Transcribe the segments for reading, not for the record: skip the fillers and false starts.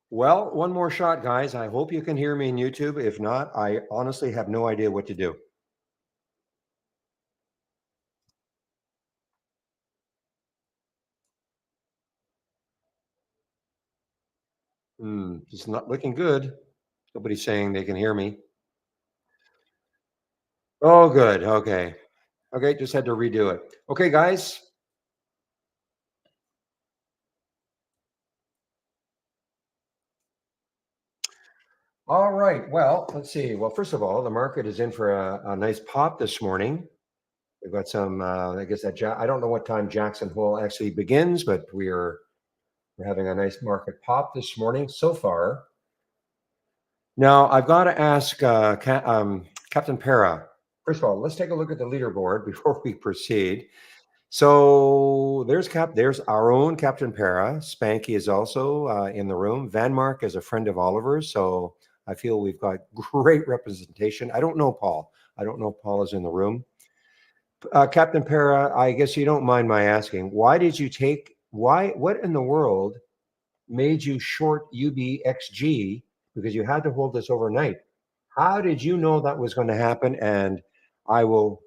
Well, one more shot, guys. I hope you can hear me in YouTube. If not, I honestly have no idea what to do. It's not looking good. Nobody's saying they can hear me. Oh, good. Okay. Okay, just had to redo it. Okay, guys. All right. Well, let's see. Well, first of all, the market is in for a nice pop this morning. We've got some, I guess I don't know what time Jackson Hole actually begins, but we're having a nice market pop this morning so far. Now, I've got to ask Captain Para. First of all, let's take a look at the leaderboard before we proceed. So there's our own Captain Para. Spanky is also in the room. Vanmark is a friend of Oliver's, so I feel we've got great representation. I don't know Paul. I don't know if Paul is in the room. Captain Para, I guess you don't mind my asking, why did you take what in the world made you short UBXG because you had to hold this overnight? How did you know that was going to happen? And I will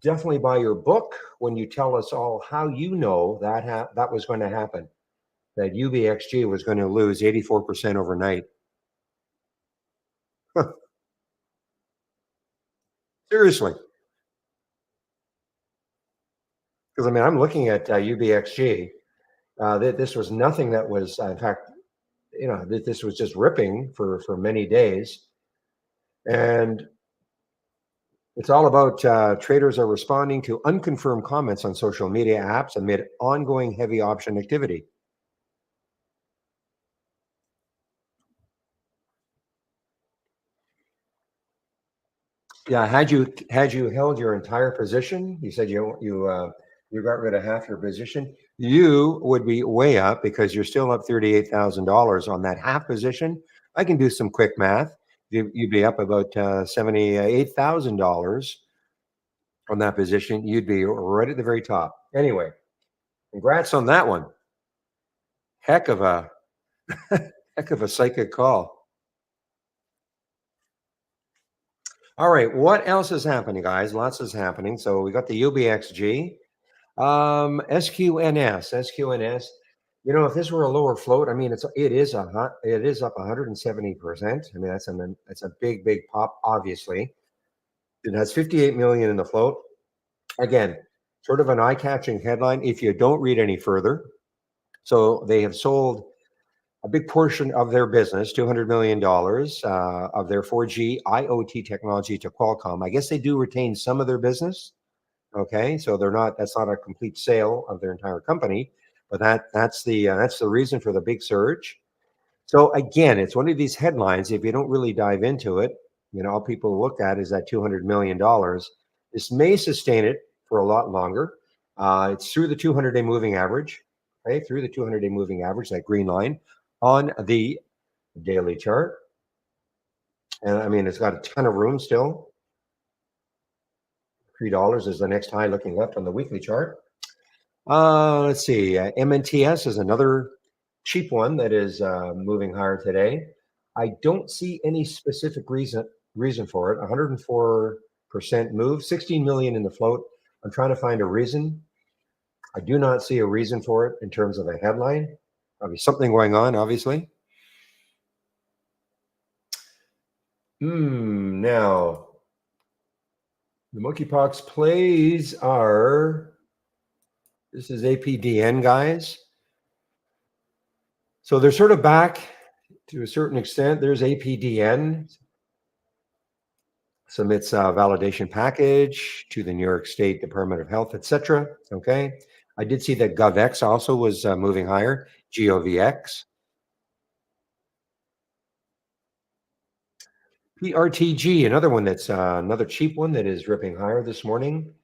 definitely buy your book when you tell us all how you know that that was going to happen, that UBXG was going to lose 84% overnight. Seriously. Because I mean, I'm looking at UBXG. This was nothing that was, in fact, this was just ripping for many days. And it's all about traders are responding to unconfirmed comments on social media apps amid ongoing heavy option activity. Yeah, had you held your entire position, you said you got rid of half your position, you would be way up because you're still up $38,000 on that half position. I can do some quick math. You'd be up about $78,000 on that position. You'd be right at the very top. Anyway, congrats on that one. Heck of a heck of a psychic call. All right, what else is happening, guys? Lots is happening. So we got the UBXG. SQNS. If this were a lower float, I mean, it is up 170%. I mean, that's a big pop. Obviously, it has 58 million in the float. Again, sort of an eye-catching headline if you don't read any further. So they have sold a big portion of their business, $200 million of their 4G IoT technology to Qualcomm. I guess they do retain some of their business. Okay, so that's not a complete sale of their entire company, but that's the reason for the big surge. So again, it's one of these headlines. If you don't really dive into it, all people look at is that $200 million. This may sustain it for a lot longer. It's through the 200-day moving average. Okay, through the 200-day moving average, that green line on the daily chart, and I mean it's got a ton of room still. $3 is the next high looking left on the weekly chart. Let's see. MNTS is another cheap one that is moving higher today. I don't see any specific reason for it. 104% move, 16 million in the float. I'm trying to find a reason. I do not see a reason for it in terms of a headline. Something going on, obviously. Now, the monkeypox plays are. This is APDN, guys. So they're sort of back to a certain extent. There's APDN submits a validation package to the New York State Department of Health, etc. Okay. I did see that GovX also was moving higher, GOVX. PRTG, another one that's another cheap one that is ripping higher this morning.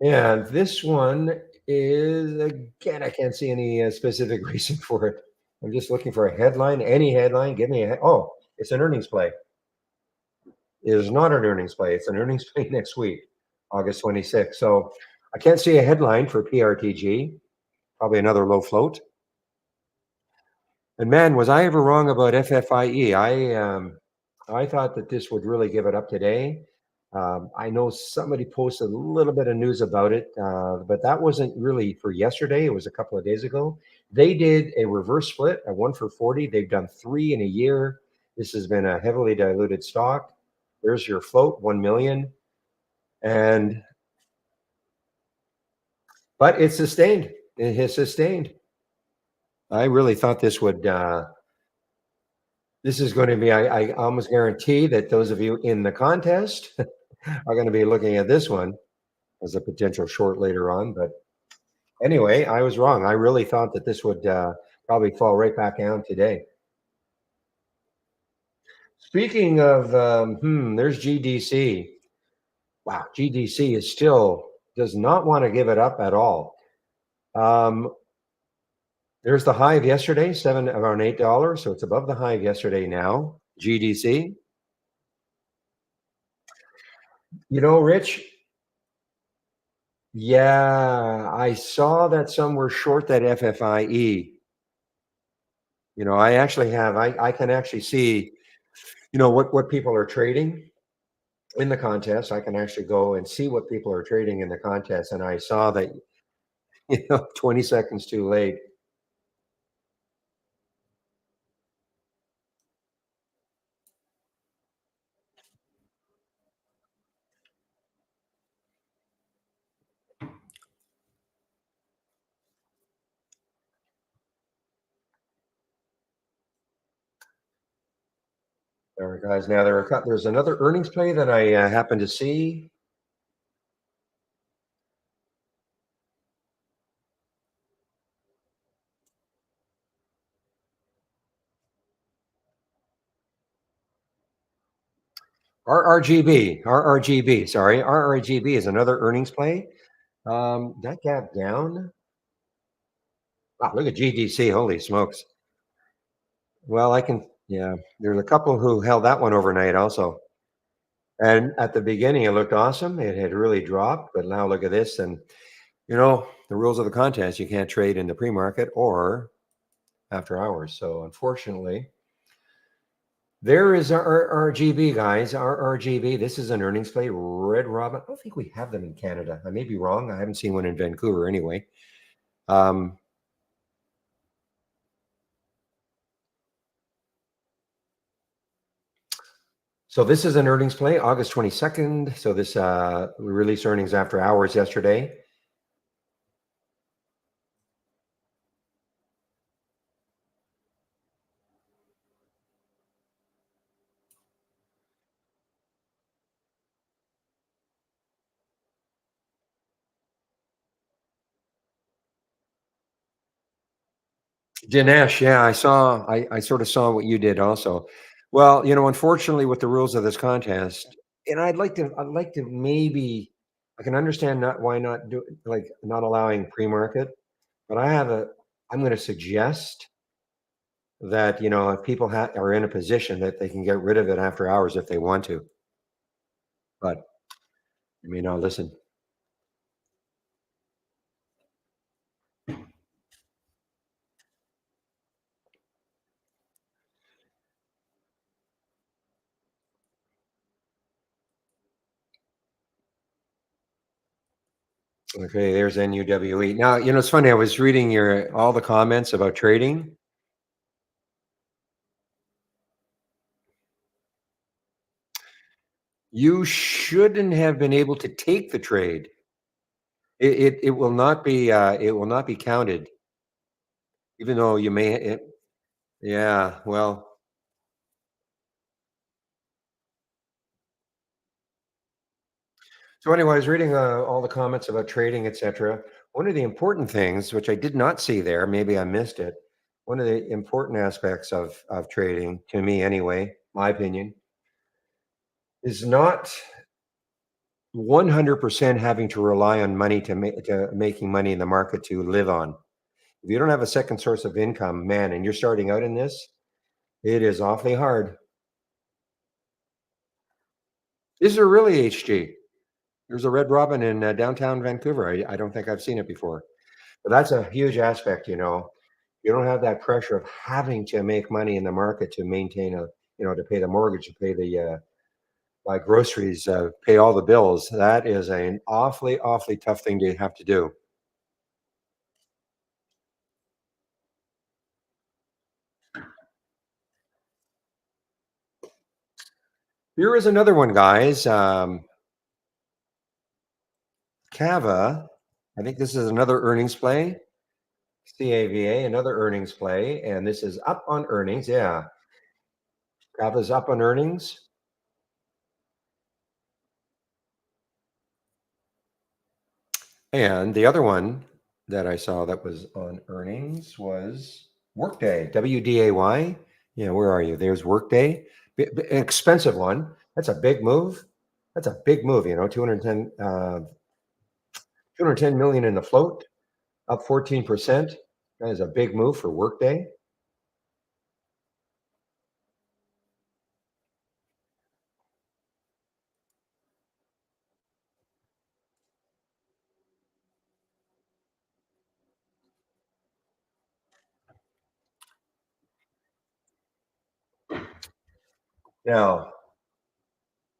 And this one is, again, I can't see any specific reason for it. I'm just looking for a headline, any headline. Give me oh, it's an earnings play. It is not an earnings play. It's an earnings play next week, August 26th. So I can't see a headline for PRTG. Probably another low float. And man, was I ever wrong about FFIE? I thought that this would really give it up today. I know somebody posted a little bit of news about it, but that wasn't really for yesterday. It was a couple of days ago. They did a reverse split, a 1 for 40. They've done three in a year. This has been a heavily diluted stock. There's your float, 1 million. And but it's sustained. It has sustained. I really thought this would this is going to be, I almost guarantee that those of you in the contest are going to be looking at this one as a potential short later on. But anyway, I was wrong. I really thought that this would probably fall right back down today. Speaking of, there's GDC. Wow, GDC is still does not want to give it up at all. There's the high of yesterday, around $8. So it's above the high of yesterday now. GDC. You know, Rich, yeah, I saw that some were short that FFIE. You know, I actually have, I can actually see, what people are trading in the contest. I can actually go and see what people are trading in the contest. And I saw that, 20 seconds too late. All right, guys. Now there's another earnings play that I happen to see. RRGB, sorry. RRGB is another earnings play. That gap down. Wow, look at GDC. Holy smokes. Well, yeah, there's a couple who held that one overnight also. And at the beginning, it looked awesome. It had really dropped, but now look at this. And, the rules of the contest, you can't trade in the pre market or after hours. So, unfortunately, there is our RGB, guys. Our RGB. This is an earnings play. Red Robin. I don't think we have them in Canada. I may be wrong. I haven't seen one in Vancouver anyway. So this is an earnings play, August 22nd. So this we released earnings after hours yesterday. Dinesh, yeah, I sort of saw what you did also. Well, unfortunately with the rules of this contest, and I'd like to maybe I can understand not why not do like not allowing pre-market, but I'm going to suggest that, if people are in a position that they can get rid of it after hours if they want to. But listen. Okay, there's NUWE. Now, it's funny. I was reading all the comments about trading. You shouldn't have been able to take the trade. It will not be counted, even though you may. Yeah, well. So anyway, I was reading all the comments about trading, etc. One of the important things, which I did not see there, maybe I missed it. One of the important aspects of trading, to me anyway, my opinion, is not 100% having to rely on money to making money in the market to live on. If you don't have a second source of income, man, and you're starting out in this, it is awfully hard. Is there really HG? There's a Red Robin in downtown Vancouver. I don't think I've seen it before, but that's a huge aspect. You don't have that pressure of having to make money in the market to maintain a, to pay the mortgage, to pay the buy groceries, pay all the bills. That is an awfully, awfully tough thing to have to do. Here is another one, guys. Cava. I think this is another earnings play. CAVA, another earnings play, and this is up on earnings. Yeah, Cava's up on earnings. And the other one that I saw that was on earnings was Workday, WDAY. Yeah, where are you? There's Workday, an expensive one. That's a big move. That's a big move. 210 million in the float, up 14%. That is a big move for Workday. Now,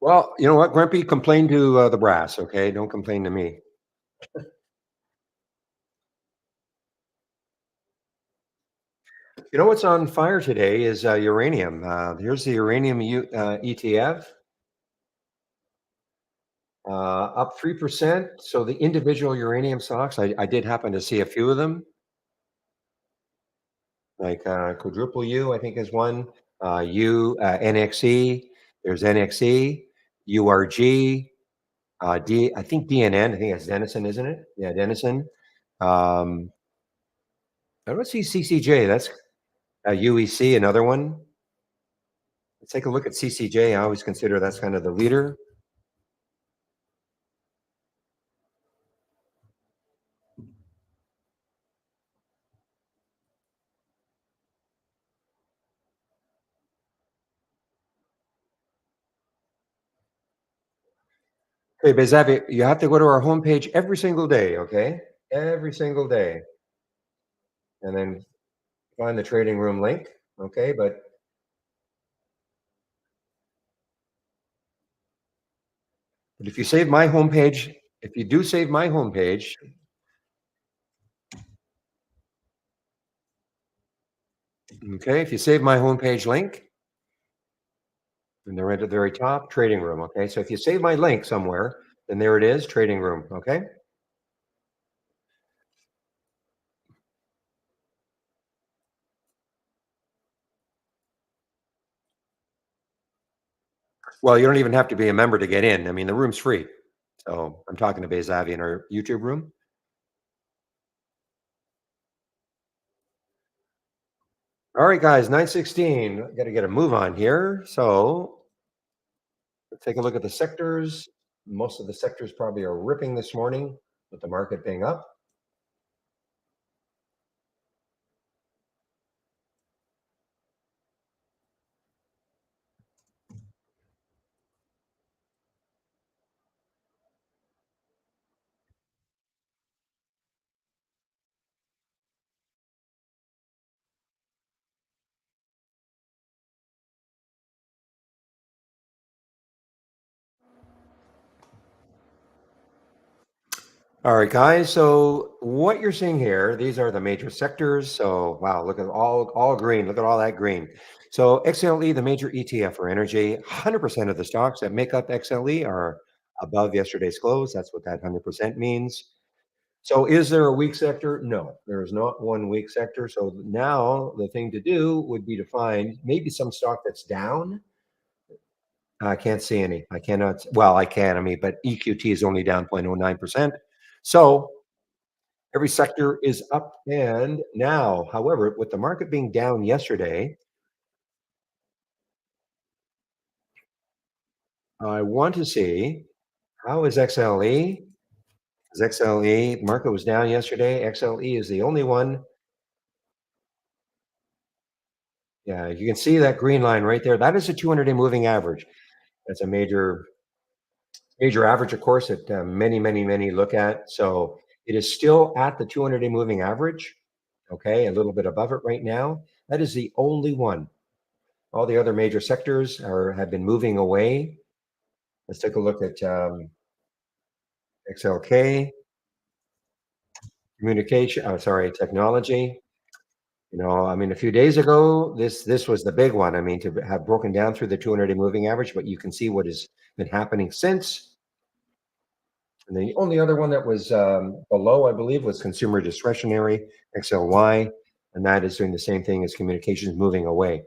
well, you know what, Grumpy, complain to the brass, okay? Don't complain to me. You know what's on fire today is uranium. Here's the uranium ETF, up 3%. So the individual uranium stocks, I did happen to see a few of them, like Quadruple U, I think is one. NXE, there's NXE, URG, I think DNN, I think it's Denison, isn't it? Yeah, Denison. Um, I don't see CCJ. That's UEC, another one. Let's take a look at CCJ. I always consider that's kind of the leader. Okay, Bezavi, you have to go to our homepage every single day, okay? Every single day. And then find the trading room link, okay? But if you save my homepage, if you do save my homepage, okay, if you save my homepage link, and they're right at the very top, trading room, okay? So if you save my link somewhere, then there it is, trading room, okay? Well, you don't even have to be a member to get in. I mean, the room's free. So I'm talking to Bezavi in our YouTube room. All right, guys, 9:16. Got to get a move on here. So let's take a look at the sectors. Most of the sectors probably are ripping this morning with the market being up. All right, guys. So what you're seeing here, these are the major sectors. So wow, look at all green. Look at all that green. So XLE, the major ETF for energy, 100% of the stocks that make up XLE are above yesterday's close. That's what that 100% means. So is there a weak sector? No, there is not one weak sector. So now the thing to do would be to find maybe some stock that's down. I can't see any. I cannot. Well, I can. I mean, but EQT is only down 0.09%. So every sector is up and now. However, with the market being down yesterday, I want to see how is XLE. Is XLE market was down yesterday? XLE is the only one. Yeah, you can see that green line right there. That is a 200-day moving average. That's a major average, of course, that many look at. So it is still at the 200-day moving average. Okay, a little bit above it right now. That is the only one. All the other major sectors are have been moving away. Let's take a look at XLK, communication. Oh, sorry, technology. I mean, a few days ago, this was the big one. I mean, to have broken down through the 200-day moving average, but you can see what has been happening since. And the only other one that was below, I believe, was consumer discretionary, XLY, and that is doing the same thing as communications moving away.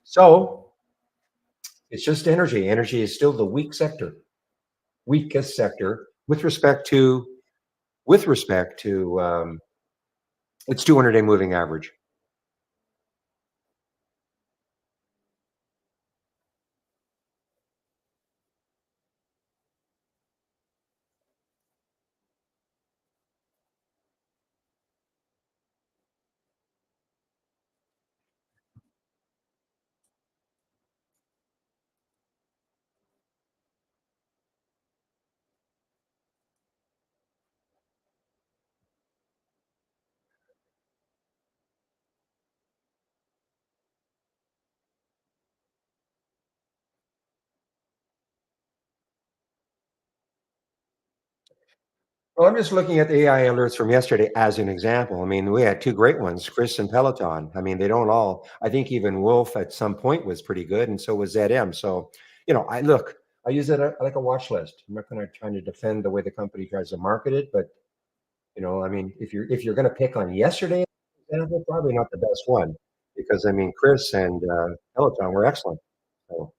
So it's just energy. Energy is still the weakest sector with respect to its 200-day moving average. Well, I'm just looking at the AI alerts from yesterday as an example. I mean, we had two great ones, Chris and Peloton. I mean, they don't all. I think even Wolf at some point was pretty good, and so was ZM. So, I look. I use it like a watch list. I'm not going to try to defend the way the company tries to market it, but I mean, if you're going to pick on yesterday, example, probably not the best one because I mean, Chris and Peloton were excellent. So,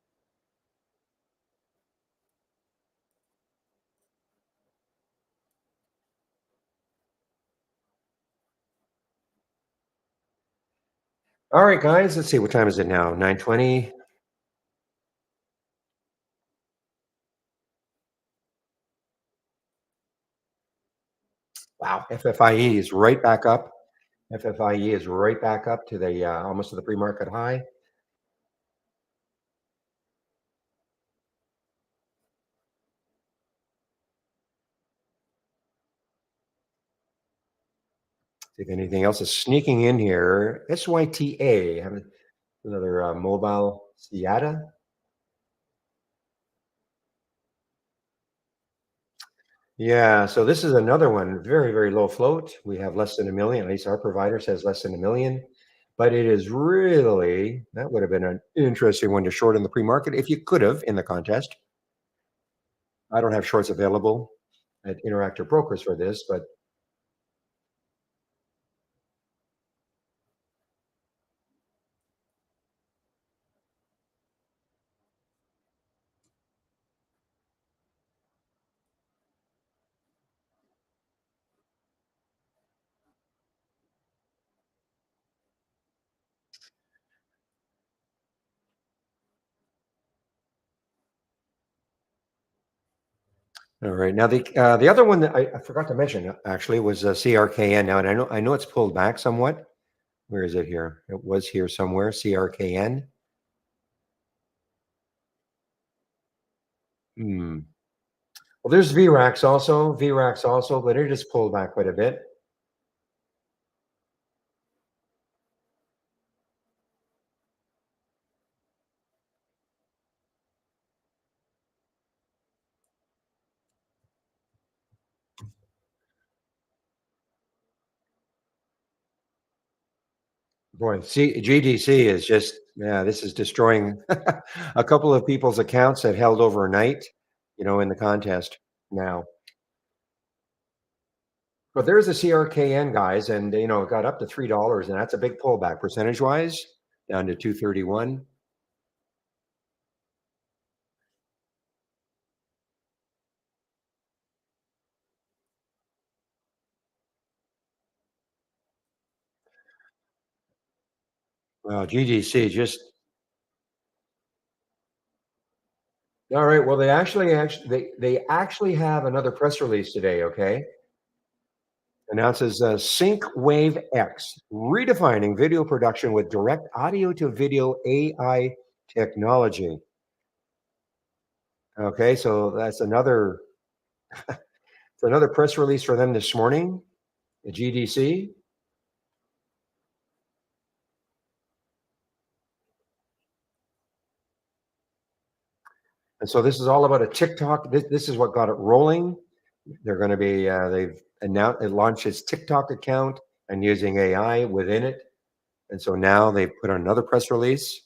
all right, guys, let's see. What time is it now? 9:20. Wow, FFIE is right back up. FFIE is right back up to the almost to the pre-market high. See if anything else is sneaking in here. SYTA, have another mobile Seata. Yeah, so this is another one, very, very low float. We have less than a million. At least our provider says less than a million. But it is really, that would have been an interesting one to short in the pre-market if you could have in the contest. I don't have shorts available at Interactive Brokers for this, but all right. Now the other one that I forgot to mention actually was CRKN. Now, and I know it's pulled back somewhat. Where is it here? It was here somewhere. CRKN. Hmm. Well, there's VRAX also, but it just pulled back quite a bit. Boy, GDC is just, yeah, this is destroying a couple of people's accounts that held overnight, in the contest now. But there's the CRKN guys, and it got up to $3, and that's a big pullback percentage wise, down to 231. Well, GDC just all right. Well, they actually have another press release today. Okay, announces SyncWave X, redefining video production with direct audio to video AI technology. Okay, so that's another press release for them this morning, the GDC. And so this is all about a TikTok. This is what got it rolling. They're going to be, they've announced, it launched its TikTok account and using AI within it. And so now they've put out another press release.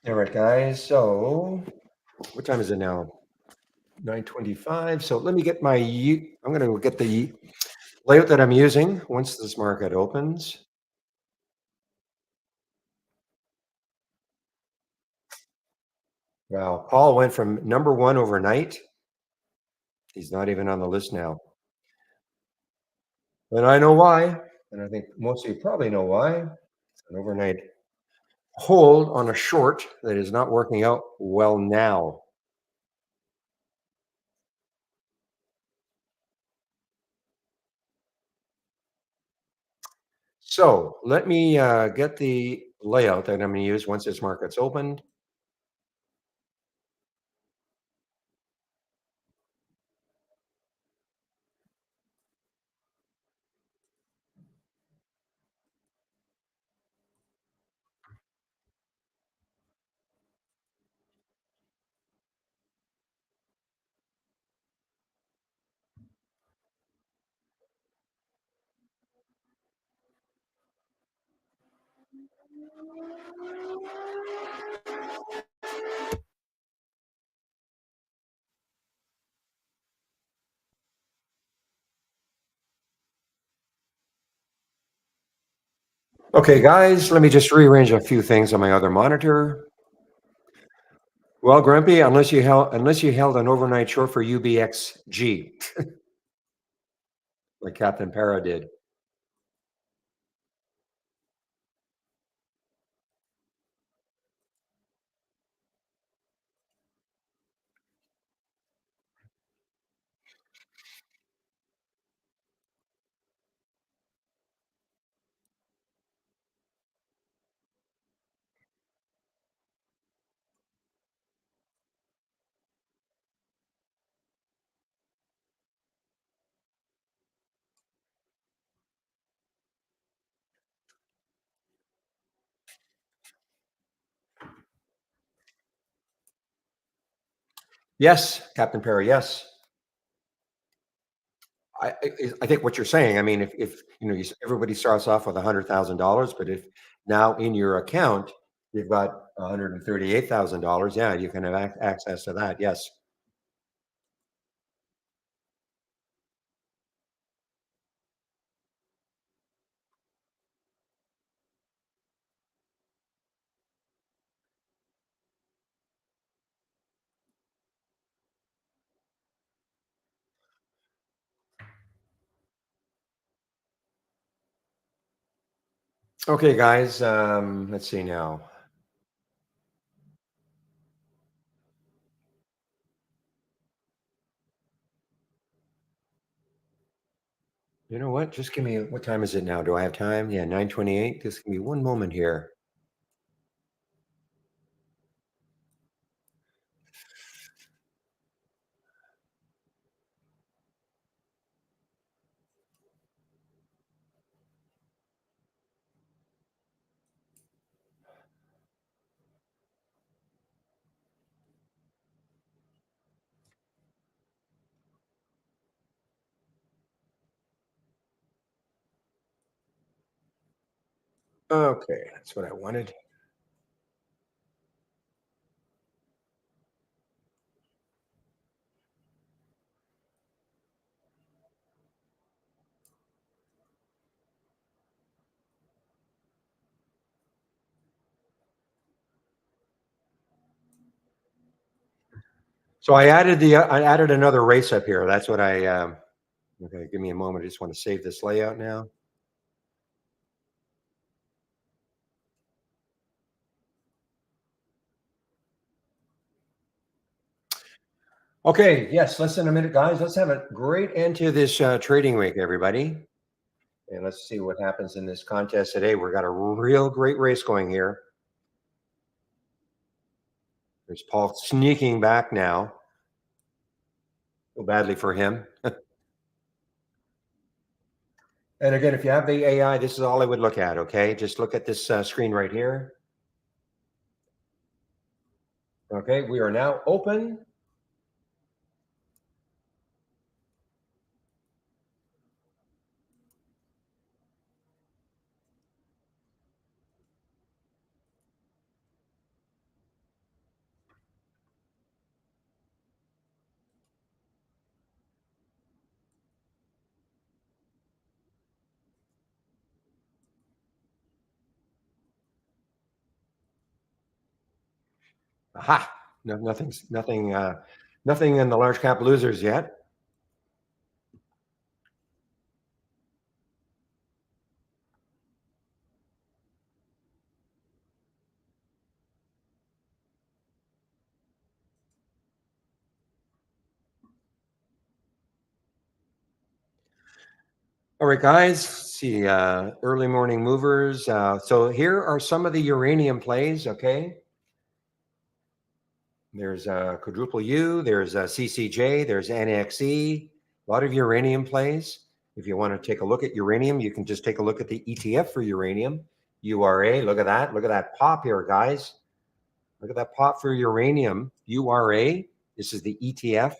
All right, guys. So what time is it now? 9:25. So let me get my, I'm going to get the layout that I'm using once this market opens. Wow. Paul went from number one overnight. He's not even on the list now. And I know why. And I think most of you probably know why. It's an overnight hold on a short that is not working out well now. So let me get the layout that I'm going to use once this market's opened. Okay, guys, let me just rearrange a few things on my other monitor. Well, Grumpy, unless you held an overnight short for UBXG, like Captain Para did. Yes, Captain Para. Yes, I think what you're saying. I mean, if everybody starts off with $100,000, but if now in your account you've got $138,000, yeah, you can have access to that. Yes. Okay, guys. Let's see now. You know what? Just give me, what time is it now? Do I have time? Yeah, 9:28. Just give me one moment here. Okay, that's what I wanted. So I added another race up here. That's what okay, give me a moment. I just want to save this layout now. Okay, yes, less than a minute, guys. Let's have a great end to this trading week, everybody. And let's see what happens in this contest today. We've got a real great race going here. There's Paul sneaking back now. Feel badly for him. And again, if you have the AI, this is all I would look at, okay? Just look at this screen right here. Okay, we are now open. Aha! No, nothing in the large cap losers yet. All right, guys. See, early morning movers. So here are some of the uranium plays. Okay, there's quadruple U. There's CCJ. There's NXE. A lot of uranium plays. If you want to take a look at uranium, you can just take a look at the ETF for uranium, URA. Look at that. Look at that pop here, guys. Look at that pop for uranium, URA. This is the ETF,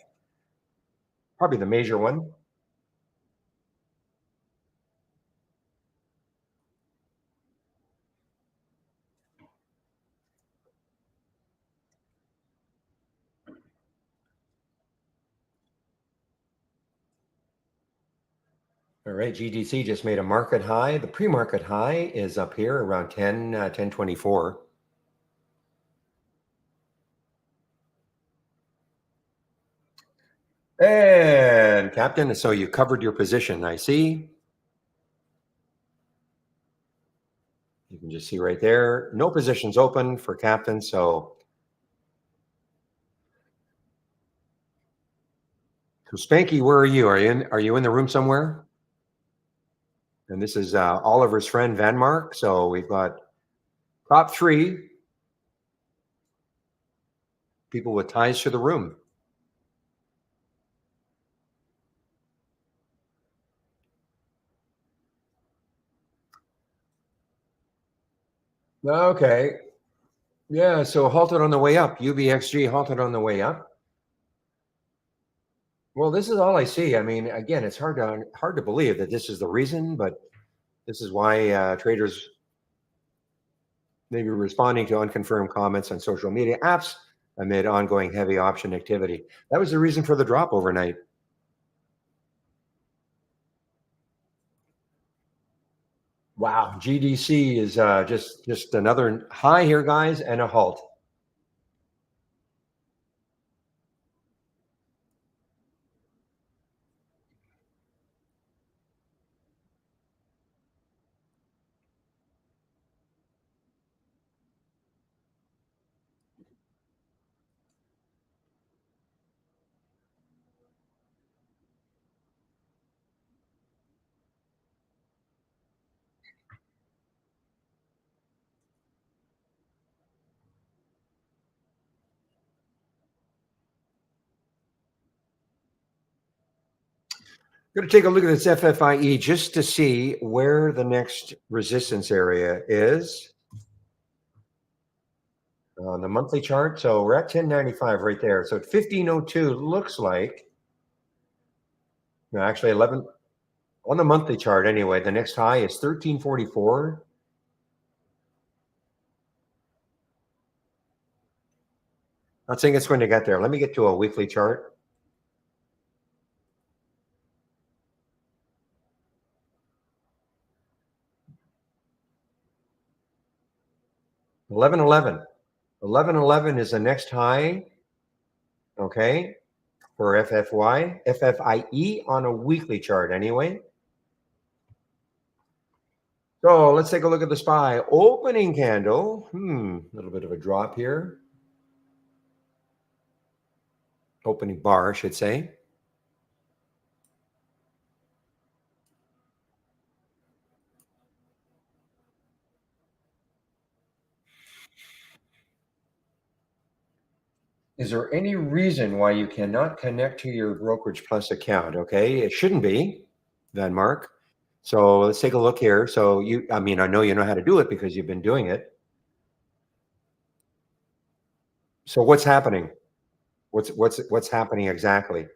probably the major one. All right, GDC just made a market high. The pre-market high is up here around 1024. And Captain, so you covered your position, I see. You can just see right there, no positions open for Captain. So Spanky, where are you? Are you in the room somewhere? And this is Oliver's friend Van Mark. So we've got top three people with ties to the room. Okay. Yeah, so halted on the way up. UBXG halted on the way up. Well, this is all I see. I mean, again, it's hard to believe that this is the reason, but this is why traders may be responding to unconfirmed comments on social media apps amid ongoing heavy option activity. That was the reason for the drop overnight. Wow, GDC is just another high here, guys, and a halt. Going to take a look at this FFIE just to see where the next resistance area is on the monthly chart. So we're at 1095 right there. So at 1502 looks like, no, actually 11 on the monthly chart anyway. The next high is 1344. Not saying it's going to get there. Let me get to a weekly chart. 1111. 1111 is the next high, okay, for FFIE on a weekly chart anyway. So let's take a look at the SPY opening candle. A little bit of a drop here. Opening bar, I should say. Is there any reason why you cannot connect to your Brokerage Plus account? Okay, it shouldn't be, then Mark. So let's take a look here. So I know you know how to do it because you've been doing it. So what's happening? What's happening exactly?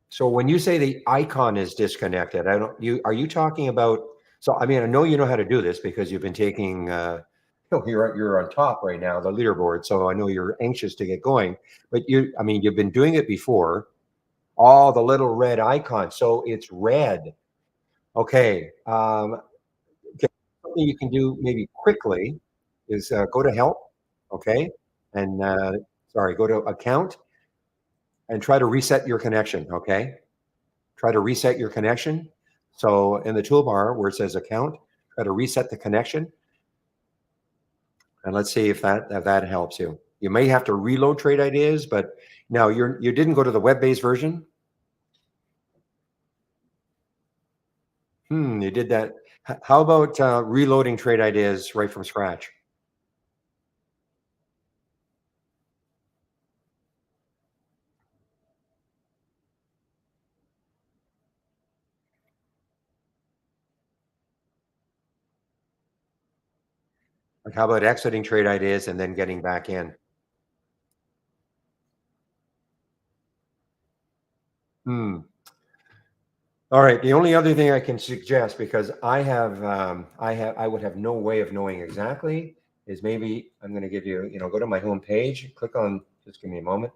So when you say the icon is disconnected, are you talking about, so I know you know how to do this because you've been taking you're on top right now, the leaderboard. So I know you're anxious to get going, but you've been doing it before. All the little red icons. So it's red. Okay. Okay. Something you can do maybe quickly is go to help. Okay. And sorry, go to account and try to reset your connection. Okay. Try to reset your connection. So in the toolbar where it says account, try to reset the connection. And let's see if that helps you. You may have to reload trade ideas, but now you didn't go to the web-based version. You did that. How about reloading trade ideas right from scratch? Like how about exiting trade ideas and then getting back in? All right. The only other thing I can suggest, because I would have no way of knowing exactly, is maybe I'm going to give you, go to my home page, click on, just give me a moment.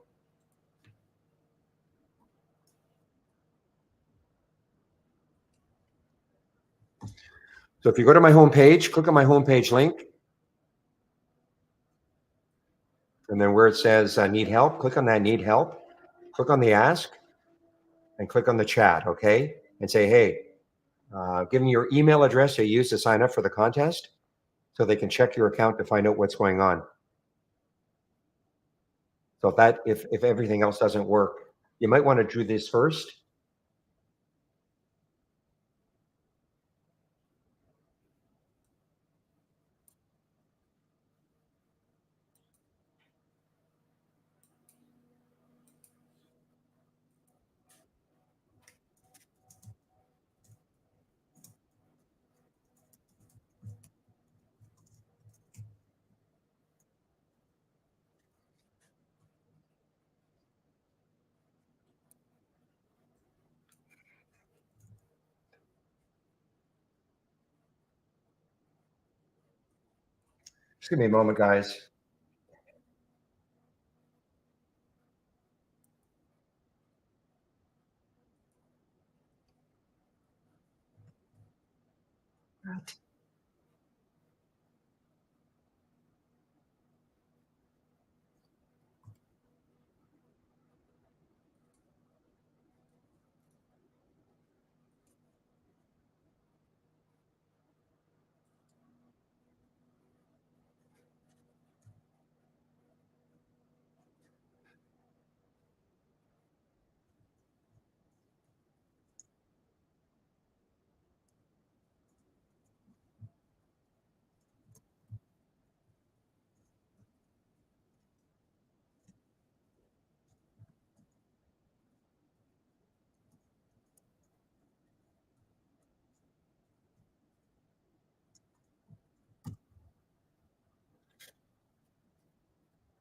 So if you go to my home page, click on my home page link, and then where it says need help, click on that need help, click on the ask, and click on the chat, okay? And say, hey, give me your email address you use to sign up for the contest so they can check your account to find out what's going on. So if everything else doesn't work, you might want to do this first. Just give me a moment, guys.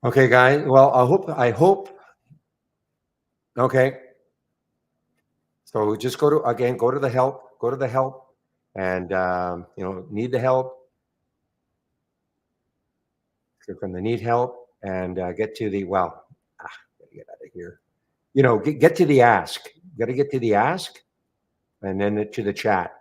Okay, guys. Well, I hope. Okay. So just go to the help, and need the help. Click on the need help and get to the gotta get out of here. Get to the ask. Got to get to the ask, and then to the chat.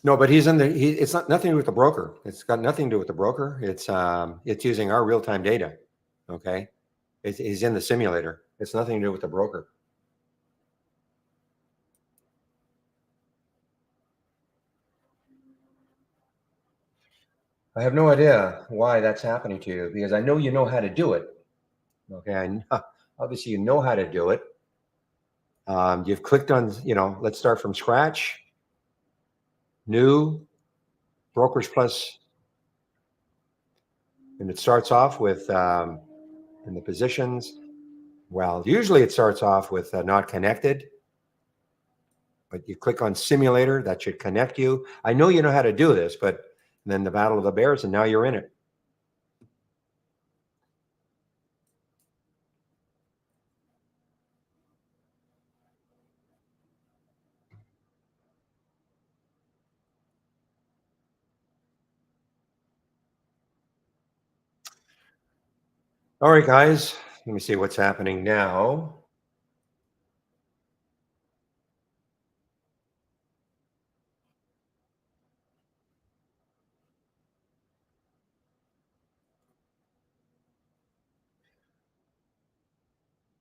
No, but he's in the. It's not nothing to do with the broker. It's got nothing to do with the broker. It's using our real time data. Okay, he's in the simulator. It's nothing to do with the broker. I have no idea why that's happening to you because I know you know how to do it. Okay, obviously you know how to do it. You've clicked on. Let's start from scratch. New Brokers Plus, and it starts off with in the positions. Well, usually it starts off with not connected, but you click on simulator, that should connect you. I know you know how to do this, but then the Battle of the Bears, and now you're in it. All right, guys, let me see what's happening now.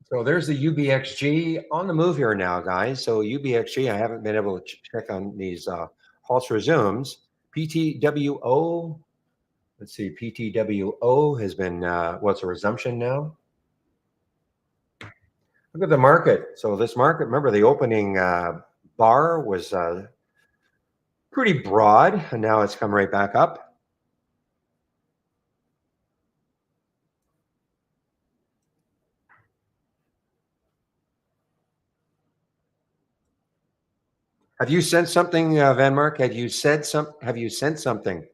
So there's the UBXG on the move here now, guys. So UBXG, I haven't been able to check on these Halts resumes. PTWO, let's see, PTWO has been, it's a resumption now. Look at the market. So this market, remember the opening bar was pretty broad, and now it's come right back up. Have you sent something, Van Mark? Have you sent something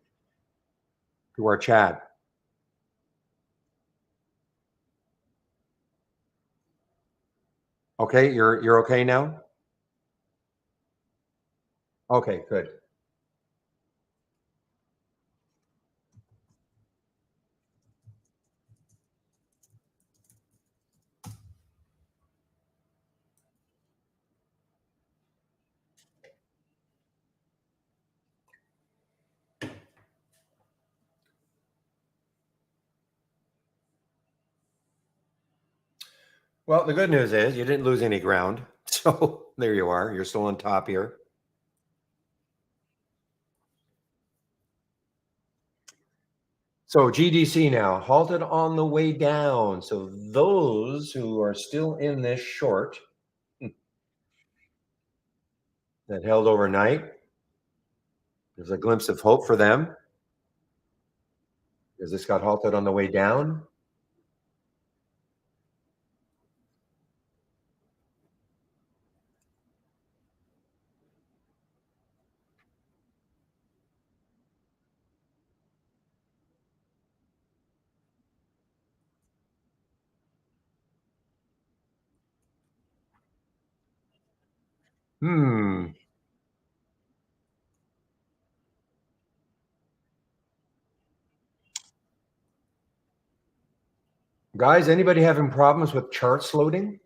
to our chat? Okay, you're okay now? Okay, good. Well, the good news is you didn't lose any ground. So there you are. You're still on top here. So GDC now halted on the way down. So those who are still in this short that held overnight, there's a glimpse of hope for them because this got halted on the way down. Hmm. Guys, anybody having problems with charts loading?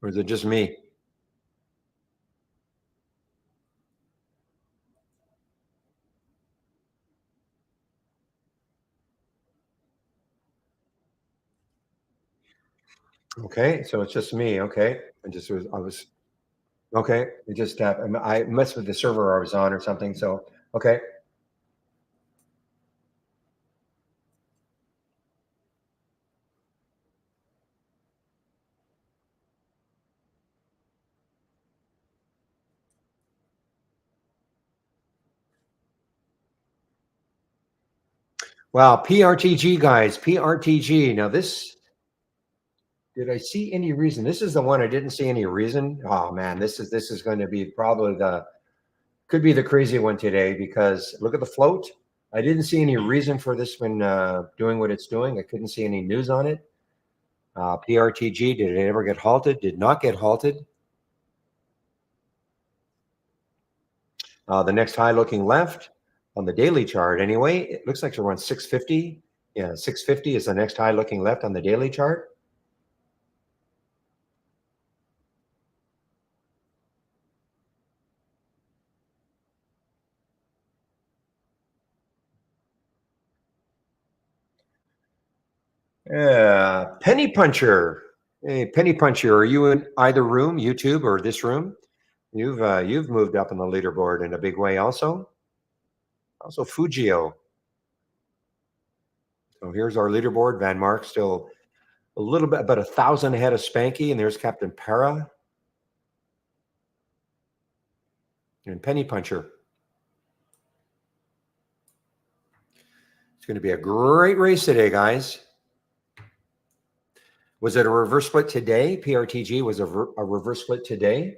Or is it just me? Okay, so it's just me. Okay. I was okay. It just happened. I messed with the server I was on or something. So okay. Wow, PRTG guys, PRTG. Now this, did I see any reason? This is the one I didn't see any reason. Oh man, this is going to be probably could be the crazy one today because look at the float. I didn't see any reason for this one doing what it's doing. I couldn't see any news on it. PRTG, did it ever get halted? Did not get halted. The next high looking left on the daily chart anyway, it looks like around 650. Yeah, 650 is the next high looking left on the daily chart. Penny Puncher. Hey, Penny Puncher, are you in either room, YouTube or this room? You've moved up on the leaderboard in a big way also. Also Fujio. So here's our leaderboard. Van Mark still a little bit, about 1,000 ahead of Spanky, and there's Captain Para and Penny Puncher. It's going to be a great race today, guys. Was it a reverse split today? PRTG was a reverse split today.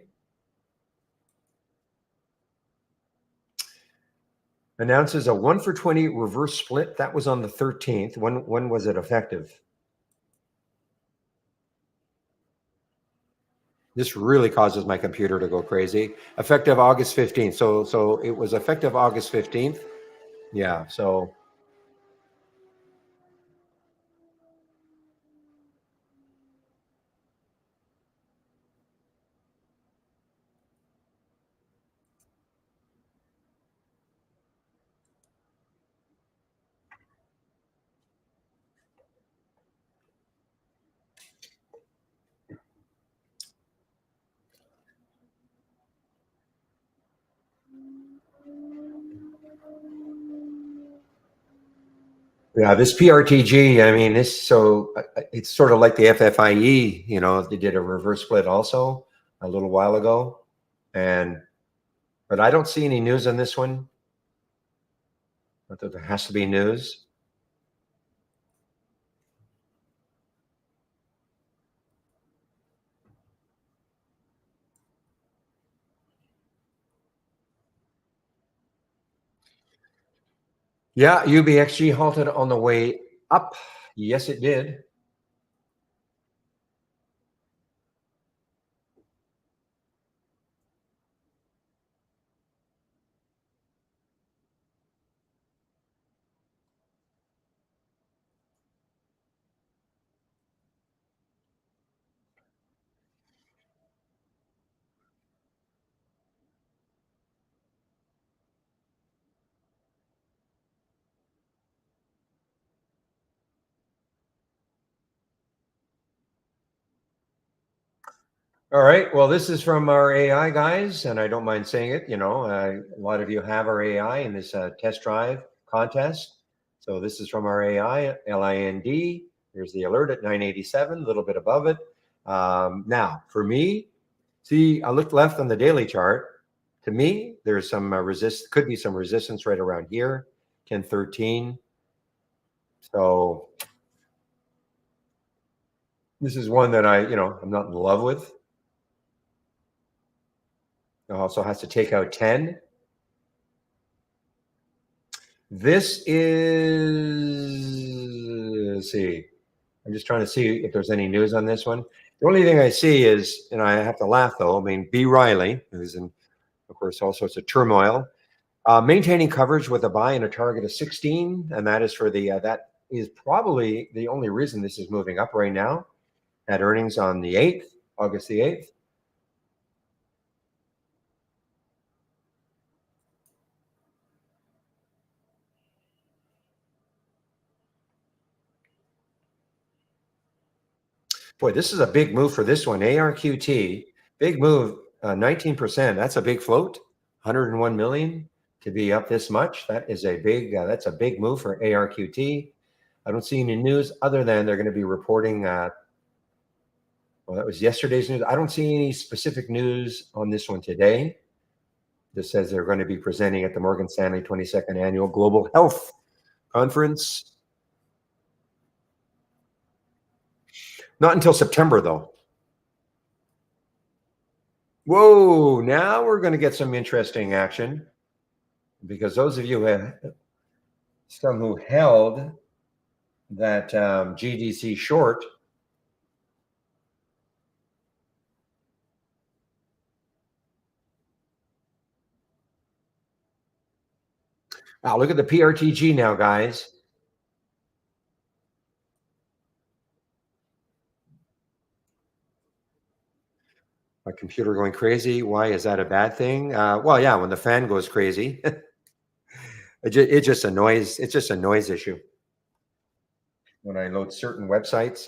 Announces a 1 for 20 reverse split. That was on the 13th. When was it effective? This really causes my computer to go crazy. Effective August 15th. So it was effective August 15th. Yeah, so yeah, this PRTG, I mean, it's sort of like the FFIE, you know, they did a reverse split also a little while ago. But I don't see any news on this one. But there has to be news. Yeah, UBXG halted on the way up. Yes, it did. All right. Well, this is from our AI guys, and I don't mind saying it. You know, a lot of you have our AI in this test drive contest. So this is from our AI, LIND. Here's the alert at 987, a little bit above it. Now, for me, see, I looked left on the daily chart. To me, there's some could be some resistance right around here, 1013. So this is one that I'm not in love with. It also has to take out 10. This is, let's see, I'm just trying to see if there's any news on this one. The only thing I see is, and I have to laugh though, I mean, B. Riley, who's in, of course, all sorts of turmoil, maintaining coverage with a buy and a target of 16. And that is for that is probably the only reason this is moving up right now. Had earnings on the 8th, August the 8th. Boy, this is a big move for this one. ARQT, big move, 19%. That's a big float, 101 million to be up this much. That is a big, that's a big move for ARQT. I don't see any news other than they're going to be reporting. Well, that was yesterday's news. I don't see any specific news on this one today. This says they're going to be presenting at the Morgan Stanley 22nd Annual Global Health conference. Not until September, though. Whoa, now we're going to get some interesting action because those of you who have some who held that GDC short. Wow, look at the PRTG now, guys. My computer going crazy. Why is that a bad thing? Well, yeah, when the fan goes crazy, it just annoys. It's just a noise issue. When I load certain websites,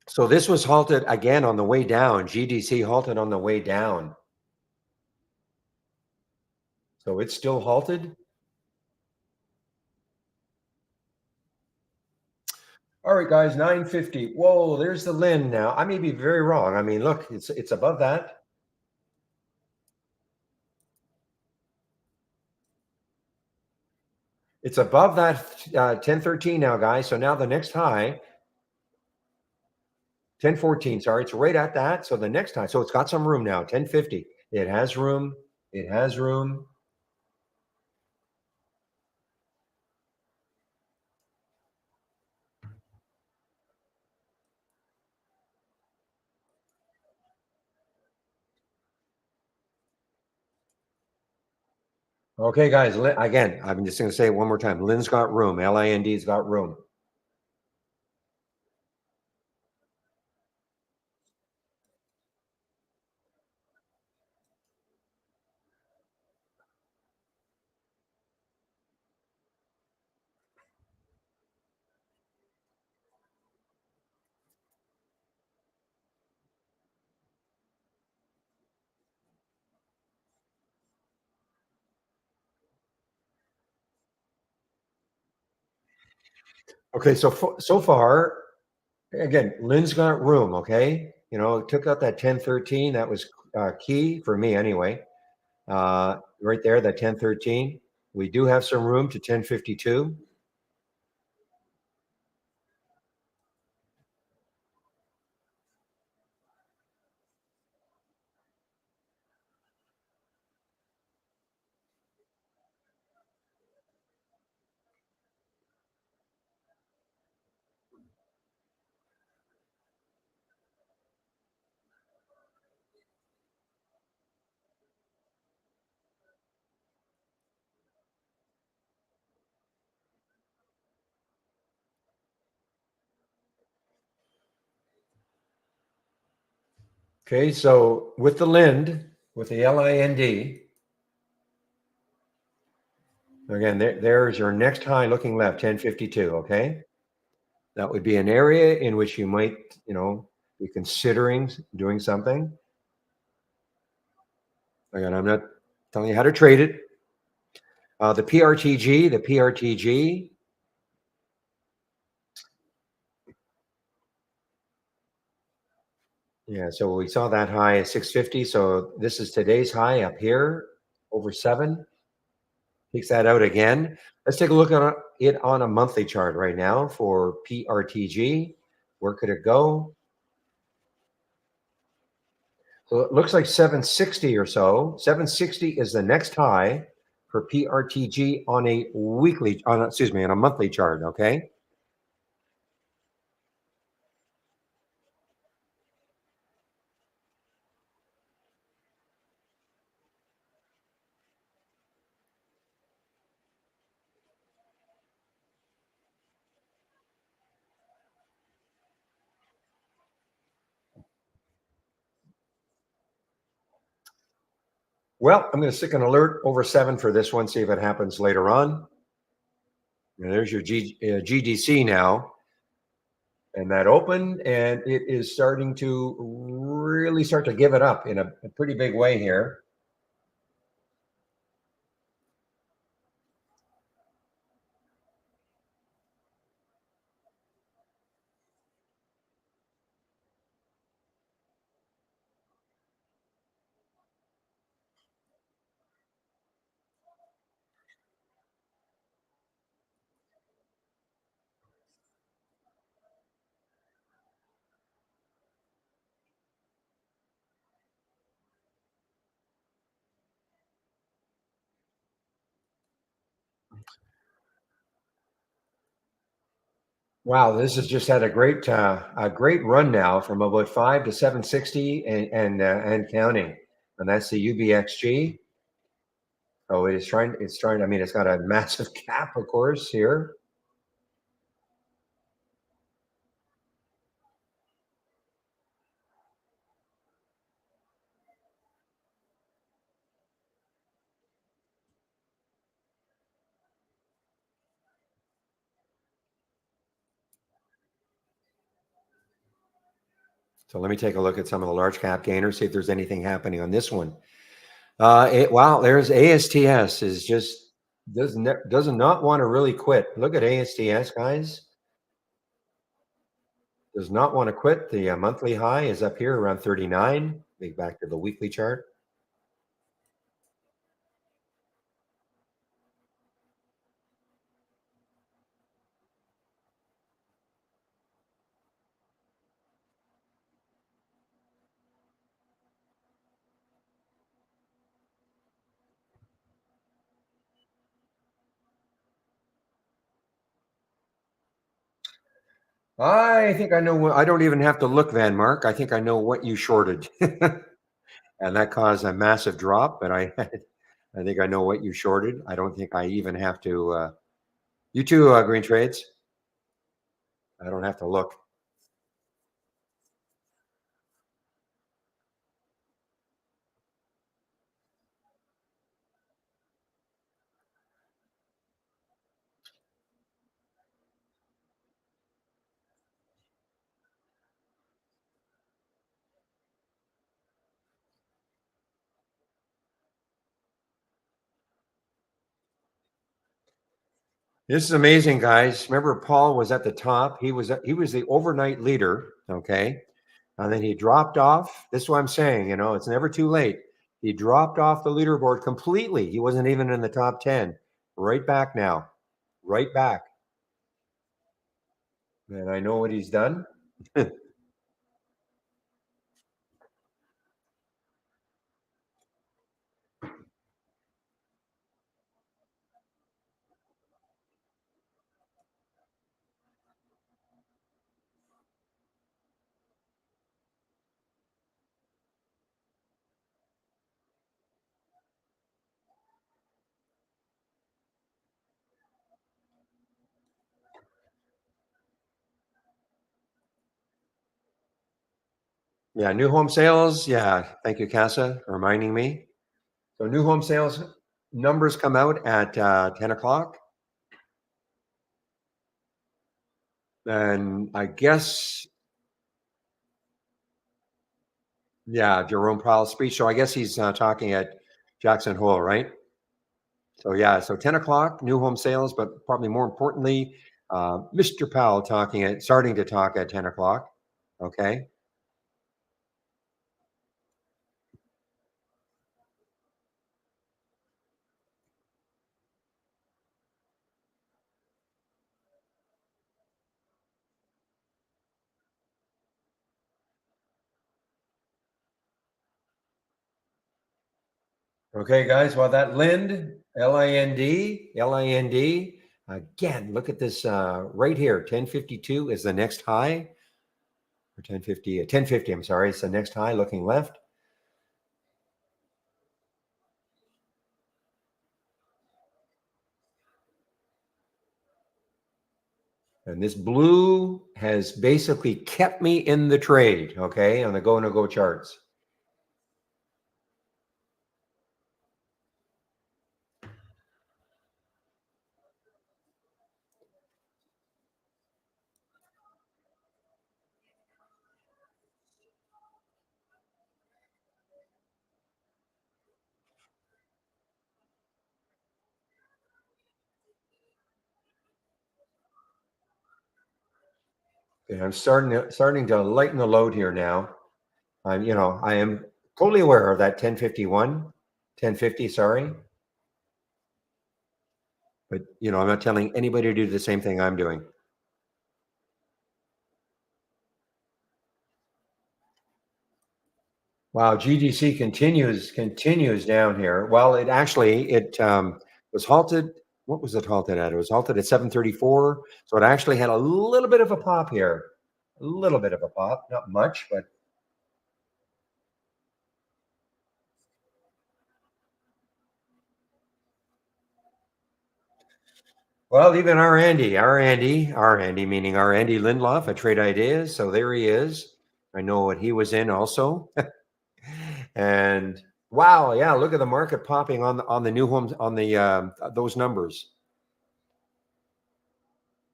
so this was halted again on the way down. GDC halted on the way down. So it's still halted. All right, guys, 950. Whoa, there's the Lin now. I may be very wrong. I mean, look, it's above that. It's above that 1013 now, guys. So now the next high, 1014, sorry, it's right at that. So the next high, so it's got some room now, 1050. It has room. It has room. Okay, guys, again, I'm just going to say it one more time. Lin's got room. LIND's got room. Okay, so far, again, Lin's got room. Okay, took out that 1013. That was key for me anyway. Right there, that 1013. We do have some room to 1052. Okay, so with the Lind, with the LIND, again, there's your next high looking left, 1052. Okay, that would be an area in which you might, be considering doing something. Again, I'm not telling you how to trade it. The PRTG. Yeah, so we saw that high at 650. So this is today's high up here, over 7. Takes that out again. Let's take a look at it on a monthly chart right now for PRTG. Where could it go? So it looks like 760 or so. 760 is the next high for PRTG on a monthly chart. Okay. Well, I'm going to stick an alert over 7 for this one, see if it happens later on. And there's your GDC now. And that opened, and it is starting to really start to give it up in a pretty big way here. Wow, this has just had a great run now from about 5 to 760 and counting, and that's the UBXG. So it's trying. I mean, it's got a massive cap, of course, here. So let me take a look at some of the large cap gainers, see if there's anything happening on this one. Wow, there's ASTS is just does not want to really quit. Look at ASTS, guys. Does not want to quit. The monthly high is up here around 39. Back to the weekly chart. I think I know what, I don't even have to look, Van Mark. I think I know what you shorted. And that caused a massive drop, but I think I know what you shorted. I don't think I even have to you too, Green Trades. I don't have to look. This is amazing, guys. Remember, Paul was at the top. He was the overnight leader. Okay, and then he dropped off. This is what I'm saying. You know, it's never too late. He dropped off the leaderboard completely. He wasn't even in the top 10. Right back now. Right back. And I know what he's done. Yeah, new home sales. Yeah, thank you, Casa, for reminding me. So new home sales numbers come out at 10 o'clock. And I guess, yeah, Jerome Powell's speech. So I guess he's talking at Jackson Hole, right? So yeah, so 10 o'clock, new home sales, but probably more importantly, Mr. Powell starting to talk at 10 o'clock. Okay. Okay, guys. Well, that Lind, Lind, again, look at this right here. 1052 is the next high. Or 1050, 1050, I'm sorry. It's the next high looking left. And this blue has basically kept me in the trade, okay, on the go no go charts. Okay, I'm starting to lighten the load here now. I am totally aware of that 1051, 1050, sorry. But I'm not telling anybody to do the same thing I'm doing. Wow, GDC continues down here. Well, it was halted. What was it halted at? It was halted at 734. So it actually had a little bit of a pop here. A little bit of a pop, not much, but well, even our Andy, meaning our Andy Lindloff at Trade Ideas. So there he is. I know what he was in also. And wow, yeah, look at the market popping on the new homes on the those numbers.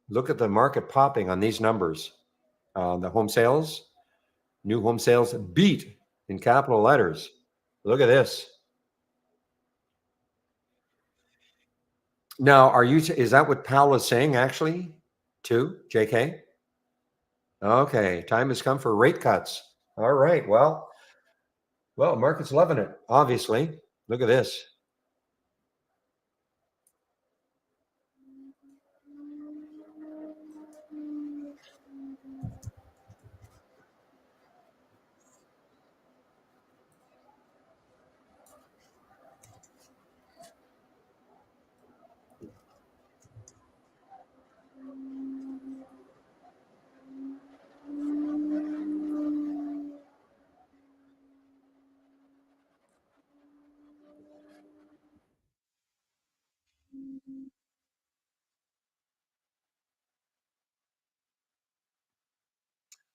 Look at the market popping on these numbers. The home sales, new home sales beat in capital letters. Look at this. Now, is that what Powell is saying actually too, JK? Okay, time has come for rate cuts. All right, well, market's loving it, obviously. Look at this.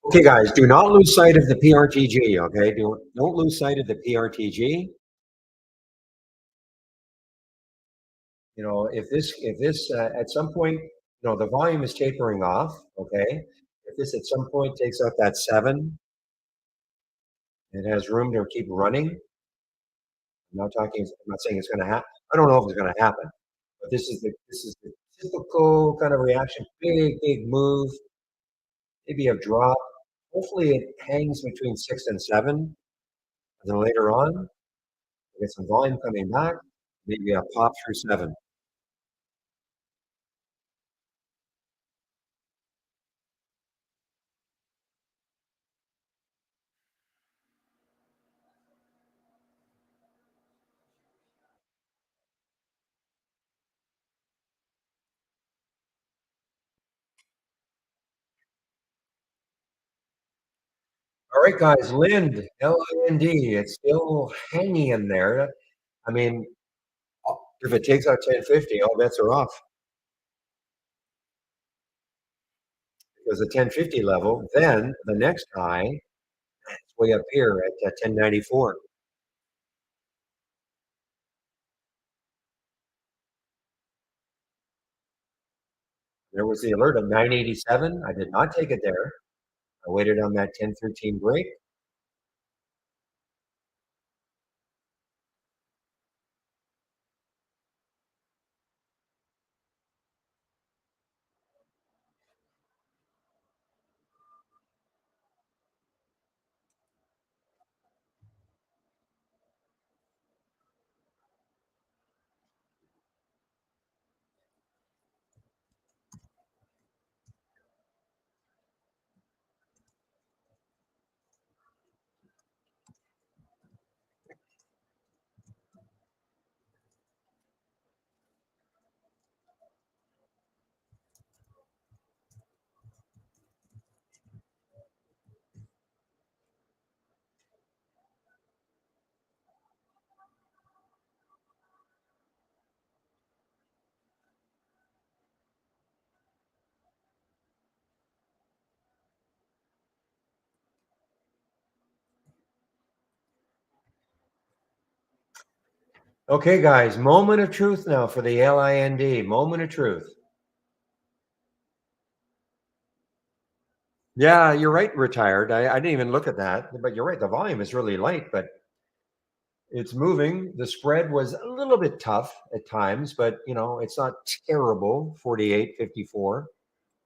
Okay, guys, do not lose sight of the PRTG. Okay, don't lose sight of the PRTG. If this at some point, the volume is tapering off. Okay, if this at some point takes out that 7, it has room to keep running. I'm not saying it's going to happen. I don't know if it's going to happen, but this is the typical kind of reaction. Big move, maybe a drop. Hopefully, it hangs between 6 and 7, and then later on, we get some volume coming back. Maybe a pop through 7. All right, guys, LIND, it's still hanging in there. I mean, if it takes out 1050, all bets are off because the 1050 level, then the next high is way up here at 1094. There was the alert of 987. I did not take it there. I waited on that 1013 break. Okay, guys, moment of truth now for the LIND. Moment of truth. Yeah, you're right, retired. I didn't even look at that, but you're right. The volume is really light, but it's moving. The spread was a little bit tough at times, but it's not terrible. 48.54.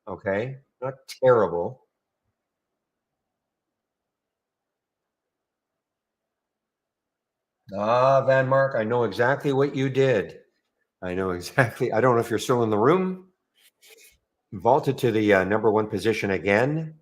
Okay, not terrible. Ah, Van Mark, I know exactly what you did. I know exactly. I don't know if you're still in the room. Vaulted to the number one position again.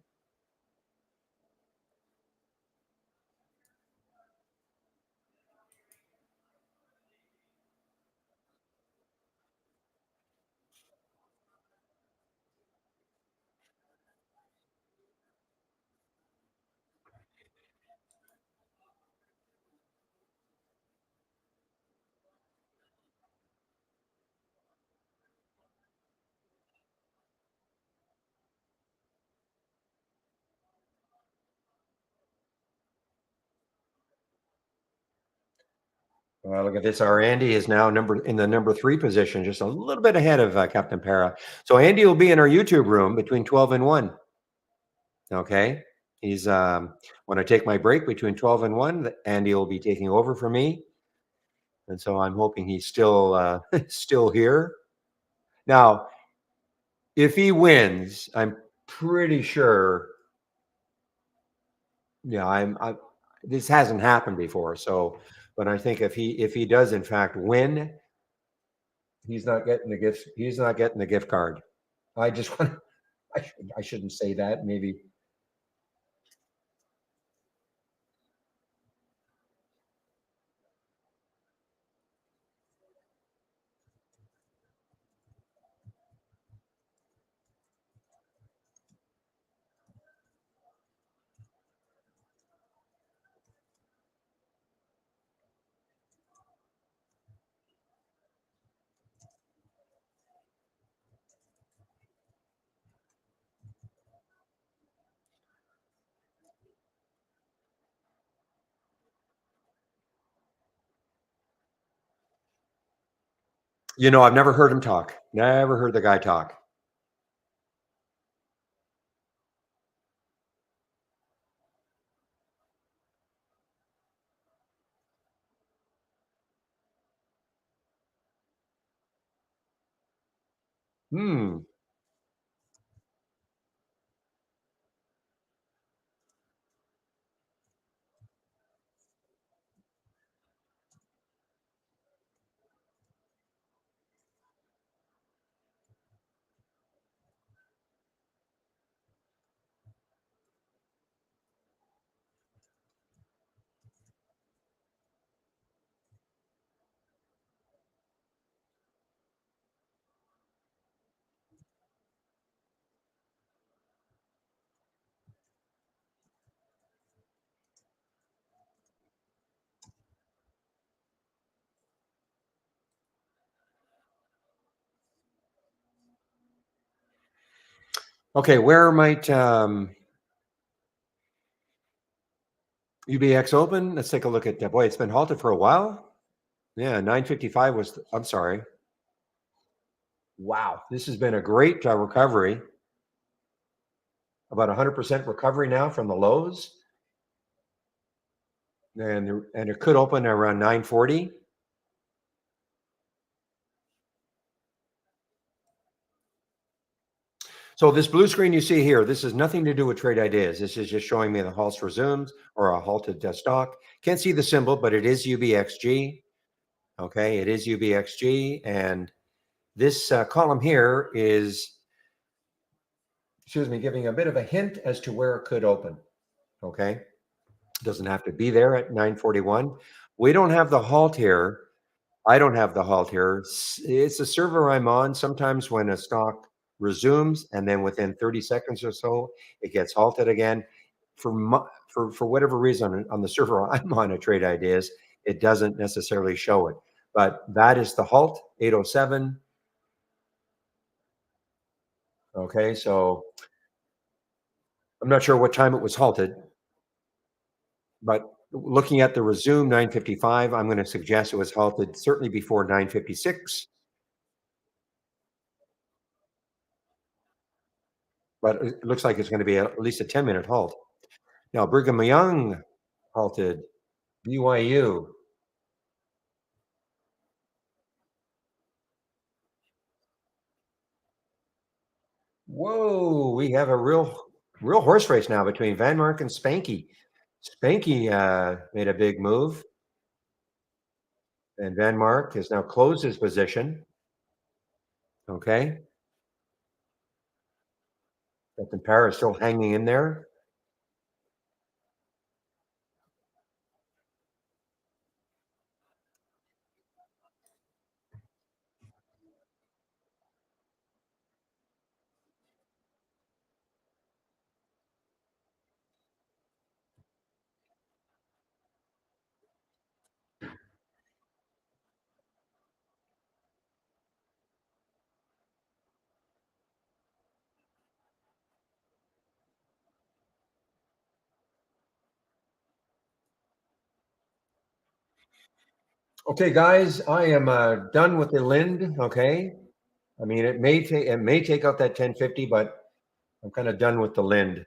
Well, look at this. Our Andy is now in the number three position, just a little bit ahead of Captain Para. So Andy will be in our YouTube room between 12 and 1. Okay. He's when I take my break between 12 and 1, Andy will be taking over for me. And so I'm hoping he's still still here. Now, if he wins, I'm pretty sure. Yeah, I this hasn't happened before. So, but I think if he does in fact win, he's not getting the gift. He's not getting the gift card. I just want. I shouldn't say that. Maybe. I've never heard him talk. Never heard the guy talk. Hmm. Okay, where might UBX open? Let's take a look at that. Boy, it's been halted for a while. Yeah, 955 was. I'm sorry. Wow, this has been a great recovery. About 100% recovery now from the lows, and it could open around 940. So this blue screen you see here, this has nothing to do with trade ideas. This is just showing me the halt resumes or a halted stock. Can't see the symbol, but it is UBXG. Okay, it is UBXG, and this column here is, excuse me, giving a bit of a hint as to where it could open. Okay, doesn't have to be there at 941. We don't have the halt here. I don't have the halt here. It's a server I'm on. Sometimes when a stock resumes and then within 30 seconds or so, it gets halted again. For whatever reason on the server I'm on at Trade Ideas, it doesn't necessarily show it. But that is the halt, 807. Okay, so I'm not sure what time it was halted, but looking at the resume 955, I'm going to suggest it was halted certainly before 956. But it looks like it's going to be at least a 10-minute halt. Now, Brigham Young halted. BYU. Whoa, we have a real horse race now between Van Mark and Spanky. Spanky made a big move. And Van Mark has now closed his position. Okay. Captain Power is still hanging in there. Okay, guys, I am done with the Lind. Okay. I mean, it may take out that 1050, but I'm kind of done with the Lind.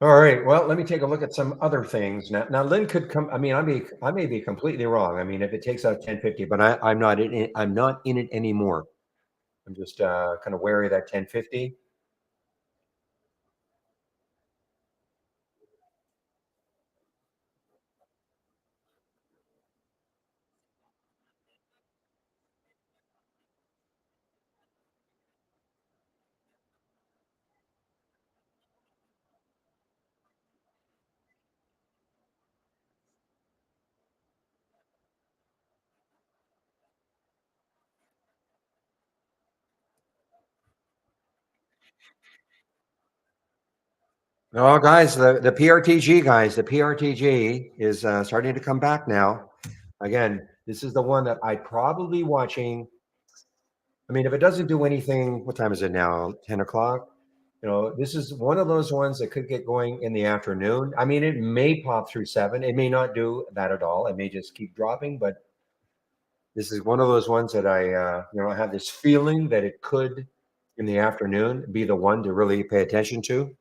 All right. Well, let me take a look at some other things now. Now, Lind could come. I mean, I may be completely wrong. I mean, if it takes out 1050, but I'm not in it. I'm not in it anymore. I'm just kind of wary of that 1050. Oh, guys, the PRTG guys, the PRTG is starting to come back now. Again, this is the one that I'd probably be watching. I mean, if it doesn't do anything, what time is it now? 10 o'clock. This is one of those ones that could get going in the afternoon. I mean, it may pop through 7. It may not do that at all. It may just keep dropping, but this is one of those ones that I have this feeling that it could in the afternoon be the one to really pay attention to,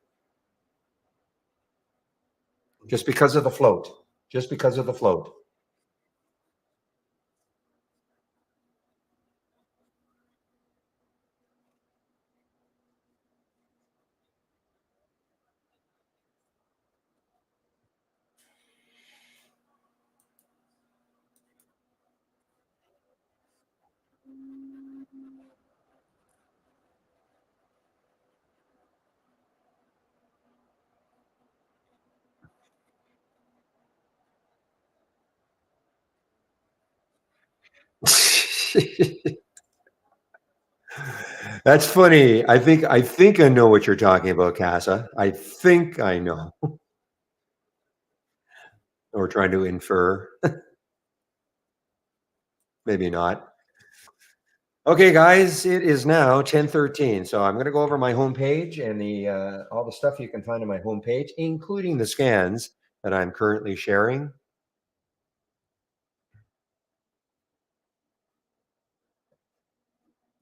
just because of the float. Just because of the float. That's funny. I think I know what you're talking about, Casa. I think I know, or trying to infer. Maybe not. Okay, guys, it is now 10:13. So I'm going to go over my homepage and the all the stuff you can find on my homepage, including the scans that I'm currently sharing.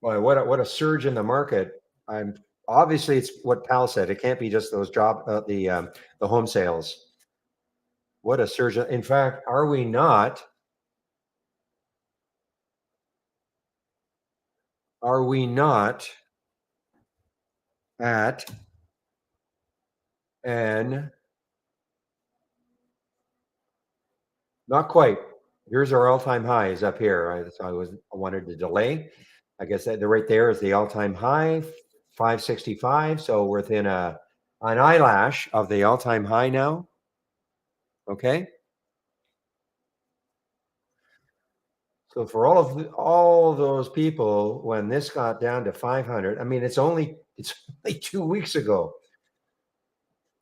Boy, what a surge in the market! I'm obviously it's what Pal said. It can't be just those the home sales. What a surge! In fact, are we not? Are we not at an not quite. Here's our all-time highs up here. I wanted to delay. I guess that right there is the all-time high, 565. So we're within an eyelash of the all-time high now. Okay. So for all those people, when this got down to 500, I mean, it's only 2 weeks ago.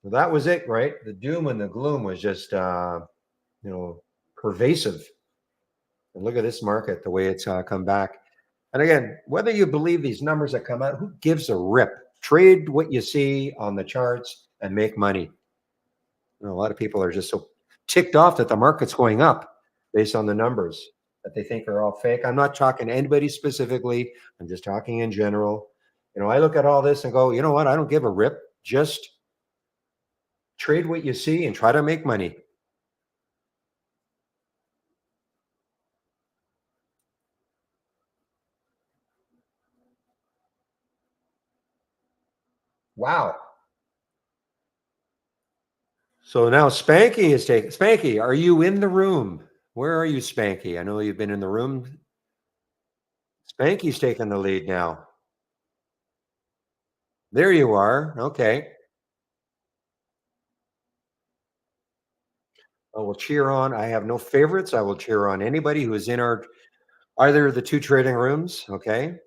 So that was it, right? The doom and the gloom was just pervasive. And look at this market, the way it's come back. And again, whether you believe these numbers that come out, who gives a rip? Trade what you see on the charts and make money. A lot of people are just so ticked off that the market's going up based on the numbers that they think are all fake. I'm not talking to anybody specifically. I'm just talking in general. I look at all this and go, you know what? I don't give a rip. Just trade what you see and try to make money. Wow. So now Spanky is taking. Spanky, are you in the room? Where are you, Spanky? I know you've been in the room. Spanky's taking the lead now. There you are. Okay. I will cheer on. I have no favorites. I will cheer on anybody who is in our either of the two trading rooms. Okay.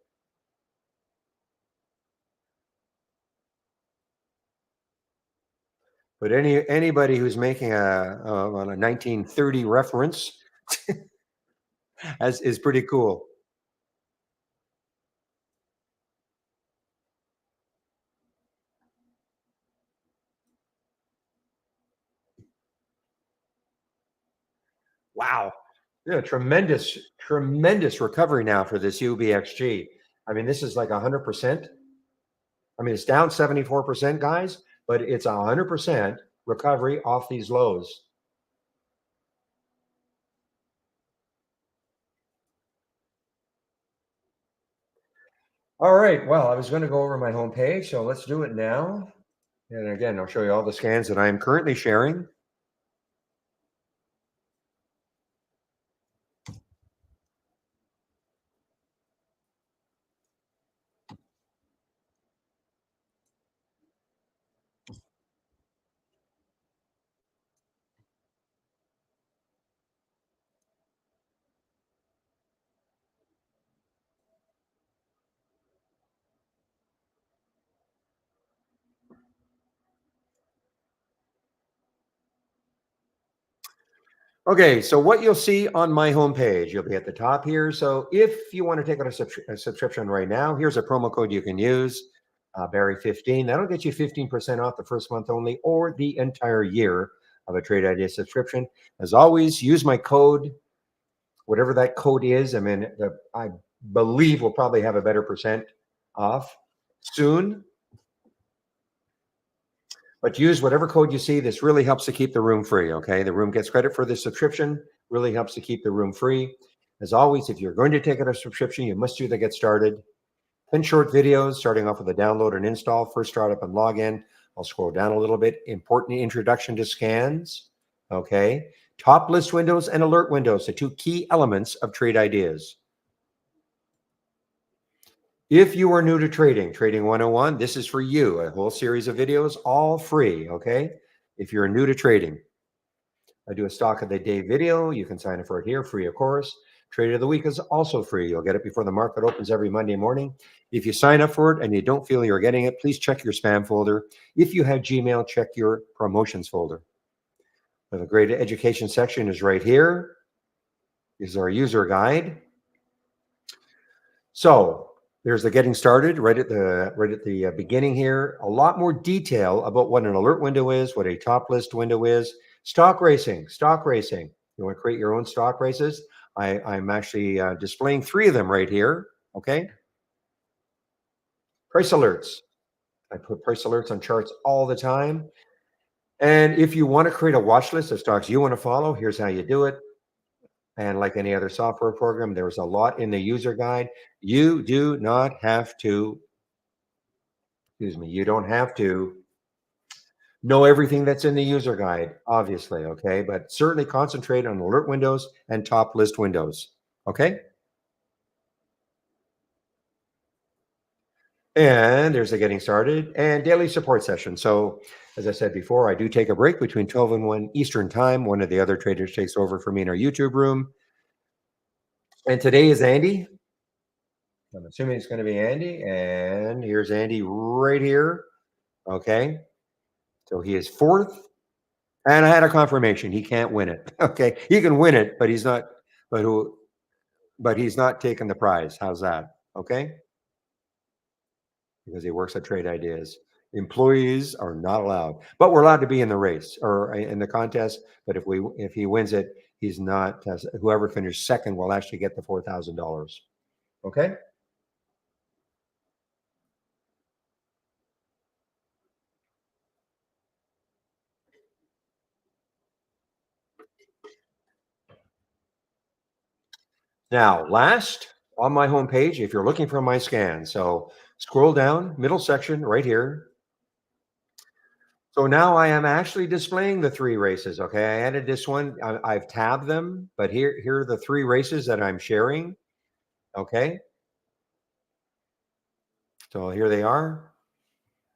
But anybody who's making a 1930 reference is pretty cool. Wow. Yeah, tremendous recovery now for this UBXG. I mean, this is like 100%. I mean, it's down 74%, guys, but it's 100% recovery off these lows. All right. Well, I was going to go over my homepage, so let's do it now. And again, I'll show you all the scans that I am currently sharing. Okay, so what you'll see on my homepage, you'll be at the top here. So if you want to take out a subscription right now, here's a promo code you can use, Barry15. That'll get you 15% off the first month only or the entire year of a Trade Idea subscription. As always, use my code, whatever that code is. I mean, I believe we'll probably have a better percent off soon. But use whatever code you see. This really helps to keep the room free. Okay. The room gets credit for the subscription, really helps to keep the room free. As always, if you're going to take out a subscription, you must do the get started. 10 short videos, starting off with a download and install. First, start up and log in. I'll scroll down a little bit. Important introduction to scans. Okay. Top list windows and alert windows, the two key elements of Trade Ideas. If you are new to Trading 101, this is for you. A whole series of videos, all free, okay? If you're new to trading, I do a stock of the day video. You can sign up for it here, free, of course. Trade of the week is also free. You'll get it before the market opens every Monday morning. If you sign up for it and you don't feel you're getting it, please check your spam folder. If you have Gmail, check your promotions folder. The great education section is right here. This is our user guide. So there's the getting started right at the beginning here. A lot more detail about what an alert window is, what a top list window is. Stock racing. You want to create your own stock races? I'm actually displaying 3 of them right here. Okay. Price alerts. I put price alerts on charts all the time. And if you want to create a watch list of stocks you want to follow, here's how you do it. And like any other software program, there's a lot in the user guide. You do not have to, you don't have to know everything that's in the user guide, obviously, okay? But certainly concentrate on alert windows and top list windows, okay? And there's the getting started and daily support session. So as I said before, I do take a break between 12 and 1 Eastern time. One of the other traders takes over for me in our YouTube room. And today is Andy. I'm assuming it's going to be Andy. And here's Andy right here. Okay. So he is 4th. And I had a confirmation. He can't win it. Okay. He can win it, but he's not, but he's not taking the prize. How's that? Okay. Because he works at Trade Ideas. Employees are not allowed, but we're allowed to be in the race or in the contest. But if he wins it, he's not. Whoever finished second will actually get the $4,000. Okay. Now, last on my homepage, if you're looking for my scan, so scroll down, middle section right here. So now I am actually displaying the three races. Okay, I added this one. I've tabbed them, but here are the three races that I'm sharing. Okay, so here they are.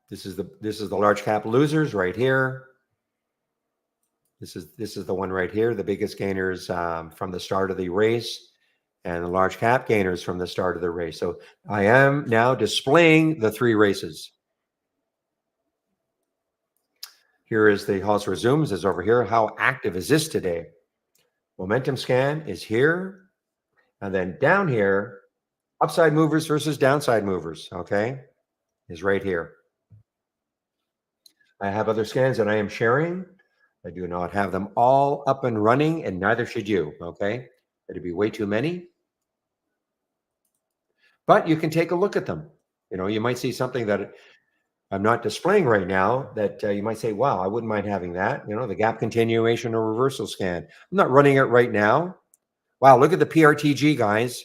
This is the large cap losers right here. This is the one right here. The biggest gainers from the start of the race, and the large cap gainers from the start of the race. So I am now displaying the three races. Here is the Halls resumes is over here. How active is this today? Momentum scan is here. And then down here, upside movers versus downside movers, okay, is right here. I have other scans that I am sharing. I do not have them all up and running, and neither should you, okay? It'd be way too many. But you can take a look at them. You know, you might see something that I'm not displaying right now that you might say, wow, I wouldn't mind having that. You know, the gap continuation or reversal scan. I'm not running it right now. Wow, look at the PRTG, guys.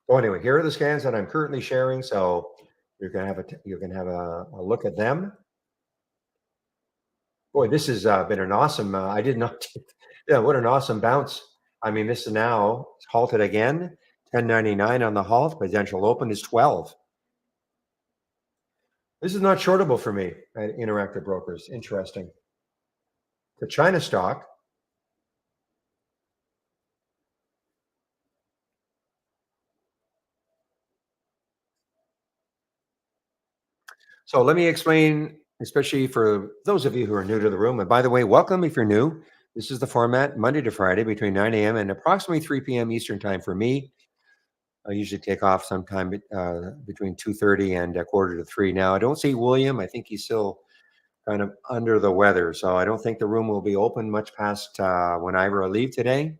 So anyway, here are the scans that I'm currently sharing. So you can have a look at them. Boy, this has been an awesome. I did not. Yeah, what an awesome bounce. I mean, this is now halted again. 1099 on the halt. Potential open is 12. This is not shortable for me at Interactive Brokers. Interesting. The China stock. So let me explain, especially for those of you who are new to the room. And by the way, welcome if you're new. This is the format Monday to Friday between 9 a.m. and approximately 3 p.m. Eastern time for me. I usually take off sometime between 2:30 and a quarter to 3. Now, I don't see William. I think he's still kind of under the weather. So I don't think the room will be open much past whenever I leave today.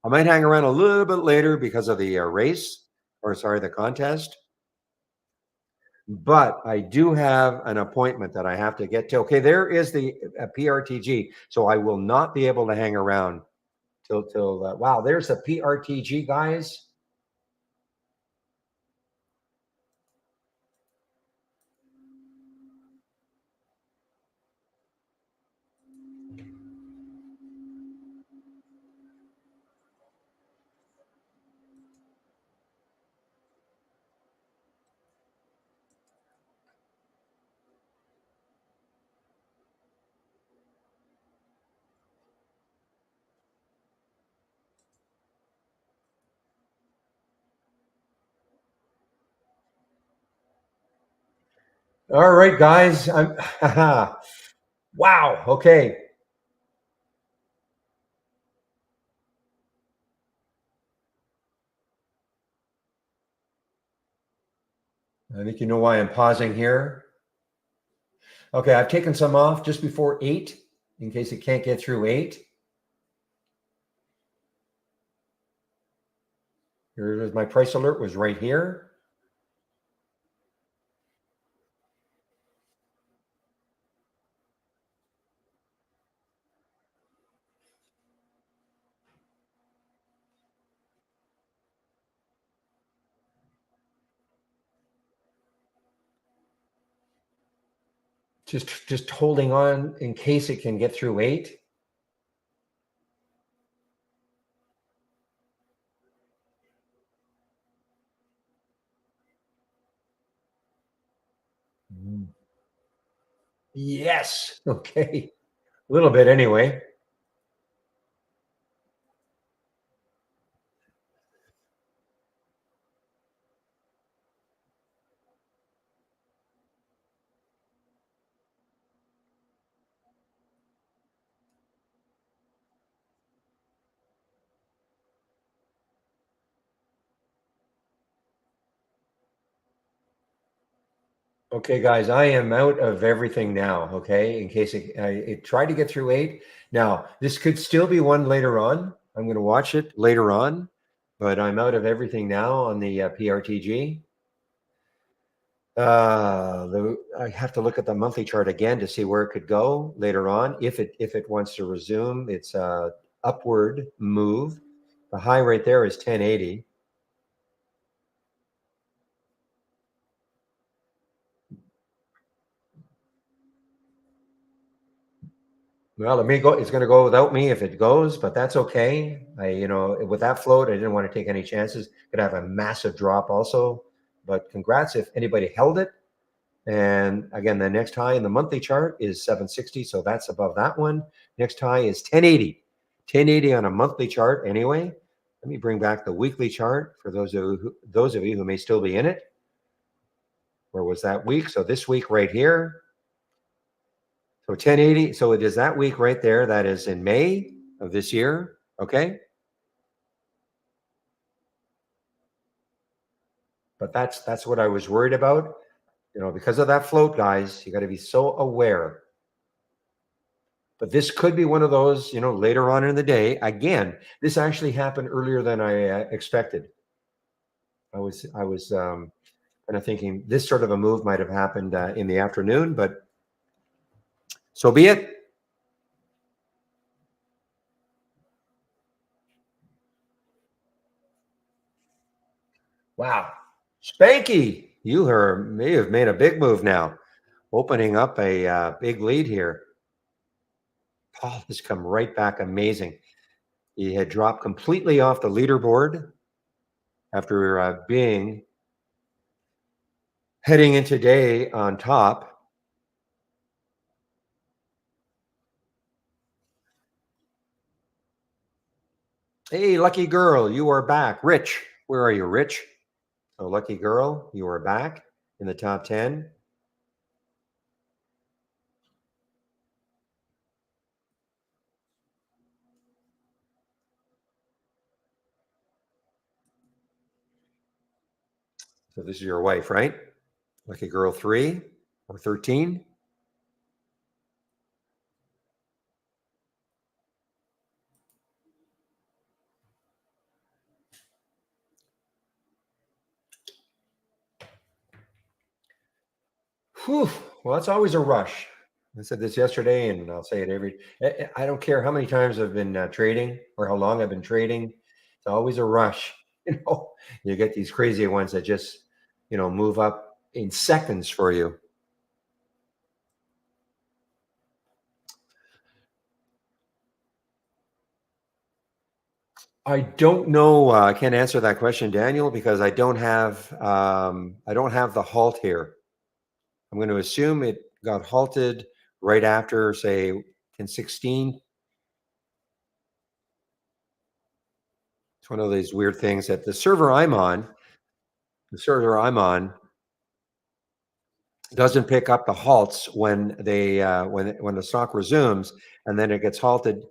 I might hang around a little bit later because of the race, or sorry, the contest. But I do have an appointment that I have to get to. Okay, there is the PRTG. So I will not be able to hang around till wow, there's the PRTG, guys. All right, guys. I'm wow. Okay. I think you know why I'm pausing here. Okay, I've taken some off just before 8 in case it can't get through 8. Here is my price alert was right here. Just holding on in case it can get through 8. Yes. Okay. A little bit anyway. Okay, guys, I am out of everything now. Okay, in case it tried to get through 8. Now, this could still be one later on. I'm going to watch it later on, but I'm out of everything now on the PRTG. I have to look at the monthly chart again to see where it could go later on. If it wants to resume its upward move, the high right there is 1080. Well, it may go. It's going to go without me if it goes, but that's okay. With that float, I didn't want to take any chances. Could have a massive drop also. But congrats if anybody held it. And again, the next high in the monthly chart is 760, so that's above that one. Next high is 1080. 1080 on a monthly chart anyway. Let me bring back the weekly chart for those of you who may still be in it. Where was that week? So this week right here. So 1080. So it is that week right there. That is in May of this year. Okay. But that's what I was worried about. Because of that float, guys, you got to be so aware. But this could be one of those, later on in the day. Again, this actually happened earlier than I expected. I was kind of thinking this sort of a move might have happened in the afternoon, but so be it. Wow. Spanky, you may have made a big move now, opening up a big lead here. Paul has come right back. Amazing. He had dropped completely off the leaderboard after being heading into day on top. Hey, lucky girl, you are back. Rich, where are you, Rich? So, lucky girl, you are back in the top 10. So, this is your wife, right? Lucky girl 3 or 13. Whew. Well, that's always a rush. I said this yesterday, and I'll say it I don't care how many times I've been trading or how long I've been trading. It's always a rush. You get these crazy ones that just, move up in seconds for you. I don't know. I can't answer that question, Daniel, because I don't have the halt here. I'm going to assume it got halted right after, say, 1016. It's one of these weird things that the server I'm on doesn't pick up the halts when when the stock resumes, and then it gets halted,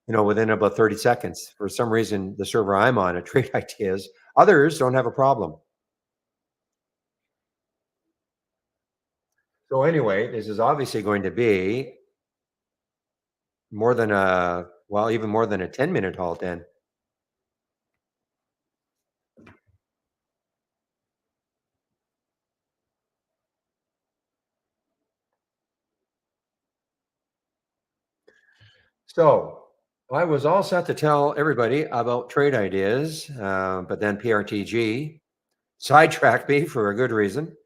within about 30 seconds. For some reason, the server I'm on at Trade Ideas, others don't have a problem. So anyway, this is obviously going to be more than even more than a 10-minute halt then. So I was all set to tell everybody about Trade Ideas, but then PRTG sidetracked me for a good reason.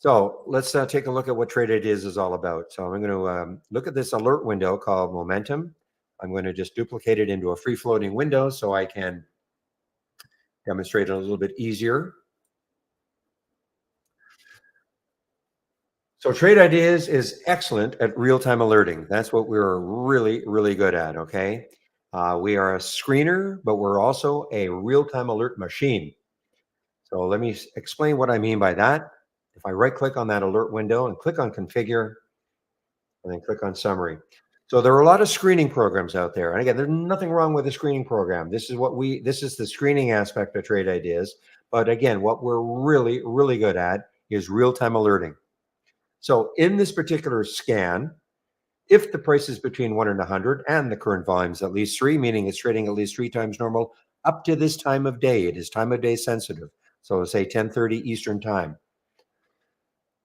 So let's take a look at what Trade Ideas is all about. So I'm going to look at this alert window called Momentum. I'm going to just duplicate it into a free-floating window so I can demonstrate it a little bit easier. So Trade Ideas is excellent at real-time alerting. That's what we're really, really good at, okay? We are a screener, but we're also a real-time alert machine. So let me explain what I mean by that. If I right-click on that alert window and click on Configure, and then click on Summary. So there are a lot of screening programs out there. And again, there's nothing wrong with a screening program. This is the screening aspect of Trade Ideas. But again, what we're really, really good at is real-time alerting. So in this particular scan, if the price is between 1 and 100 and the current volume is at least 3, meaning it's trading at least 3 times normal up to this time of day, it is time of day sensitive. So say 10:30 Eastern time.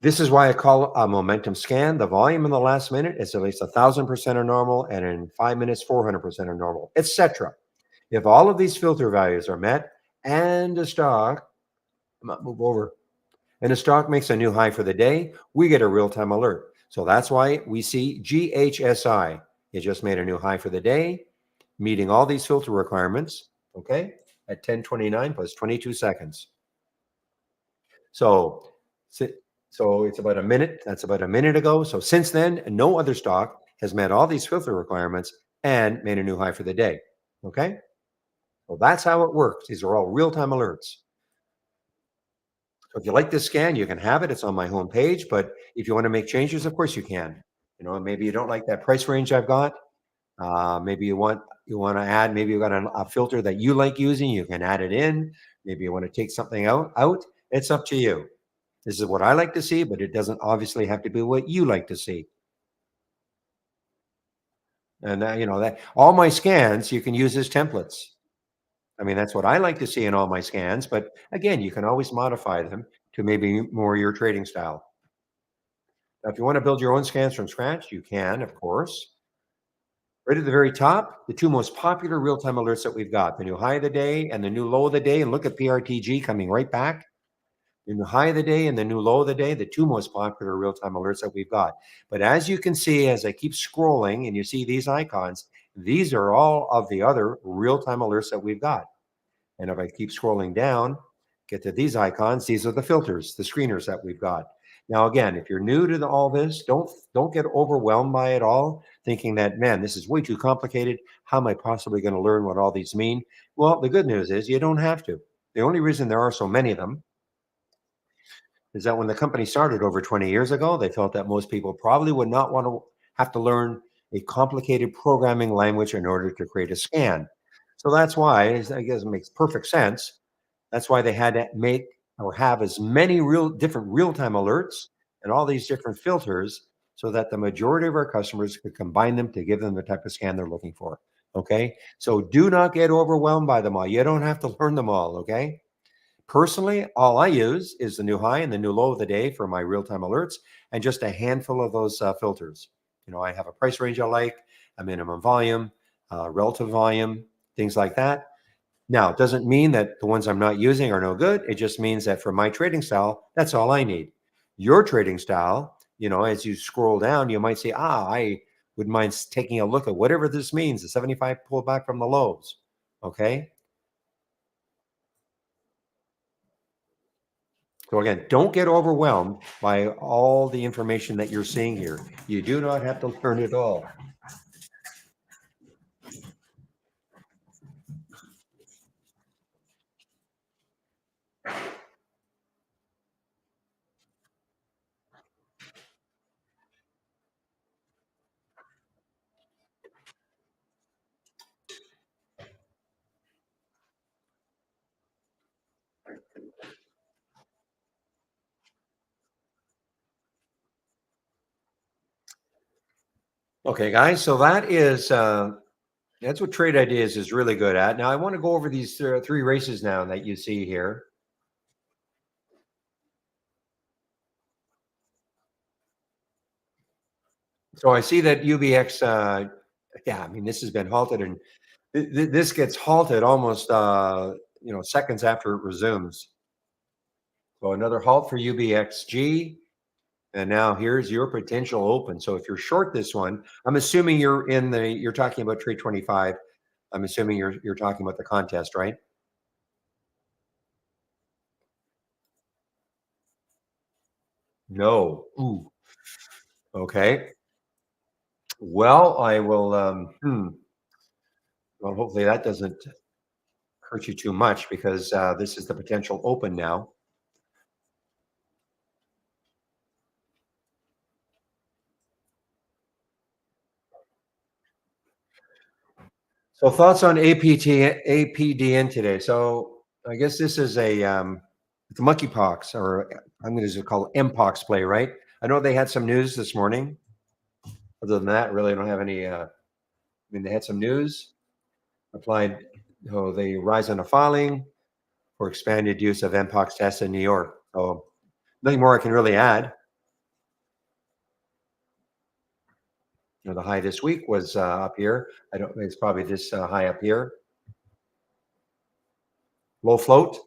This is why I call a momentum scan. The volume in the last minute is at least 1,000% of normal, and in 5 minutes, 400% of normal, etc. If all of these filter values are met and a stock, I might move over, and a stock makes a new high for the day, we get a real-time alert. So that's why we see GHSI. It just made a new high for the day, meeting all these filter requirements, okay, at 10:29 plus 22 seconds. So, so it's about a minute. That's about a minute ago. So since then, no other stock has met all these filter requirements and made a new high for the day. Okay. So that's how it works. These are all real-time alerts. So if you like this scan, you can have it. It's on my homepage. But if you want to make changes, of course you can. Maybe you don't like that price range I've got. Maybe you want to add. Maybe you've got a filter that you like using. You can add it in. Maybe you want to take something out. It's up to you. This is what I like to see, but it doesn't obviously have to be what you like to see. And that all my scans you can use as templates. I mean, that's what I like to see in all my scans. But again, you can always modify them to maybe more your trading style. Now, if you want to build your own scans from scratch, you can, of course. Right at the very top, the two most popular real-time alerts that we've got, the new high of the day and the new low of the day. And look at PRTG coming right back. The new high of the day and the new low of the day, the two most popular real-time alerts that we've got. But as you can see, as I keep scrolling and you see these icons, these are all of the other real-time alerts that we've got. And if I keep scrolling down, get to these icons, these are the filters, the screeners that we've got. Now, again, if you're new to all this, don't get overwhelmed by it all, thinking that, man, this is way too complicated. How am I possibly going to learn what all these mean? Well, the good news is you don't have to. The only reason there are so many of them is that when the company started over 20 years ago, they felt that most people probably would not want to have to learn a complicated programming language in order to create a scan. So that's why, I guess it makes perfect sense. That's why they had to make or have as many different real-time alerts and all these different filters so that the majority of our customers could combine them to give them the type of scan they're looking for. Okay. So do not get overwhelmed by them all. You don't have to learn them all. Okay. Personally, all I use is the new high and the new low of the day for my real-time alerts and just a handful of those filters. I have a price range I like, a minimum volume, relative volume, things like that. Now, it doesn't mean that the ones I'm not using are no good. It just means that for my trading style, that's all I need. Your trading style, as you scroll down, you might say, I would mind taking a look at whatever this means, the 75 pullback from the lows. Okay. So again, don't get overwhelmed by all the information that you're seeing here. You do not have to learn it all. Okay, guys. So that's what Trade Ideas is really good at. Now, I want to go over these three races now that you see here. So I see that UBX, yeah, I mean, this has been halted, and this gets halted almost, seconds after it resumes. So another halt for UBXG. And now here's your potential open. So if you're short this one, I'm assuming you're talking about trade 25. I'm assuming you're talking about the contest, right? No. Ooh. Okay. Well, I will well, hopefully that doesn't hurt you too much because this is the potential open now. So thoughts on APDN today. So I guess this is it's a monkeypox, or I'm going to call it mpox play, right? I know they had some news this morning. Other than that, really, I don't have any. I mean, they had some news applied. The rise on a filing for expanded use of mpox tests in New York. So nothing more I can really add. The high this week was up here. I don't think it's probably this high up here. Low float.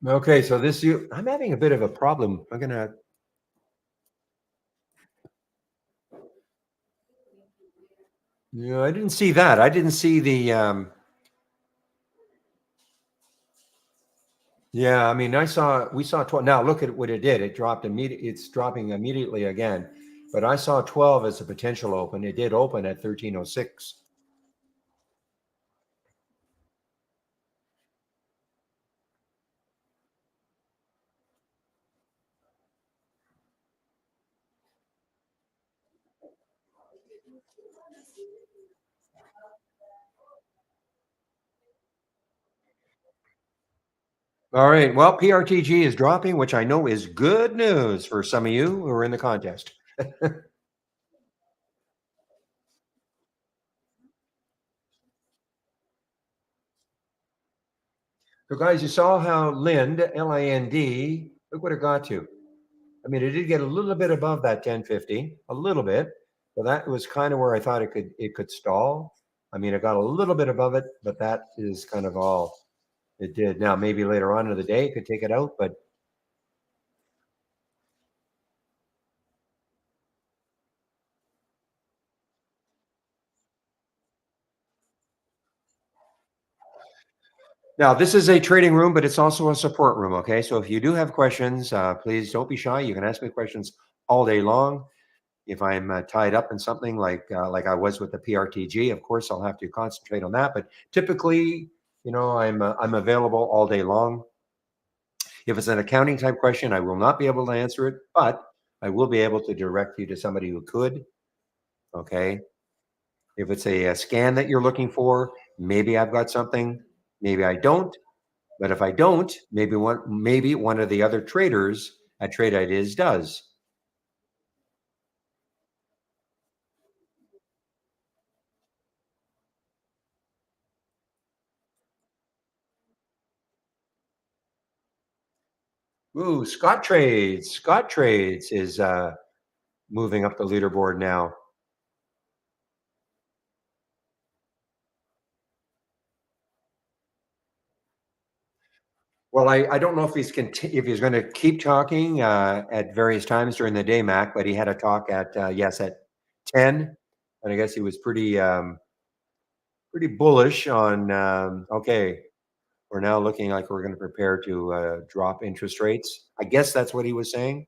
Okay, so I'm having a bit of a problem. I'm gonna. Yeah, I didn't see that. I didn't see the. Yeah, I mean, we saw 12. Now look at what it did. It dropped immediately. It's dropping immediately again. But I saw 12 as a potential open. It did open at 1306. All right. Well, PRTG is dropping, which I know is good news for some of you who are in the contest. So, guys, you saw how Lind, LIND, look what it got to. I mean, it did get a little bit above that 1050, a little bit. So that was kind of where I thought it could stall. I mean, it got a little bit above it, but that is kind of all it did. Now, maybe later on in the day, it could take it out, but now this is a trading room, but it's also a support room. Okay, so if you do have questions, please don't be shy. You can ask me questions all day long. If I'm tied up in something like I was with the PRTG, of course I'll have to concentrate on that. But typically, I'm available all day long. If it's an accounting type question, I will not be able to answer it, but I will be able to direct you to somebody who could. Okay. If it's a scan that you're looking for, maybe I've got something, maybe I don't. But if I don't, maybe one of the other traders at Trade Ideas does. Ooh, Scott Trades. Scott Trades is moving up the leaderboard now. Well, I don't know if he's going to keep talking at various times during the day, Mac. But he had a talk at at 10, and I guess he was pretty bullish on. Okay, we're now looking like we're going to prepare to drop interest rates. I guess that's what he was saying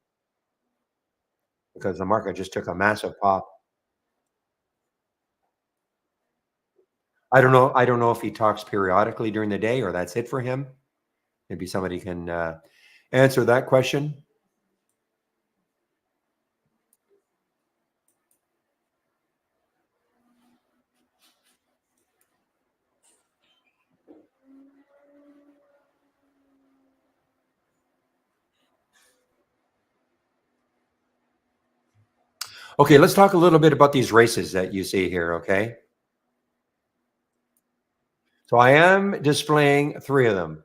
because the market just took a massive pop. I don't know. I don't know if he talks periodically during the day or that's it for him. Maybe somebody can answer that question. Okay, let's talk a little bit about these races that you see here. Okay, so I am displaying 3 of them.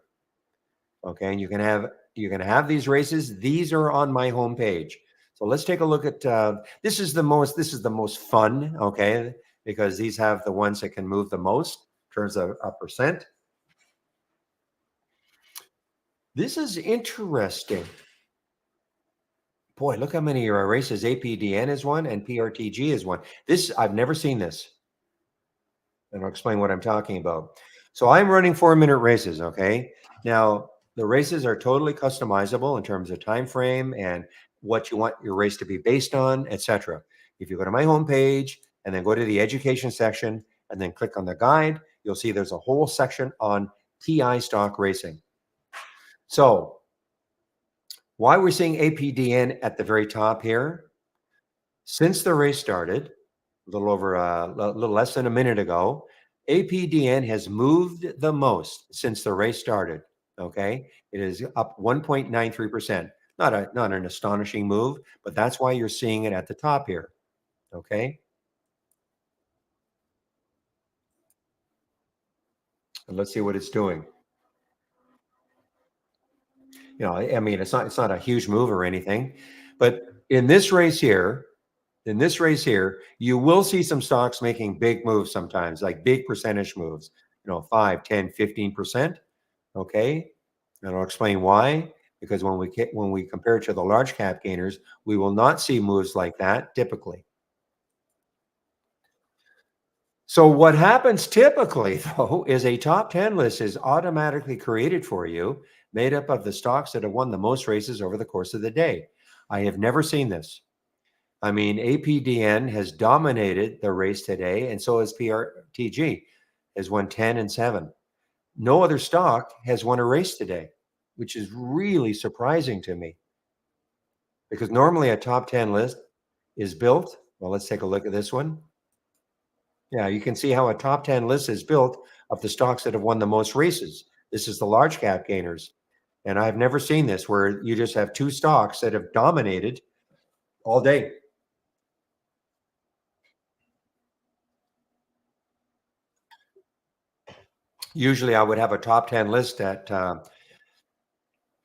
Okay, and you can have these races. These are on my homepage. So let's take a look at this is the most fun. Okay, because these have the ones that can move the most in terms of a percent. This is interesting. Boy, look how many races APDN is one and PRTG is one. This I've never seen this, and I'll explain what I'm talking about. So I'm running 4-minute races. Okay, now the races are totally customizable in terms of time frame and what you want your race to be based on, etc. If you go to my homepage and then go to the education section and then click on the guide, you'll see there's a whole section on TI stock racing. So why we're seeing APDN at the very top here, since the race started, a little less than a minute ago, APDN has moved the most since the race started. Okay, it is up 1.93%. Not an astonishing move, but that's why you're seeing it at the top here. Okay, and let's see what it's doing. I mean, it's not a huge move or anything, but in this race here, you will see some stocks making big moves sometimes, like big percentage moves, 5, 10, 15%. Okay. And I'll explain why. Because when we compare it to the large cap gainers, we will not see moves like that typically. So what happens typically, though, is a top 10 list is automatically created for you, made up of the stocks that have won the most races over the course of the day. I have never seen this. I mean, APDN has dominated the race today, and so has PRTG, has won 10 and 7. No other stock has won a race today, which is really surprising to me because normally a top 10 list is built. Well, let's take a look at this one. Yeah, you can see how a top 10 list is built of the stocks that have won the most races. This is the large cap gainers. And I've never seen this where you just have two stocks that have dominated all day. Usually I would have a top 10 list that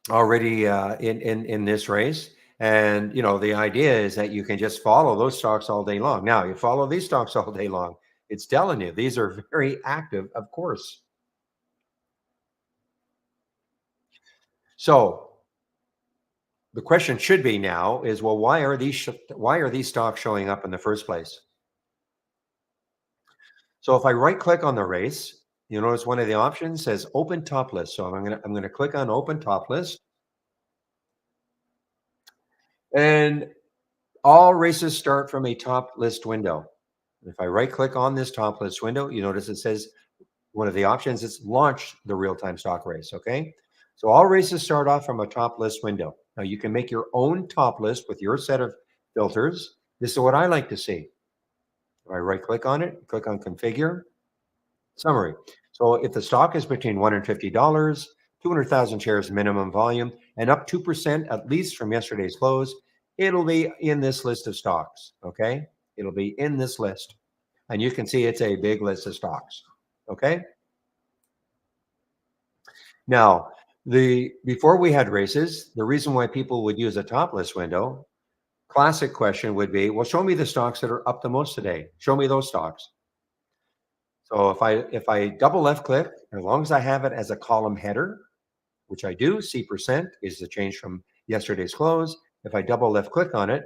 already in this race. And the idea is that you can just follow those stocks all day long. Now you follow these stocks all day long. It's telling you these are very active, of course. So the question should be now is, well, why are these stocks showing up in the first place? So if I right click on the race, you notice one of the options says open top list. So I'm gonna click on open top list, and all races start from a top list window. If I right click on this top list window, you notice it says one of the options is launch the real-time stock race. Okay. So all races start off from a top list window. Now you can make your own top list with your set of filters. This is what I like to see. If I right click on it, click on configure, summary. So if the stock is between $1 and $50, 200,000 shares minimum volume, and up 2% at least from yesterday's close, it'll be in this list of stocks. Okay. It'll be in this list. And you can see it's a big list of stocks. Okay. Now, before we had races, the reason why people would use a top list window, classic question would be, well, show me the stocks that are up the most today. Show me those stocks. So if I double left click, as long as I have it as a column header, which I do, C percent is the change from yesterday's close. If I double left click on it,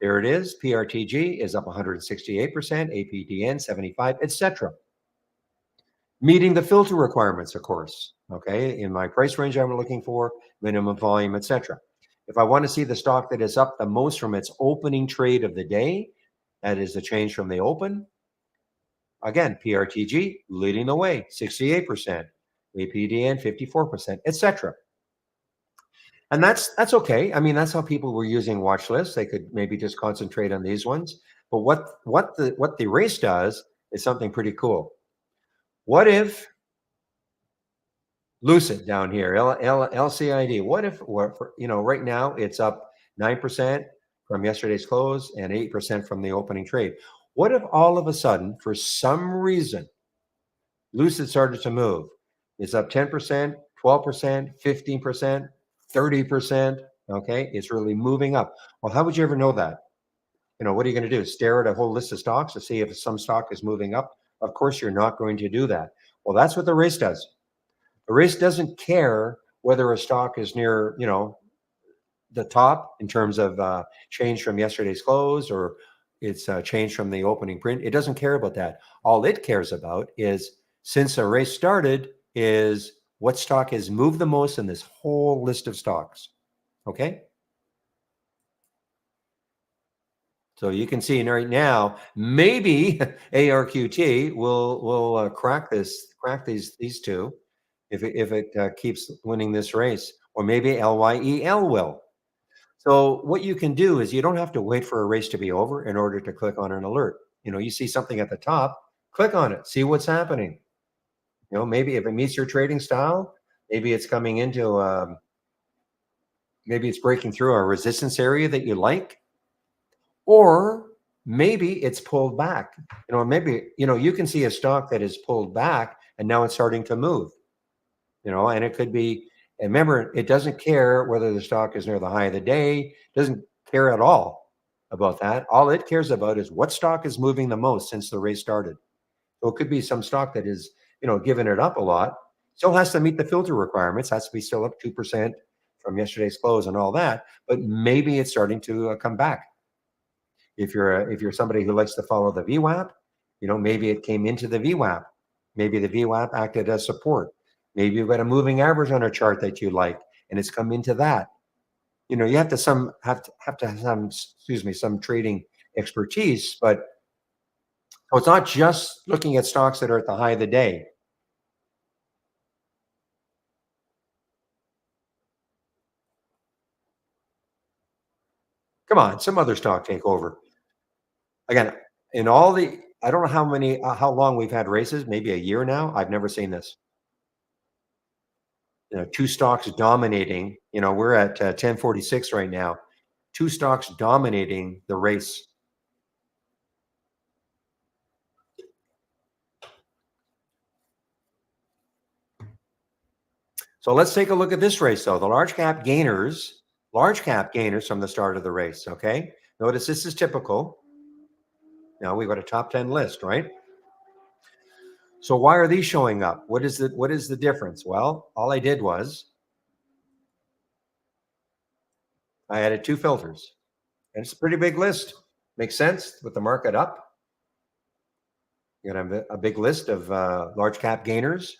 there it is. PRTG is up 168%, APDN 75, etc. Meeting the filter requirements, of course. Okay, in my price range I'm looking for, minimum volume, etc. If I want to see the stock that is up the most from its opening trade of the day, that is the change from the open. Again, PRTG leading the way, 68%, APDN 54%, etc. And that's okay. I mean, that's how people were using watch lists. They could maybe just concentrate on these ones. But what the race does is something pretty cool. What if Lucid down here, LCID? What if right now it's up 9% from yesterday's close and 8% from the opening trade? What if all of a sudden, for some reason, Lucid started to move? It's up 10%, 12%, 15%, 30%. Okay, it's really moving up. Well, how would you ever know that? What are you going to do? Stare at a whole list of stocks to see if some stock is moving up? Of course, you're not going to do that. Well, that's what the race does. The race doesn't care whether a stock is near, the top in terms of change from yesterday's close or it's change from the opening print. It doesn't care about that. All it cares about is, since a race started, is what stock has moved the most in this whole list of stocks. Okay. So you can see right now, maybe ARQT will crack these two if it keeps winning this race, or maybe LYEL will. So what you can do is you don't have to wait for a race to be over in order to click on an alert. You see something at the top, Click on it, see what's happening. You know, maybe if it meets your trading style, maybe it's coming into, maybe it's breaking through a resistance area that you like, or maybe it's pulled back. You know, maybe, you know, you can see a stock that is pulled back and now it's starting to move, you know, and it could be, and remember, it doesn't care whether the stock is near the high of the day, doesn't care at all about that. All it cares about is what stock is moving the most since the race started. So it could be some stock that is, you know, giving it up a lot, still has to meet the filter requirements, has to be still up 2% from yesterday's close and all that, but maybe it's starting to come back. If you're somebody who likes to follow the VWAP, you know, maybe it came into the VWAP. Maybe the VWAP acted as support. Maybe you've got a moving average on a chart that you like, and it's come into that. You know, you have to have some, excuse me, some trading expertise, but so it's not just looking at stocks that are at the high of the day. Come on, some other stock take over. Again, in all the, I don't know how many, how long we've had races, maybe a year now. I've never seen this. You know, two stocks dominating. You know, we're at 1046 right now. Two stocks dominating the race. So let's take a look at this race, though. The large cap gainers from the start of the race. Okay. Notice this is typical. Now we've got a top 10 list, right? So why are these showing up? What is the difference? Well, all I did was I added two filters. And it's a pretty big list. Makes sense with the market up. You got a big list of large cap gainers.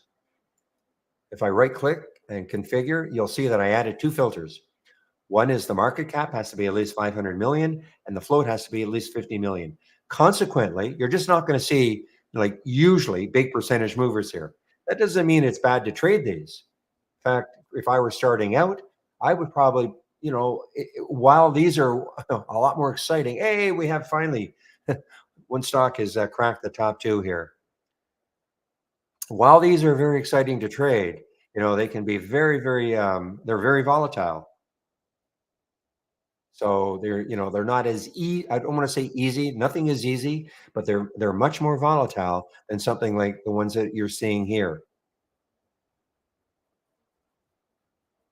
If I right click and configure, you'll see that I added two filters. One is the market cap has to be at least 500 million and the float has to be at least 50 million. Consequently, you're just not going to see, like, usually big percentage movers here. That doesn't mean it's bad to trade these. In fact, if I were starting out, I would probably, you know, while these are a lot more exciting, hey, we have finally one stock has cracked the top two here. While these are very exciting to trade, you know, they can be they're very volatile. So they're, you know, they're not as I don't want to say easy. Nothing is easy, but they're much more volatile than something like the ones that you're seeing here.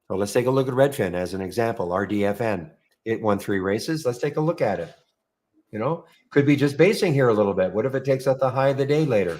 So let's take a look at Redfin as an example. RDFN, it won three races. Let's take a look at it. You know, could be just basing here a little bit. What if it takes out the high of the day later?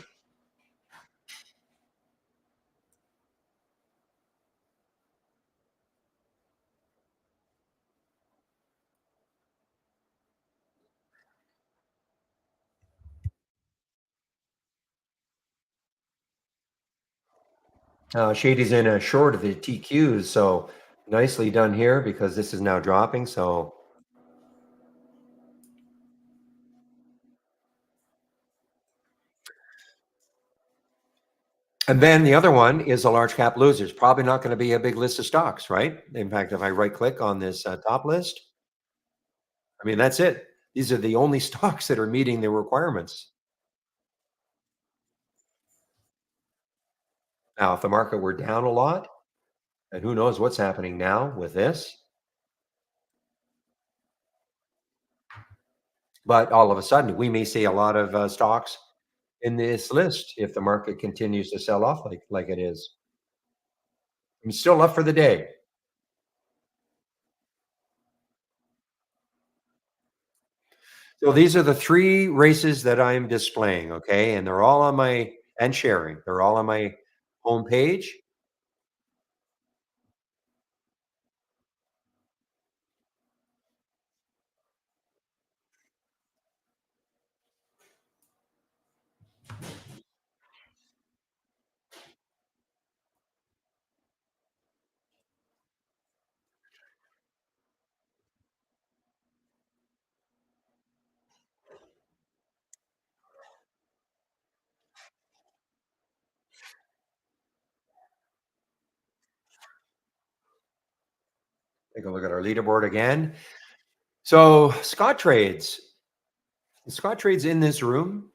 Shady's in a short of the TQs, so nicely done here because this is now dropping. So, and then the other one is a large cap losers. Probably not going to be a big list of stocks, right? In fact, if I right click on this top list, I mean, that's it. These are the only stocks that are meeting the requirements. Now, if the market were down a lot, and who knows what's happening now with this, but all of a sudden we may see a lot of stocks in this list if the market continues to sell off like it is. I'm still up for the day. So these are the three races that I'm displaying, okay? And they're all on my, and sharing. They're all on my home page. Take a look at our leaderboard again. So Scott trades in this room.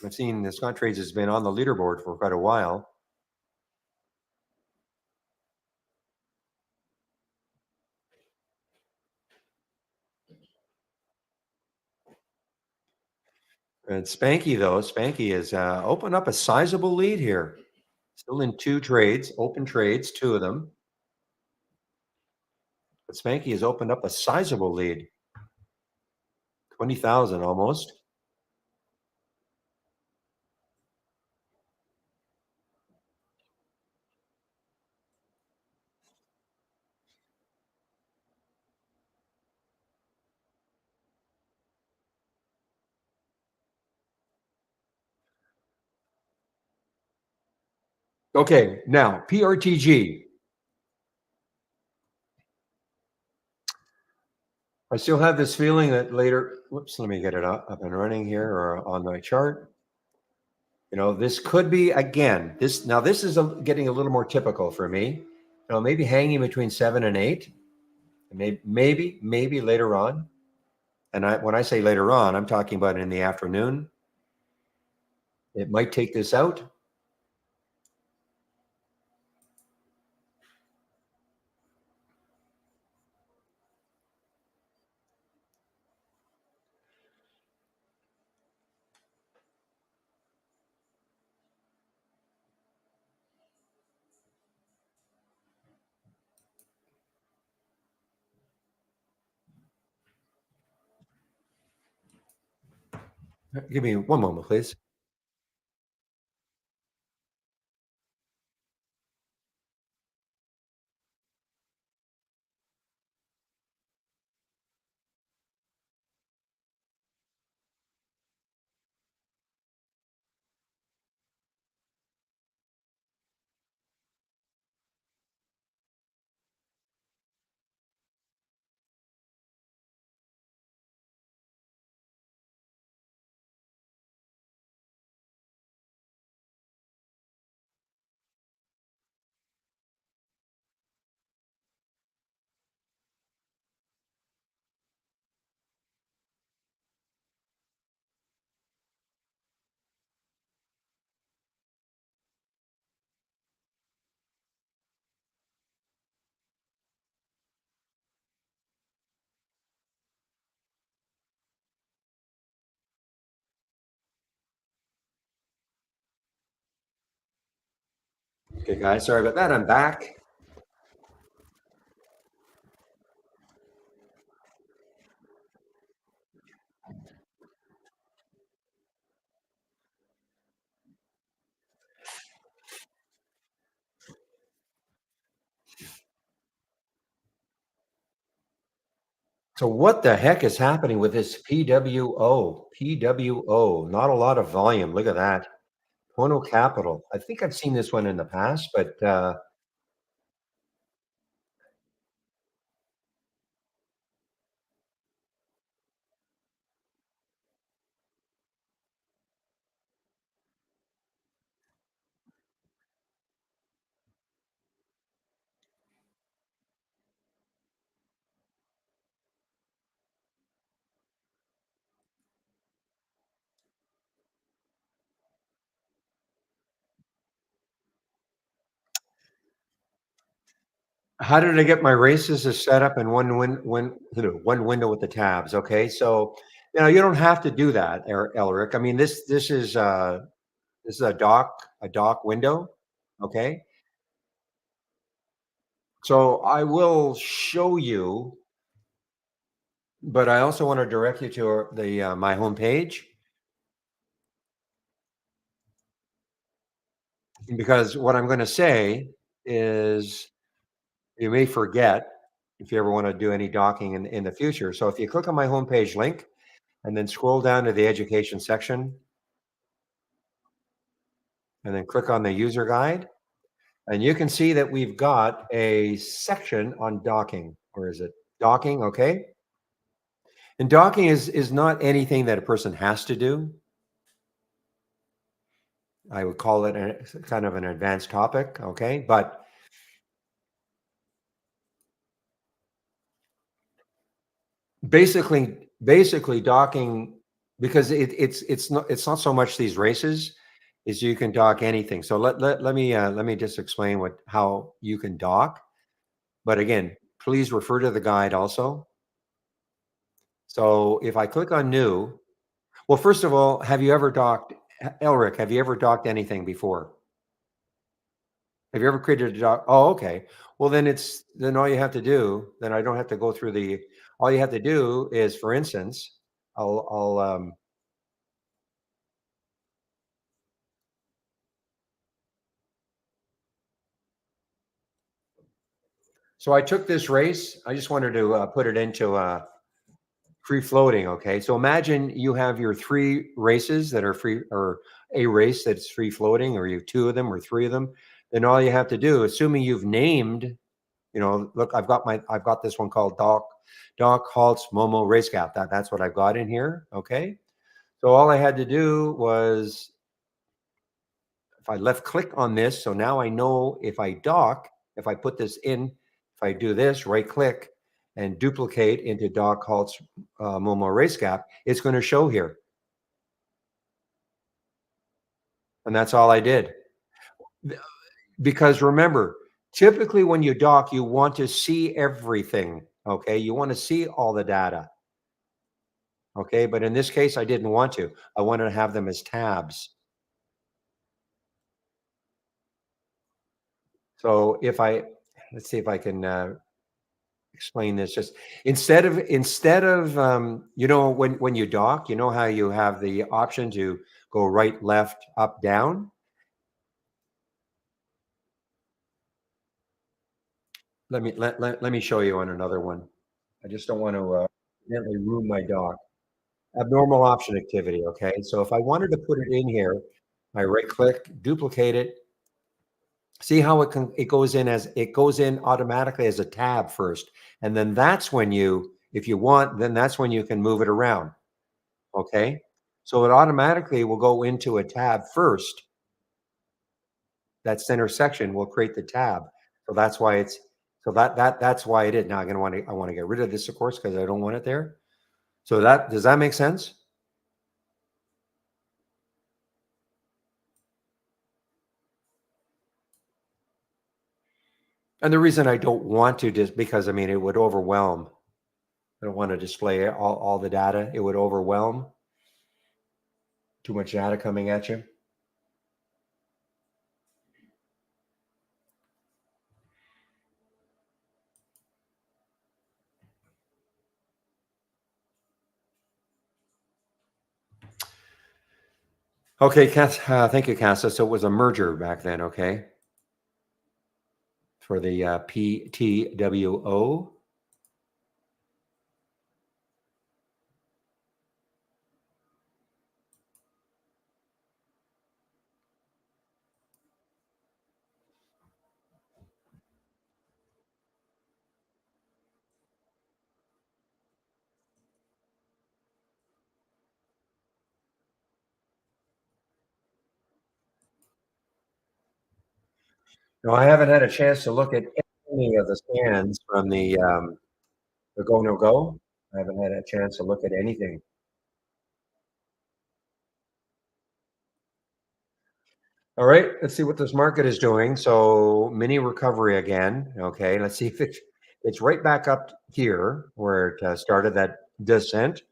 I've seen the Scottrades has been on the leaderboard for quite a while. And Spanky, though, Spanky has opened up a sizable lead here. Still in two trades, open trades, two of them. But Spanky has opened up a sizable lead. 20,000 almost. Okay, now PRTG. I still have this feeling that later, whoops, let me get it up and running here or on my chart. This could be again, this is getting a little more typical for me. Maybe hanging between 7 and 8, and maybe later on. And when I say later on, I'm talking about in the afternoon. It might take this out. Give me one moment, please. Okay, guys, sorry about that. I'm back. So what the heck is happening with this PWO? PWO, not a lot of volume. Look at that. Tono Capital. I think I've seen this one in the past, but how did I get my races to set up in one window with the tabs? Okay, so you don't have to do that, Elric. I mean, this is a dock window. Okay, so I will show you, but I also want to direct you to the my homepage, because what I'm going to say is you may forget if you ever want to do any docking in the future. So if you click on my homepage link and then scroll down to the education section and then click on the user guide, and you can see that we've got a section on docking. Or is it docking? Okay. And docking is not anything that a person has to do. I would call it kind of an advanced topic. Okay. But basically docking because it's not so much these races is you can dock anything. So let me just explain what how you can dock. But again, please refer to the guide also. So if I click on new, well, first of all, have you ever docked Elric? Have you ever docked anything before? Have you ever created a doc? Oh, okay. Well, then all you have to do. Then I don't have to go through the. All you have to do is, for instance, I'll. So I took this race. I just wanted to put it into free floating. Okay. So imagine you have your three races that are free, or a race that's free floating, or you have two of them or three of them. Then all you have to do, assuming you've named, look, I've got this one called Doc Halts Momo Race Gap. That's what I've got in here. Okay. So all I had to do was if I left click on this, so now I know if I dock, if I put this in, if I do this, right click and duplicate into Doc Halts Momo Race Gap, it's going to show here. And that's all I did. Because remember, typically when you dock, you want to see everything. Okay. You want to see all the data. Okay. But in this case, I didn't want to. I wanted to have them as tabs. So if I, let's see if I can explain this. Just instead of when you dock, you know how you have the option to go right, left, up, down. Let me show you on another one. I just don't want to accidentally ruin my dock. Abnormal option activity. Okay, so if I wanted to put it in here, I right click, duplicate it. See how it goes in automatically as a tab first, and then that's when if you want, then that's when you can move it around. Okay. So it automatically will go into a tab first. That center section will create the tab. So that's why it's so that's why it is. Now I'm gonna I want to get rid of this, of course, because I don't want it there. So that does that make sense? And the reason I don't want to just because I mean it would overwhelm. I don't want to display all the data. It would overwhelm too much data coming at you. Okay, Cass, thank you, Casa. So it was a merger back then, okay, for the PTWO. No, I haven't had a chance to look at any of the scans from the Go No Go. I haven't had a chance to look at anything. All right, let's see what this market is doing. So mini recovery again. Okay, let's see if it's right back up here where it started that descent.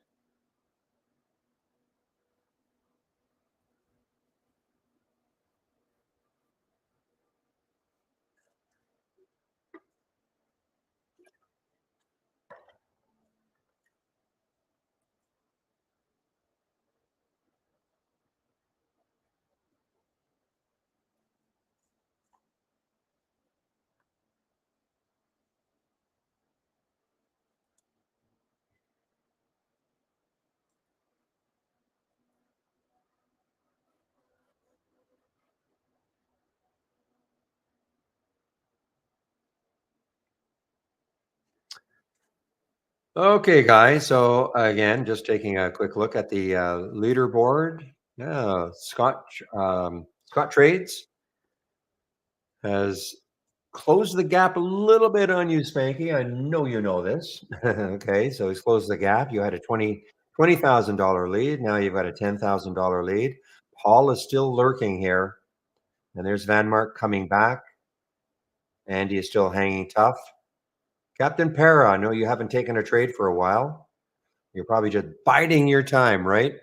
Okay, guys. So again, just taking a quick look at the leaderboard. Yeah, Scott Trades has closed the gap a little bit on you, Spanky. I know you know this. Okay, so he's closed the gap. You had a $20,000 lead. Now you've got a $10,000 lead. Paul is still lurking here. And there's Van Mark coming back. Andy is still hanging tough. Captain Para, I know you haven't taken a trade for a while. You're probably just biding your time, right?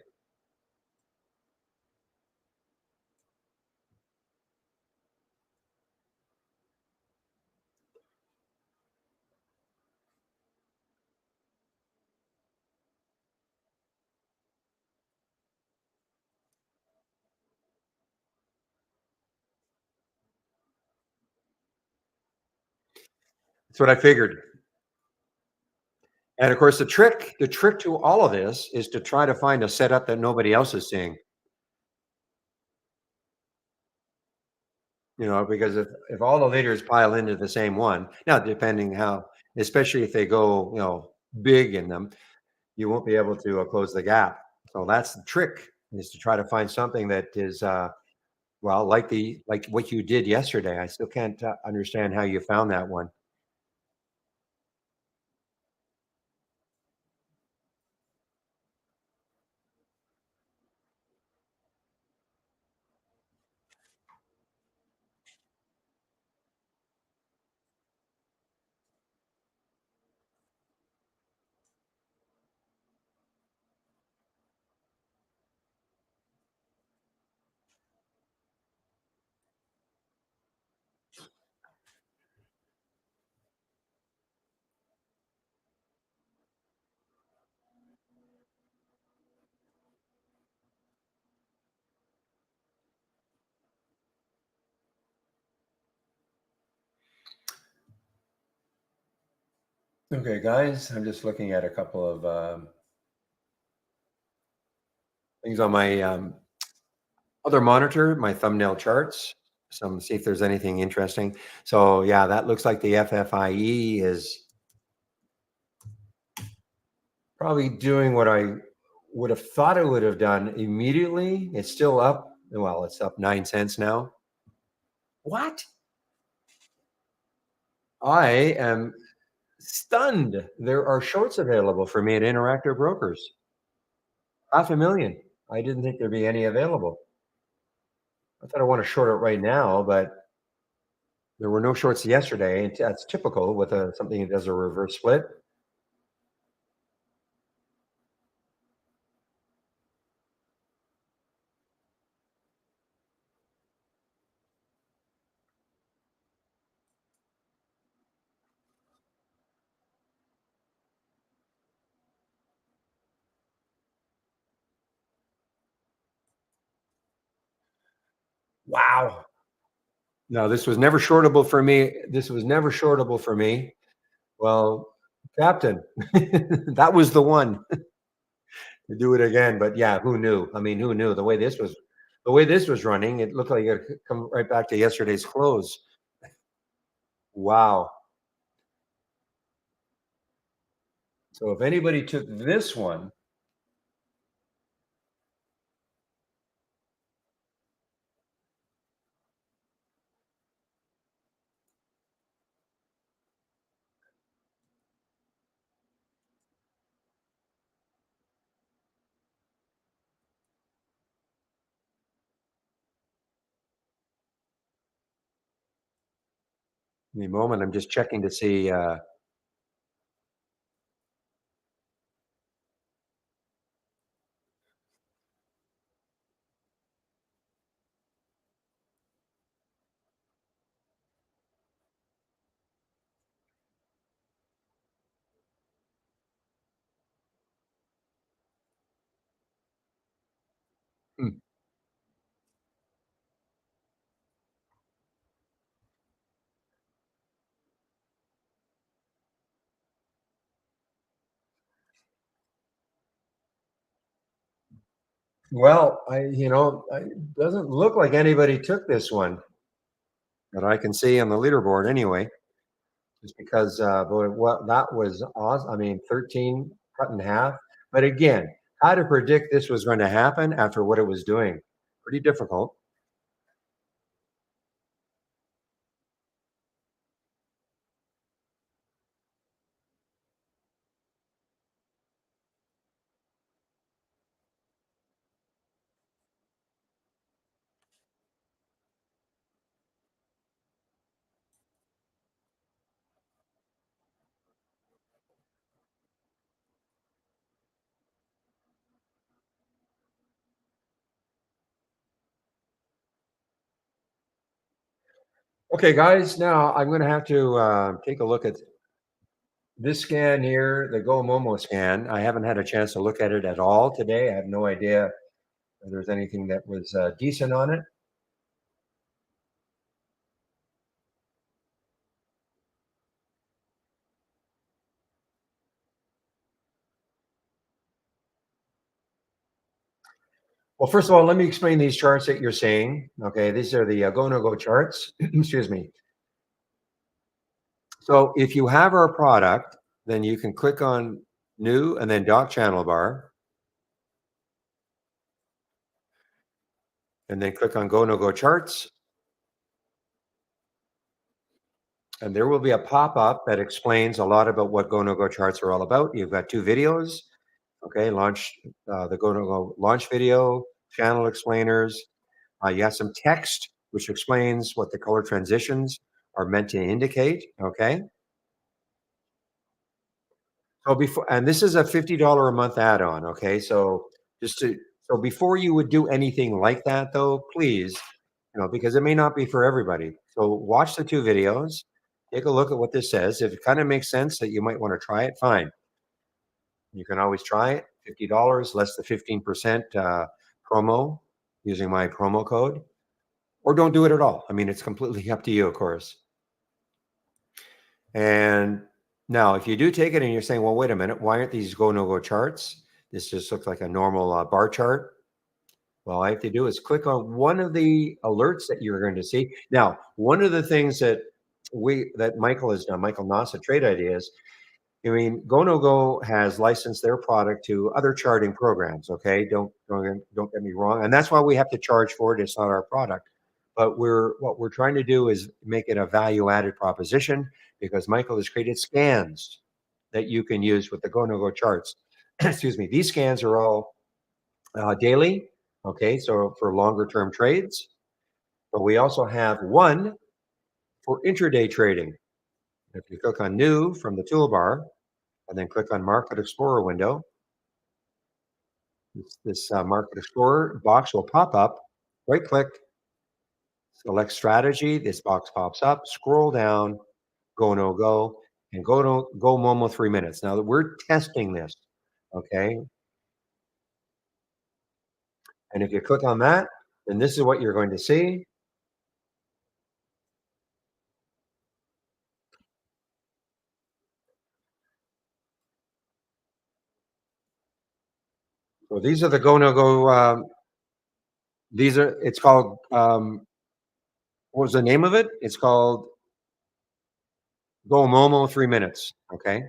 That's what I figured. And of course, the trick to all of this is to try to find a setup that nobody else is seeing. Because if all the leaders pile into the same one, now depending how, especially if they go, big in them, you won't be able to close the gap. So that's the trick, is to try to find something that is, well, like what you did yesterday. I still can't understand how you found that one. Okay, guys, I'm just looking at a couple of things on my other monitor, my thumbnail charts. Some see if there's anything interesting. So yeah, that looks like the FFIE is probably doing what I would have thought it would have done immediately. It's still up. Well, it's up 9 cents now. What? I am stunned. There are shorts available for me at Interactive Brokers. 500,000. I didn't think there'd be any available. I thought I want to short it right now, but there were no shorts yesterday. And that's typical with something that does a reverse split. Wow. No, this was never shortable for me. This was never shortable for me. Well, Captain, that was the one to do it again. But yeah, who knew? I mean, who knew the way this was running? It looked like it could come right back to yesterday's close. Wow. So if anybody took this one, in a moment, I'm just checking to see. Hmm. Well, it doesn't look like anybody took this one that I can see on the leaderboard anyway. Just because, boy, what that was awesome. I mean, 13 cut in half. But again, how to predict this was going to happen after what it was doing? Pretty difficult. Okay, guys, now I'm going to have to take a look at this scan here, the Go Momo scan. I haven't had a chance to look at it at all today. I have no idea if there's anything that was decent on it. Well, first of all, let me explain these charts that you're seeing. Okay, these are the Go No Go charts. Excuse me. So if you have our product, then you can click on New and then Dock Channel Bar, and then click on Go No Go Charts, and there will be a pop-up that explains a lot about what Go No Go charts are all about. You've got two videos. Okay, launch the Go No Go launch video, channel explainers. You have some text which explains what the color transitions are meant to indicate. Okay, so before, and this is a $50 a month add-on. Okay, so just to so before you would do anything like that, though, please, because it may not be for everybody. So watch the two videos, take a look at what this says. If it kind of makes sense that you might want to try it, fine. You can always try it. $50 less the 15% promo using my promo code, or don't do it at all. I mean, it's completely up to you, of course. And now, if you do take it and you're saying, well, wait a minute, why aren't these go no go charts? This just looks like a normal bar chart. Well, all I have to do is click on one of the alerts that you're going to see. Now, one of the things that Michael has done, Michael Noss at Trade Ideas, I mean, Go No Go has licensed their product to other charting programs. Okay, don't get me wrong, and that's why we have to charge for it. It's not our product, but what we're trying to do is make it a value-added proposition because Michael has created scans that you can use with the Go No Go charts. Excuse me. These scans are all daily. Okay, so for longer-term trades, but we also have one for intraday trading. If you click on New from the toolbar, and then click on Market Explorer window. This Market Explorer box will pop up. Right click, select strategy. This box pops up. Scroll down, Go No Go, and Go Momo 3 minutes. Now that we're testing this, okay. And if you click on that, then this is what you're going to see. So these are the Go No Go. These are. It's called. What was the name of it? It's called Go Momo 3 minutes. Okay.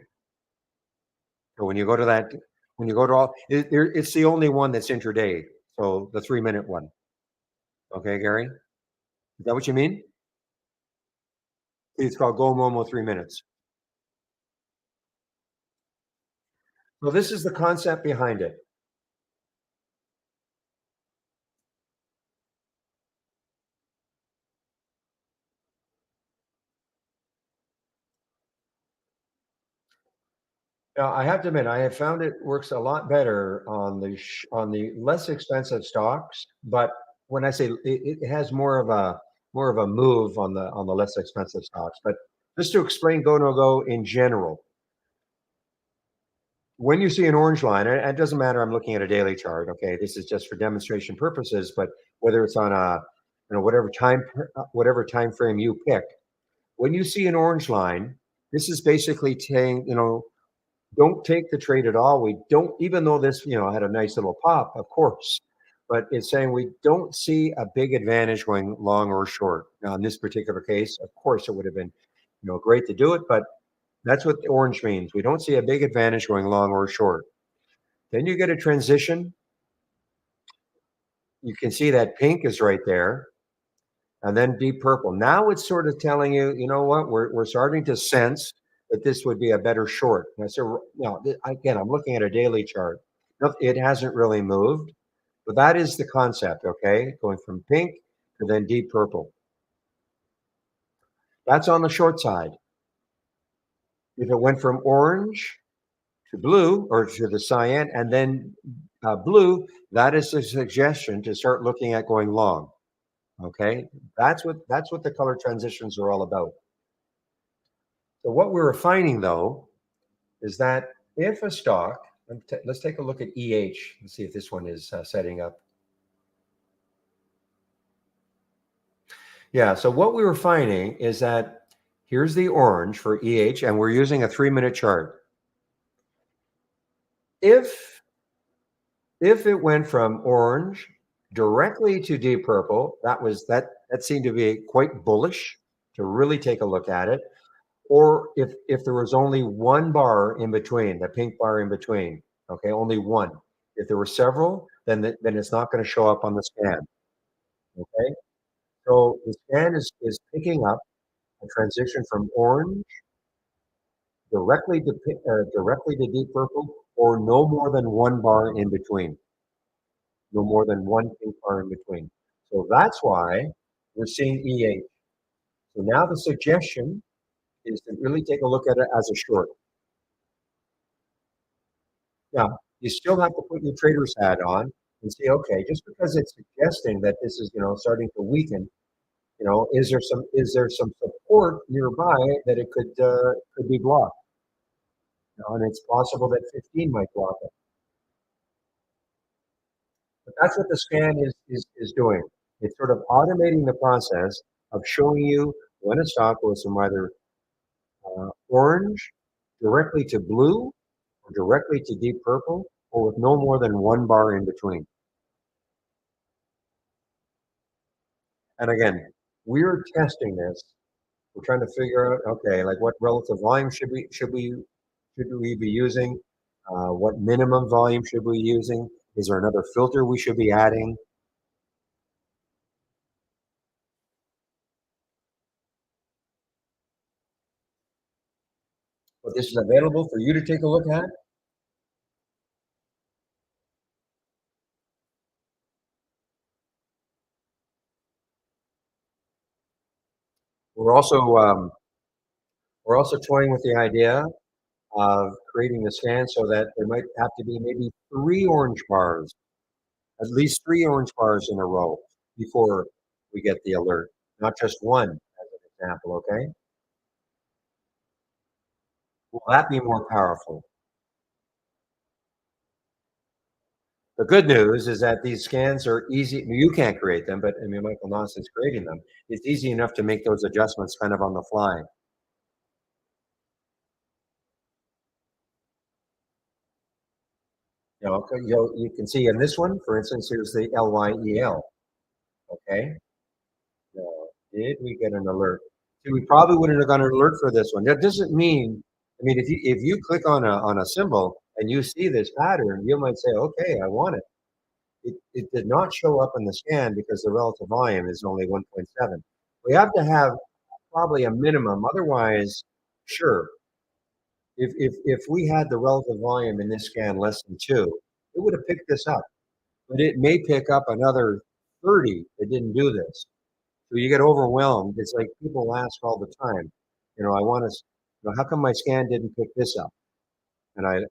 So when you go to all, it's the only one that's intraday. So the 3 minute one. Okay, Gary, is that what you mean? It's called Go Momo 3 minutes. So this is the concept behind it. Now, I have to admit, I have found it works a lot better on on the less expensive stocks. But when I say it has more of a move on the less expensive stocks. But just to explain Go No Go in general, when you see an orange line, and it doesn't matter, I'm looking at a daily chart, okay? This is just for demonstration purposes, but whether it's on a, whatever time frame you pick, when you see an orange line, this is basically saying, don't take the trade at all. We don't, even though this, had a nice little pop, of course, but it's saying we don't see a big advantage going long or short. Now, in this particular case, of course, it would have been, great to do it, but that's what the orange means. We don't see a big advantage going long or short. Then you get a transition. You can see that pink is right there, and then deep purple. Now it's sort of telling you, you know what, we're starting to sense that this would be a better short. And I said, again, I'm looking at a daily chart. It hasn't really moved, but that is the concept, okay? Going from pink to then deep purple. That's on the short side. If it went from orange to blue or to the cyan and then blue, that is a suggestion to start looking at going long. Okay, that's what the color transitions are all about. So what we were finding though is that if a stock, let's take a look at EH. Let's see if this one is setting up. Yeah. So what we were finding is that here's the orange for EH, and we're using a 3-minute chart. If if it went from orange directly to deep purple, that seemed to be quite bullish to really take a look at it. Or if there was only one bar in between, the pink bar in between, okay, only one. If there were several, then it's not going to show up on the scan. Okay, so the scan is picking up a transition from orange directly to deep purple, or no more than one bar in between, no more than one pink bar in between. So that's why we're seeing EH. So now the suggestion is to really take a look at it as a short. Yeah, you still have to put your trader's hat on and say, okay, just because it's suggesting that this is, starting to weaken, is there some support nearby that it could be blocked? And it's possible that 15 might block it. But that's what the scan is doing. It's sort of automating the process of showing you when a stock goes from either orange directly to blue or directly to deep purple, or with no more than one bar in between. And again, we're testing this. We're trying to figure out, okay, like what relative volume should we be using? What minimum volume should we be using? Is there another filter we should be adding? But this is available for you to take a look at. We're also um, we're also toying with the idea of creating the scan so that there might have to be maybe three orange bars, at least three orange bars in a row before we get the alert, not just one, as an example. Okay, will that be more powerful? The good news is that these scans are easy. You can't create them, but I mean, Michael Noss is creating them. It's easy enough to make those adjustments kind of on the fly. You can see in this one, for instance, here's the LYEL. Okay. Now, did we get an alert? See, we probably wouldn't have got an alert for this one. That doesn't mean, I mean, if you click on a symbol and you see this pattern, you might say, okay, I want it. It did not show up in the scan because the relative volume is only 1.7. We have to have probably a minimum. Otherwise, sure, if we had the relative volume in this scan less than 2, it would have picked this up. But it may pick up another 30 that didn't do this. So you get overwhelmed. It's like people ask all the time, I want to, how come my scan didn't pick this up? And I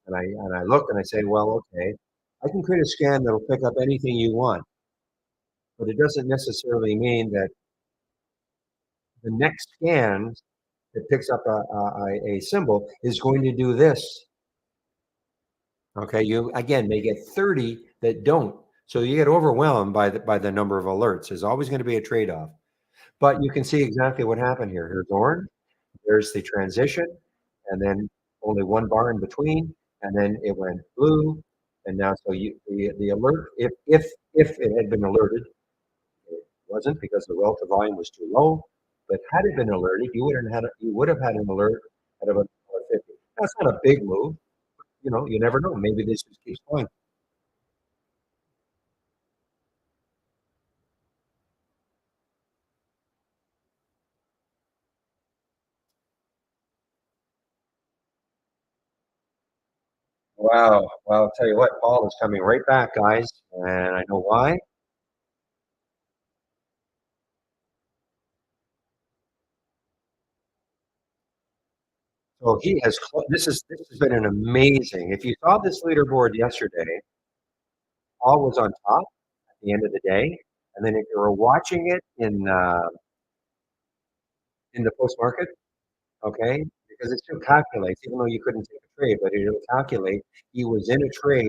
look and I say, well, okay, I can create a scan that'll pick up anything you want, but it doesn't necessarily mean that the next scan that picks up a symbol is going to do this. Okay, you again may get 30 that don't. So you get overwhelmed by the number of alerts. There's always going to be a trade-off. But you can see exactly what happened here. Here's orange, there's the transition, and then only one bar in between, and then it went blue, and now so the alert, if it had been alerted, it wasn't because the relative volume was too low. But had it been alerted, you would have had an alert at about 50. That's not a big move. You never know. Maybe this just keeps going. Wow. Well, I'll tell you what, Paul is coming right back, guys, and I know why. So he has. This has been an amazing. If you saw this leaderboard yesterday, Paul was on top at the end of the day. And then if you were watching it in the post market, okay, because it still calculates, even though you couldn't take a trade, but it'll calculate he was in a trade,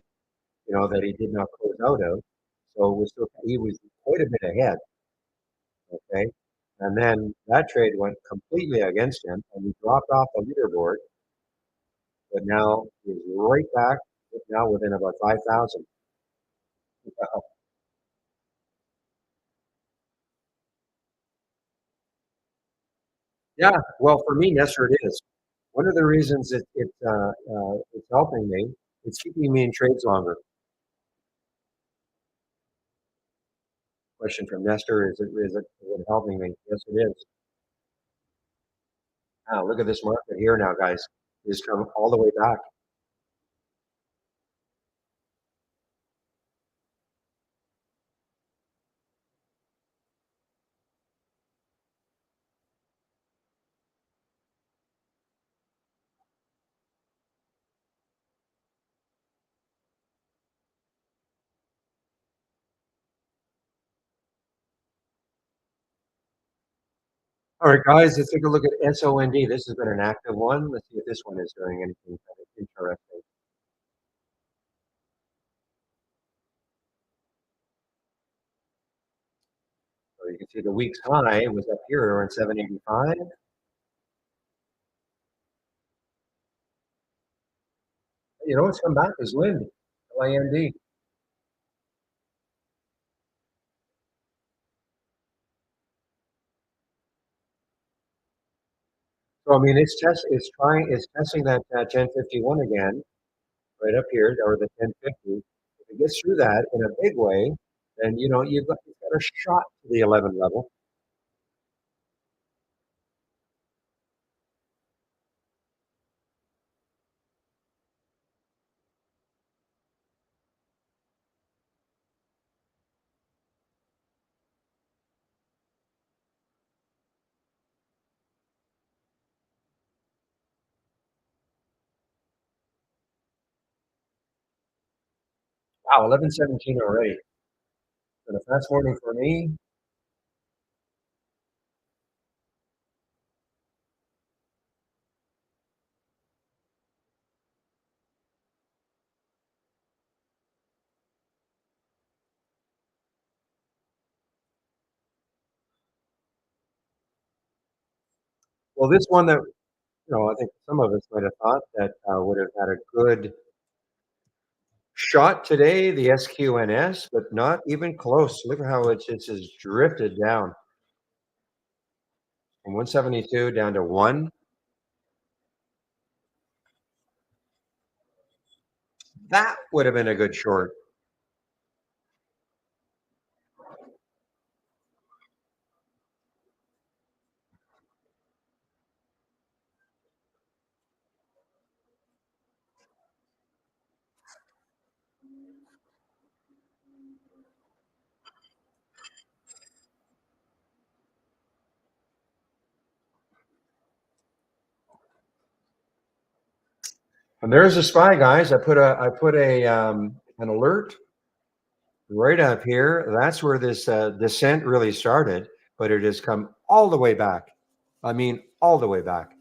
that he did not close out of. So it was still, he was quite a bit ahead, okay? And then that trade went completely against him and he dropped off the leaderboard, but now he's right back, now within about 5,000. Yeah, well, for me, Nestor, it is. One of the reasons it's helping me, it's keeping me in trades longer. Question from Nestor, is it helping me? Yes, it is. Now, look at this market here now, guys. It's come all the way back. All right, guys, let's take a look at SOND. This has been an active one. Let's see if this one is doing anything kind of interesting. So you can see the week's high was up here around 785. You know what's come back is Lind, LIND. So I mean, it's testing that 1051 again, right up here, or the 1050. If it gets through that in a big way, then you've got a shot to the 11 level. Wow, 1117 already. Been a fast morning for me. Well, this one that I think some of us might have thought that would have had a good shot today, the SQNS, but not even close. Look at how it's just drifted down from 172 down to one. That would have been a good short. And there's a spy, guys. I put an alert right up here. That's where this descent really started, but it has come all the way back. I mean, all the way back.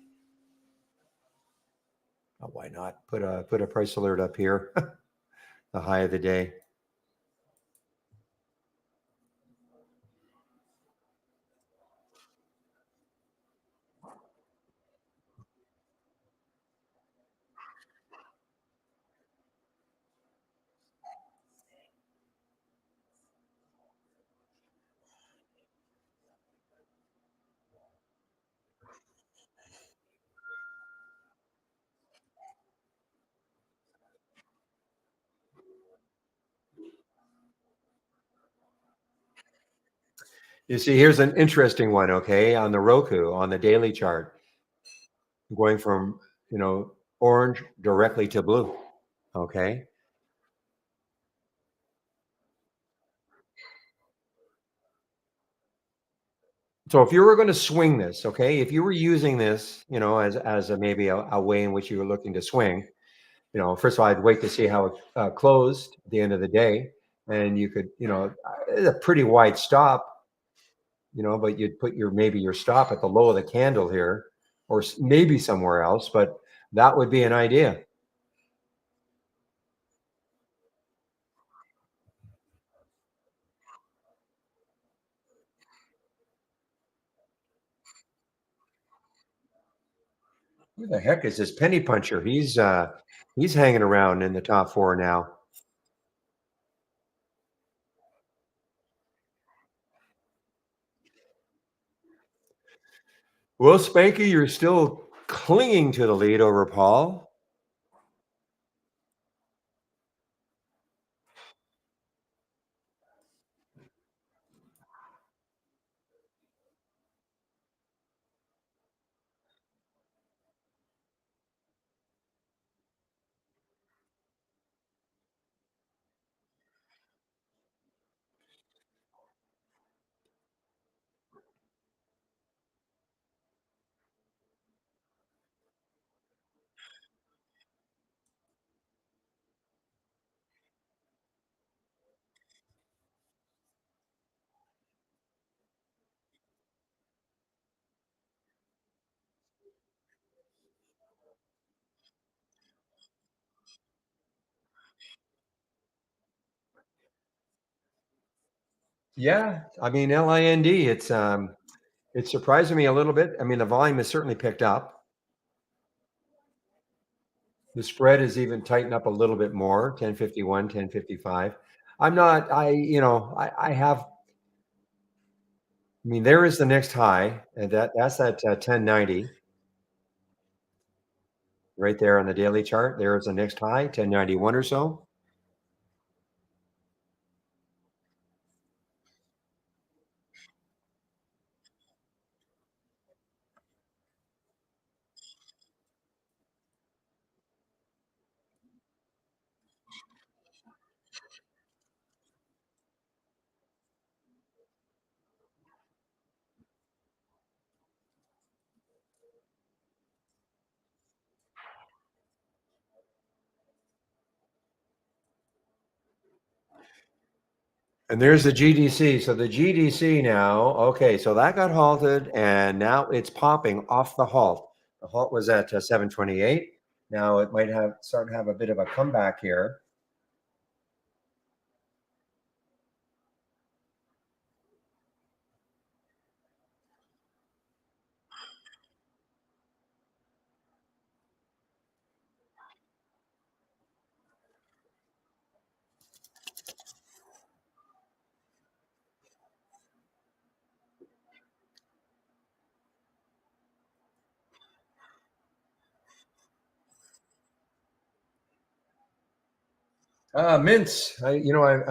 Oh, why not put a price alert up here? The high of the day. You see, here's an interesting one. Okay, on the Roku on the daily chart, going from orange directly to blue. Okay, so if you were going to swing this, okay, if you were using this, as maybe a way in which you were looking to swing, first of all, I'd wait to see how it closed at the end of the day. and you could, it's a pretty wide stop, but you'd put maybe your stop at the low of the candle here, or maybe somewhere else, but that would be an idea. Who the heck is this penny puncher? He's hanging around in the top four now. Well, Spanky, you're still clinging to the lead over Paul. Yeah, I mean LIND. It's surprising me a little bit. I mean, the volume has certainly picked up. The spread is even tightened up a little bit more, 1051, 1055. I'm not, I have, I mean, there is the next high, and that's that 1090 right there on the daily chart. There is the next high, 1091 or so. And there's the GDC. So the GDC now, okay, so that got halted and now it's popping off the halt. The halt was at 728. Now it might have start to have a bit of a comeback here. Mints. I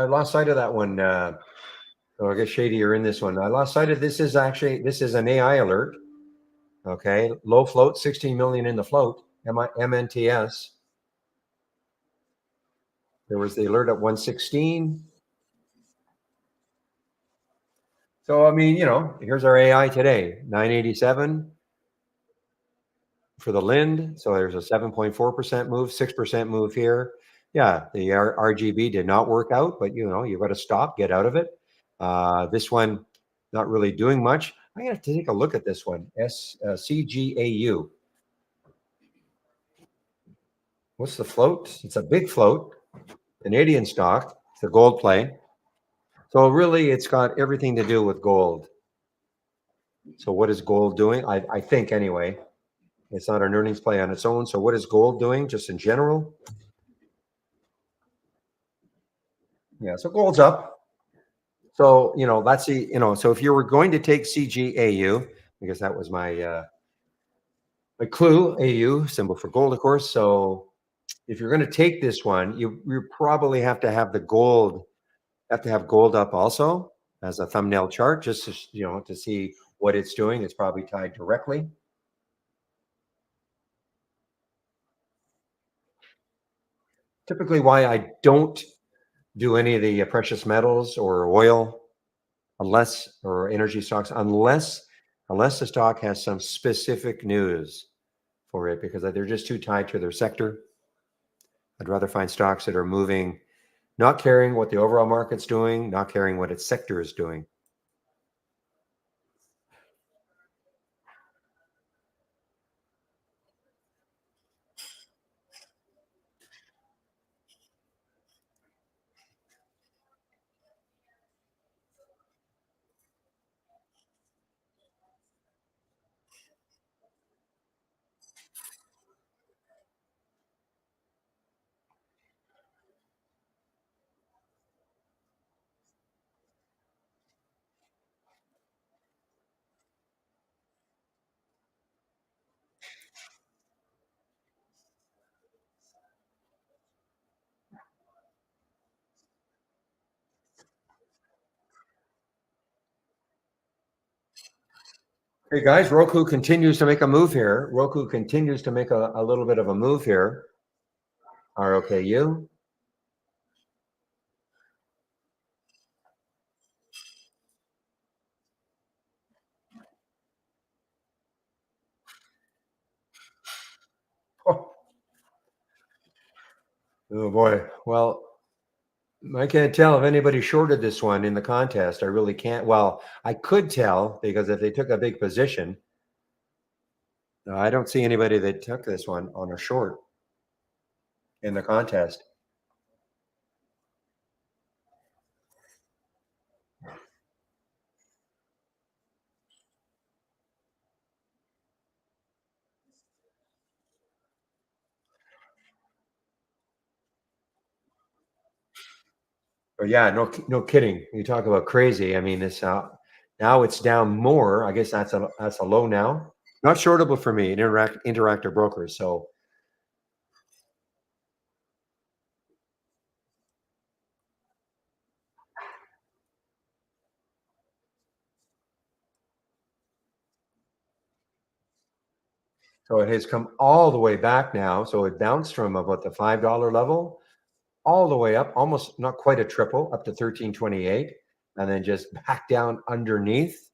lost sight of that one. So I guess Shady, you're in this one. I lost sight of this is an AI alert. Okay, low float, 16 million in the float. MNTS. There was the alert at 116. So I mean, here's our AI today, 987 for the Lind. So there's a 7.4% move, 6% move here. Yeah, the RGB did not work out, but you've got to stop, get out of it. This one, not really doing much. I'm gonna have to take a look at this one. CGAU. What's the float? It's a big float, Canadian stock. It's a gold play. So really, it's got everything to do with gold. So what is gold doing? I think anyway. It's not an earnings play on its own. So what is gold doing just in general? Yeah, so gold's up. So, that's so if you were going to take CGAU, because that was my clue, AU, symbol for gold, of course. So if you're going to take this one, you probably have to have gold up also as a thumbnail chart, just to see what it's doing. It's probably tied directly. Typically, why I don't do any of the precious metals or oil or energy stocks unless the stock has some specific news for it, because they're just too tied to their sector. I'd rather find stocks that are moving not caring what the overall market's doing, not caring what its sector is doing. Hey guys, Roku continues to make a move here. Roku continues to make a little bit of a move here. ROKU. Oh, oh boy. Well, I can't tell if anybody shorted this one in the contest. I really can't. Well, I could tell because if they took a big position, I don't see anybody that took this one on a short in the contest. But yeah, no kidding. You talk about crazy. I mean, it's now it's down more. I guess that's a low now. Not shortable for me, interactive brokers. So it has come all the way back now. So it bounced from about the $5 level all the way up, almost not quite a triple, up to 13.28, and then just back down underneath.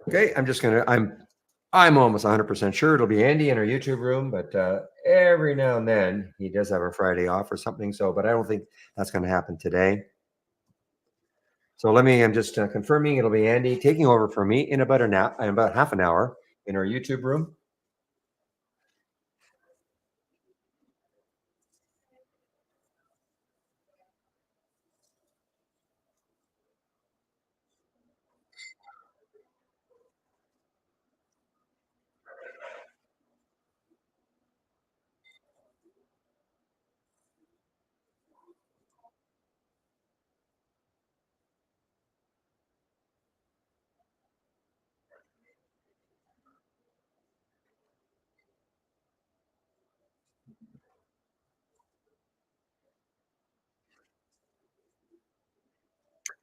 Okay, I'm almost 100% sure it'll be Andy in our YouTube room, but every now and then he does have a Friday off or something. So, but I don't think that's going to happen today. So I'm just confirming it'll be Andy taking over for me in about half an hour in our YouTube room.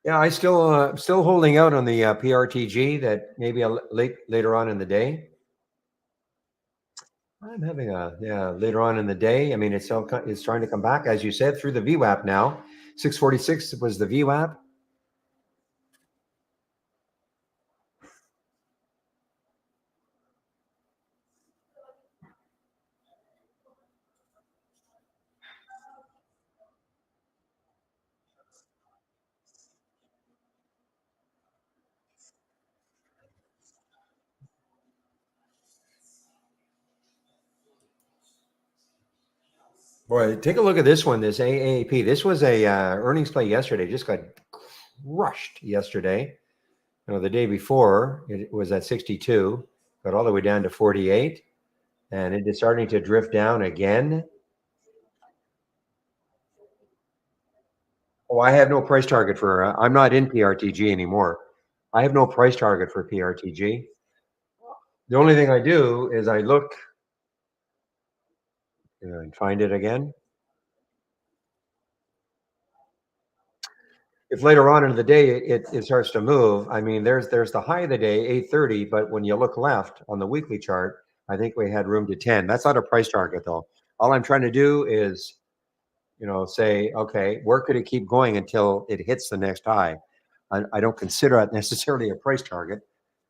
Yeah, I still holding out on the PRTG that maybe later on in the day. I'm having later on in the day. I mean, it's trying to come back as you said through the VWAP now. 646 was the VWAP. Boy, take a look at this one. This AAP. This was a earnings play yesterday. Just got crushed yesterday. The day before it was at 62, got all the way down to 48. and it is starting to drift down again. Oh, I have no price target for. I'm not in PRTG anymore. I have no price target for PRTG. The only thing I do is I look and find it again. If later on in the day it starts to move, I mean, there's the high of the day, 8:30, but when you look left on the weekly chart, I think we had room to 10. That's not a price target though. All I'm trying to do is, say, okay, where could it keep going until it hits the next high? I don't consider it necessarily a price target,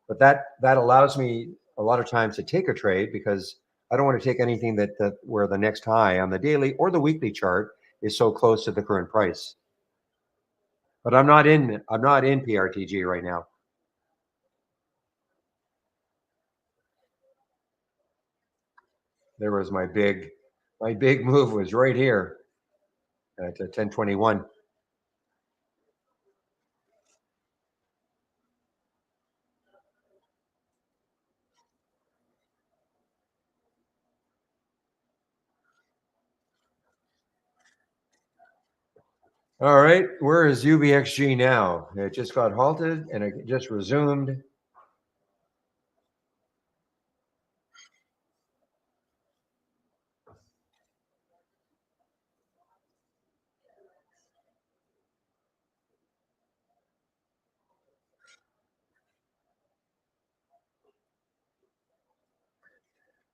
but that allows me a lot of times to take a trade because I don't want to take anything that where the next high on the daily or the weekly chart is so close to the current price. But I'm not in PRTG right now. There was my big move was right here at 1021. All right, where is UBXG now? It just got halted and it just resumed.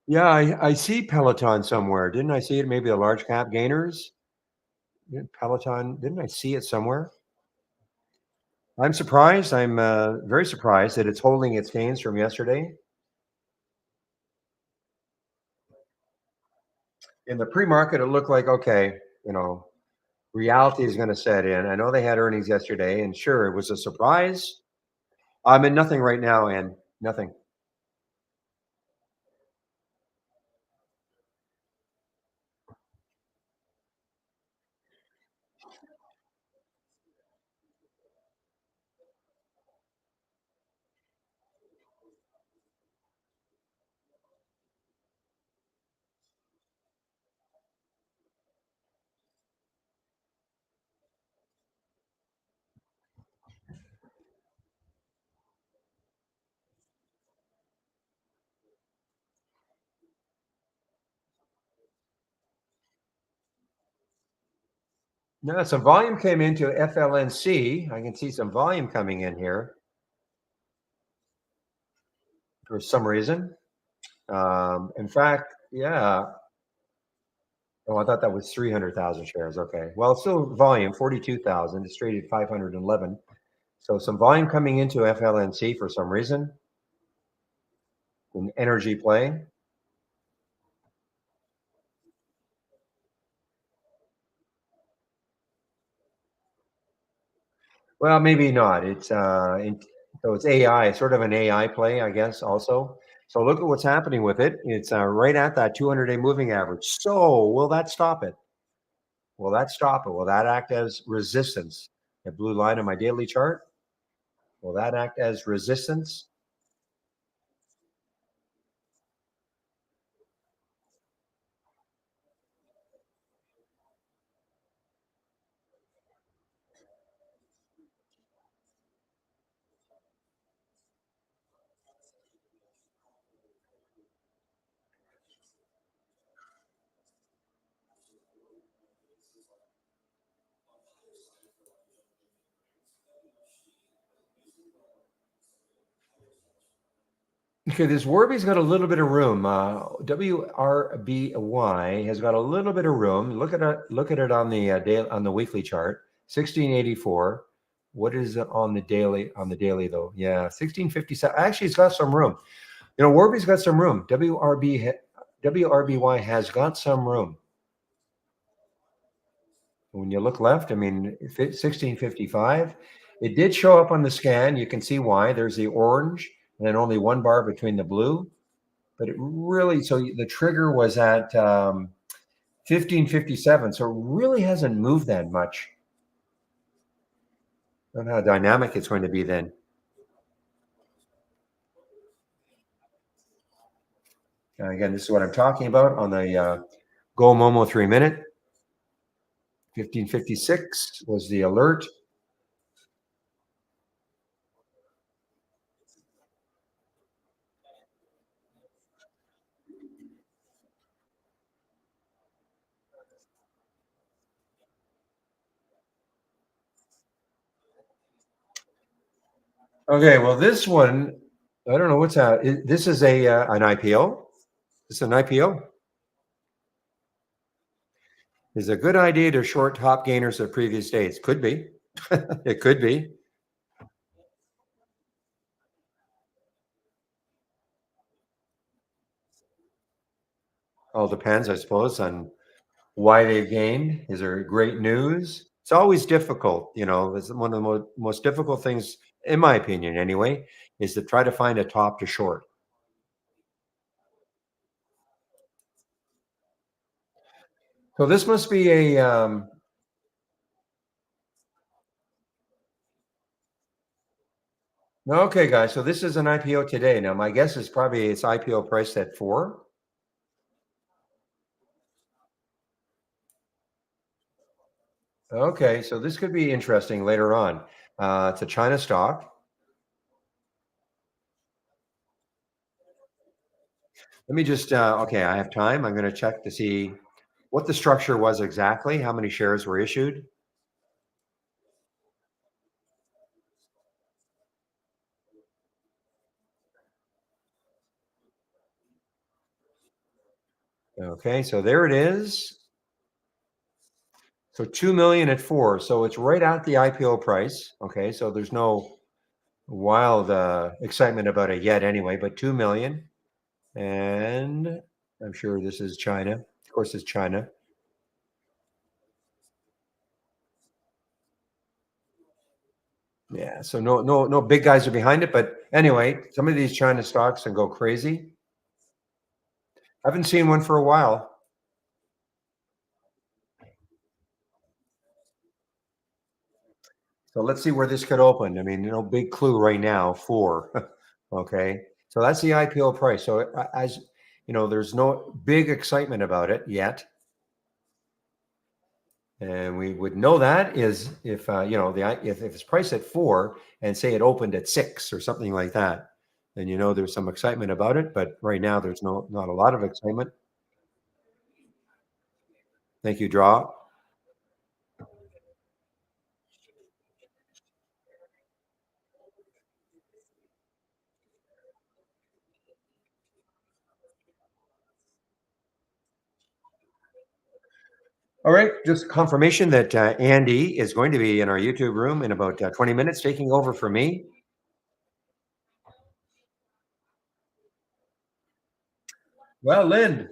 Yeah, I see Peloton somewhere. Didn't I see it? Maybe the large cap gainers. Yeah, Peloton. Didn't I see it somewhere? I'm surprised. I'm very surprised that it's holding its gains from yesterday. In the pre-market, it looked like okay, reality is going to set in. I know they had earnings yesterday, and sure, it was a surprise. I'm in nothing right now, and nothing. No, some volume came into FLNC. I can see some volume coming in here for some reason. In fact, yeah. Oh, I thought that was 300,000 shares. Okay. Well, still volume, 42,000. It's traded 511. So some volume coming into FLNC for some reason. An energy play. Well, maybe not. So it's AI, sort of an AI play, I guess, also. So look at what's happening with it. It's right at that 200-day moving average. So will that stop it? Will that stop it? Will that act as resistance? The blue line on my daily chart. Will that act as resistance? Okay, this Warby's got a little bit of room. WRBY has got a little bit of room. Look at it. Look at it on the on the weekly chart. 1684. What is it on the daily? On the daily though, yeah, 1657. Actually, it's got some room. Warby's got some room. WRBY has got some room. When you look left, I mean, 1655. It did show up on the scan. You can see why. There's the orange, and then only one bar between the blue. But it really, so the trigger was at 1557, so it really hasn't moved that much. I don't know how dynamic it's going to be then. Again, this is what I'm talking about on the Go Momo 3 minute. 1556 was the alert. Okay, well, this one, I don't know what's that. This is a an IPO. This is an IPO. Is a good idea to short top gainers of previous days? Could be. It could be. All depends, I suppose, on why they've gained. Is there great news? It's always difficult. It's one of the most difficult things, in my opinion, anyway, is to try to find a top to short. So this must be a okay, guys. So this is an IPO today. Now, my guess is probably it's IPO priced at 4. Okay, so this could be interesting later on. It's a China stock. Let me just, okay, I have time. I'm going to check to see what the structure was exactly, how many shares were issued. Okay, so there it is. So 2 million at 4. So it's right at the IPO price. Okay, so there's no wild excitement about it yet anyway, but 2 million. And I'm sure this is China. Of course, it's China. Yeah, so no big guys are behind it, but anyway, some of these China stocks can go crazy. Haven't seen one for a while. So let's see where this could open. I mean, no big clue right now for. Okay, so that's the IPO price. So as you know, there's no big excitement about it yet, and we would know that is if if it's priced at 4 and say it opened at 6 or something like that, then there's some excitement about it. But right now, there's not a lot of excitement. Thank you, Draw. All right, just confirmation that Andy is going to be in our YouTube room in about 20 minutes, taking over for me. Well, Lynn.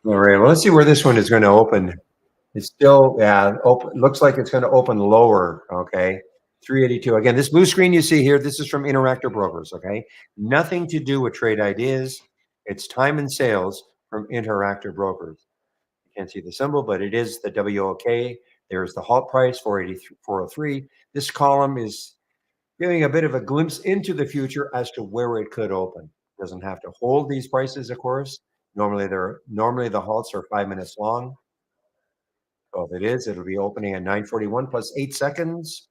All right, well, let's see where this one is going to open. It's still, yeah, open. Looks like it's going to open lower. Okay, 382. Again, this blue screen you see here, this is from Interactive Brokers. Okay, nothing to do with trade ideas. It's time and sales from Interactive Brokers. You can't see the symbol, but it is the WOK. There's the halt price, 483, 403. This column is giving a bit of a glimpse into the future as to where it could open. Doesn't have to hold these prices, of course. Normally the halts are 5 minutes long. So if it is, it'll be opening at 9:41 plus 8 seconds.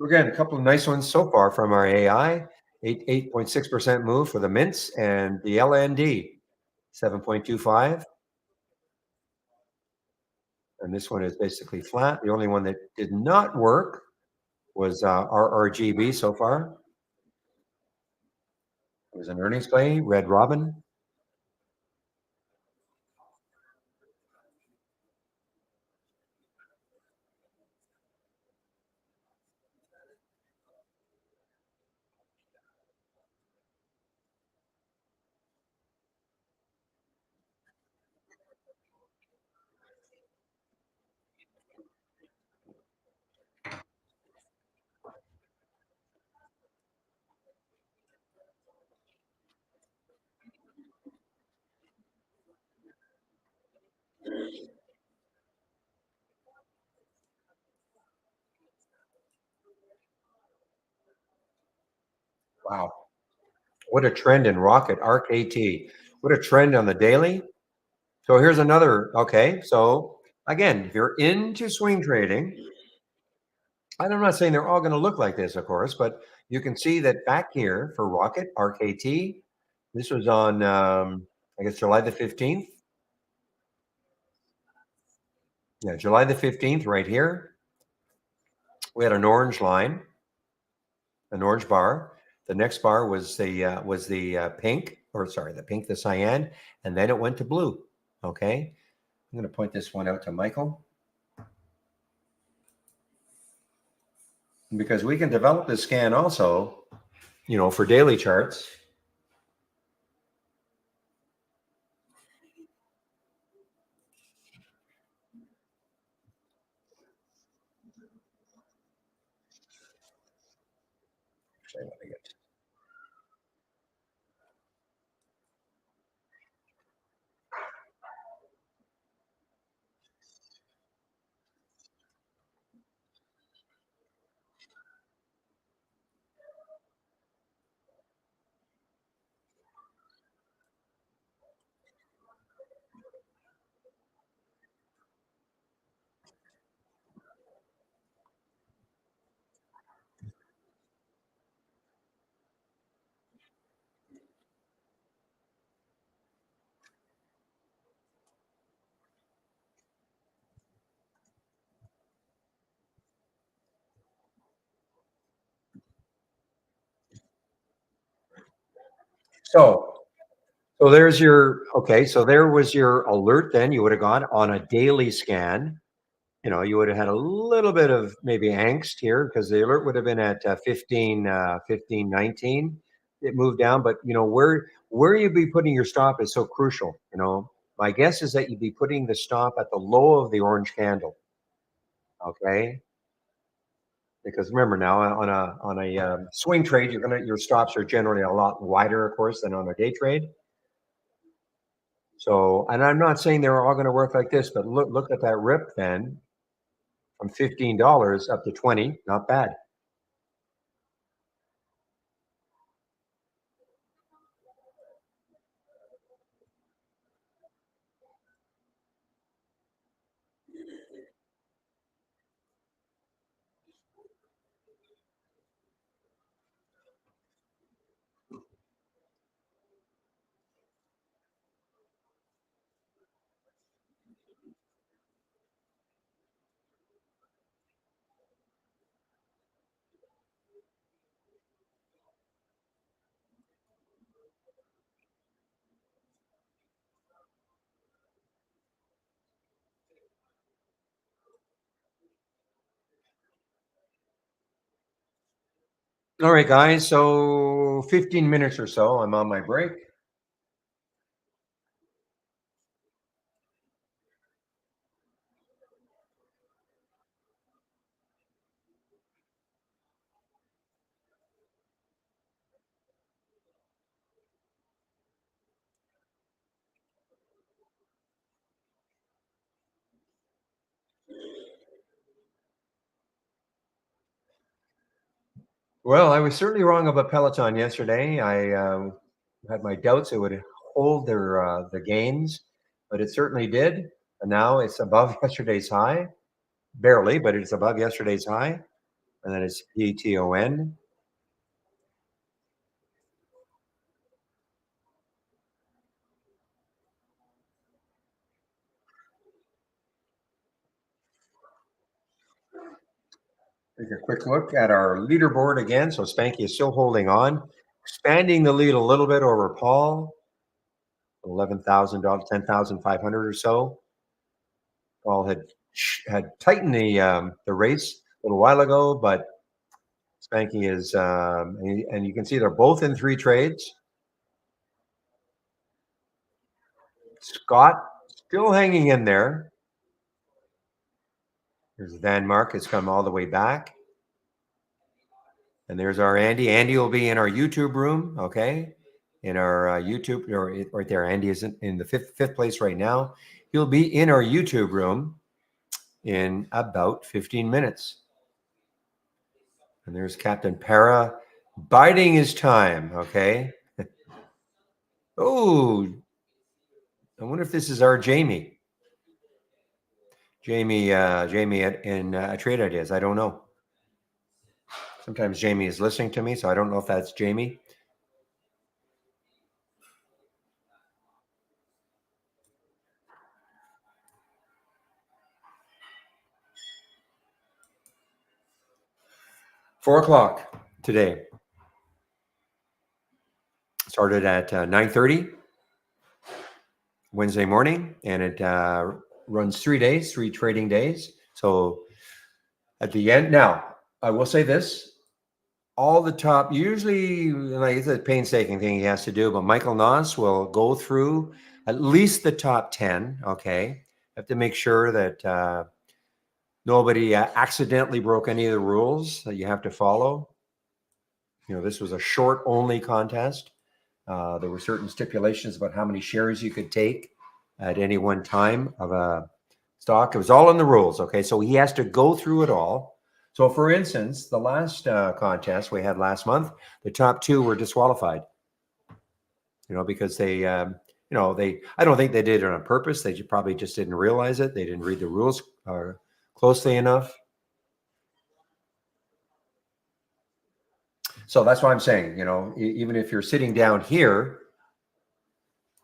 Again, a couple of nice ones so far from our AI. 8.6% move for the mints and the LND 7.25. and this one is basically flat. The only one that did not work was RRGB so far. It was an earnings play, Red Robin. Wow. What a trend in Rocket, ARC-AT. What a trend on the daily. So here's another, okay. So again, if you're into swing trading, and I'm not saying they're all going to look like this, of course, but you can see that back here for Rocket, ARC-AT, this was on, I guess, July the 15th. Yeah, July the 15th, right here. We had an orange line, an orange bar. The next bar was the pink, or sorry, the pink, the cyan, and then it went to blue. Okay, I'm going to point this one out to Michael because we can develop this scan also, for daily charts. So, so there's your okay. So there was your alert. Then you would have got on a daily scan. You would have had a little bit of maybe angst here because the alert would have been at 15, it moved down, but where you'd be putting your stop is so crucial. My guess is that you'd be putting the stop at the low of the orange candle. Okay, because remember now on a swing trade, your stops are generally a lot wider, of course, than on a day trade. So, and I'm not saying they're all going to work like this, but look at that rip then from $15 up to 20, not bad. All right, guys. So 15 minutes or so, I'm on my break. Well, I was certainly wrong about Peloton yesterday. I had my doubts it would hold the gains, but it certainly did. And now it's above yesterday's high, barely, but it's above yesterday's high. And then it's PTON. Take a quick look at our leaderboard again. So Spanky is still holding on, expanding the lead a little bit over Paul, $11,000, 10,500 or so. Paul had tightened the race a little while ago, but Spanky is, and you can see they're both in 3 trades. Scott still hanging in there. There's Van Mark has come all the way back. And there's our Andy. Andy will be in our YouTube room, okay? In our YouTube, or right there. Andy is in the fifth place right now. He'll be in our YouTube room in about 15 minutes. And there's Captain Para biding his time, okay? Oh, I wonder if this is our Jamie. Jamie in Trade Ideas. I don't know. Sometimes Jamie is listening to me, so I don't know if that's Jamie. Four o'clock today. Started at 9:30 Wednesday morning, and it runs 3 days, 3 trading days. So at the end, now I will say this: all the top, usually, like it's a painstaking thing he has to do, but Michael Noss will go through at least the top 10. Okay, have to make sure that nobody accidentally broke any of the rules that you have to follow. You know, this was a short only contest. There were certain stipulations about how many shares you could take at any one time of a stock. It was all in the rules. Okay, so he has to go through it all. So, for instance, the last contest we had last month, the top 2 were disqualified. You know, because they, I don't think they did it on purpose. They probably just didn't realize it. They didn't read the rules closely enough. So that's why I'm saying, you know, even if you're sitting down here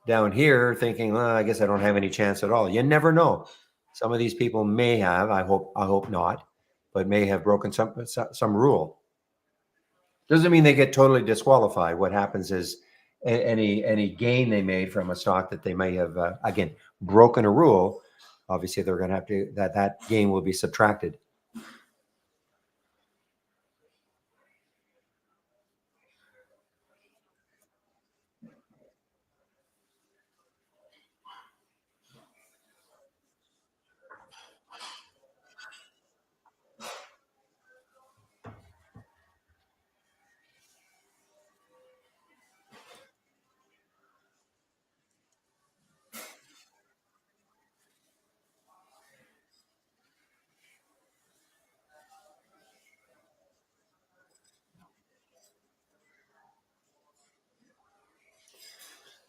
thinking, well, I guess I don't have any chance at all. You never know. Some of these people may have, I hope not, but may have broken some rule. Doesn't mean they get totally disqualified. What happens is any gain they made from a stock that they may have, again, broken a rule, obviously they're going to have to, that gain will be subtracted.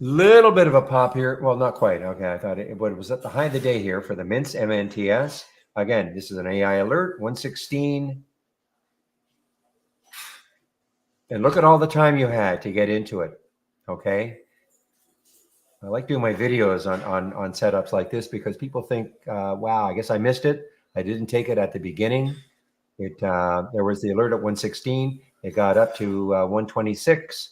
Little bit of a pop here. Well, not quite. Okay, I thought it was at the high of the day here for the Mints MNTS. Again, this is an AI alert, 116. And look at all the time you had to get into it. Okay. I like doing my videos on setups like this because people think, wow, I guess I missed it. I didn't take it at the beginning. There was the alert at 116. It got up to 126.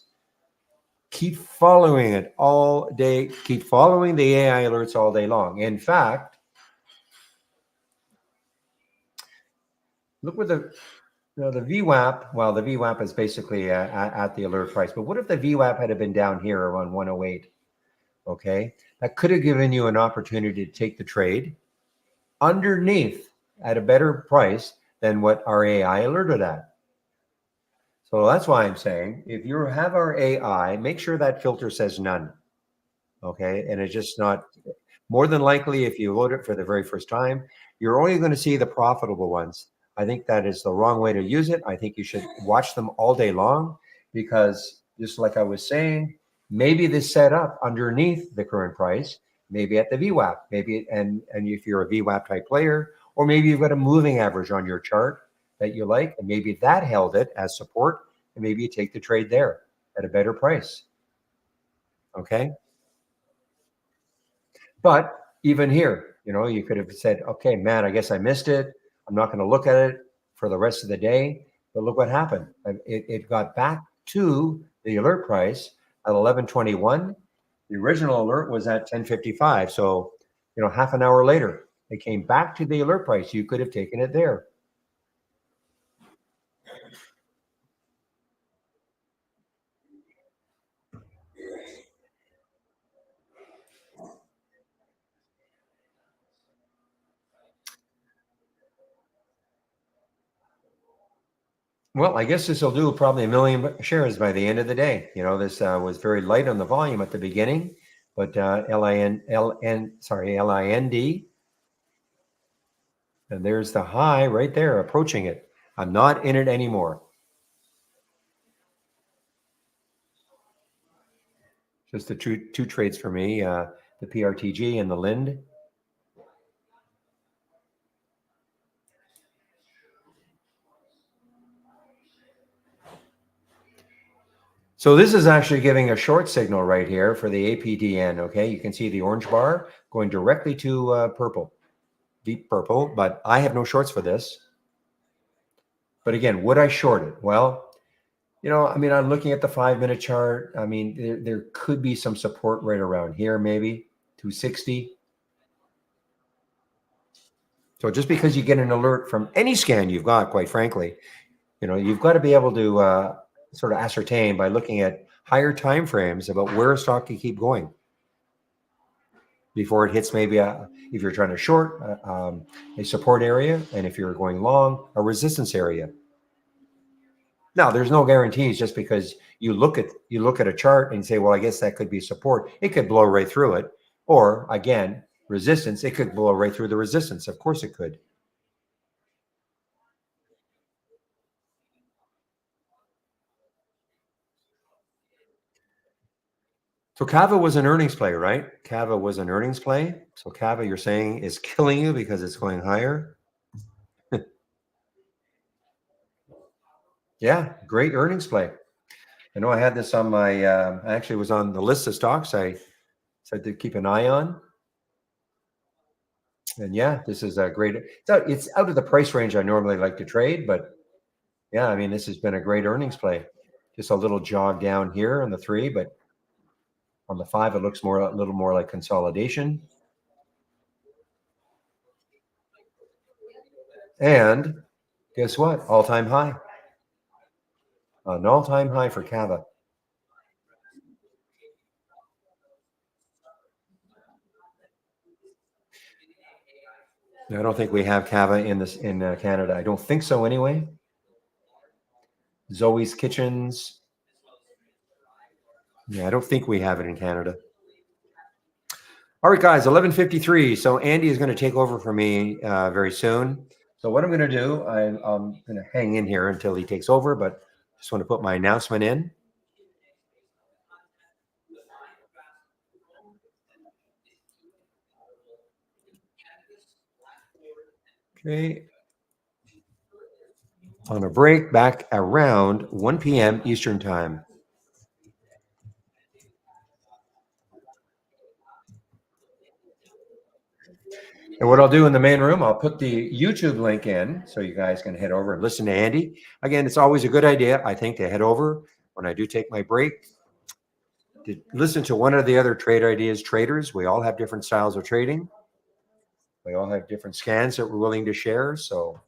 Keep following it all day. Keep following the AI alerts all day long. In fact, look where the VWAP. Well, the VWAP is basically at the alert price. But what if the VWAP had been down here around 108? Okay, that could have given you an opportunity to take the trade underneath at a better price than what our AI alerted at. So that's why I'm saying, if you have our AI, make sure that filter says none. Okay. And it's just not, more than likely, if you load it for the very first time, you're only going to see the profitable ones. I think that is the wrong way to use it. I think you should watch them all day long because, just like I was saying, maybe this set up underneath the current price, maybe at the VWAP, maybe, and if you're a VWAP type player, or maybe you've got a moving average on your chart that you like, and maybe that held it as support, and maybe you take the trade there at a better price. Okay. But even here, you know, you could have said, okay, man, I guess I missed it. I'm not going to look at it for the rest of the day. But look what happened. It got back to the alert price at 11:21. The original alert was at 10:55. So, half an hour later, it came back to the alert price. You could have taken it there. Well, I guess this will do probably a million shares by the end of the day. This was very light on the volume at the beginning, but LIND, and there's the high right there approaching it. I'm not in it anymore. Just the two trades for me, the PRTG and the Lind. So this is actually giving a short signal right here for the APDN. Okay, you can see the orange bar going directly to purple, deep purple, but I have no shorts for this. But again, would I short it? Well, I'm looking at the 5-minute chart. There could be some support right around here, maybe 260. So just because you get an alert from any scan you've got, quite frankly, you've got to be able to sort of ascertain by looking at higher time frames about where a stock can keep going before it hits maybe if you're trying to short a support area, and if you're going long, a resistance area. Now, there's no guarantees just because you look at a chart and say, well, I guess that could be support. It could blow right through it. Or again, resistance, it could blow right through the resistance. Of course it could. So Kava was an earnings play, right? Kava was an earnings play. So Kava, you're saying, is killing you because it's going higher? Yeah, great earnings play. I know I had this on my, I actually was on the list of stocks I said to keep an eye on. And yeah, this is a great, it's out of the price range I normally like to trade, but yeah, this has been a great earnings play. Just a little jog down here on the 3, but on the 5, it looks a little more like consolidation. And guess what? All-time high. An all-time high for Kava. I don't think we have Kava in Canada. I don't think so anyway. Zoe's Kitchens. Yeah, I don't think we have it in Canada. All right, guys, 11:53. So Andy is going to take over for me very soon. So what I'm going to do, I'm going to hang in here until he takes over, but just want to put my announcement in. Okay. On a break back around 1 p.m. Eastern time. And what I'll do in the main room, I'll put the YouTube link in so you guys can head over and listen to Andy. Again, it's always a good idea, I think, to head over when I do take my break to listen to one of the other trade ideas traders. We all have different styles of trading. We all have different scans that we're willing to share. So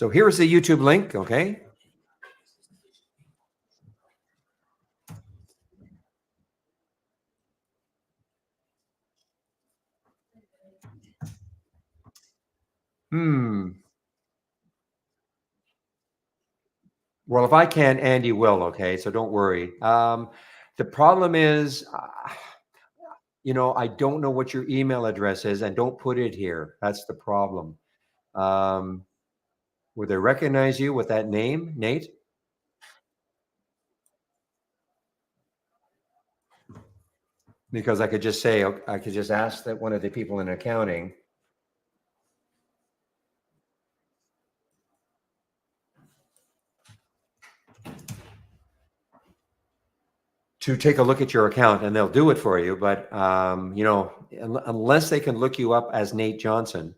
here's the YouTube link, okay? Well, if I can, Andy will, okay? So don't worry. The problem is, I don't know what your email address is, and don't put it here. That's the problem. Would they recognize you with that name, Nate? Because I could just say, I could just ask that one of the people in accounting. to take a look at your account, and they'll do it for you. But you know, unless they can look you up as Nate Johnson,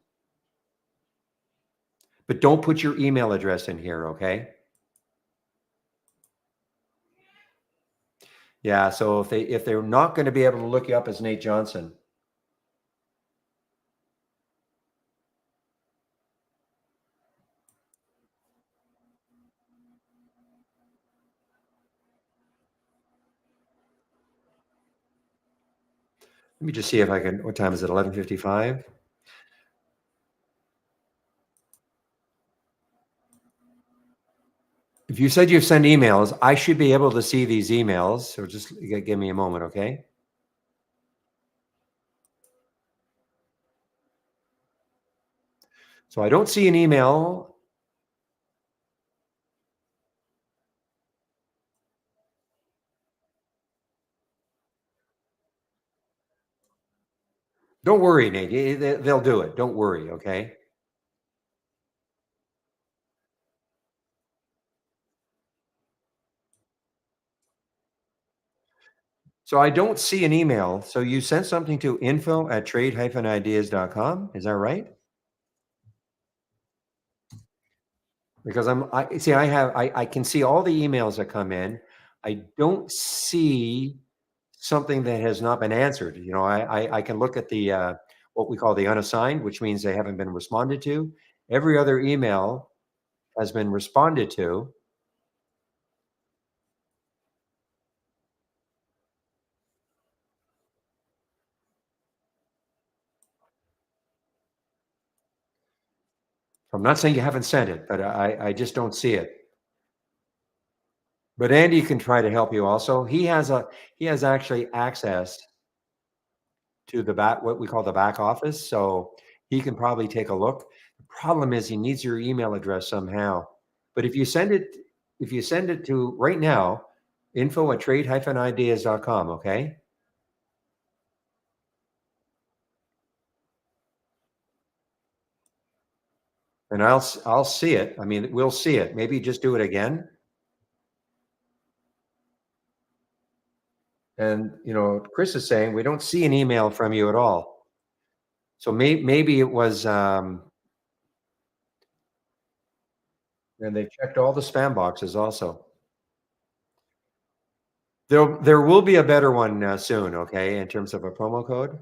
but don't put your email address in here, okay? Yeah. So if they're not going to be able to look you up as Nate Johnson, let me just see if I can. What time is it? 11:55. If you said you send emails, I should be able to see these emails. So just give me a moment, okay? So I don't see an email. Don't worry, Nate. They'll do it. Don't worry, okay? So I don't see an email. So you sent something to info@trade-ideas.com. Is that right? Because I see, I can see all the emails that come in. I don't see something that has not been answered. You know, I can look at the what we call the unassigned, which means they haven't been responded to. Every other email has been responded to. I'm not saying you haven't sent it, but I just don't see it. But Andy can try to help you also. He has actually access to the back, what we call the back office, so he can probably take a look. The problem is he needs your email address somehow. But if you send it to right now, info@trade-ideas.com, okay? And I'll see it. I mean, we'll see it. Maybe just do it again. And you know, Chris is saying we don't see an email from you at all. So maybe it was, and they checked all the spam boxes also. There will be a better one soon, okay, in terms of a promo code.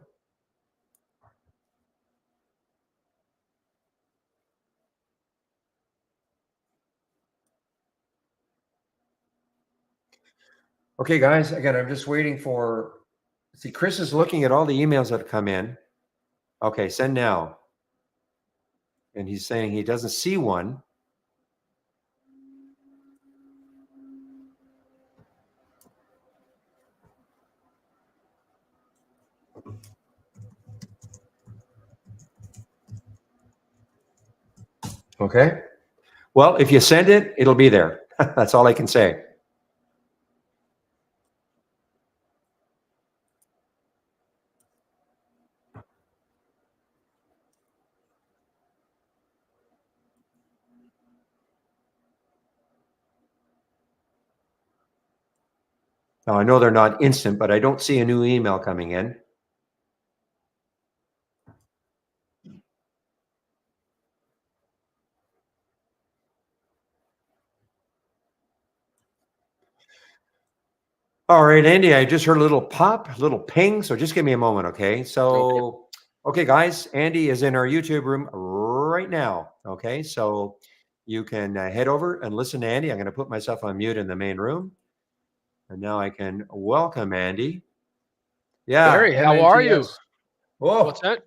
Okay, guys, again, I'm just waiting for, see, Chris is looking at all the emails that have come in. Okay, send now. And he's saying he doesn't see one. Okay. Well, if you send it, it'll be there. That's all I can say. Now, I know they're not instant, but I don't see a new email coming in. All right, Andy, I just heard a little pop, a little ping. So just give me a moment, okay? So, okay, guys, Andy is in our YouTube room right now. Okay, so you can head over and listen to Andy. I'm going to put myself on mute in the main room. And now I can welcome Andy. Yeah. Barry, how are you? Whoa. What's that?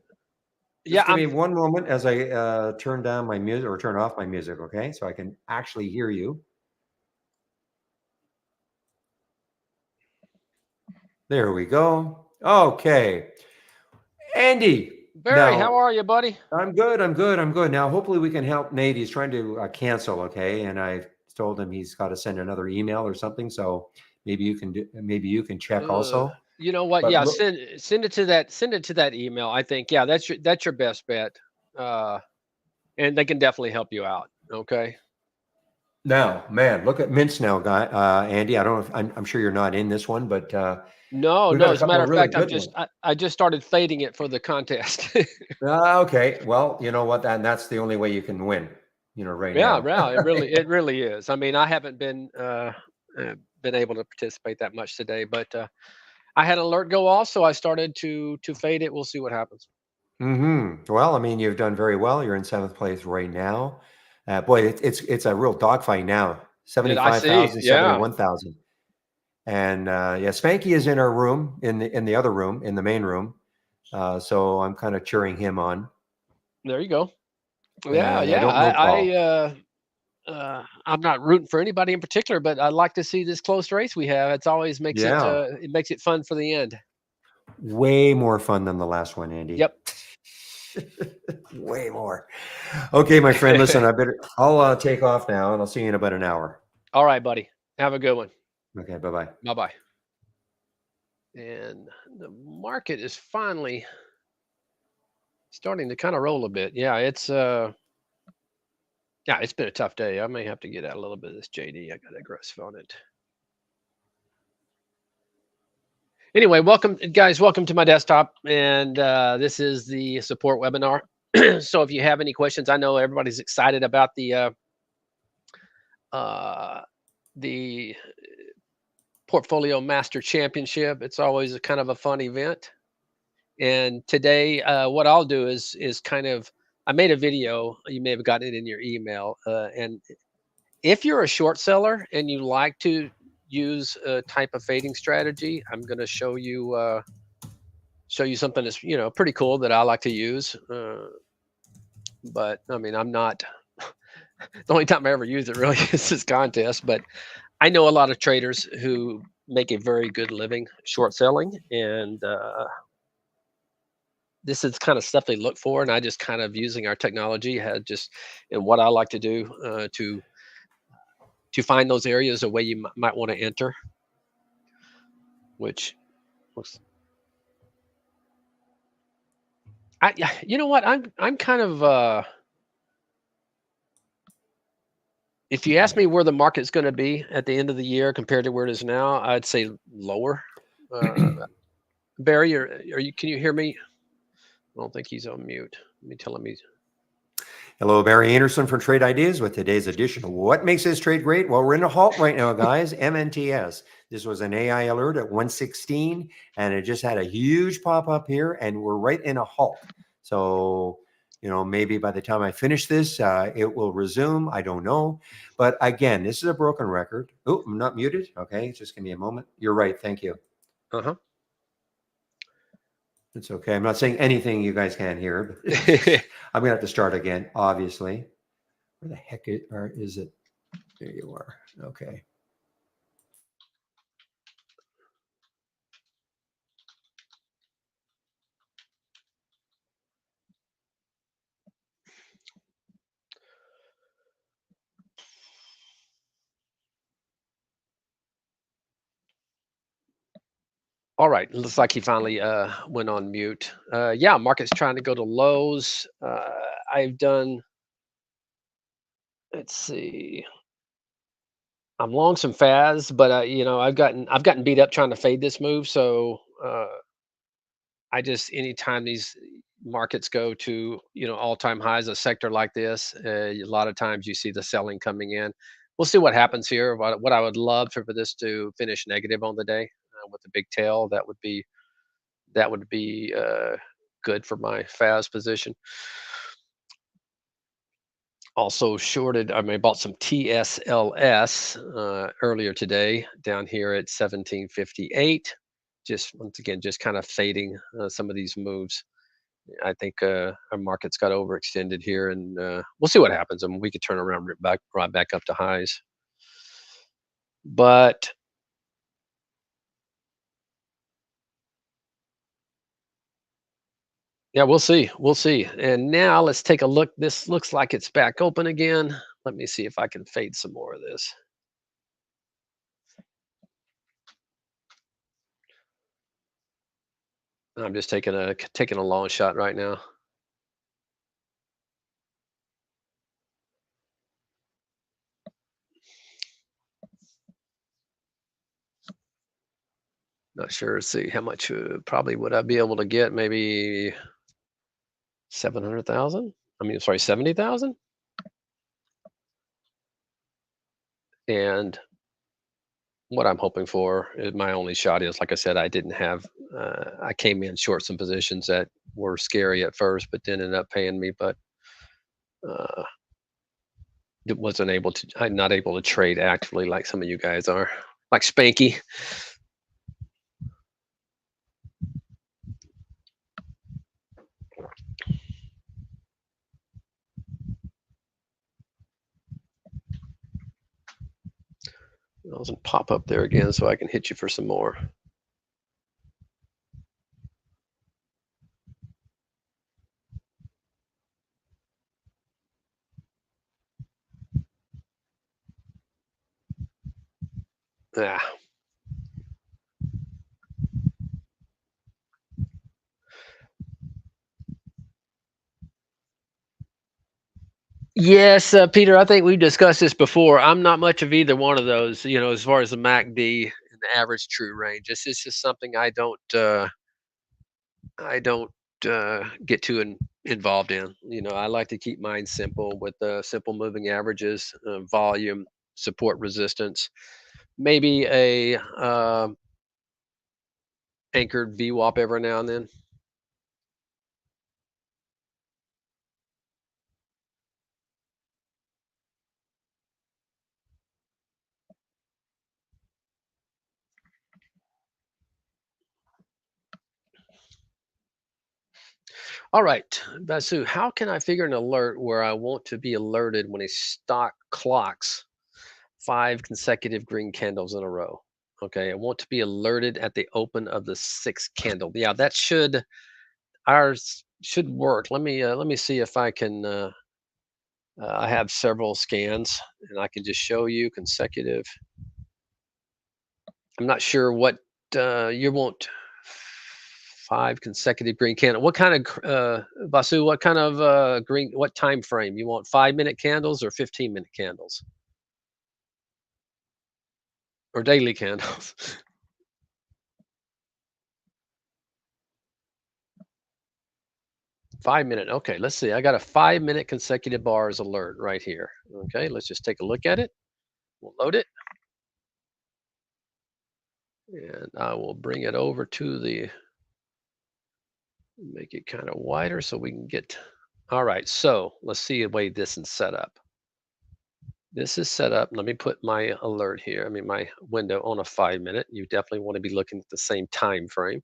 Just give me one moment as I turn down my music or turn off my music, okay? So I can actually hear you. There we go. Okay. Andy. Barry, how are you, buddy? I'm good. I'm good. I'm good. Now, hopefully we can help Nate. He's trying to cancel, okay? And I told him he's got to send another email or something. So maybe you can check also. You know what? Yeah, send it to that email. I think, yeah, that's your best bet. And they can definitely help you out. Okay. Now, man, look at mints now, guy. Andy, I don't know if I'm sure you're not in this one, but No, we've got no. a As a couple matter of of really fact, good ones. I just started fading it for the contest. Okay. Well, you know what? That's the only way you can win, right Yeah, now. yeah, it really is. I mean, I haven't been able to participate that much today, but I had an alert go off, so I started to fade it. We'll see what happens. Well, I mean, you've done very well. You're in seventh place right now. Boy, it's a real dogfight now. Yeah, I see. 75,000, Yeah, 71,000, and yeah, Spanky is in our room, in the other room, in the main room. So I'm kind of cheering him on, there you go. Yeah, and I yeah. don't know I'm not rooting for anybody in particular, but I like to see this close race we have. It's always Yeah, it makes it fun for the end. way more fun than the last one, Andy. Yep. Way more. Okay, my friend. Listen, I'll take off now, and I'll see you in about an hour. All right, buddy. Have a good one. Okay, bye bye. Bye bye. And the market is finally starting to kind of roll a bit. Yeah, it's been a tough day. I may have to get out a little bit of this JD. I got aggressive on it. Anyway, welcome guys, welcome to my desktop. And this is the support webinar. So if you have any questions, I know everybody's excited about uh, the Portfolio Master Championship. It's always a kind of a fun event. And today, what I'll do is kind of I made a video. You may have gotten it in your email. And if you're a short seller and you like to use a type of fading strategy, I'm going to show you something that's pretty cool that I like to use. But I mean, I'm not the only time I ever use it really is this contest. But I know a lot of traders who make a very good living short selling, and this is kind of stuff they look for. And I just kind of using our technology had just and what I like to do to find those areas a way you might want to enter, which looks. You know what? I'm kind of if you ask me where the market's going to be at the end of the year compared to where it is now, I'd say lower. Uh, Barry, are you? Can you hear me? I don't think he's on mute. Let me tell him he's. Hello, Barry Anderson from Trade Ideas with today's edition of What Makes This Trade Great? Well, we're in a halt right now, guys. MNTS. This was an AI alert at 116, and it just had a huge pop up here, and we're right in a halt. So, maybe by the time I finish this, it will resume. I don't know. But again, this is a broken record. Oh, I'm not muted. Okay, just give me a moment. You're right. Thank you. Uh It's okay. I'm not saying anything you guys can't hear. But huh. I'm going to have to start again, obviously. Where the heck is it? There you are. Okay. All right. Looks like he finally went on mute. Yeah, market's trying to go to lows. I've done. Let's see. I'm long some FAS, but I've gotten beat up trying to fade this move. So I just anytime these markets go to all-time highs, a sector like this, a lot of times you see the selling coming in. We'll see what happens here. What I would love for this to finish negative on the day with a big tail. That would be good for my FAS position. Also shorted. I mean, bought some TSLS earlier today down here at 1758. Just once again, just kind of fading some of these moves. I think our market's got overextended here, and we'll see what happens. I mean, we could turn around right back up to highs, but yeah, we'll see. We'll see. And now let's take a look. This looks like it's back open again. Let me see if I can fade some more of this. I'm just taking a long shot right now. Not sure. See how much probably would I be able to get? Maybe 700,000. I mean, sorry, 70,000. And what I'm hoping for, my only shot is, like I said, I didn't have. I came in short some positions that were scary at first, but then ended up paying me. But uh, wasn't able to. I'm not able to trade actively like some of you guys are, like Spanky. Doesn't pop up there again, so I can hit you for some more. Ah. Yes, Peter, I think we've discussed this before. I'm not much of either one of those, as far as the MACD and the average true range. This is just something I don't get too involved in. I like to keep mine simple with simple moving averages, volume, support, resistance, maybe a anchored VWAP every now and then. All right, Basu, how can I figure an alert where I want to be alerted when a stock clocks 5 consecutive green candles in a row? Okay, I want to be alerted at the open of the sixth candle. Yeah, that ours should work. Let me see if I can. I have several scans, and I can just show you consecutive. I'm not sure what you want. 5 consecutive green candle. What kind of Vasu? What kind of green? What time frame you want? 5 minute candles or 15 minute candles or daily candles? 5 minute. Okay, let's see. I got a 5 minute consecutive bars alert right here. Okay, let's just take a look at it. We'll load it, and I will bring it over to the. Make it kind of wider so we can get. All right, so let's see the way this is set up. This is set up. Let me put my alert here. I mean, my window on a 5 minute. You definitely want to be looking at the same time frame.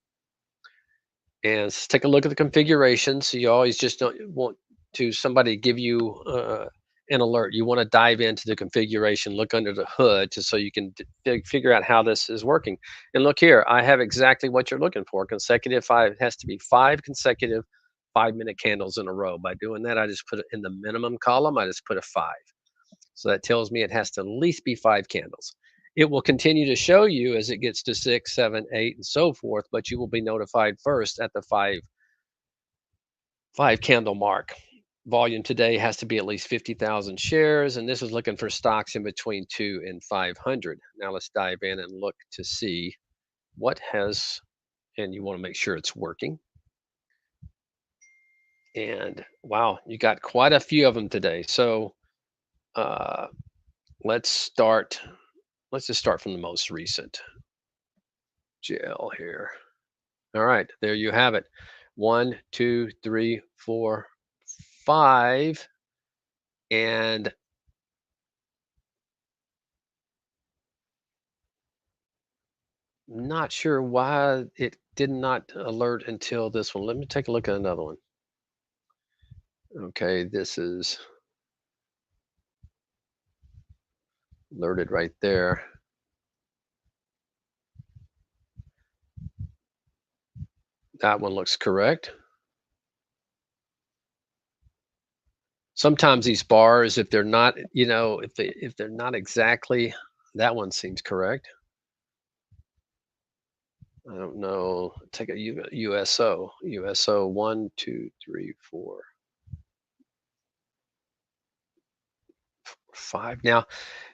And take a look at the configuration. So you always just don't want to somebody give you an alert. You want to dive into the configuration, look under the hood, so you can figure out how this is working. And look here, I have exactly what you're looking for. Consecutive five, it has to be 5 consecutive 5 minute candles in a row. By doing that, I just put it in the minimum column. I just put a 5. So that tells me it has to at least be 5 candles. It will continue to show you as it gets to 6, 7, 8, and so forth, but you will be notified first at the five candle mark. Volume today has to be at least 50,000 shares, and this is looking for stocks in between 2 and 500. Now let's dive in and look to see what has, and you want to make sure it's working. And wow, you got quite a few of them today. So uh, let's start. Let's just start from the most recent. GL here. All right, there you have it. 1, 2, 3, 4, 5, and not sure why it did not alert until this one. Let me take a look at another one. Okay, this is alerted right there. That one looks correct. Sometimes these bars, if they're not, if they're not exactly, that one seems correct. I don't know. Take a USO. USO 1, 2, 3, 4, 5. Now,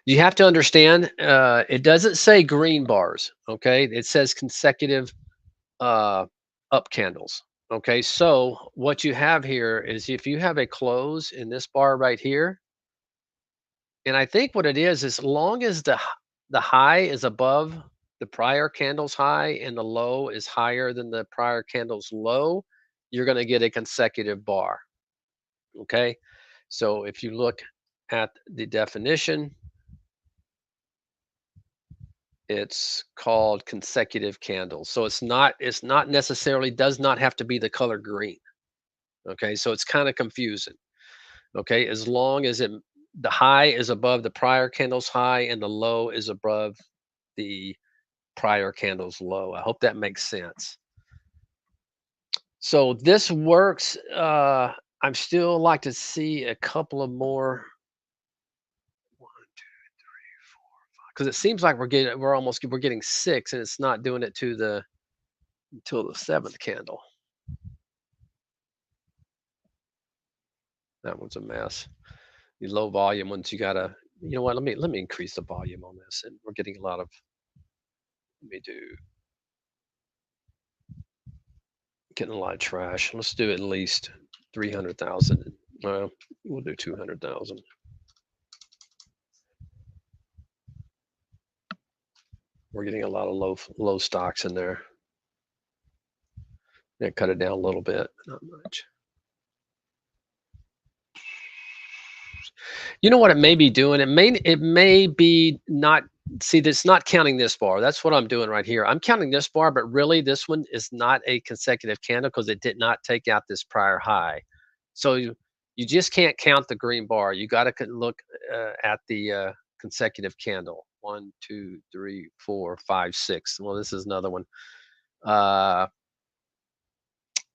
you have to understand, it doesn't say green bars, okay? It says consecutive uh, up candles. Okay, so what you have here is if you have a close in this bar right here, and I think what it is, as long as the high is above the prior candle's high and the low is higher than the prior candle's low, you're going to get a consecutive bar. Okay, so if you look at the definition, it's called consecutive candles. So it's not necessarily does not have to be the color green. Okay, so it's kind of confusing. Okay, as long as the high is above the prior candle's high and the low is above the prior candle's low. I hope that makes sense. So this works. I'm still like to see a couple of more. 1, 2, 3, 4, 5. Because it seems like we're getting 6, and it's not doing it to the until the 7th candle. That one's a mess. The low volume ones, you gotta. You know what? Let me increase the volume on this, and we're getting a lot of. Let me do getting a lot of trash. Let's do at least 300,000. Well, we'll do 200,000. We're getting a lot of low stocks in there. Yeah, cut it down a little bit, not much. You know what it may be doing? It may be not see that's not counting this bar. That's what I'm doing right here. I'm counting this bar, but really this one is not a consecutive candle because it did not take out this prior high. So you just can't count the green bar. You got to look at the consecutive candle. 1, 2, 3, 4, 5, 6. Well, this is another one. Uh,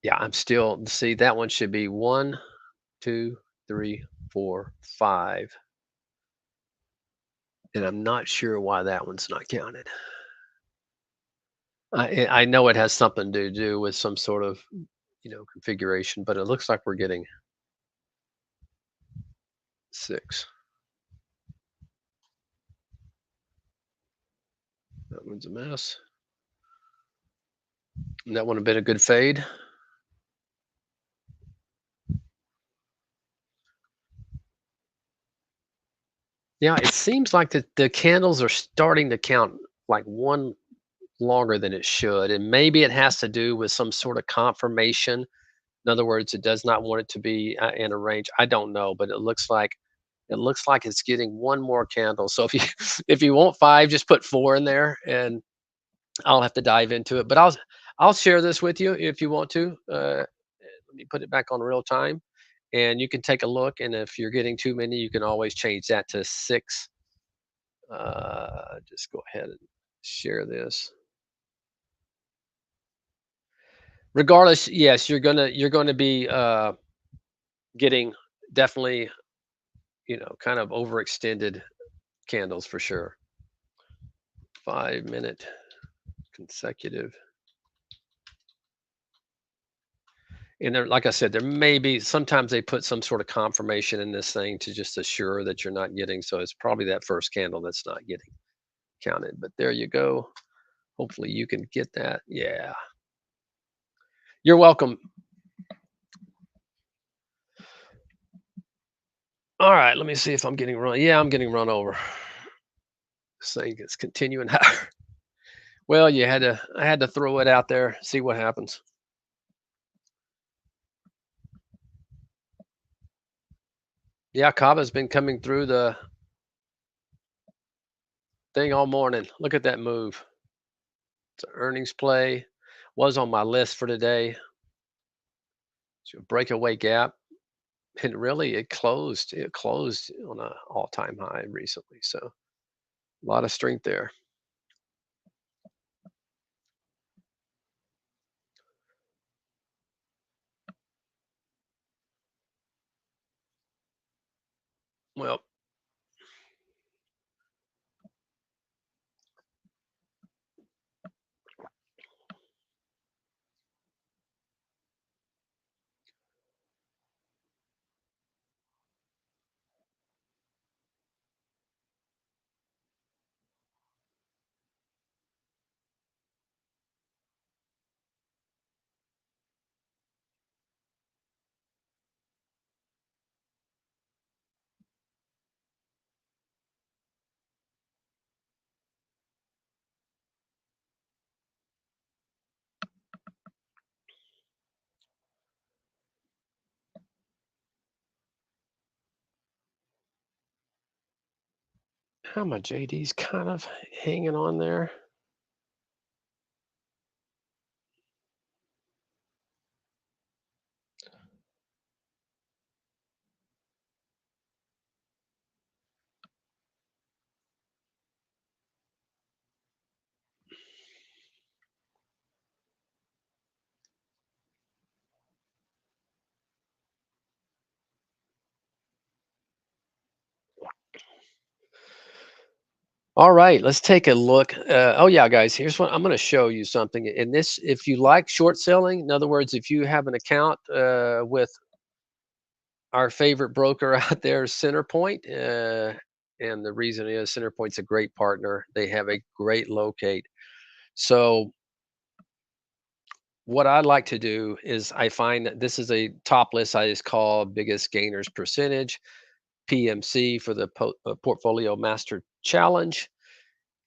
yeah, I'm still see that one should be 1, 2, 3, 4, 5. And I'm not sure why that one's not counted. I know it has something to do with some sort of configuration, but it looks like we're getting 6. That one's a mess. And that one a bit a good fade. Yeah, it seems like the candles are starting to count like one longer than it should, and maybe it has to do with some sort of confirmation. In other words, it does not want it to be in a range. I don't know, but it looks like it's getting one more candle. So if you if you want 5, just put 4 in there, and I'll have to dive into it. But I'll share this with you if you want to. Let me put it back on real time, and you can take a look. And if you're getting too many, you can always change that to 6. Just go ahead and share this. Regardless, yes, you're gonna be getting definitely kind of overextended candles for sure. 5-minute consecutive. And there, like I said, there may be sometimes they put some sort of confirmation in this thing to just assure that you're not getting. So it's probably that first candle that's not getting counted. But there you go. Hopefully you can get that. Yeah. You're welcome. All right. Let me see if I'm getting run. Yeah, I'm getting run over. This thing is continuing higher. Well, I had to throw it out there, see what happens. Yeah, Kava's been coming through the thing all morning. Look at that move. It's an earnings play. Was on my list for today. So breakaway gap. And really it closed on an all-time high recently. So a lot of strength there. Well, How my JD's kind of hanging on there. All right, let's take a look. Oh yeah, guys, here's what I'm going to show you something. And this, if you like short selling, in other words, if you have an account with our favorite broker out there, Centerpoint, and the reason is Centerpoint's a great partner. They have a great locate. So what I like to do is I find that this is a top list I just call biggest gainers percentage, PMC for the Portfolio Master Challenge,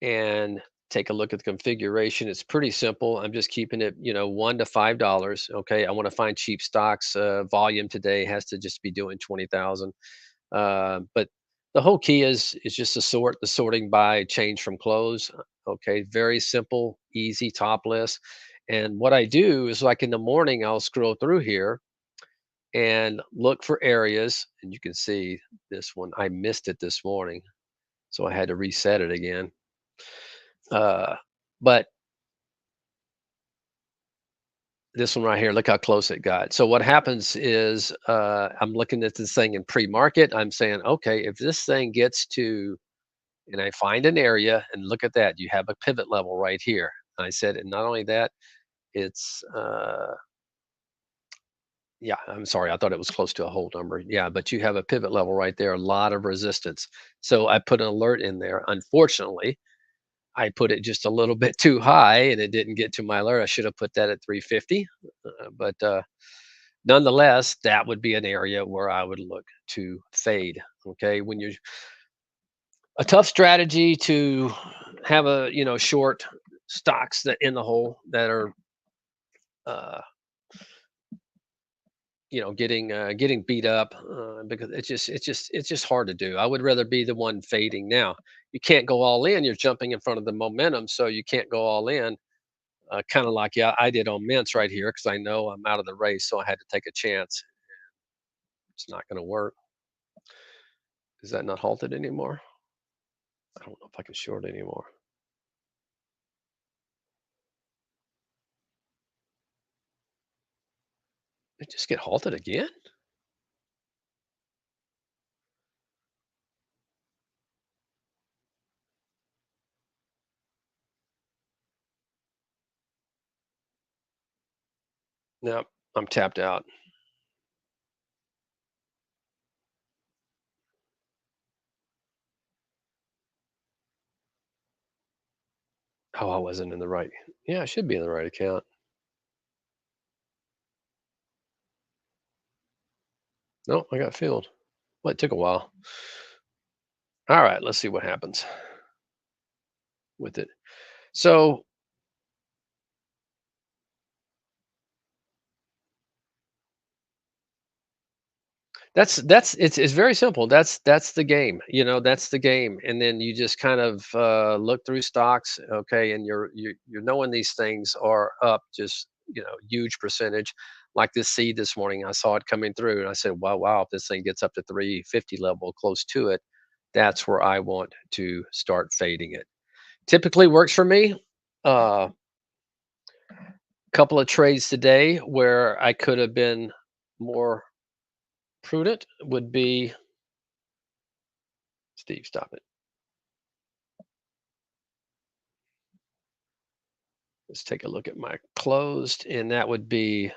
and take a look at the configuration. It's pretty simple. I'm just keeping it, $1 to $5. Okay, I want to find cheap stocks. Volume today has to just be doing 20,000. But the whole key is just to sort the sorting by change from close. Okay, very simple, easy top list. And what I do is like in the morning, I'll scroll through here and look for areas. And you can see this one, I missed it this morning. So I had to reset it again. But this one right here, look how close it got. So what happens is I'm looking at this thing in pre-market. I'm saying, okay, if this thing gets to, and I find an area, and look at that, you have a pivot level right here. I said, and not only that, it's yeah, I'm sorry, I thought it was close to a whole number. Yeah, but you have a pivot level right there, a lot of resistance. So I put an alert in there. Unfortunately, I put it just a little bit too high and it didn't get to my alert. I should have put that at 350. But nonetheless, that would be an area where I would look to fade. Okay. When you're a tough strategy to have short stocks that in the hole that are, uh, getting beat up because it's just hard to do. I would rather be the one fading. Now, you can't go all in. You're jumping in front of the momentum, so you can't go all in. Kind of like, yeah, I did on mints right here because I know I'm out of the race, so I had to take a chance. It's not going to work. Is that not halted anymore? I don't know if I can short anymore. It just get halted again? No, I'm tapped out. Oh, I wasn't in the right. Yeah, I should be in the right account. No, I got filled. Well, it took a while. All right, let's see what happens with it. So that's it's very simple. That's the game. That's the game. And then you just kind of look through stocks, okay, and you're knowing these things are up just huge percentage. Like this seed this morning, I saw it coming through, and I said, "Wow, wow! If this thing gets up to 350 level, close to it, that's where I want to start fading it." Typically works for me. Uh, Couple of trades today where I could have been more prudent would be Steve. Stop it. Let's take a look at my closed, and that would be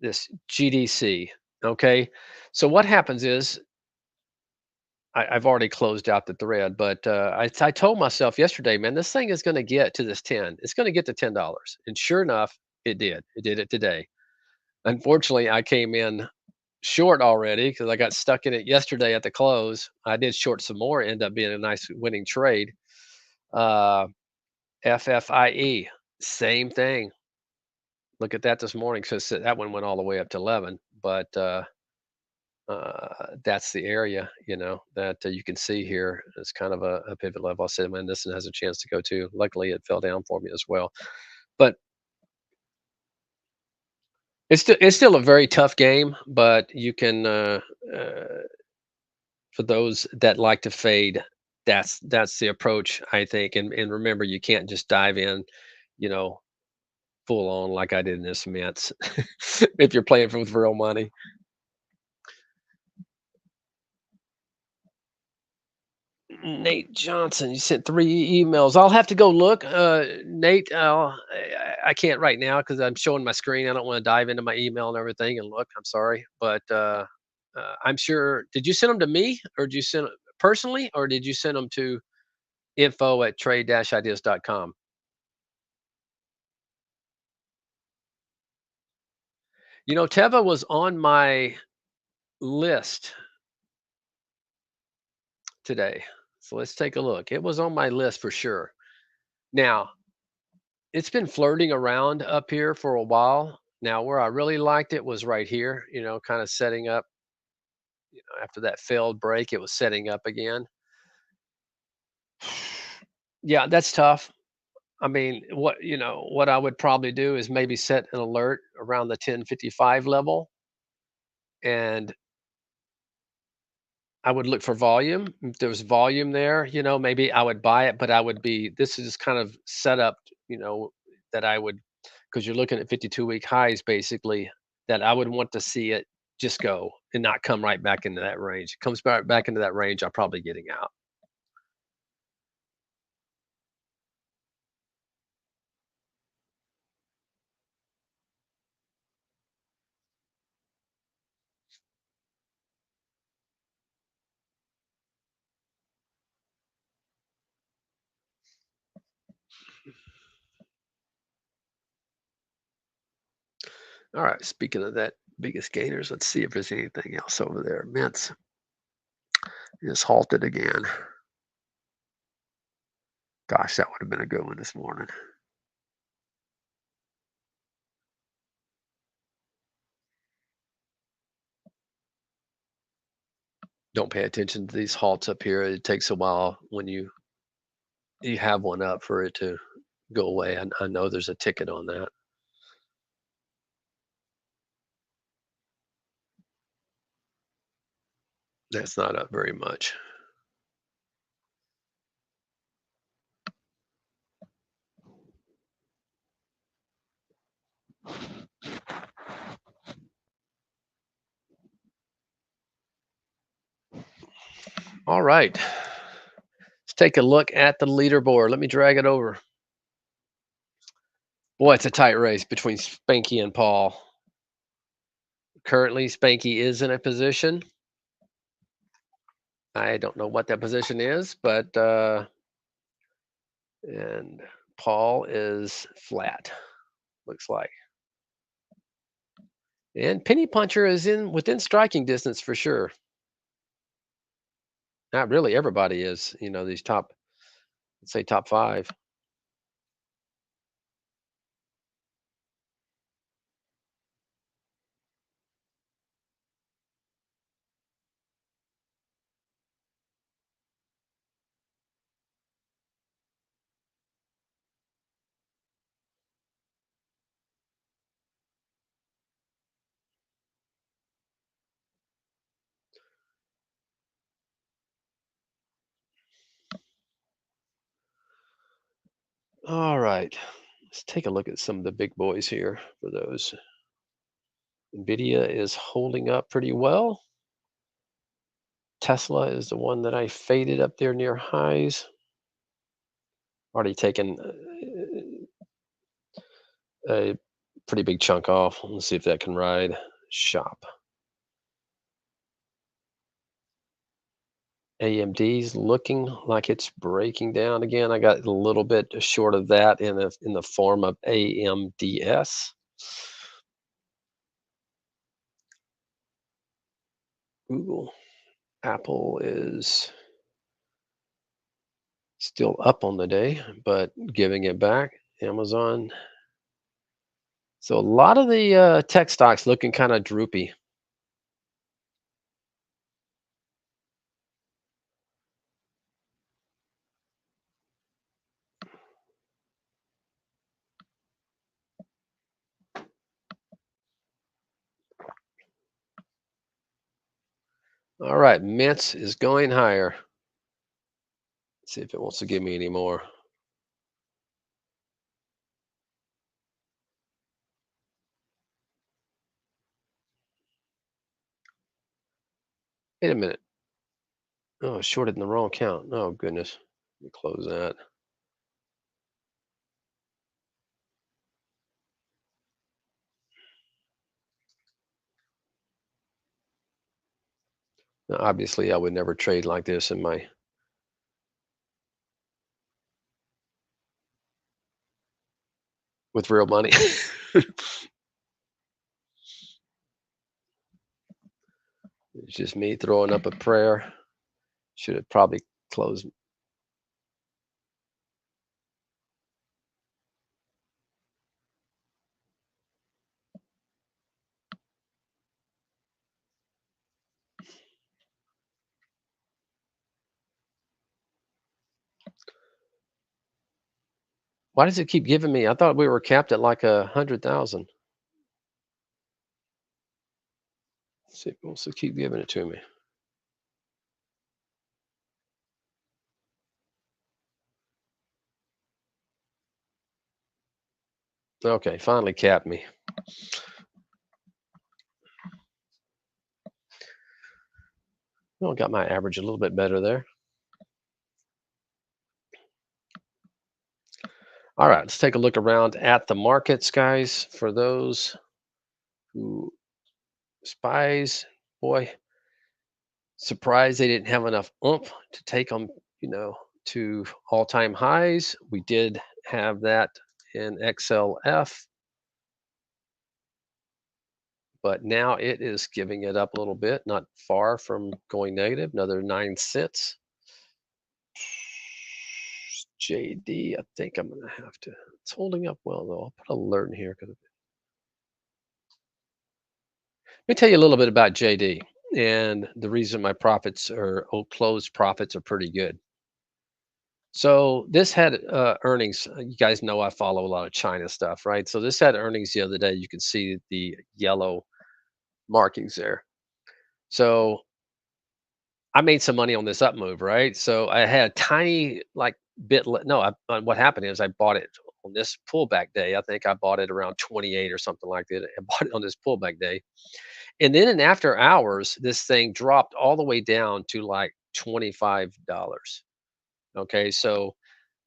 this GDC. Okay. So what happens is I've already closed out the thread, but I told myself yesterday, man, this thing is going to get to this 10. It's going to get to $10. And sure enough, it did. It did it today. Unfortunately, I came in short already because I got stuck in it yesterday at the close. I did short some more, end up being a nice winning trade. Uh, FFIE, same thing. Look at that this morning. So that one went all the way up to 11. But that's the area, that you can see here. It's kind of a pivot level. I said, man, this one has a chance to go too. Luckily, it fell down for me as well. But it's still a very tough game. But you can, for those that like to fade, that's the approach, I think. And remember, you can't just dive in, you know, full on like I did in this immense. If you're playing with real money. Nate Johnson, you sent 3 emails. I'll have to go look. Nate, I can't right now because I'm showing my screen. I don't want to dive into my email and everything and look. I'm sorry, but I'm sure. Did you send them to me, or did you send personally, or did you send them to info@trade-ideas.com? Teva was on my list today, so let's take a look. It was on my list for sure. Now, it's been flirting around up here for a while. Now, where I really liked it was right here, kind of setting up, after that failed break, it was setting up again. Yeah, that's tough. I mean, what I would probably do is maybe set an alert around the 1055 level, and I would look for volume. If there was volume there, maybe I would buy it, but this is kind of set up, that I would, because you're looking at 52-week highs basically, that I would want to see it just go and not come right back into that range. It comes back into that range, I'm probably getting out. All right. Speaking of that biggest gainers, let's see if there's anything else over there. Mints is halted again. Gosh, that would have been a good one this morning. Don't pay attention to these halts up here. It takes a while when you have one up for it to go away. I know there's a ticket on that. That's not up very much. All right. Let's take a look at the leaderboard. Let me drag it over. Boy, it's a tight race between Spanky and Paul. Currently, Spanky is in a position. I don't know what that position is, but and Paul is flat, looks like. And Penny Puncher is within striking distance for sure. Not really, everybody is, these top, let's say top 5. All right. Let's take a look at some of the big boys here for those. Nvidia is holding up pretty well. Tesla is the one that I faded up there near highs. Already taken a pretty big chunk off. Let's see if that can ride. Shop. AMD's looking like it's breaking down again. I got a little bit short of that in the form of AMDS. Google, Apple is still up on the day, but giving it back. Amazon. So a lot of the tech stocks looking kind of droopy. All right, Mints is going higher. Let's see if it wants to give me any more. Wait a minute. Oh, I shorted in the wrong account. Oh goodness. Let me close that. Now, obviously, I would never trade like this in my with real money. It's just me throwing up a prayer. Should have probably closed. Why does it keep giving me? I thought we were capped at like 100,000. See, it wants to keep giving it to me. Okay, finally capped me. Well, got my average a little bit better there. All right, let's take a look around at the markets, guys. For those who spies, boy, surprised they didn't have enough oomph to take them, to all-time highs. We did have that in XLF, but now it is giving it up a little bit, not far from going negative, another 9 cents. JD, I think I'm gonna have to. It's holding up well though. I'll put alert in here because let me tell you a little bit about JD and the reason my profits or closed profits are pretty good. So this had earnings. You guys know I follow a lot of China stuff, right? So this had earnings the other day. You can see the yellow markings there. So I made some money on this up move, right? So I had a tiny like no. What happened is I bought it on this pullback day. I think I bought it around 28 or something like that. I bought it on this pullback day, and then in after hours, this thing dropped all the way down to like $25. Okay, so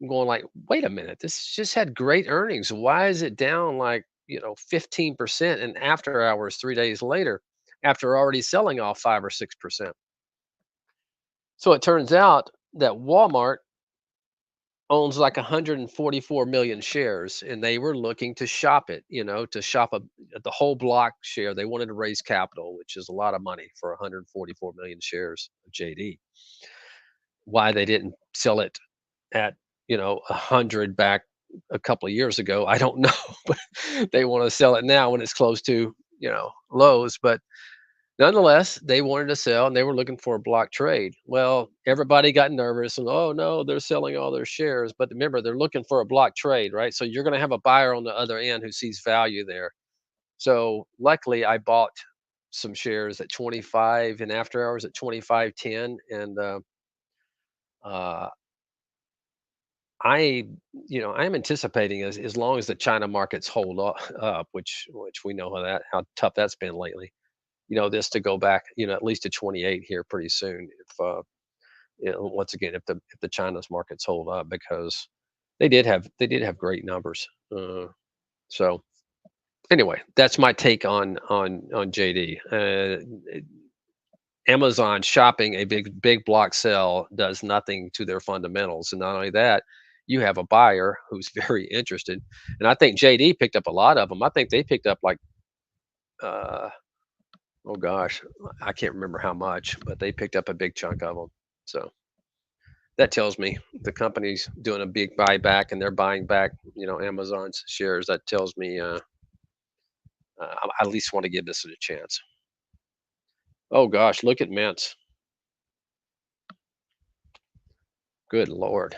I'm going like, wait a minute, this just had great earnings. Why is it down like 15% in after hours 3 days later, after already selling off 5 or 6%? So it turns out that Walmart owns like 144 million shares, and they were looking to shop it, to shop the whole block share. They wanted to raise capital, which is a lot of money for 144 million shares of JD. Why they didn't sell it at 100 back a couple of years ago, I don't know, but they want to sell it now when it's close to lows. But nonetheless, they wanted to sell and they were looking for a block trade. Well, everybody got nervous and, oh no, they're selling all their shares. But remember, they're looking for a block trade, right? So you're going to have a buyer on the other end who sees value there. So luckily, I bought some shares at 25 and after hours at 25.10, and uh, I, I'm anticipating as long as the China markets hold up, which we know how tough that's been lately. This to go back, at least to 28 here pretty soon. If once again, if the China's markets hold up, because they did have great numbers. So anyway, that's my take on JD. Amazon shopping a big block sell does nothing to their fundamentals, and not only that, you have a buyer who's very interested, and I think JD picked up a lot of them. I think they picked up like uh, oh gosh, I can't remember how much, but they picked up a big chunk of them. So that tells me the company's doing a big buyback and they're buying back, Amazon's shares. That tells me I at least want to give this a chance. Oh gosh, look at Mints. Good lord.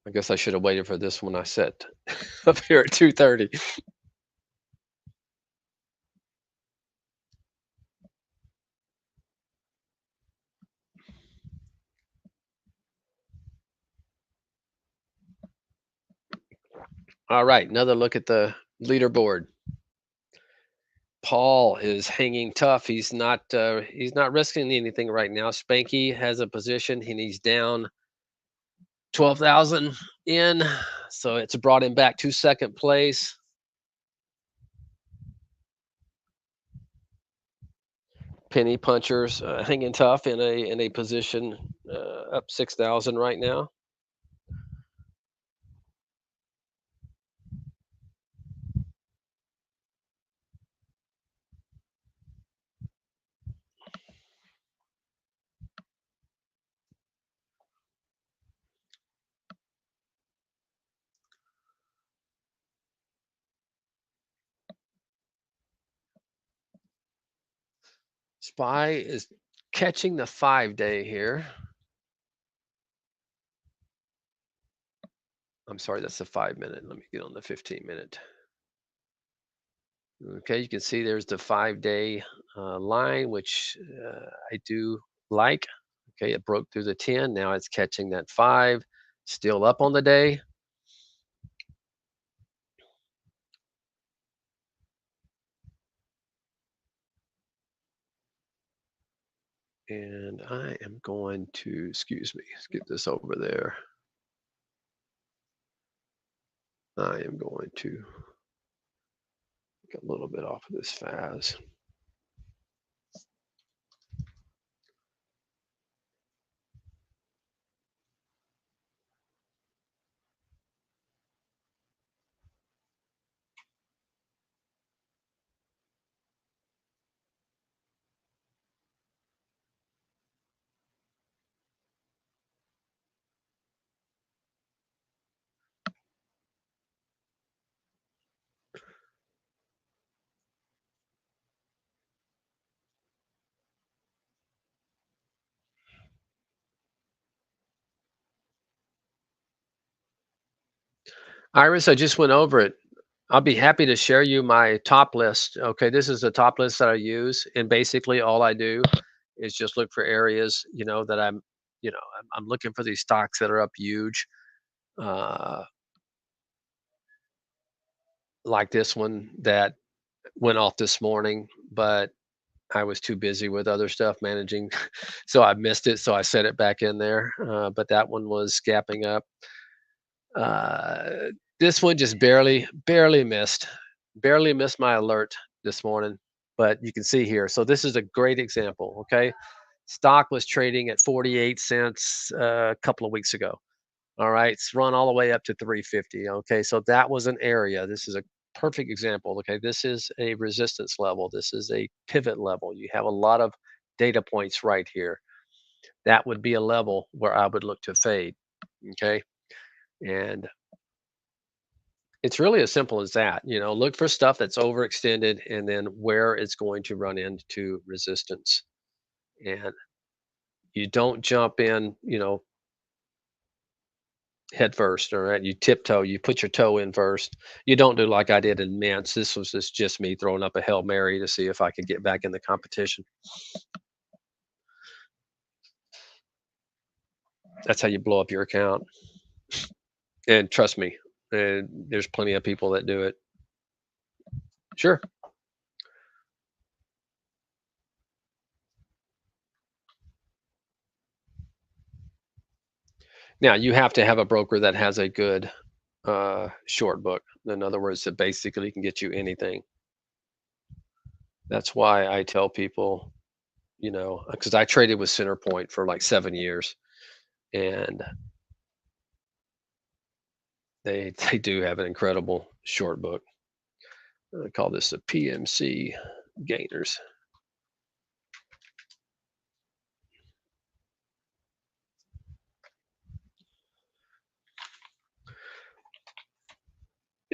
I guess I should have waited for this when I set up here at 2:30. All right, another look at the leaderboard. Paul is hanging tough. He's not risking anything right now. Spanky has a position and he's down 12,000 in, so it's brought him back to second place. Penny punchers hanging tough in a position up 6,000 right now. Spy is catching the 5 day here. I'm sorry, that's the 5 minute. Let me get on the 15 minute. Okay, you can see there's the 5 day line, which I do like. Okay, it broke through the 10. Now it's catching that 5, still up on the day. And I am going to, excuse me, let's get this over there. I am going to get a little bit off of this FAS. Iris, I just went over it. I'll be happy to share you my top list. Okay, this is the top list that I use, and basically all I do is just look for areas, that I'm looking for these stocks that are up huge, uh, like this one that went off this morning, but I was too busy with other stuff managing, so I missed it. So I set it back in there, but that one was gapping up. Uh, this one just barely missed my alert this morning. But you can see here. So this is a great example. Okay, stock was trading at 48 cents a couple of weeks ago. All right, it's run all the way up to 350. Okay, so that was an area. This is a perfect example. Okay, this is a resistance level. This is a pivot level. You have a lot of data points right here. That would be a level where I would look to fade. Okay, and it's really as simple as that. Look for stuff that's overextended and then where it's going to run into resistance. And you don't jump in, head first. All right. You tiptoe, you put your toe in first. You don't do like I did in Mints. This was just me throwing up a Hail Mary to see if I could get back in the competition. That's how you blow up your account. And trust me, there's plenty of people that do it. Sure. Now you have to have a broker that has a good short book. In other words, that basically can get you anything. That's why I tell people, because I traded with Centerpoint for like 7 years, and they do have an incredible short book. I call this the PMC gainers.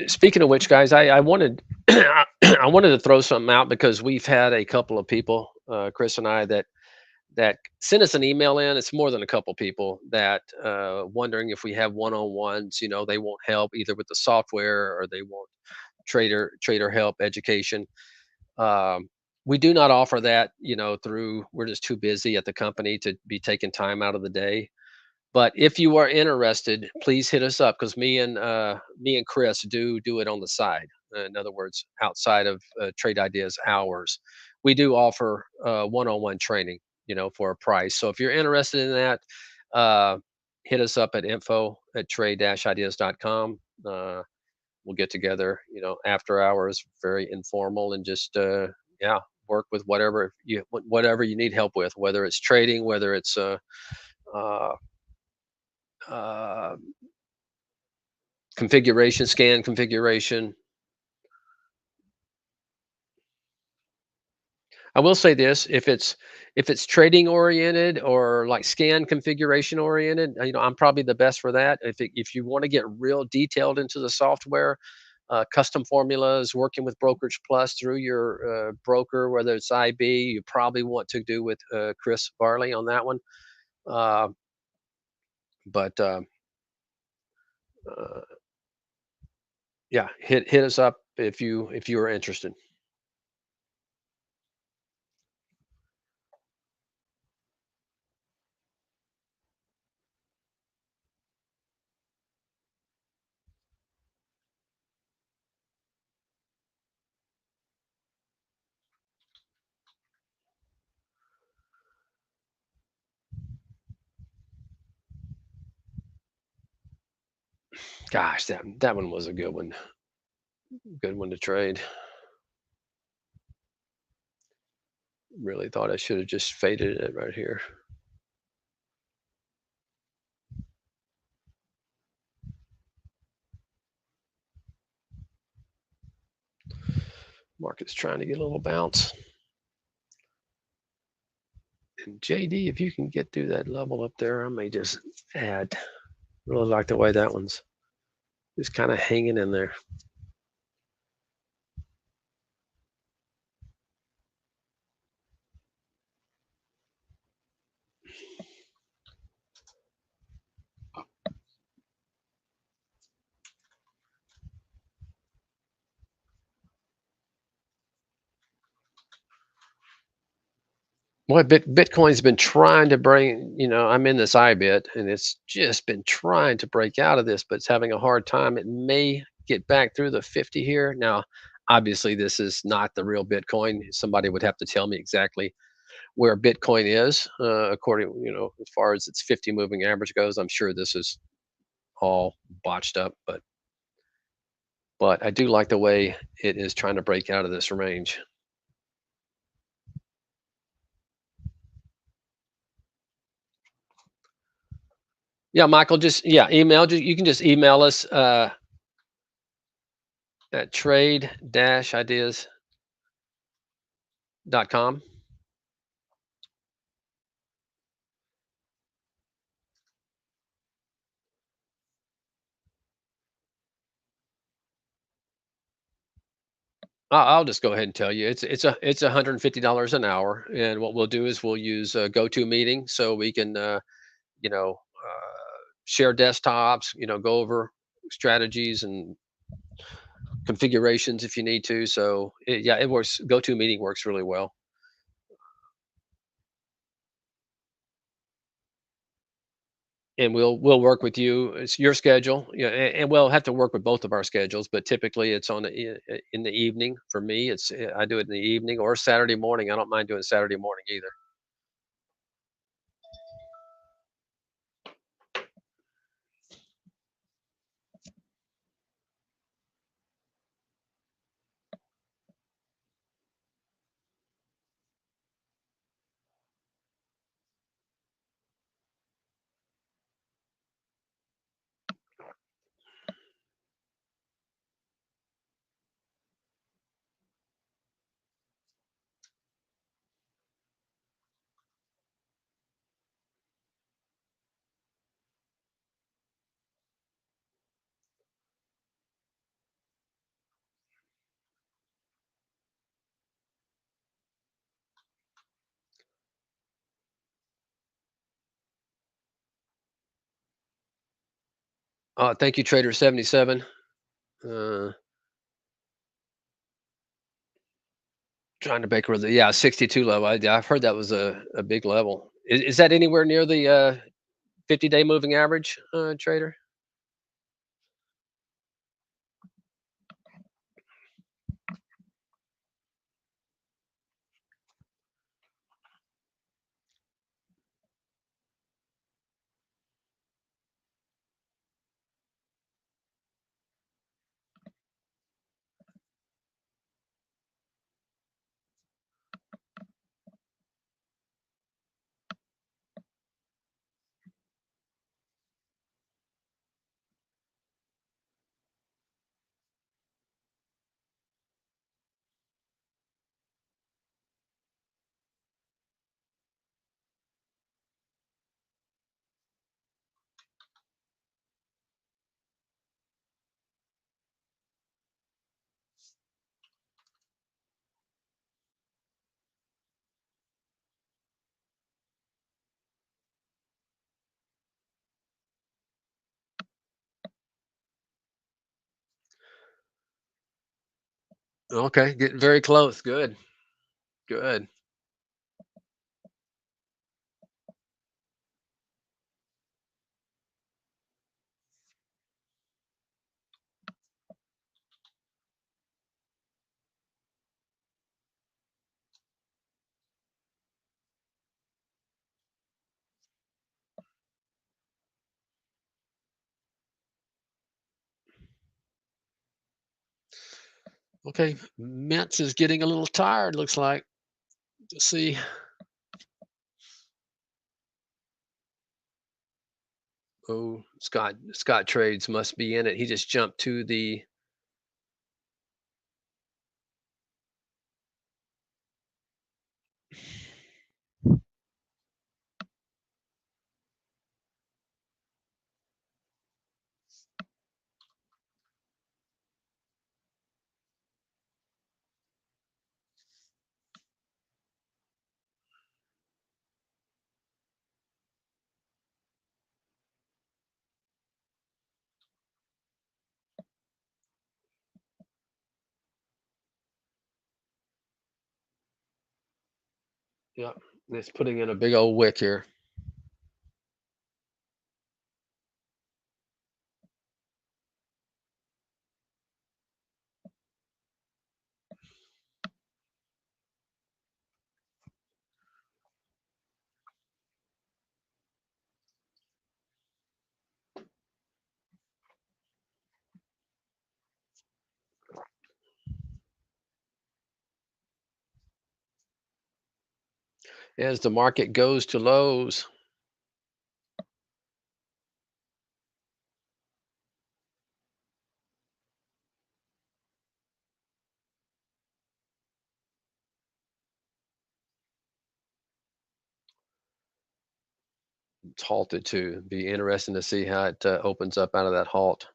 Speaking of which, guys, I wanted I wanted to throw something out because we've had a couple of people, Chris and I, that send us an email in. It's more than a couple people that wondering if we have one-on-ones. They won't help either with the software or they want trader help education. Um, we do not offer that. Through we're just too busy at the company to be taking time out of the day. But if you are interested, please hit us up because me and Chris do it on the side. In other words, outside of Trade Ideas hours, we do offer one-on-one training, for a price. So if you're interested in that, uh, hit us up at info@trade-ideas.com. We'll get together, after hours, very informal, and just yeah, work with whatever you need help with, whether it's trading, whether it's uh, uh, configuration, scan configuration. I will say this: if it's trading oriented or like scan configuration oriented, I'm probably the best for that. If you want to get real detailed into the software, custom formulas, working with Brokerage Plus through your broker, whether it's IB, you probably want to do with Chris Barley on that one. Uh, but uh, yeah, hit us up if you are interested. Gosh, that one was a good one to trade. Really thought I should have just faded it right here. Market's trying to get a little bounce. And JD, if you can get through that level up there, I may just add. Really like the way that one's just kind of hanging in there. Boy, Bitcoin's been trying to bring, I'm in this IBIT and it's just been trying to break out of this, but it's having a hard time. It may get back through the 50 here. Now, obviously, this is not the real Bitcoin. Somebody would have to tell me exactly where Bitcoin is, according, as far as its 50 moving average goes. I'm sure this is all botched up, but I do like the way it is trying to break out of this range. Yeah, Michael, just yeah, email. You can just email us at trade-ideas.com. I'll just go ahead and tell you it's $150 an hour, and what we'll do is we'll use a GoToMeeting so we can share desktops, go over strategies and configurations if you need to. So yeah, it works. GoToMeeting works really well. And we'll work with you. It's your schedule, yeah, and we'll have to work with both of our schedules. But typically, it's in the evening. For me, I do it in the evening or Saturday morning. I don't mind doing Saturday morning either. Thank you, Trader 77. Uh, Trying to break with the 62 level. I've heard that was a big level. Is that anywhere near the 50-day moving average, trader? Okay, getting very close. Good, good. Okay, Mets is getting a little tired, looks like. Let's see. Oh, Scott Trades must be in it. He just jumped to the yeah. It's putting in a big old wick here. As the market goes to lows, it's halted too. Be interesting to see how it opens up out of that halt.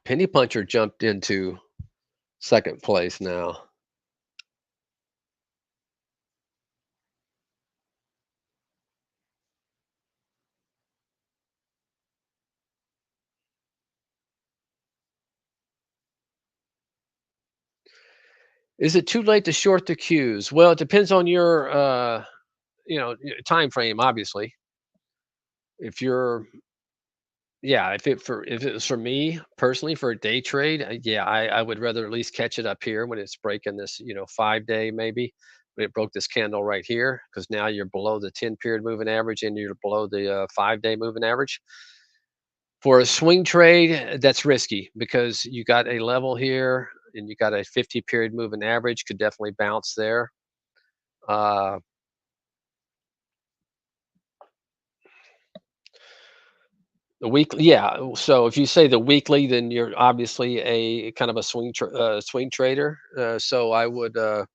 Penny Puncher jumped into second place now. Is it too late to short the cues? Well, it depends on your time frame, obviously. If you're Yeah, if it was for me personally for a day trade, yeah, I would rather at least catch it up here when it's breaking this, 5-day maybe. When it broke this candle right here, because now you're below the 10 period moving average and you're below the 5-day moving average. For a swing trade, that's risky because you got a level here. and you got a 50 period moving average, could definitely bounce there. Uh, the weekly, yeah. So if you say the weekly, then you're obviously a kind of a swing trader. So I would, boy,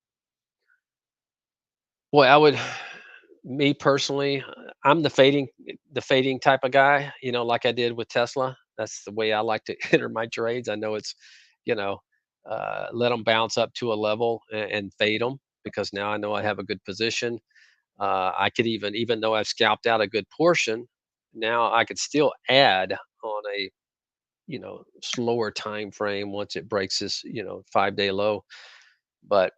I would, me personally, I'm the fading type of guy. Like I did with Tesla. That's the way I like to enter my trades. I know it's, you know, let them bounce up to a level and fade them because now I know I have a good position. I could even though I've scalped out a good portion, now I could still add on a slower time frame once it breaks this 5-day low. But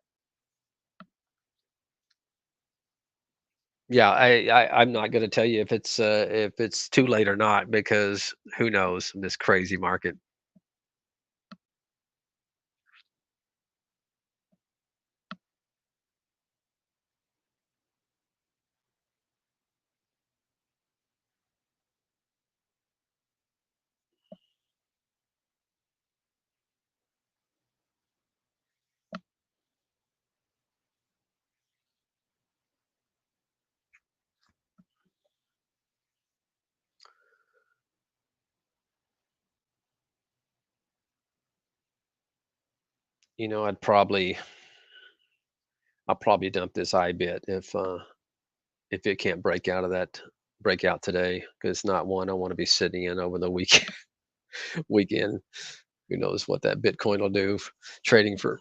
yeah, I'm not going to tell you if it's too late or not because who knows in this crazy market. I'll probably dump this I bit if it can't break out today because it's not one I want to be sitting in over the weekend. Who knows what that Bitcoin will do trading for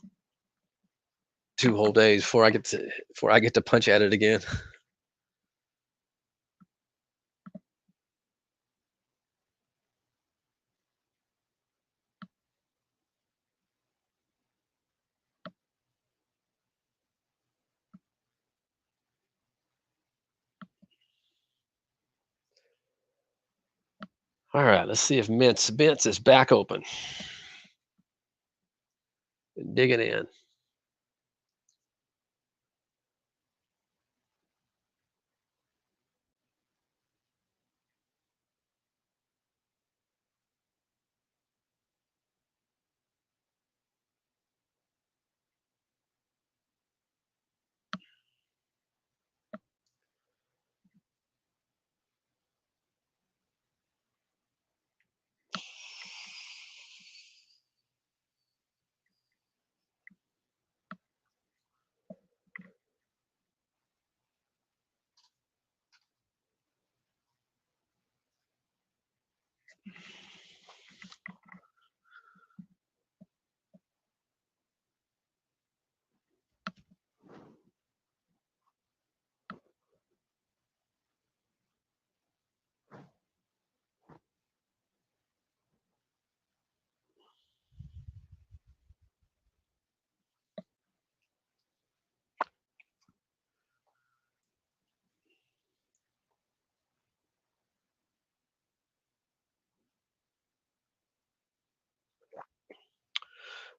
2 whole days before I get to punch at it again. All right, let's see if Mintz is back open and digging in.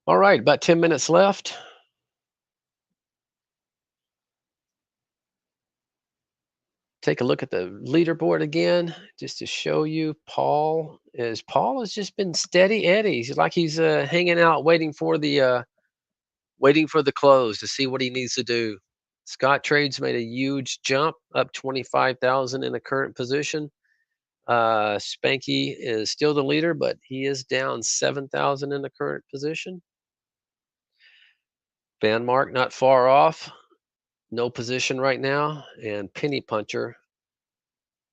All right, about 10 minutes left. Take a look at the leaderboard again, just to show you. Paul has just been steady Eddie. He's like he's hanging out, waiting for the close to see what he needs to do. Scott Trades made a huge jump, up 25,000 in the current position. Spanky is still the leader, but he is down 7,000 in the current position. Van Mark not far off, no position right now, and Penny Puncher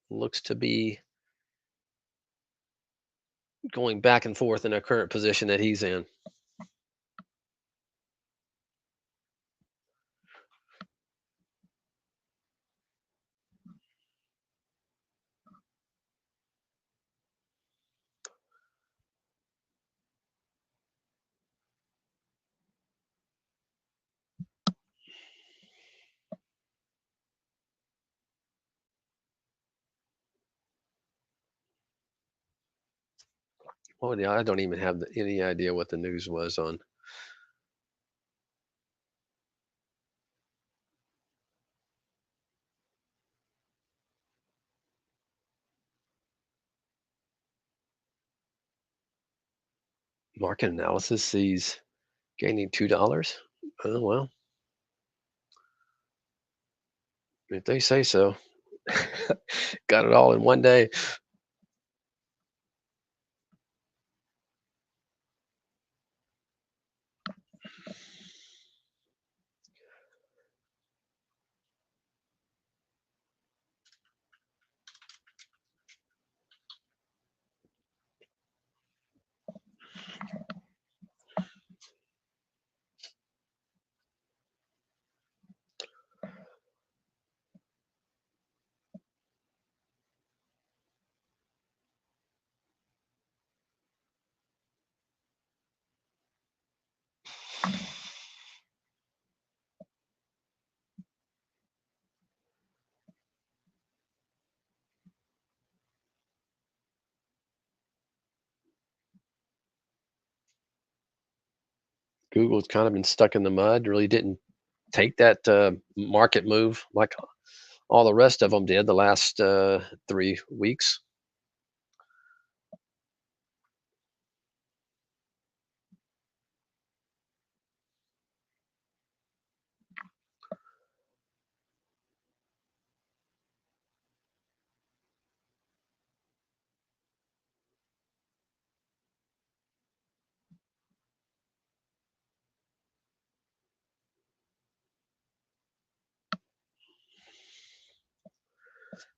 looks to be going back and forth in a current position that he's in. Oh, yeah, I don't even have any idea what the news was on market analysis. Sees Gaining $2. Oh well, if they say so. Got it all in one day. Google's kind of been stuck in the mud. Really didn't take that market move like all the rest of them did the last 3 weeks.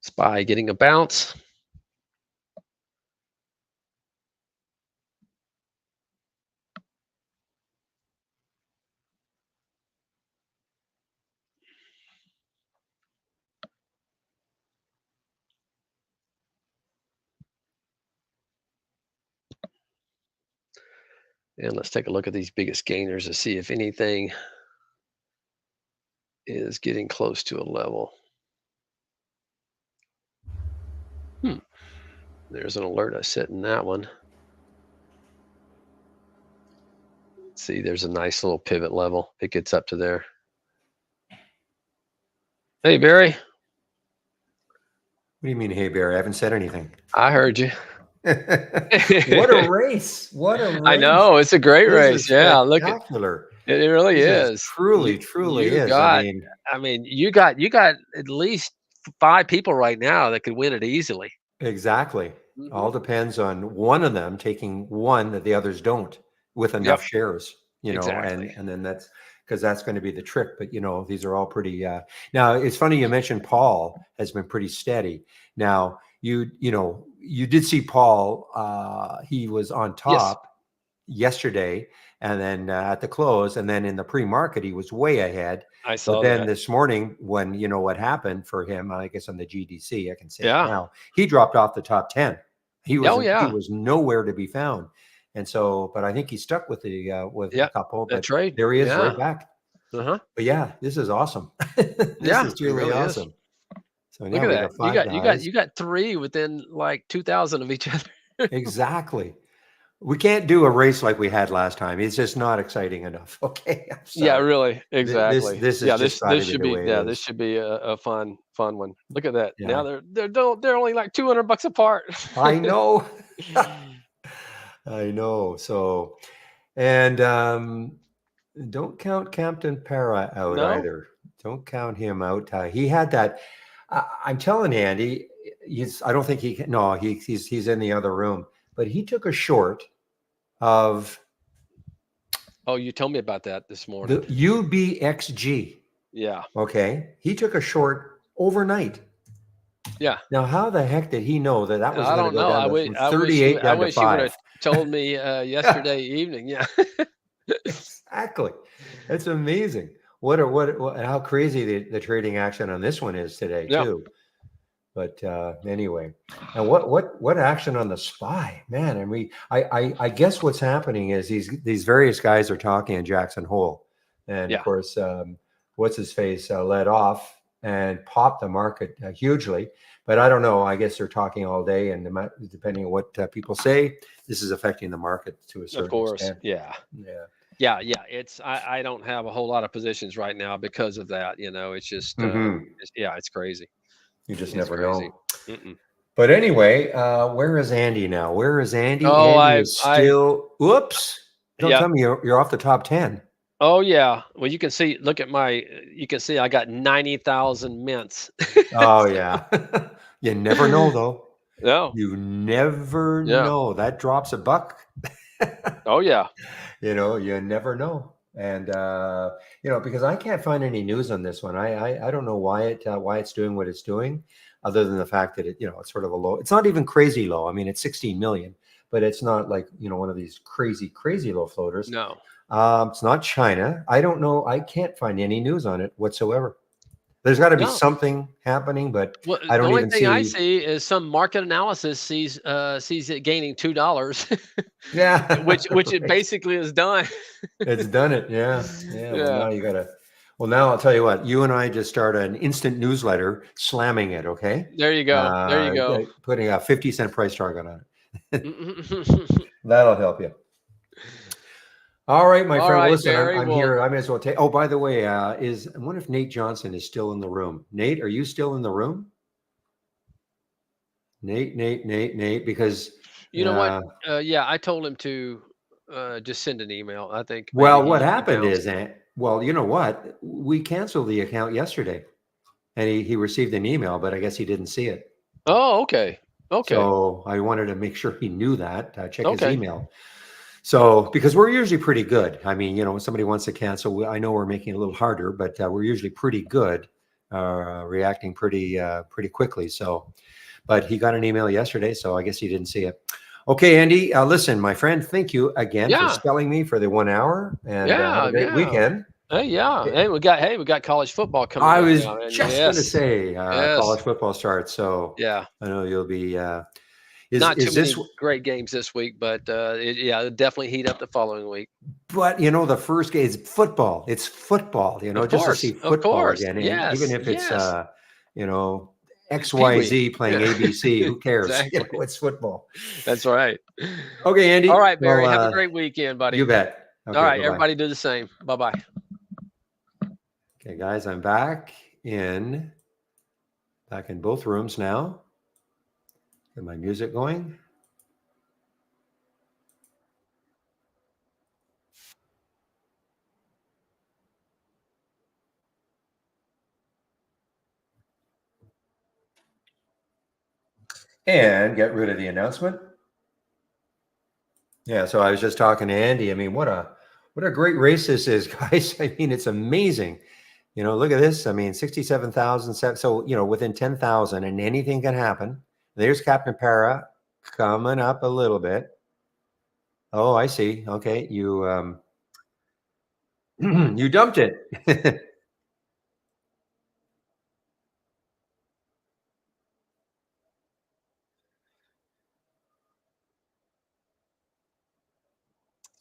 SPY getting a bounce. And let's take a look at these biggest gainers to see if anything is getting close to a level. There's an alert I set in that one. See, there's a nice little pivot level. It gets up to there. Hey, Barry. What do you mean, hey, Barry? I haven't said anything. I heard you. What a race. What a race. I know. It's a great This race. is Yeah. Look at spectacular. it. It really This is. Truly, truly you is. got- I mean, you got at least 5 people right now that could win it easily. exactly. Mhm. All depends on one of them taking one that the others don't with enough shares, Exactly. and then that's because that's going to be the trick. But these are all pretty. Now it's funny you mentioned Paul has been pretty steady. Now you did see Paul. He was on top yesterday, and then at the close, and then in the pre-market he was way ahead. I saw But then that. this morning, when what happened for him, I guess on the GDC, I can say it Yeah. now, he dropped off the top 10. He was Oh, yeah. he was nowhere to be found. And so, but I think he stuck with the with Yeah, a couple. that But trade. there he is, Yeah. right back. Uh-huh. But yeah, this is awesome. This Yeah, is it truly really is. awesome. So Look now at we that. got 5 guys. You got 3 within like 2,000 of each other. Exactly. We can't do a race like we had last time. It's just not exciting enough. Okay. I'm Yeah, sorry. really. Exactly. This is Yeah, just gotta be the way it this is. should be a fun one. Look at that. Yeah. Now they're only like $200 apart. I know. I know. So, and don't count Captain Para out No? either. Don't count him out. He had that. I'm telling Andy, I don't think he can. No, he's in the other room. But he took a short of Oh, you told me about that this morning. the UBXG. Yeah. Okay, he took a short overnight. Yeah. Now, how the heck did he know that was I going to don't go know. down from 38 I down to wish you would 5? have told me yesterday evening. Yeah. Exactly. That's amazing. What how crazy the trading action on this one is today Yeah. too. But anyway, and what action on the SPY, man? And I guess what's happening is these various guys are talking in Jackson Hole, and Yeah. of course, what's his face led off and popped the market hugely. But I don't know. I guess they're talking all day, and depending on what people say, this is affecting the market to a certain Of course. extent. Yeah. Yeah. Yeah. It's I don't have a whole lot of positions right now because of that. It's just Mhm. it's crazy. You just It's never crazy. know. Mm-mm. But anyway, where is Andy now? Where is Andy? Oh, Andy is still. Whoops. Don't Yeah. tell me you're off the top 10. Oh yeah. Well, you can see. Look at my. You can see I got 90,000 mints. Oh, yeah. You never know, though. No. You never Yeah. know. That drops a buck. Oh yeah. You never know. And because I can't find any news on this one. I don't know why it's doing what it's doing, other than the fact that it's sort of a low. It's not even crazy low. I mean, it's 16 million, but it's not like one of these crazy low floaters. No. It's not China. I don't know. I can't find any news on it whatsoever. There's got to be No. something happening, but Well, I the don't only even thing I see. see is some market analysis sees it gaining $2, Yeah, which it right. basically is done. It's done it. Yeah. Yeah. Well, Yeah. now you gotta. Well, now I'll tell you what. You and I just start an instant newsletter slamming it. Okay. There you go. There you go. Putting a 50-cent price target on it. That'll help you. All right, my All friend. Well, right, listen, Barry. I'm Well, here. I may as well take. Oh, by the way, I wonder if Nate Johnson is still in the room. Nate, are you still in the room? Nate, because you know what? Yeah, I told him to just send an email. I think maybe well, what he happened bounced. is, well, you know what? We canceled the account yesterday, and he received an email, but I guess he didn't see it. Oh, okay. Okay. So I wanted to make sure he knew that. Check his Okay. email. So because we're usually pretty good. I mean, when somebody wants to cancel, I know we're making it a little harder, but we're usually pretty good, reacting pretty quickly. So, but he got an email yesterday, so I guess he didn't see it. Okay, Andy, listen, my friend, thank you again for Yeah. spelling me for the 1 hour, and have Yeah. a great Yeah. weekend. Yeah. Eh, Hey, we got college football coming I up was now, and just going to yes, say yes, college football starts, so yeah. I know you'll be. Not too Is this? many great games this week, but yeah, it'll definitely heat up the following week. But the first game is football. It's football. Just to see Of football course. again, and even Yes. if it's Yes. you know Pee wee. XYZ playing Yeah. ABC, who cares? Exactly. It's football. That's right. Okay, All Andy. right, Well, Barry. Have a great weekend, buddy. you bet. All Okay, right, bye bye. everybody do the same. Bye bye. Okay, guys, I'm back in both rooms now. Get my music going. And get rid of the announcement. Yeah, so I was just talking to Andy. I mean, what a great race this is, guys. I mean, it's amazing. Look at this. I mean, 67,000. So, within 10,000 and anything can happen. There's Captain Para coming up a little bit. Oh, I see. Okay. You you dumped it.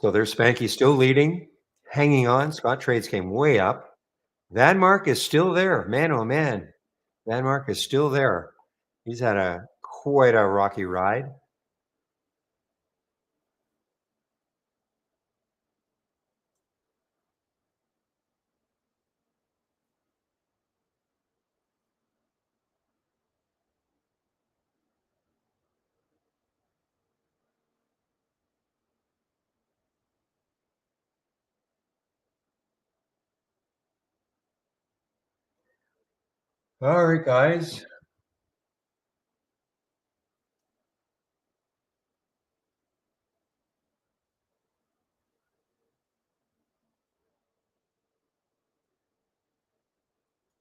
So there's Spanky still leading, hanging on. Scott Trades came way up. Van Mark is still there. Man, oh man. Van Mark is still there. He's had quite a rocky ride. All right, guys.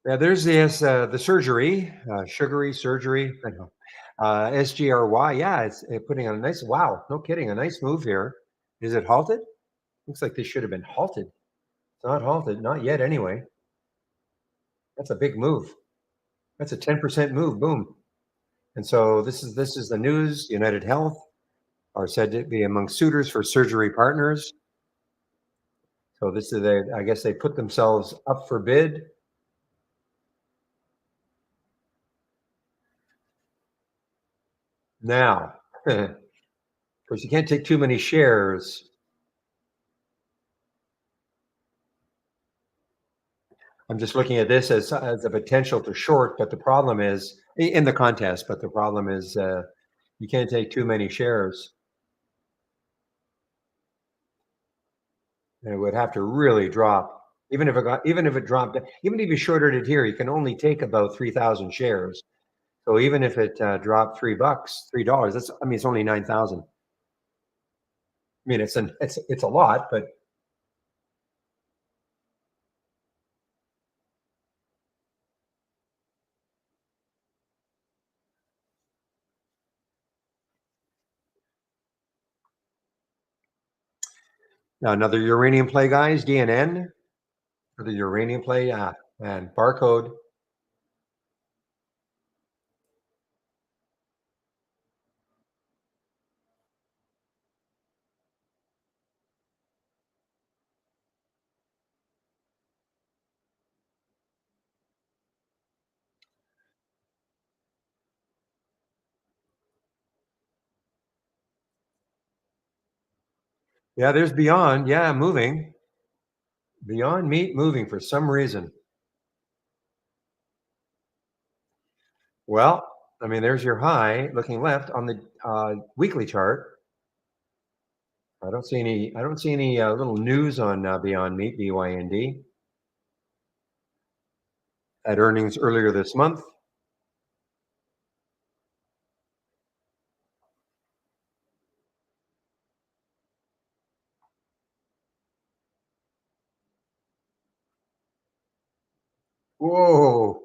Yeah, there's the surgery, sugary surgery. I know. SGRY. Yeah, it's putting on a nice. Wow, no kidding, a nice move here. Is it halted? Looks like this should have been halted. It's not halted, not yet. Anyway, that's a big move. That's a 10% move. Boom. And so this is the news. United Health are said to be among suitors for Surgery Partners. So this is I guess they put themselves up for bid. Now, of course, you can't take too many shares. I'm just looking at this as a potential to short, but the problem is in the contest. But the problem is you can't take too many shares. And it would have to really drop. Even if it dropped, even if you shorted it here, you can only take about 3,000 shares. So even if it dropped $3, $3, it's only 9,000. I mean, it's a lot, but now another uranium play, guys. DNN for the uranium play, and barcode. Yeah, there's Beyond. Yeah, moving. Beyond Meat moving for some reason. Well, I mean, there's your high looking left on the weekly chart. I don't see any little news on Beyond Meat, BYND, at earnings earlier this month. Whoa,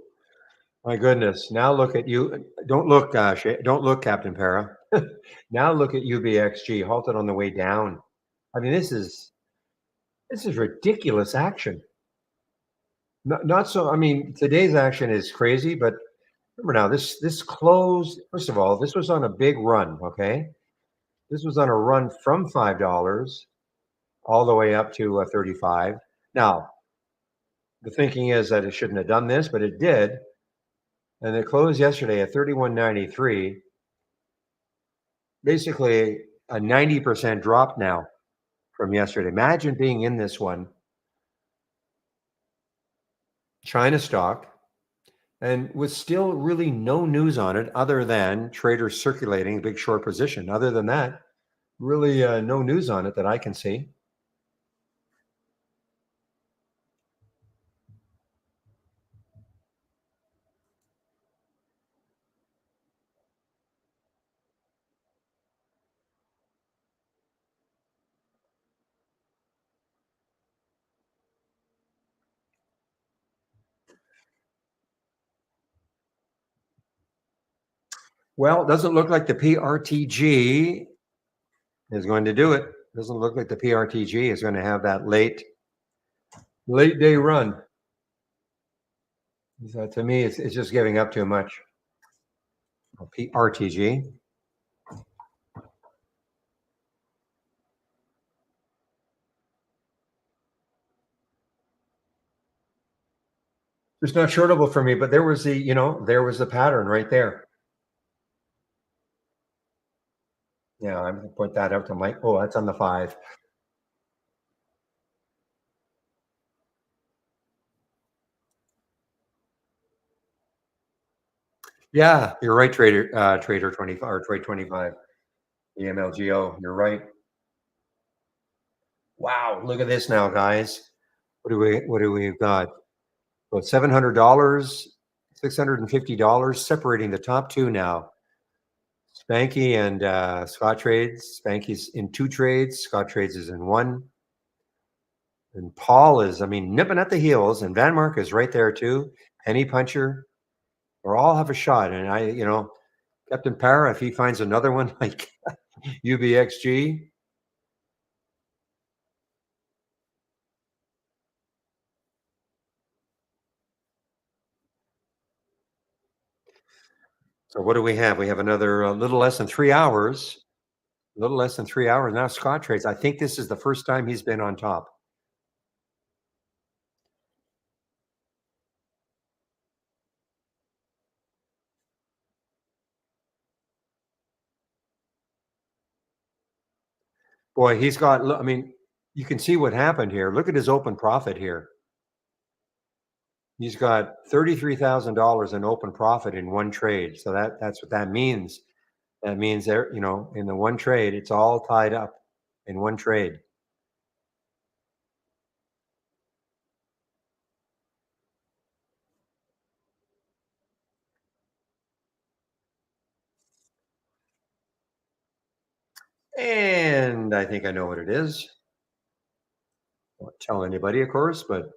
my goodness. Now look at you. Don't look, Captain Para. Now look at UBXG halted on the way down. I mean, this is ridiculous action. Not so. I mean, today's action is crazy, but remember now, this closed. First of all, this was on a big run. Okay, this was on a run from $5 all the way up to 35. Now, the thinking is that it shouldn't have done this, but it did, and it closed yesterday at 31.93. Basically, a 90% drop now from yesterday. Imagine being in this one, China stock, and with still really no news on it other than traders circulating a big short position. Other than that, really no news on it that I can see. Well, it doesn't look like the PRTG is going to do it. Doesn't look like the PRTG is going to have that late day run. So to me, it's just giving up too much. PRTG. It's not shortable for me, but there was the pattern right there. Yeah, I'm going to point that out to Mike. Oh, that's on the 5. Yeah, you're right, Trader 25 or Trade 25, the MLGO. You're right. Wow, look at this now, guys. What do we got? About $700, $650 separating the top two now. Spanky and Scottrades. Spanky's in 2 trades. Scottrades is in 1. And Paul is, nipping at the heels, and Vanmark is right there too. Penny Puncher, or all have a shot. And Captain Para, if he finds another one like UBXG. So what do we have? We have another little less than 3 hours. A little less than 3 hours now. Scottrades. I think this is the first time he's been on top. Boy, he's got. You can see what happened here. Look at his open profit here. He's got $33,000 in open profit in one trade. So that's what that means. That means there, in the one trade, it's all tied up in one trade. And I think I know what it is. Won't tell anybody, of course, but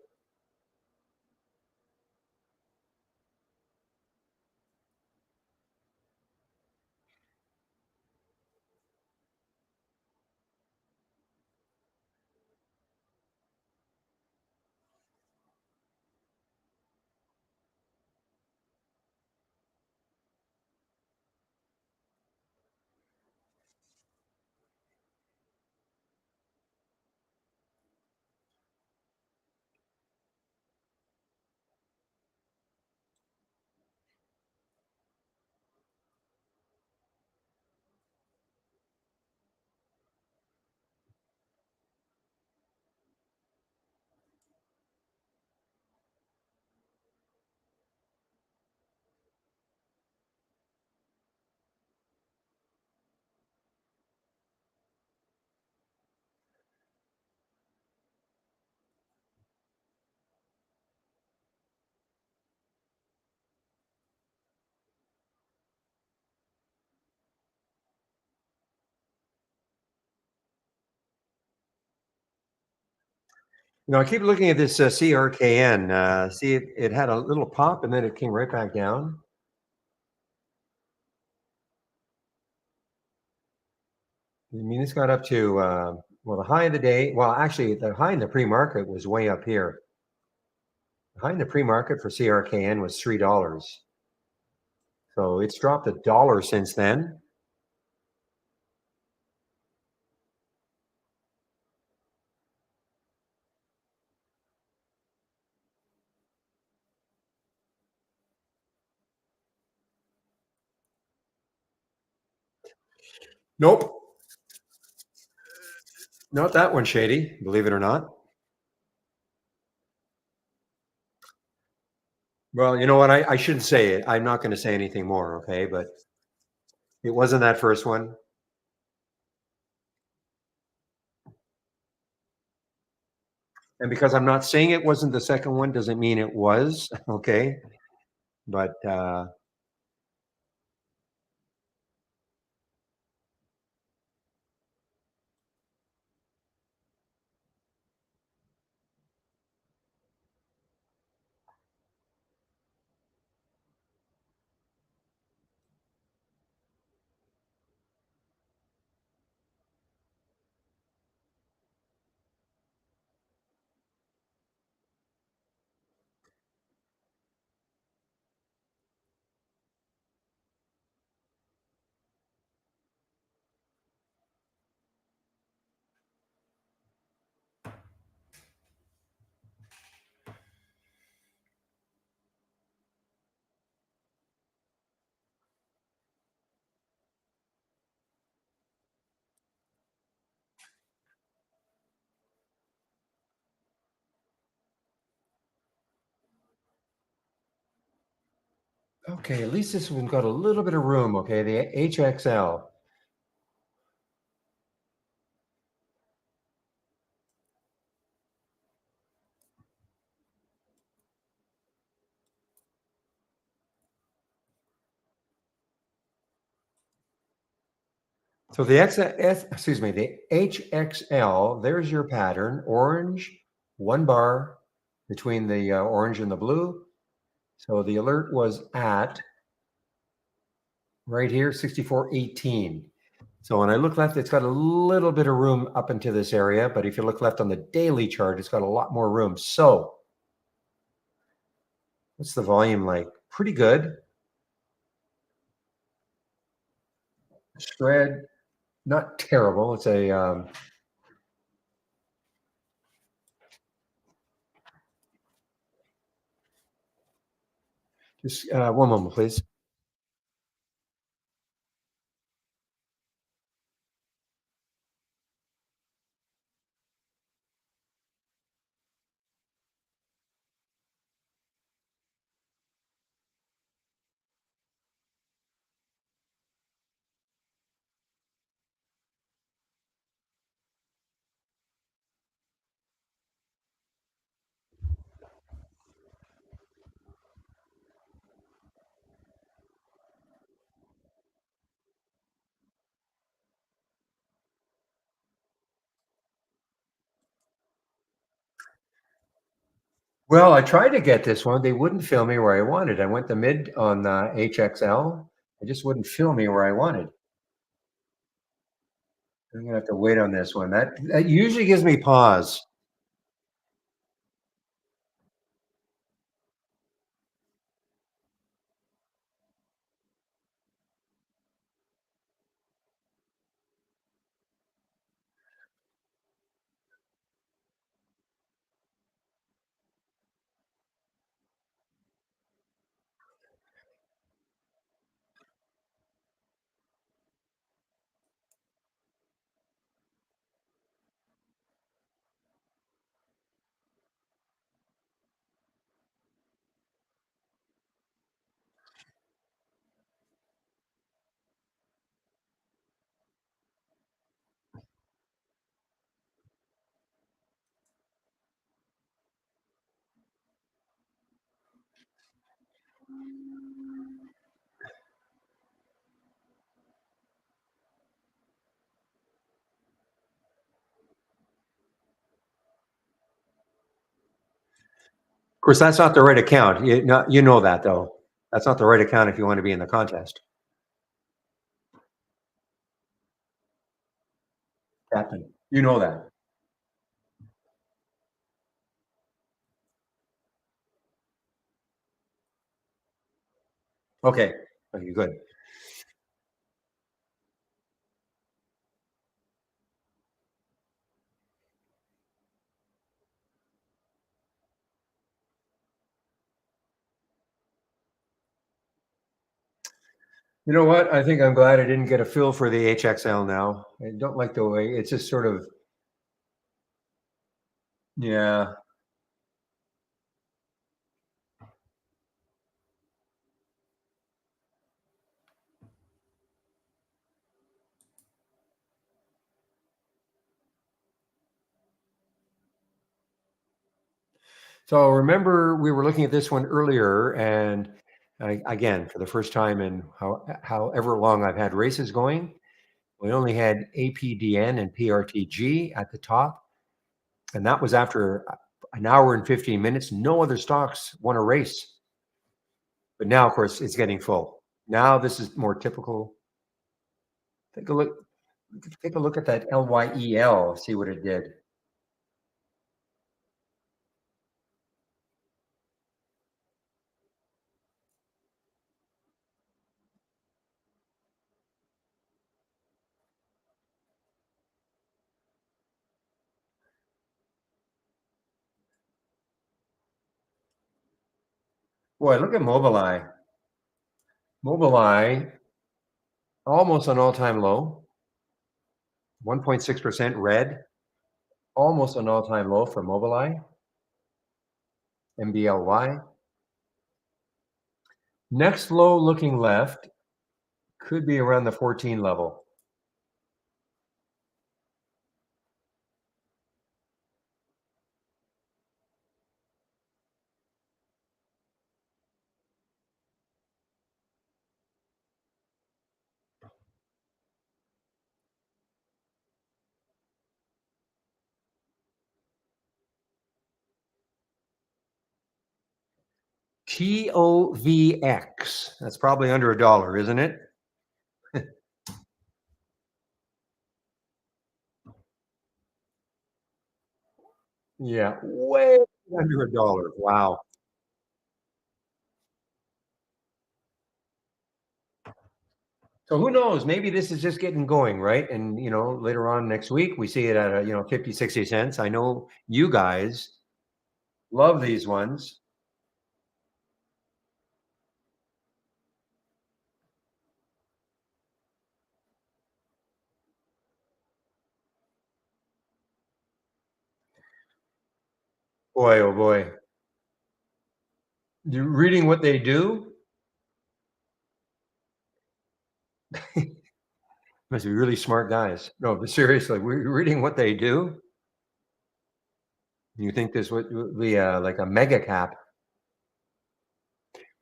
I keep looking at this CRKN. See, it had a little pop and then it came right back down. I mean, it's got up to well, the high of the day. Well, actually, the high in the pre-market was way up here. The high in the pre-market for CRKN was $3. So it's dropped $1 since then. Nope, not that one, Shady. Believe it or not. Well, you know what? I shouldn't say it. I'm not going to say anything more. Okay, but it wasn't that first one. And because I'm not saying it wasn't the second one, doesn't mean it was. Okay, but okay, at least this one's got a little bit of room. Okay, the HXL. So excuse me, the HXL, there's your pattern, orange, one bar between the orange and the blue. So the alert was at right here, 64.18. So when I look left, it's got a little bit of room up into this area, but if you look left on the daily chart, it's got a lot more room. So what's the volume like? Pretty good. Spread, not terrible. It's a just one moment, please. Well, I tried to get this one. They wouldn't fill me where I wanted. I went the mid on HXL. It just wouldn't fill me where I wanted. I'm gonna have to wait on this one. That usually gives me pause. Of course, that's not the right account. You know that though. That's not the right account if you want to be in the contest. Captain, you know that. Okay. Okay, good. You know what? I think I'm glad I didn't get a fill for the HXL now. I don't like the way it's just sort of, yeah. So remember we were looking at this one earlier, and again, for the first time in however long I've had races going, we only had APDN and PRTG at the top, and that was after an hour and 15 minutes. No other stocks won a race. But now, of course, it's getting full. Now this is more typical. Take a look. Take a look at that LYEL. See what it did. Boy, look at Mobileye. Mobileye, almost an all-time low. 1.6% red. Almost an all-time low for Mobileye. MBLY. Next low looking left could be around the 14 level. TOVX. That's probably under a dollar, isn't it? Yeah, way under a dollar. Wow. So who knows? Maybe this is just getting going, right? And later on next week we see it at 50, 60 cents. I know you guys love these ones. Boy, oh boy. You're reading what they do must be really smart guys. No, but seriously, we're reading what they do. You think this would be like a mega cap?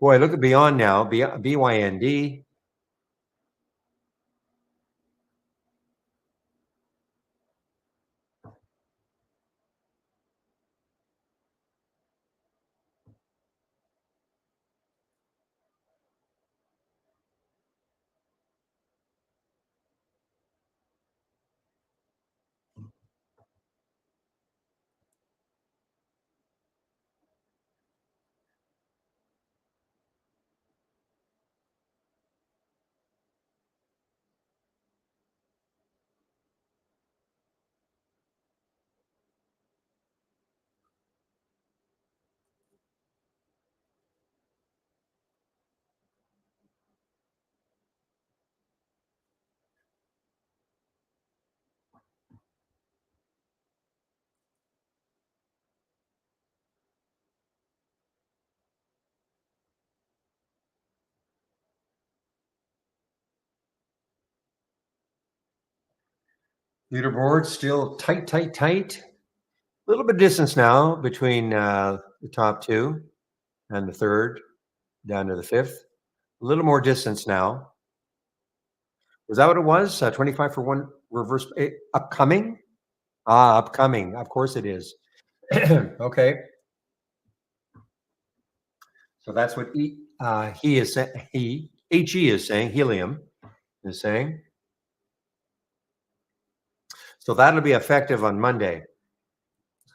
Boy, look at Beyond now. BYND. Leaderboard still tight, tight, tight. A little bit of distance now between the top two and the third down to the fifth. A little more distance now. Was that what it was? 25 for one reverse upcoming? Ah, upcoming. Of course it is. Okay. So that's what he is saying. HE is saying, helium is saying. So that'll be effective on Monday.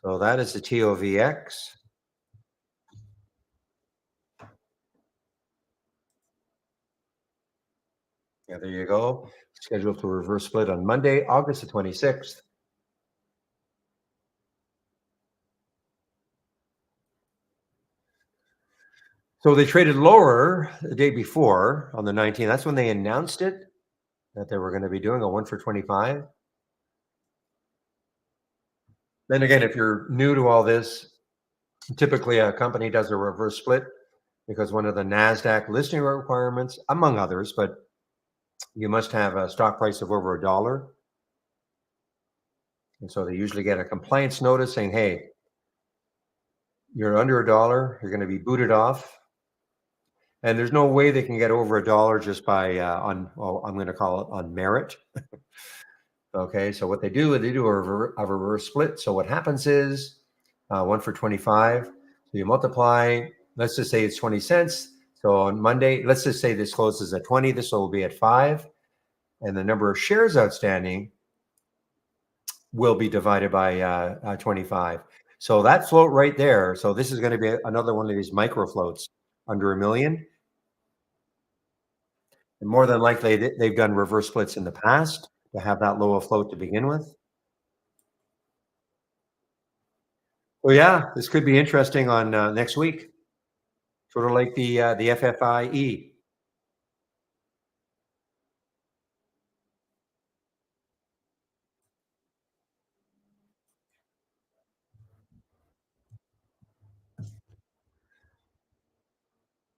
So that is the TOVX. Yeah, there you go. Scheduled for reverse split on Monday, August the 26th. So they traded lower the day before on the 19th. That's when they announced it, that they were going to be doing a 1 for 25. Then again, if you're new to all this, typically a company does a reverse split because one of the NASDAQ listing requirements, among others, but you must have a stock price of over $1. And so they usually get a compliance notice saying, hey, you're under $1, you're going to be booted off. And there's no way they can get over $1 just by I'm going to call it on merit. Okay, so what they do is they do a reverse split. So what happens is 1 for 25. So you multiply, let's just say it's 20 cents. So on Monday, let's just say this closes at 20. This will be at 5. And the number of shares outstanding will be divided by 25. So that float right there. So this is going to be another one of these micro floats under $1 million. And more than likely, they've done reverse splits in the past to have that low float to begin with. Well, yeah, this could be interesting on next week, sort of like the FFIE.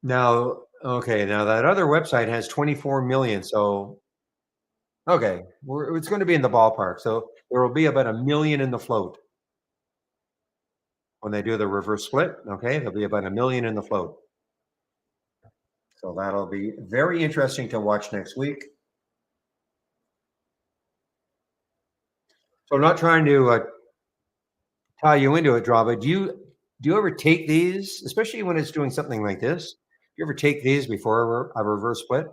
Now, okay, now that other website has 24 million. So, okay, it's going to be in the ballpark. So there will be about 1 million in the float when they do the reverse split. Okay, there'll be about 1 million in the float. So that'll be very interesting to watch next week. So I'm not trying to tie you into it, Drava. Do you ever take these, especially when it's doing something like this? Do you ever take these before a reverse split?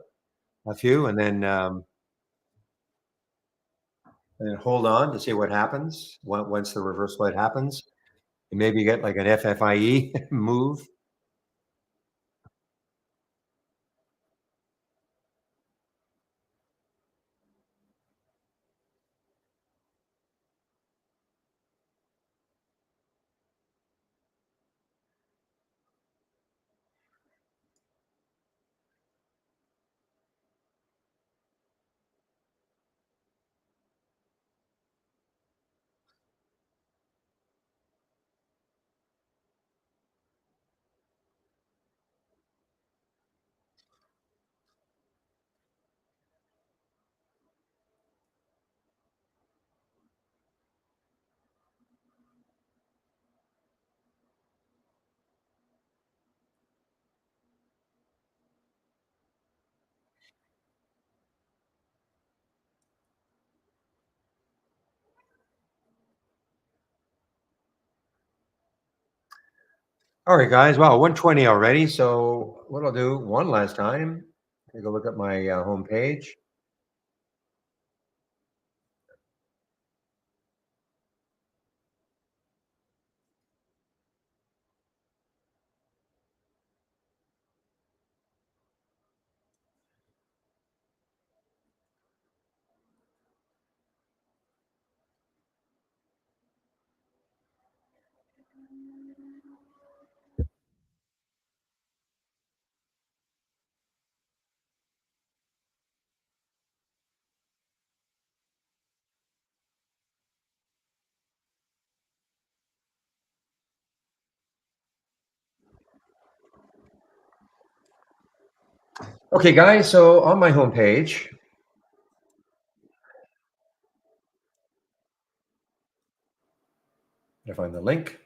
A few, and then hold on to see what happens once the reverse split happens. And maybe you get like an FFIE move. All right, guys. Wow, 120 already. So what I'll do one last time, take a look at my home page. Okay, guys. So on my home page, to find the link.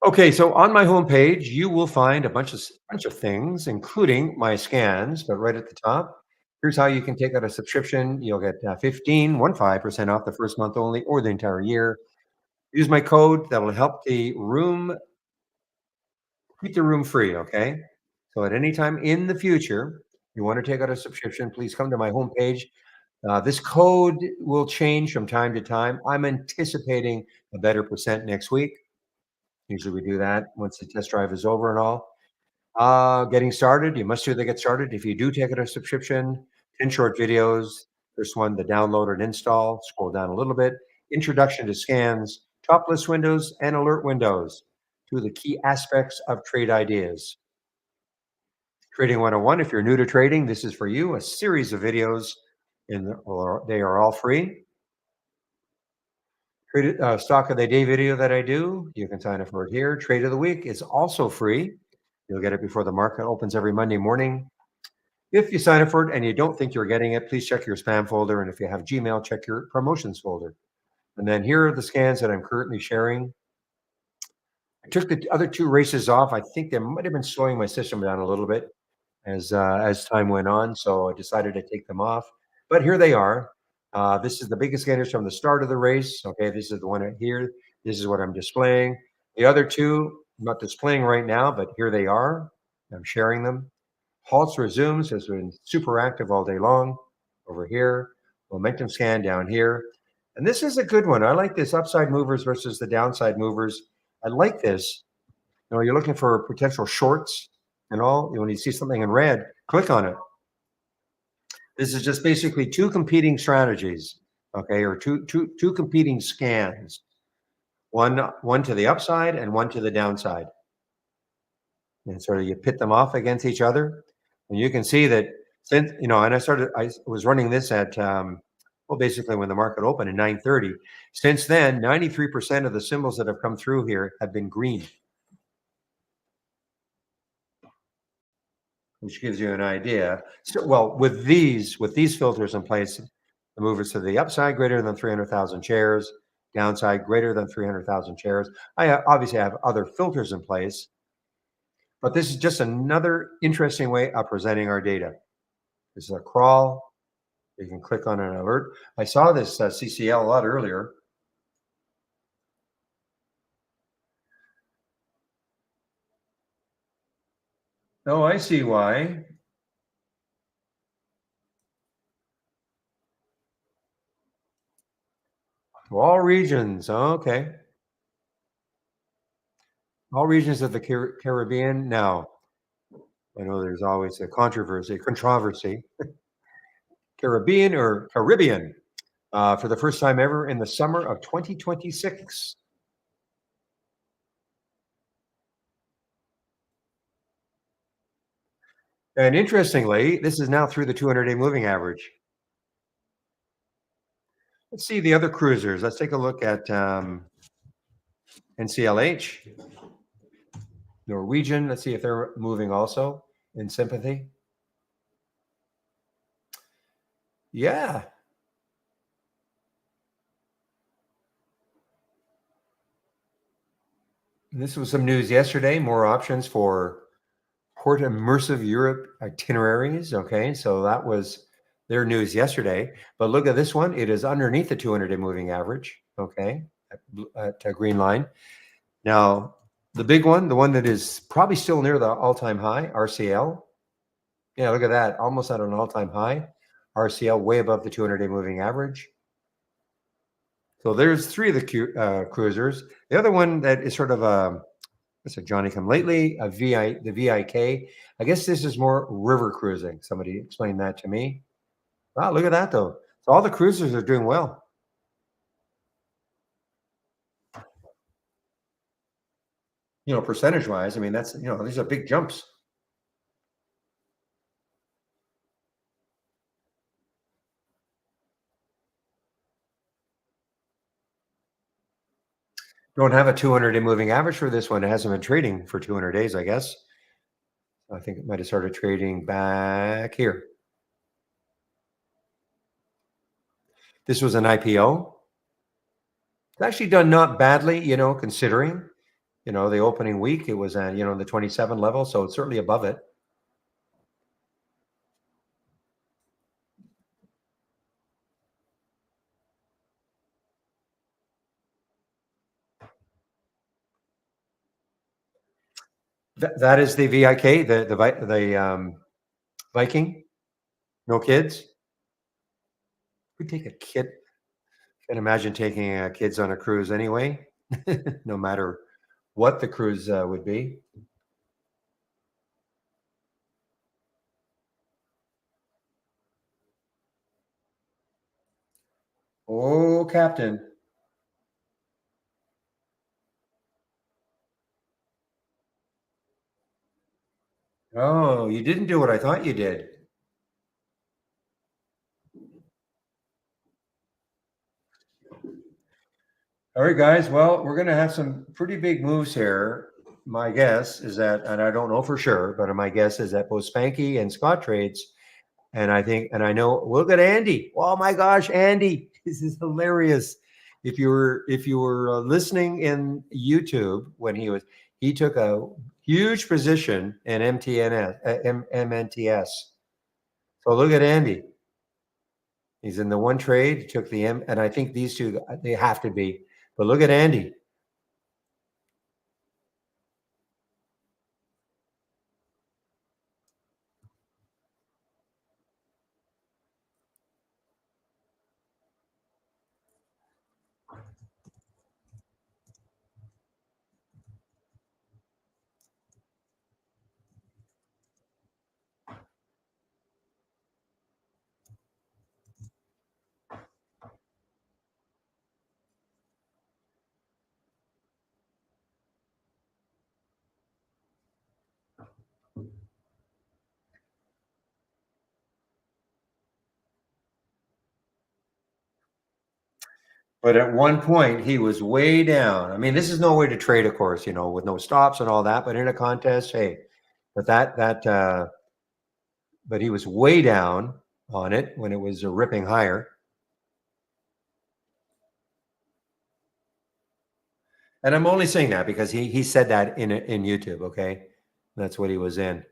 Okay, so on my homepage, you will find a bunch of things, including my scans. But right at the top, here's how you can take out a subscription. You'll get 15% off the first month only, or the entire year. Use my code that will help the room keep the room free. Okay, so at any time in the future you want to take out a subscription, please come to my homepage. This code will change from time to time. I'm anticipating a better percent next week. Usually we do that once the test drive is over and all. Getting started, you must do the get started. If you do take out a subscription, 10 short videos. First one, the download and install. Scroll down a little bit. Introduction to scans, top list windows, and alert windows. Two of the key aspects of trade ideas. Trading 101, if you're new to trading, this is for you. A series of videos, or they are all free. Stock of the day video that I do, you can sign up for it here. Trade of the week is also free. You'll get it before the market opens every Monday morning. If you sign up for it and you don't think you're getting it, please check your spam folder. And if you have Gmail, check your promotions folder. And then here are the scans that I'm currently sharing. I took the other two races off. I think they might have been slowing my system down a little bit as time went on. So I decided to take them off. But here they are. This is the biggest scanners from the start of the race. Okay, this is the one here. This is what I'm displaying. The other two, I'm not displaying right now, but here they are. I'm sharing them. Halts resumes has been super active all day long over here. Momentum scan down here. And this is a good one. I like this upside movers versus the downside movers. I like this. You know, you're looking for potential shorts and all. When you see something in red, click on it. This is just basically two competing strategies, okay, or two competing scans. One to the upside and one to the downside. And sort of you pit them off against each other. And you can see that since, and I was running this at, well, basically when the market opened at 9:30. Since then, 93% of the symbols that have come through here have been green, which gives you an idea. So, well, with these filters in place, the movers to the upside greater than 300,000 shares, downside greater than 300,000 shares. I obviously have other filters in place, but this is just another interesting way of presenting our data. This is a crawl. You can click on an alert. I saw this CCL a lot earlier. Oh, I see why. All regions. Okay. All regions of the Caribbean. Now, I know there's always a controversy. Caribbean or Caribbean for the first time ever in the summer of 2026. And interestingly, this is now through the 200-day moving average. Let's see the other cruisers. Let's take a look at NCLH, Norwegian. Let's see if they're moving also in sympathy. Yeah. This was some news yesterday. More options for Port Immersive Europe itineraries. Okay, so that was their news yesterday. But look at this one. It is underneath the 200-day moving average. Okay, at a green line. Now, the big one, the one that is probably still near the all-time high, RCL. Yeah, look at that. Almost at an all-time high. RCL way above the 200-day moving average. So there's three of the cruisers. The other one that is sort of a it's a Johnny come lately, the VIK. I guess this is more river cruising. Somebody explained that to me. Wow, look at that though. So all the cruisers are doing well. Percentage wise, I mean, that's, these are big jumps. Don't have a 200-day moving average for this one. It hasn't been trading for 200 days, I guess. I think it might have started trading back here. This was an IPO. It's actually done not badly, considering, the opening week, it was at, the 27 level. So it's certainly above it. That is the VIK, the Viking. No kids. We take a kid. Can imagine taking kids on a cruise anyway, no matter what the cruise would be. Oh, Captain. Oh, you didn't do what I thought you did. All right, guys. Well, we're going to have some pretty big moves here. My guess is that, and I don't know for sure, but my guess is that both Spanky and Scott trades. And I think, and I know, look at Andy. Oh my gosh, Andy, this is hilarious. If you were listening in YouTube when he took a huge position in MNTS. So look at Andy. He's in the one trade. He took the M, and I think these two they have to be. But look at Andy. But at one point, he was way down. I mean, this is no way to trade, of course, with no stops and all that. But in a contest, hey, but but he was way down on it when it was ripping higher. And I'm only saying that because he said that in YouTube. Okay, that's what he was in.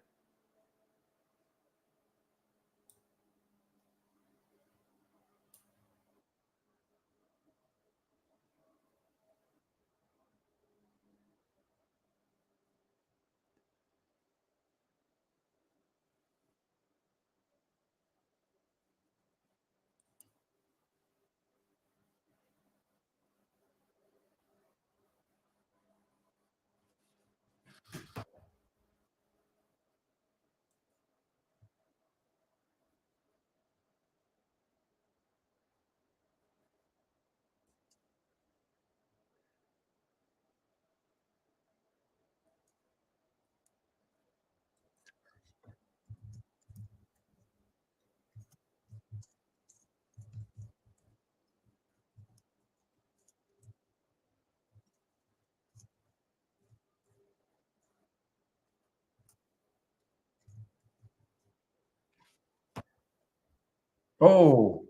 Oh,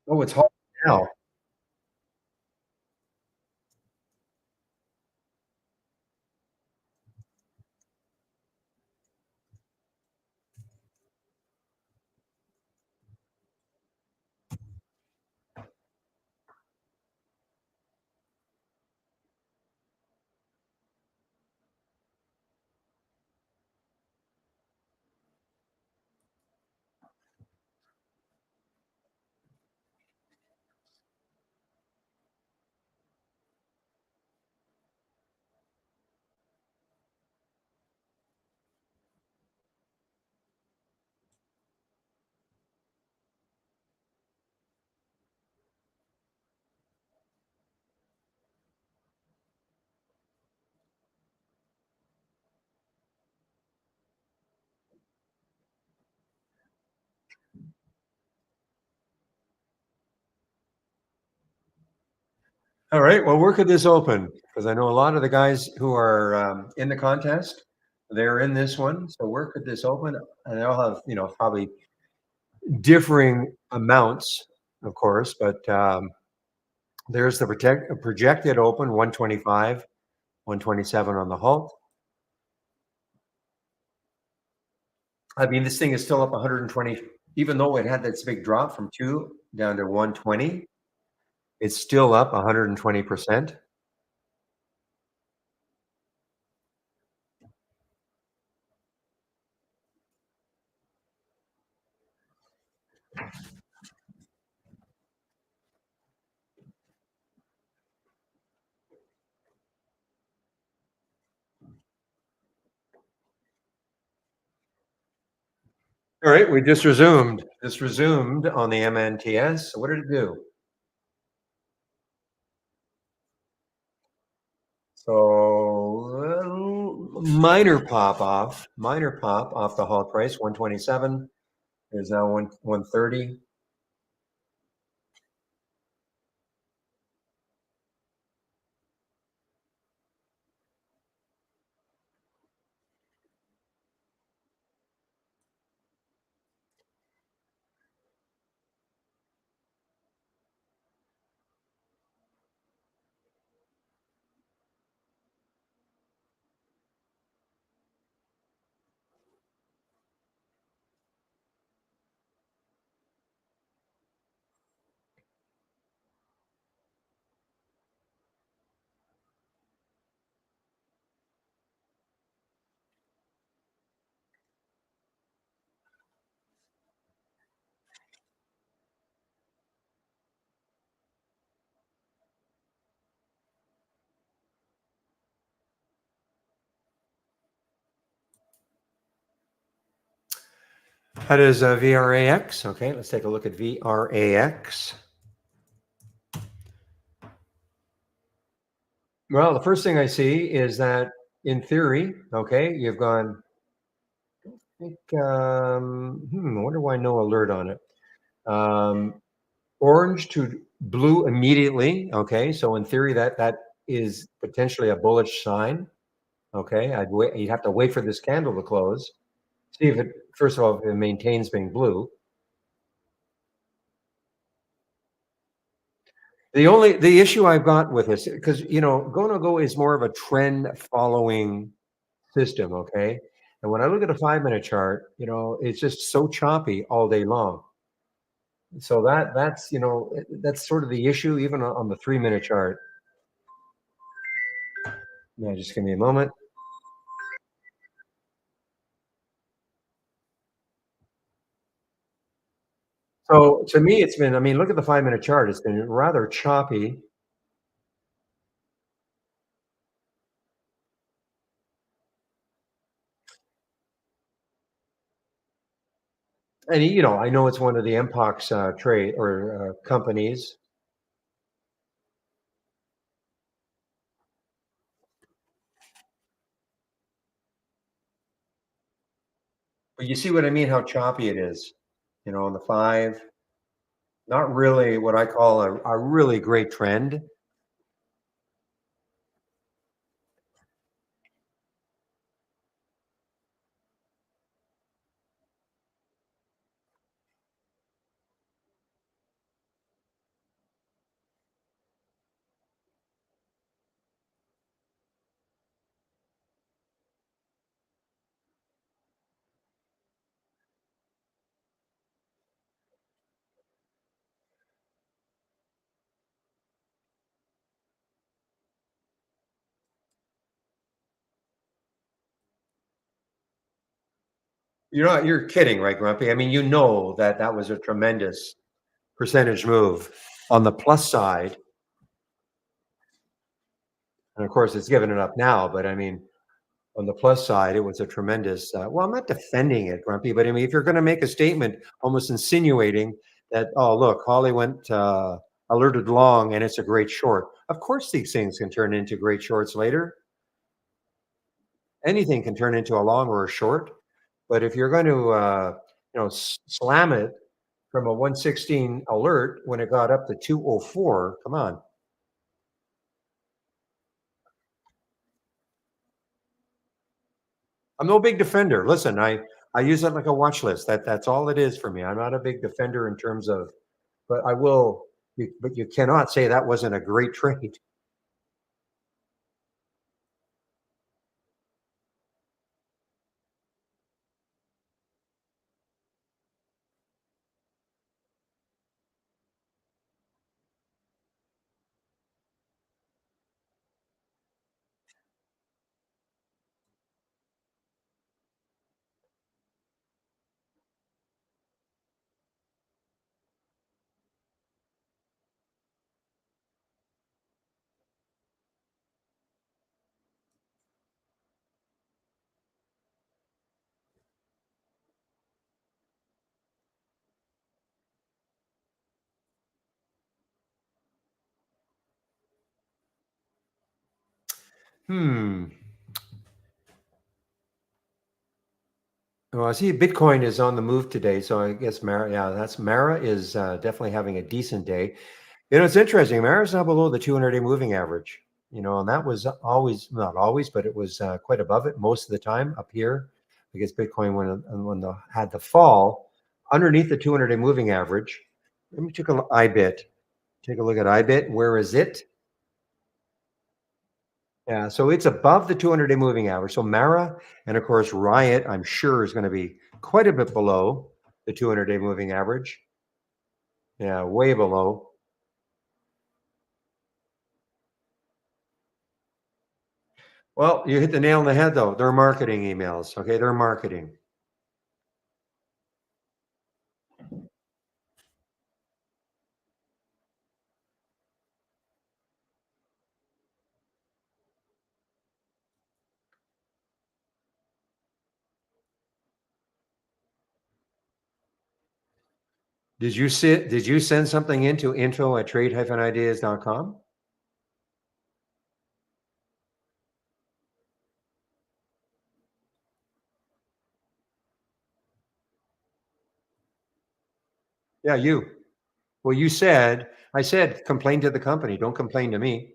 oh, it's hot now. All right. Well, where could this open? Because I know a lot of the guys who are in the contest, they're in this one. So where could this open? And they'll have, probably differing amounts, of course, but there's the projected open 125, 127 on the halt. I mean, this thing is still up 120, even though it had this big drop from 2 down to 120, it's still up 120%. All right, we just resumed. Just resumed on the MNTS. So what did it do? So minor pop off the halt price, 127. There's now 130. That is VRAX. Okay, let's take a look at VRAX. Well, the first thing I see is that in theory, okay, you've gone, I think, I wonder why no alert on it. Orange to blue immediately. Okay, so in theory, that is potentially a bullish sign. Okay, I'd wait. You'd have to wait for this candle to close. See if it, first of all, if it maintains being blue. The issue I've got with this, because go no go is more of a trend following system. Okay, and when I look at a 5-minute chart, it's just so choppy all day long. So that's sort of the issue, even on the 3-minute chart. Yeah, just give me a moment. So to me, it's been, I mean, look at the 5-minute chart. It's been rather choppy. And, I know it's one of the MPOX trade or companies. But you see what I mean, how choppy it is, on the 5. Not really what I call a really great trend. You're kidding, right, Grumpy? I mean, that was a tremendous percentage move on the plus side. And of course, it's given it up now, but I mean, on the plus side, it was a tremendous. Well, I'm not defending it, Grumpy, but I mean, if you're going to make a statement, almost insinuating that, oh, look, Holly went alerted long, and it's a great short. Of course, these things can turn into great shorts later. Anything can turn into a long or a short, but if you're going to, slam it from a 116 alert when it got up to 204, come on. I'm no big defender. Listen, I use it like a watch list. That's all it is for me. I'm not a big defender in terms of, but I will. But you cannot say that wasn't a great trade. Hmm. Well, I see Bitcoin is on the move today, so I guess Mara, yeah, that's Mara is definitely having a decent day. It's interesting. Mara's now below the 200-day moving average. And that was always not always, but it was quite above it most of the time up here. I guess Bitcoin when the had the fall underneath the 200-day moving average. Let me take a look. IBIT. Take a look at IBIT. Where is it? Yeah, so it's above the 200-day moving average. So Mara and of course Riot, I'm sure, is going to be quite a bit below the 200-day moving average. Yeah, way below. Well, you hit the nail on the head though. They're marketing emails. Okay, they're marketing. Did you send something into info@trade-ideas.com? Yeah, you. Well, I said complain to the company. Don't complain to me.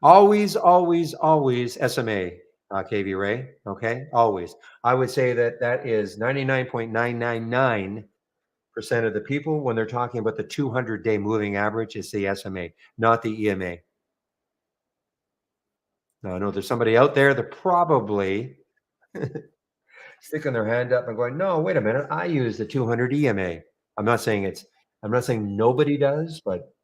Always, always, always SMA, KV Ray. Okay, always. I would say that that is 99.999% of the people when they're talking about the 200-day moving average is the SMA, not the EMA. No, no, there's somebody out there that probably sticking their hand up and going, no, wait a minute, I use the 200 EMA. I'm not saying it's, I'm not saying nobody does, but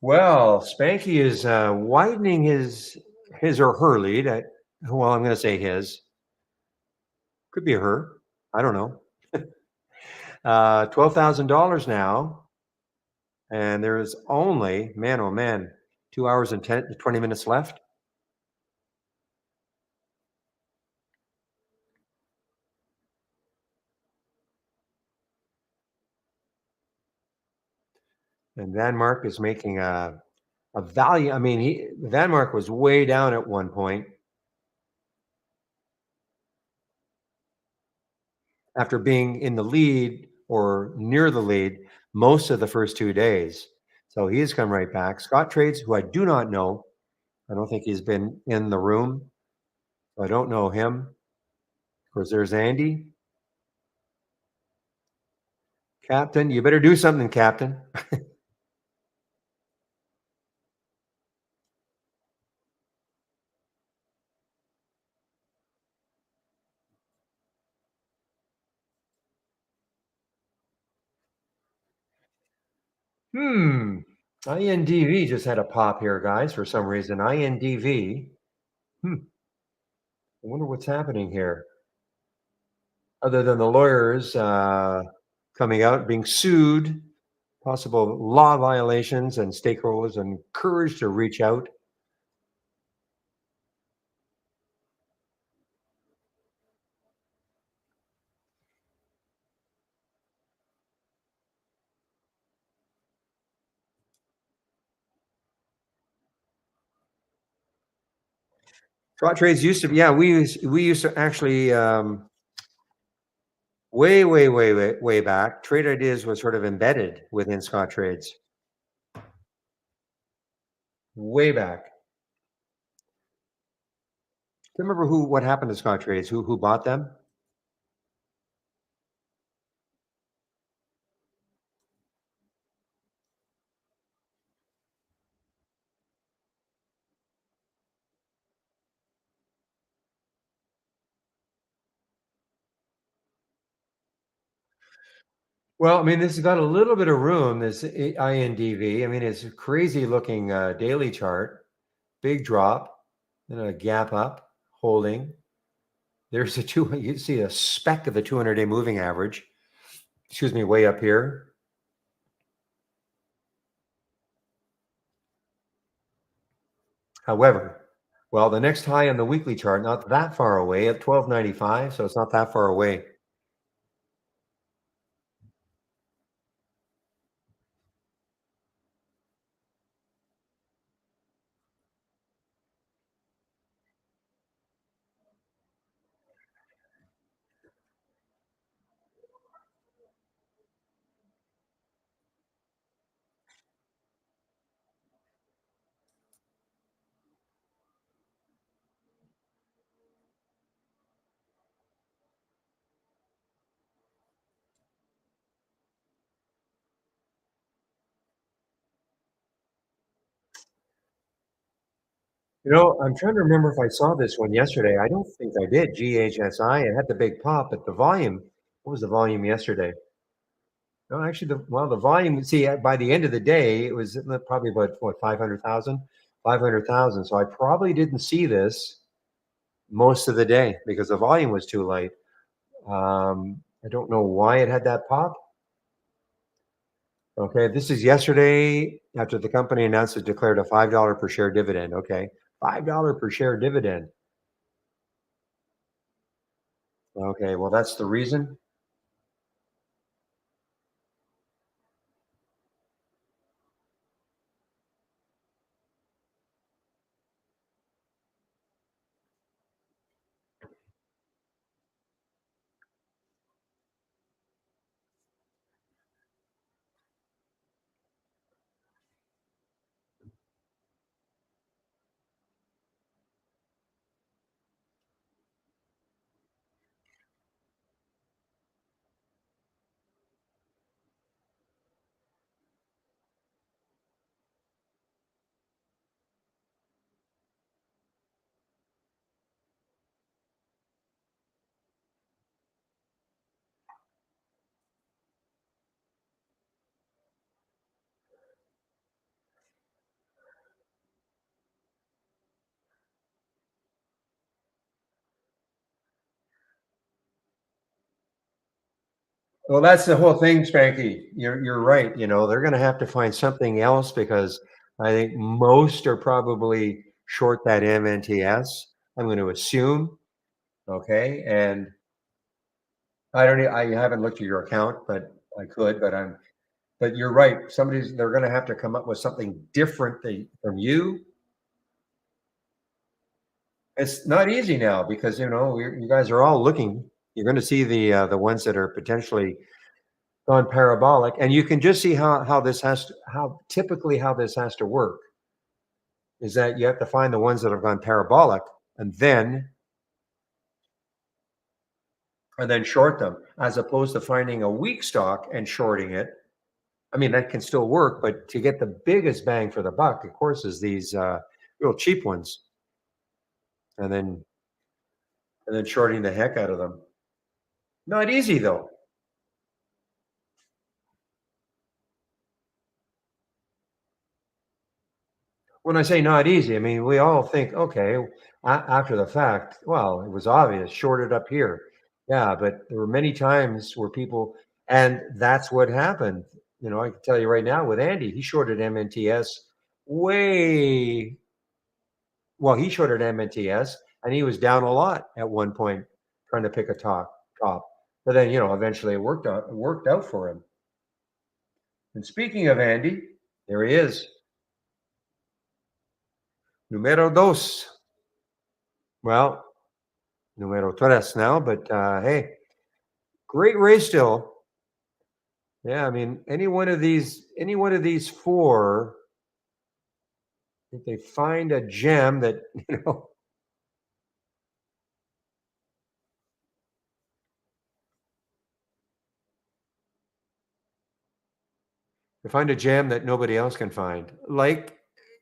well, Spanky is widening his or her lead. Well, I'm going to say his. Could be her. I don't know. $12,000 now, and there's only man, oh man, 2 hours and 20 minutes left. And Van Mark is making a value. I mean, Van Mark was way down at one point after being in the lead or near the lead most of the first 2 days. So he's come right back. Scott Trades, who I do not know, I don't think he's been in the room. I don't know him. Of course, there's Andy. Captain, you better do something, Captain. Hmm. INDV just had a pop here, guys, for some reason. INDV. Hmm. I wonder what's happening here. Other than the lawyers coming out, being sued, possible law violations, and stakeholders encouraged to reach out. Scott Trades used to be, yeah, we used to actually way back. Trade Ideas was sort of embedded within Scott Trades way back. Do you remember what happened to Scott Trades? Who bought them? Well, I mean, this has got a little bit of room, this INDV. I mean, it's a crazy looking daily chart, big drop, then a gap up, holding. There's you see a speck of the 200-day moving average, excuse me, way up here. However, well, the next high on the weekly chart, not that far away at 1295, so it's not that far away. You know, I'm trying to remember if I saw this one yesterday. I don't think I did. GHSI, it had the big pop, but the volume, what was the volume yesterday? No, actually, the volume, see, by the end of the day, it was probably about, what, 500,000? 500,000. So I probably didn't see this most of the day because the volume was too light. I don't know why it had that pop. Okay, this is yesterday after the company announced it declared a $5 per share dividend. Okay, $5 per share dividend. Okay, well, that's the reason. Well, that's the whole thing, Spanky. You're right. You know, they're going to have to find something else because I think most are probably short that MNTS. I'm going to assume. Okay, and I haven't looked at your account, but I could. But you're right. They're going to have to come up with something different from you. It's not easy now because you guys are all looking. You're going to see the ones that are potentially gone parabolic, and you can just see how this how typically how this has to work is that you have to find the ones that have gone parabolic and then short them, as opposed to finding a weak stock and shorting it. I mean, that can still work, but to get the biggest bang for the buck, of course, is these real cheap ones, and then shorting the heck out of them. Not easy though. When I say not easy, I mean, we all think, okay, after the fact, well, it was obvious, shorted up here. Yeah, but there were many times where people, and that's what happened. You know, I can tell you right now with Andy, he shorted MNTS way, well, he shorted MNTS and he was down a lot at one point trying to pick a top. But then, eventually it worked out for him. And speaking of Andy, there he is. Numero dos. Well, numero tres now, but hey, great race still. Yeah, I mean, any one of these four, if they find a gem that you know, they find a gem that nobody else can find, like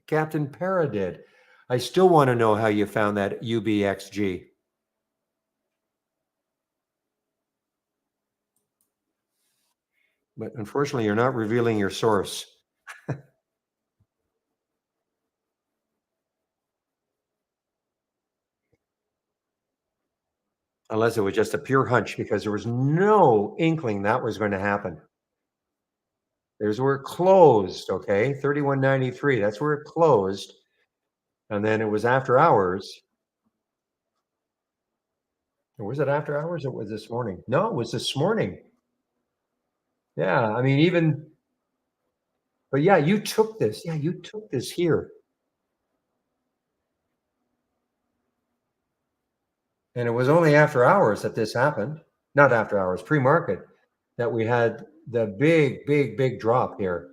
Captain Para did. I still want to know how you found that UBXG. But unfortunately, you're not revealing your source. Unless it was just a pure hunch, because there was no inkling that was going to happen. There's where it closed, okay? 31.93. That's where it closed. And then it was after hours. Or was it after hours? Or was this morning? No, it was this morning. Yeah. I mean, even, but yeah, you took this. Yeah, you took this here. And it was only after hours that this happened. Not after hours, pre market, that we had the big, big, big drop here.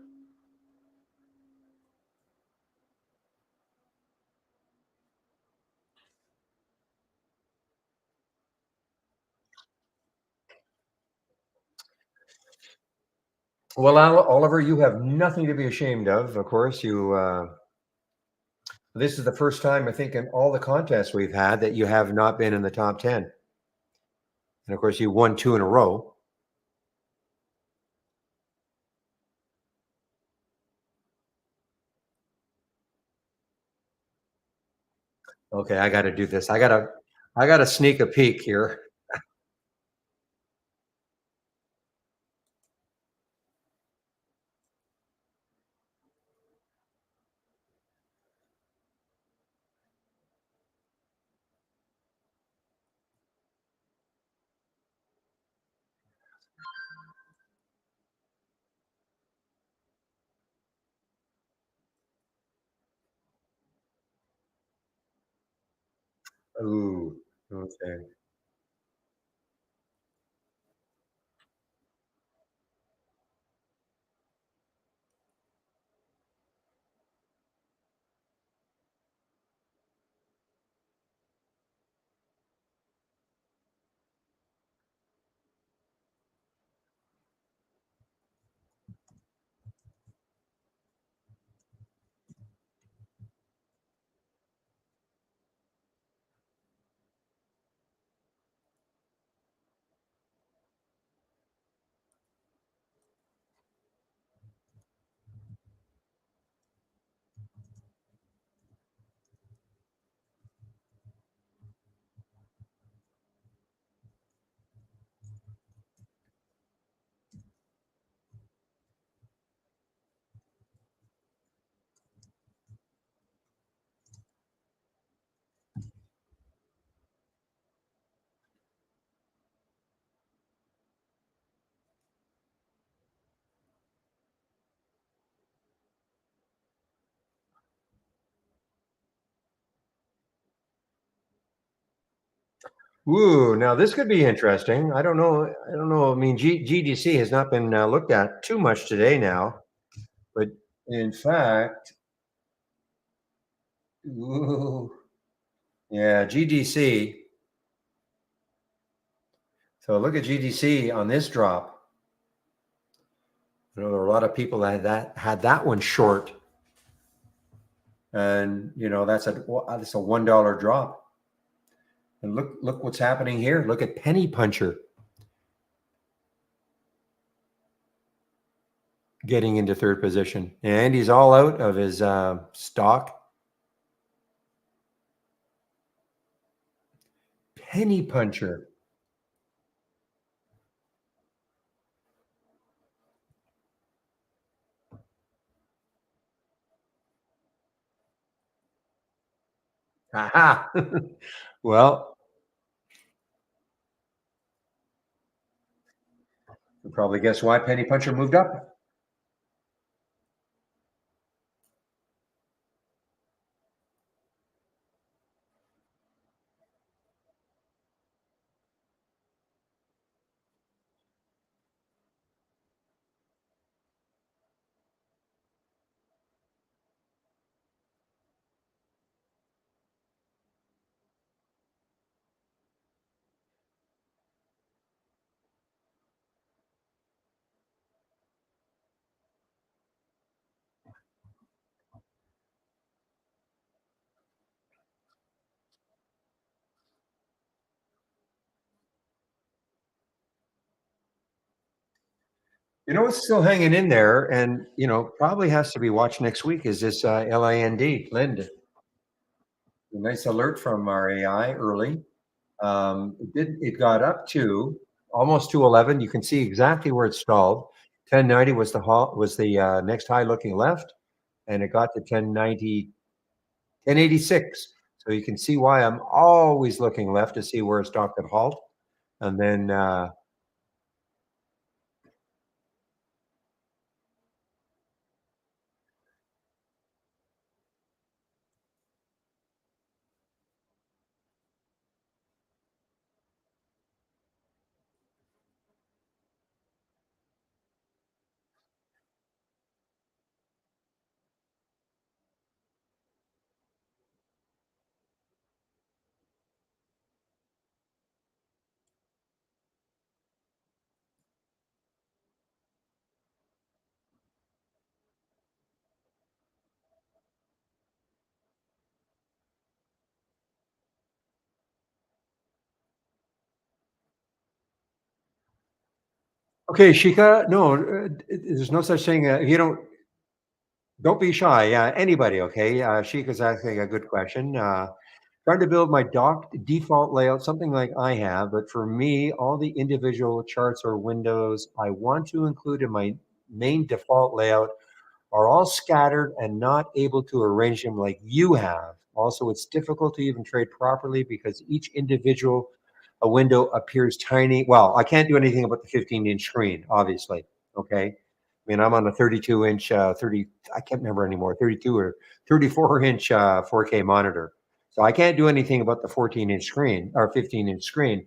Well, Oliver, you have nothing to be ashamed of. Of course, this is the first time I think in all the contests we've had that you have not been in the top 10. And of course, you won two in a row. Okay, I got to do this. I got to sneak a peek here. Ooh, okay. Ooh, now this could be interesting. I don't know. I don't know. I mean, GDC has not been looked at too much today now, but in fact, ooh, yeah, GDC. So look at GDC on this drop. You know, there were a lot of people that had that one short, and you know that's a $1 drop. And look what's happening here. Look at Penny Puncher getting into third position, and he's all out of his stock. Penny Puncher. Aha. Well, you probably guess why Penny Puncher moved up. You know what's still hanging in there, and probably has to be watched next week is this Lind. A nice alert from our AI early. It got up to almost 211. You can see exactly where it stalled. 1090 was the next high looking left, and it got to 1090, 1086. So you can see why I'm always looking left to see where a stock could halt, and then okay, Shika. No, there's no such thing. You don't be shy. Yeah, anybody. Okay, Shika's asking a good question. Trying to build my doc default layout, something like I have, but for me, all the individual charts or windows I want to include in my main default layout are all scattered and not able to arrange them like you have. Also, it's difficult to even trade properly because each individual a window appears tiny. Well, I can't do anything about the 15-inch screen, obviously. Okay. I mean, I'm on a 32-inch, 30, I can't remember anymore, 32 or 34-inch 4K monitor. So I can't do anything about the 14-inch screen or 15-inch screen.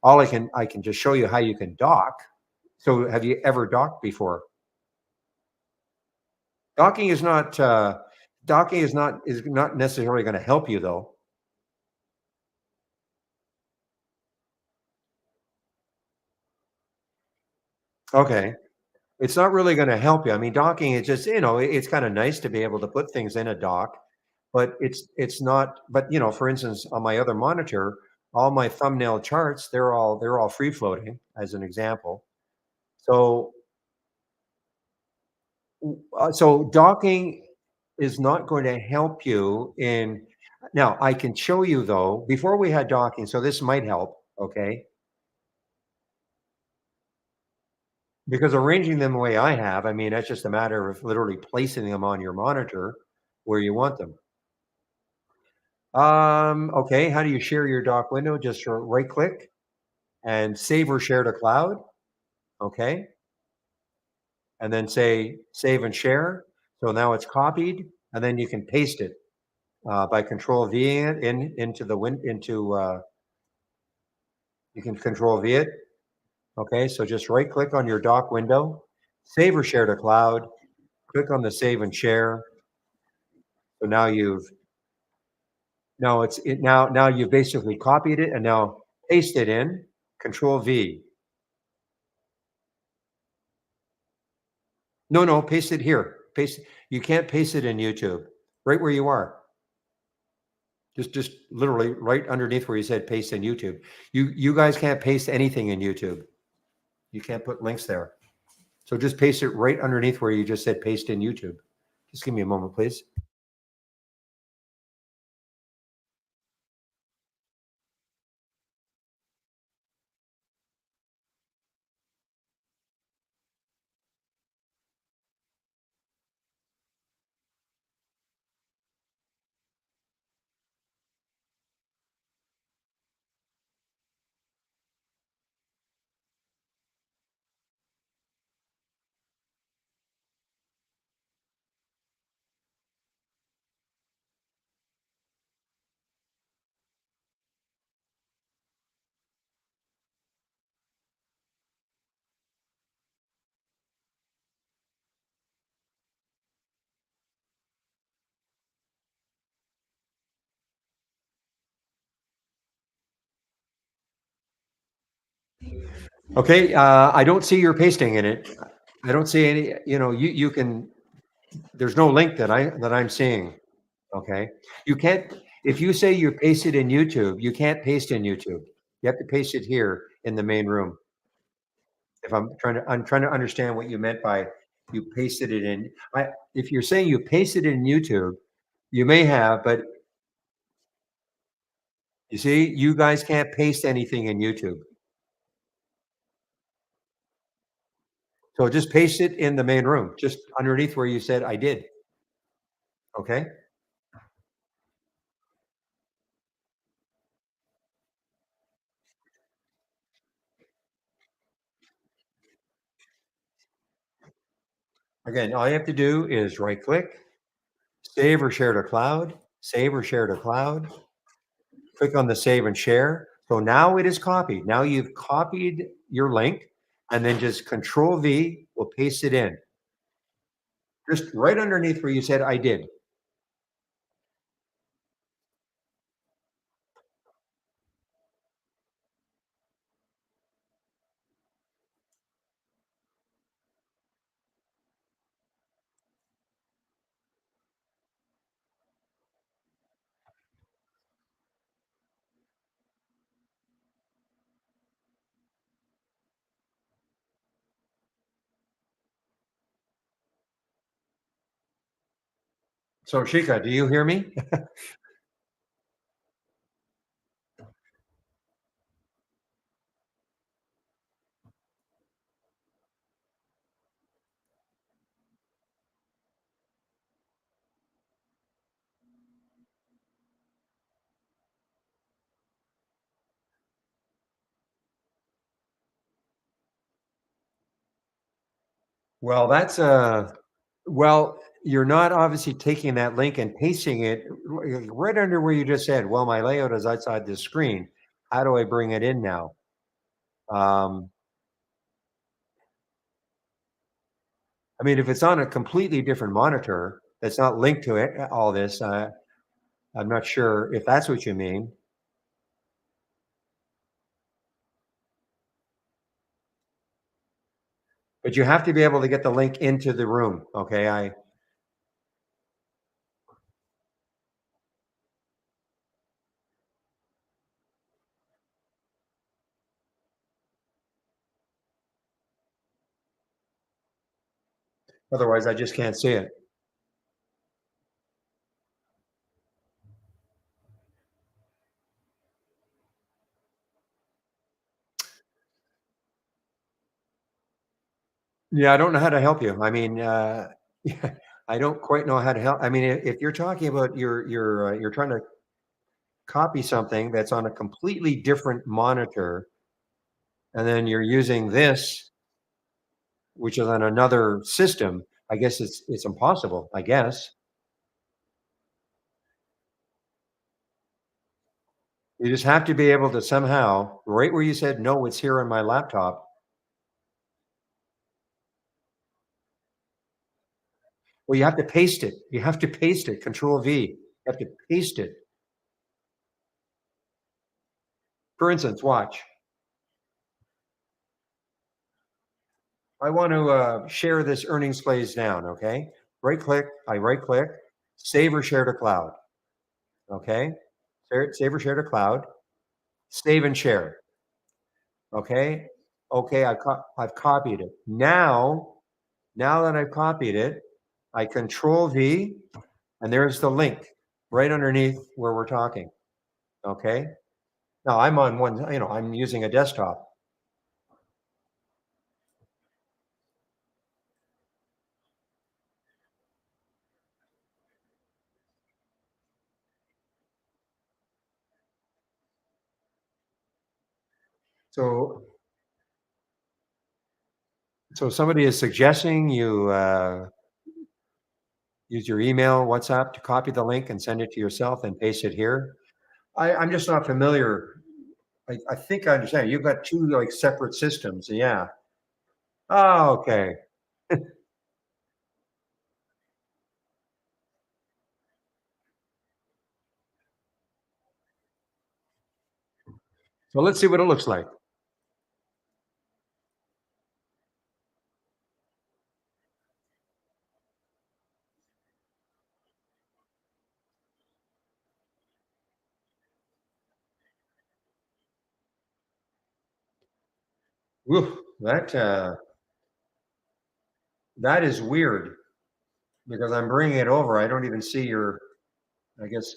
All I can just show you how you can dock. So have you ever docked before? Docking is not is not necessarily going to help you though. Okay. It's not really going to help you. I mean, docking is just, it's kind of nice to be able to put things in a dock, but it's not, but for instance, on my other monitor, all my thumbnail charts, they're all free floating as an example. So so docking is not going to help you in. Now I can show you though, before we had docking, so this might help, okay? Because arranging them the way I have, I mean, that's just a matter of literally placing them on your monitor where you want them. Okay, how do you share your dock window? Just right click and save or share to cloud, okay? And then say save and share. So now it's copied, and then you can paste it by control V it into the win into you can control V it. Okay, so just right click on your dock window, save or share to cloud, click on the save and share. So now now you've basically copied it and now paste it in, control V. No, no, paste it here. Paste You can't paste it in YouTube. Right where you are. Just literally right underneath where you said paste in YouTube. You guys can't paste anything in YouTube. You can't put links there. So just paste it right underneath where you just said paste in YouTube. Just give me a moment, please. Okay, I don't see your pasting in it. I don't see any, you can, there's no link that I'm seeing. Okay. You can't, if you say you paste it in YouTube, you can't paste in YouTube. You have to paste it here in the main room. If I'm trying to understand what you meant by you pasted it in. If you're saying you pasted it in YouTube, you may have, but you see, you guys can't paste anything in YouTube. So just paste it in the main room, just underneath where you said I did. Okay. Again, all you have to do is right click, save or share to cloud, save or share to cloud, click on the save and share. So now it is copied. Now you've copied your link and then just control V will paste it in. Just right underneath where you said I did. So Shika, do you hear me? Well, you're not obviously taking that link and pasting it right under where you just said, well, my layout is outside this screen. How do I bring it in now? Um, I mean, if it's on a completely different monitor that's not linked to it, all this, I'm not sure if that's what you mean. But you have to be able to get the link into the room. Okay. Otherwise I just can't see it. Yeah, I don't know how to help you. I mean, I don't quite know how to help. I mean, if you're talking about you're trying to copy something that's on a completely different monitor, and then you're using this, which is on another system, I guess it's impossible. I guess you just have to be able to somehow, right where you said no, it's here on my laptop. Well, you have to paste it. You have to paste it. Control V. You have to paste it. For instance, watch. I want to share this earnings plays down. Okay. Right click. I right click. Save or share to cloud. Okay. Save or share to cloud. Save and share. Okay. Okay. I've copied it. Now that I've copied it, I control V and there's the link right underneath where we're talking. Okay. Now I'm on one, I'm using a desktop. So, so somebody is suggesting you use your email, WhatsApp to copy the link and send it to yourself and paste it here. I'm just not familiar. I think I understand. You've got two like separate systems. Yeah. Oh, okay. So let's see what it looks like. Woo. That that is weird because I'm bringing it over. I don't even see your. I guess.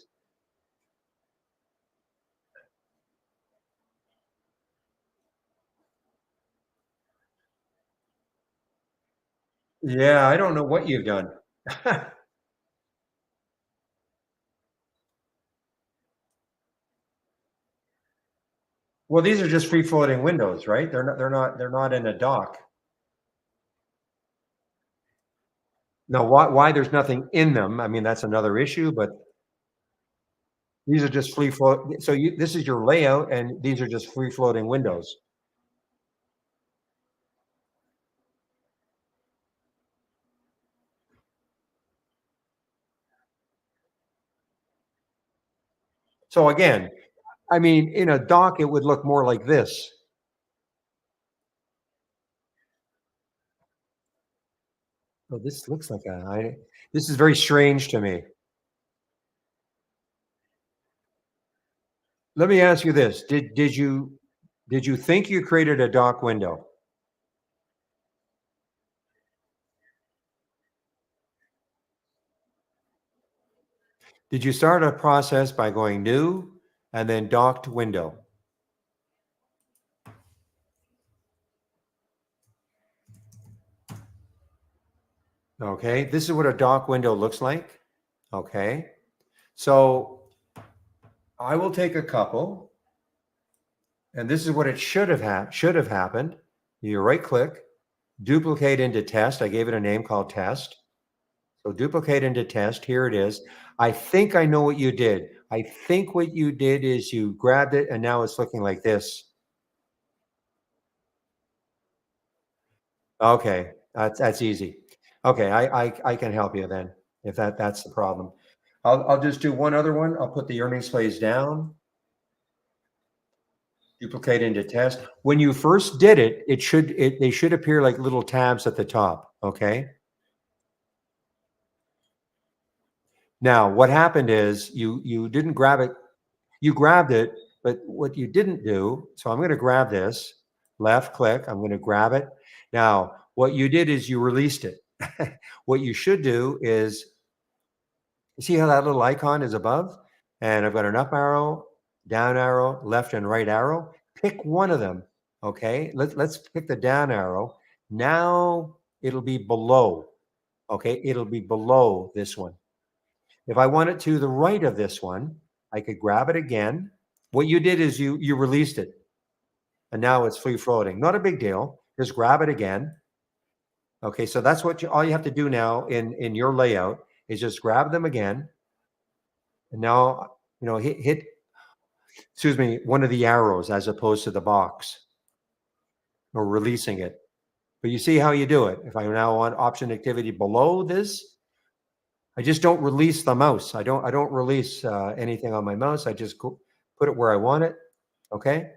Yeah, I don't know what you've done. Well, these are just free floating windows, right? They're not in a dock. Now, why there's nothing in them, I mean, that's another issue, but these are just free float. So this is your layout, and these are just free floating windows. So again, I mean, in a dock, it would look more like this. Oh, this looks like this is very strange to me. Let me ask you this: did you think you created a dock window? Did you start a process by going new and then docked window? Okay, this is what a dock window looks like. Okay, so I will take a couple, and this is what it should have happened. You right click, duplicate into test. I gave it a name called test. So duplicate into test. Here it is. I think I know what you did. I think what you did is you grabbed it, and now it's looking like this. Okay, that's easy. Okay, I can help you then if that's the problem. I'll just do one other one. I'll put the earnings plays down, duplicate into test. When you first did it, they should appear like little tabs at the top. Okay. Now what happened is you didn't grab it. You grabbed it, but what you didn't do. So I'm going to grab this. Left click. I'm going to grab it. Now what you did is you released it. What you should do is you see how that little icon is above? And I've got an up arrow, down arrow, left and right arrow. Pick one of them. Okay. Let's pick the down arrow. Now it'll be below. Okay. It'll be below this one. If I want it to the right of this one, I could grab it again. What you did is you released it and now it's free floating. Not a big deal. Just grab it again. Okay. So that's what all you have to do now in your layout is just grab them again. And now, hit, excuse me, one of the arrows as opposed to the box or releasing it. But you see how you do it. If I now want option activity below this, I just don't release the mouse. I don't release anything on my mouse. I just put it where I want it. Okay.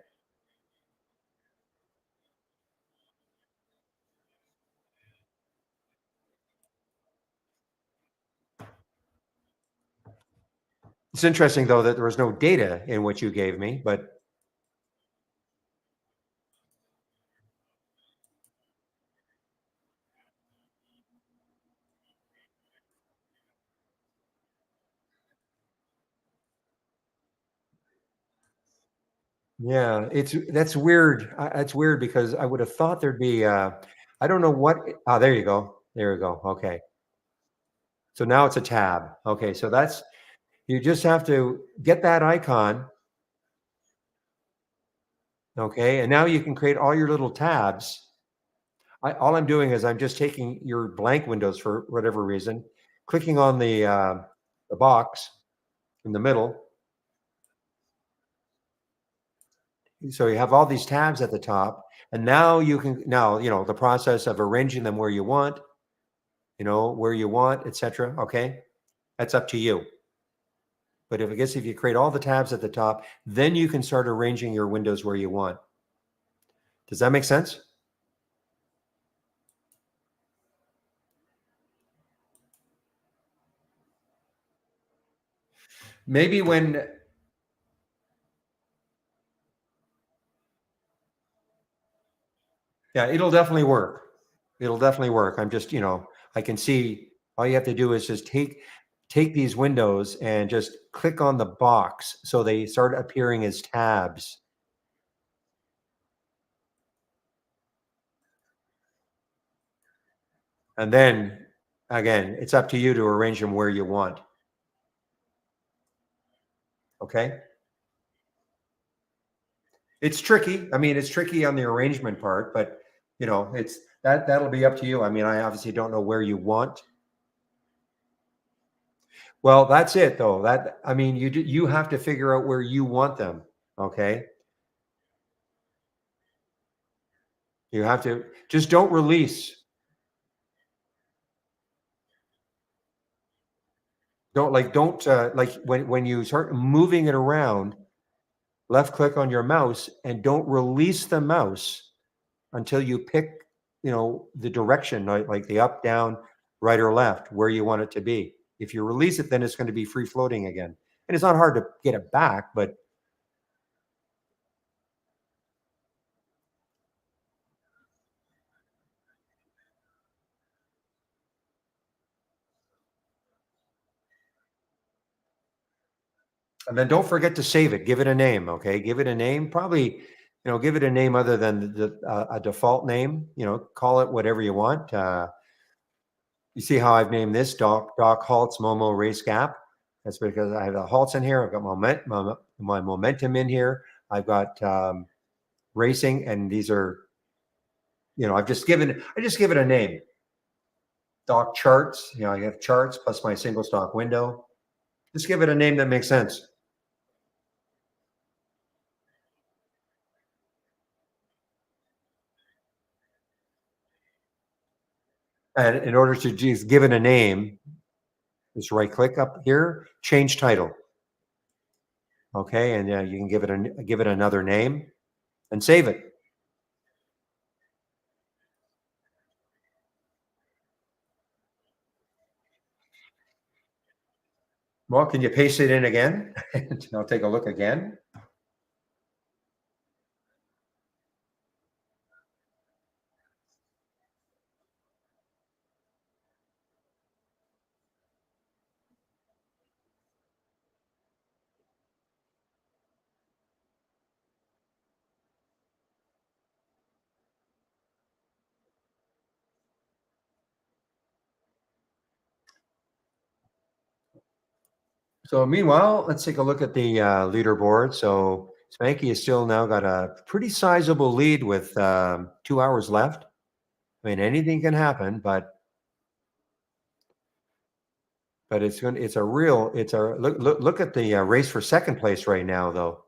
It's interesting though that there was no data in what you gave me, but yeah, that's weird. That's weird because I would have thought there'd be. I don't know what. Oh, there you go. There you go. Okay. So now it's a tab. Okay. So that's you just have to get that icon. Okay. And now you can create all your little tabs. All I'm doing is I'm just taking your blank windows for whatever reason, clicking on the box in the middle. So you have all these tabs at the top, and now the process of arranging them where you want, etc. Okay, that's up to you. But if you create all the tabs at the top, then you can start arranging your windows where you want. Does that make sense? Maybe when Yeah, it'll definitely work. It'll definitely work. I'm just, I can see all you have to do is just take these windows and just click on the box so they start appearing as tabs. And then again, it's up to you to arrange them where you want. Okay? It's tricky. I mean, it's tricky on the arrangement part, but it's that'll be up to you. I mean, I obviously don't know where you want. Well, that's it though. That I mean, you have to figure out where you want them. Okay? You have to just don't release. Don't like when you start moving it around, left click on your mouse and don't release the mouse until you pick, the direction, like the up, down, right or left, where you want it to be. If you release it, then it's going to be free floating again. And it's not hard to get it back, but and then don't forget to save it. Give it a name, okay? Give it a name. Probably, give it a name other than a default name. Call it whatever you want. You see how I've named this Doc Halts Momo Race Gap? That's because I have the halts in here. I've got my momentum in here. I've got racing, and these are, I just give it a name. Doc charts. I have charts plus my single stock window. Just give it a name that makes sense. And in order to just give it a name, just right click up here, change title. Okay, and you can give it another name and save it. Well, can you paste it in again? I'll take a look again. So meanwhile, let's take a look at the leaderboard. So Spanky has still now got a pretty sizable lead with 2 hours left. I mean, anything can happen, but look at the race for second place right now though.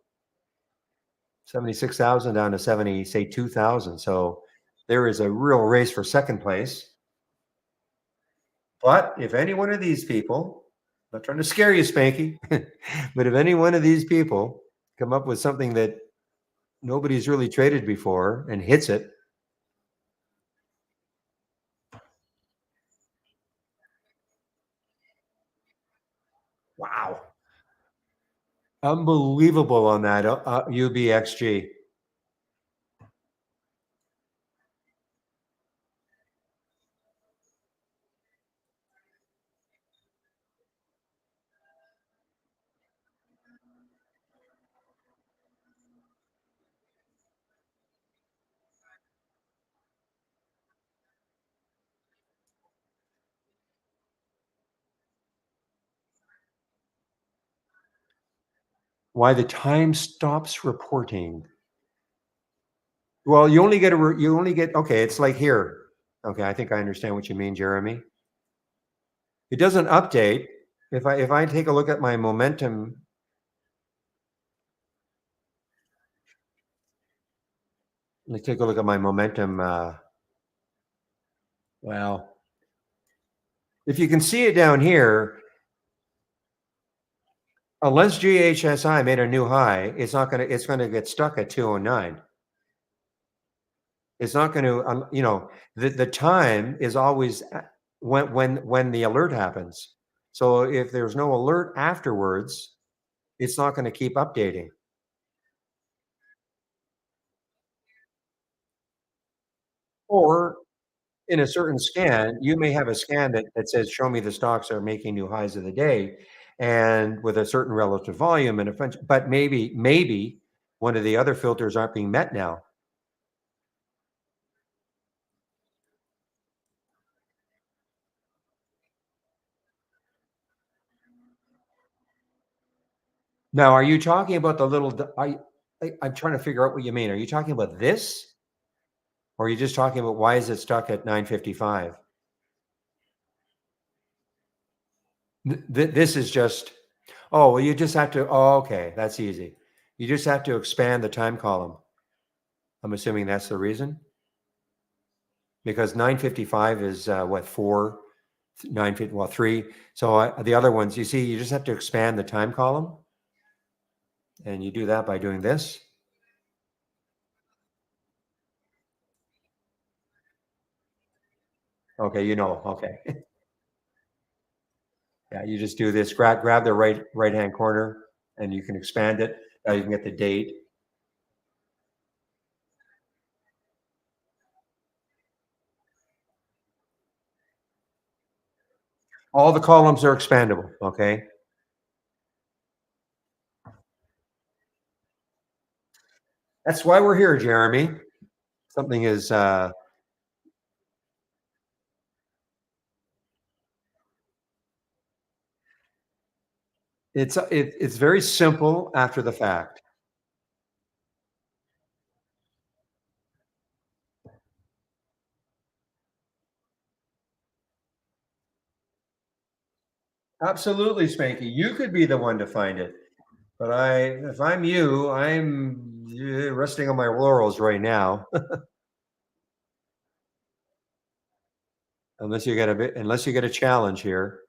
76,000 down to 2,000. So there is a real race for second place. But if any one of these people, I'm not trying to scare you, Spanky, but if any one of these people come up with something that nobody's really traded before and hits it, wow, unbelievable on that UBXG. Why the time stops reporting? Well, you only get okay. It's like here. Okay, I think I understand what you mean, Jeremy. It doesn't update. If I take a look at my momentum, let's take a look at my momentum. Well, if you can see it down here, unless GHSI made a new high, it's gonna get stuck at 209. It's not going to, the time is always when the alert happens. So if there's no alert afterwards, it's not going to keep updating. Or in a certain scan, you may have a scan that says, show me the stocks that are making new highs of the day, and with a certain relative volume and a bunch, but maybe one of the other filters aren't being met now. Now, are you talking about the little, I'm trying to figure out what you mean. Are you talking about this? Or are you just talking about why is it stuck at 955? This is just, oh, well, you just have to, oh, okay, that's easy. You just have to expand the time column. I'm assuming that's the reason. Because 955 is what, 4, 950, well, 3. So the other ones, you see, you just have to expand the time column. And you do that by doing this. Okay, okay. Yeah, you just do this, grab the right hand corner and you can expand it. Now you can get the date. All the columns are expandable, okay? That's why we're here, Jeremy. Something is it's very simple after the fact. Absolutely, Spanky. You could be the one to find it. But if I'm you, I'm resting on my laurels right now. Unless you get a challenge here.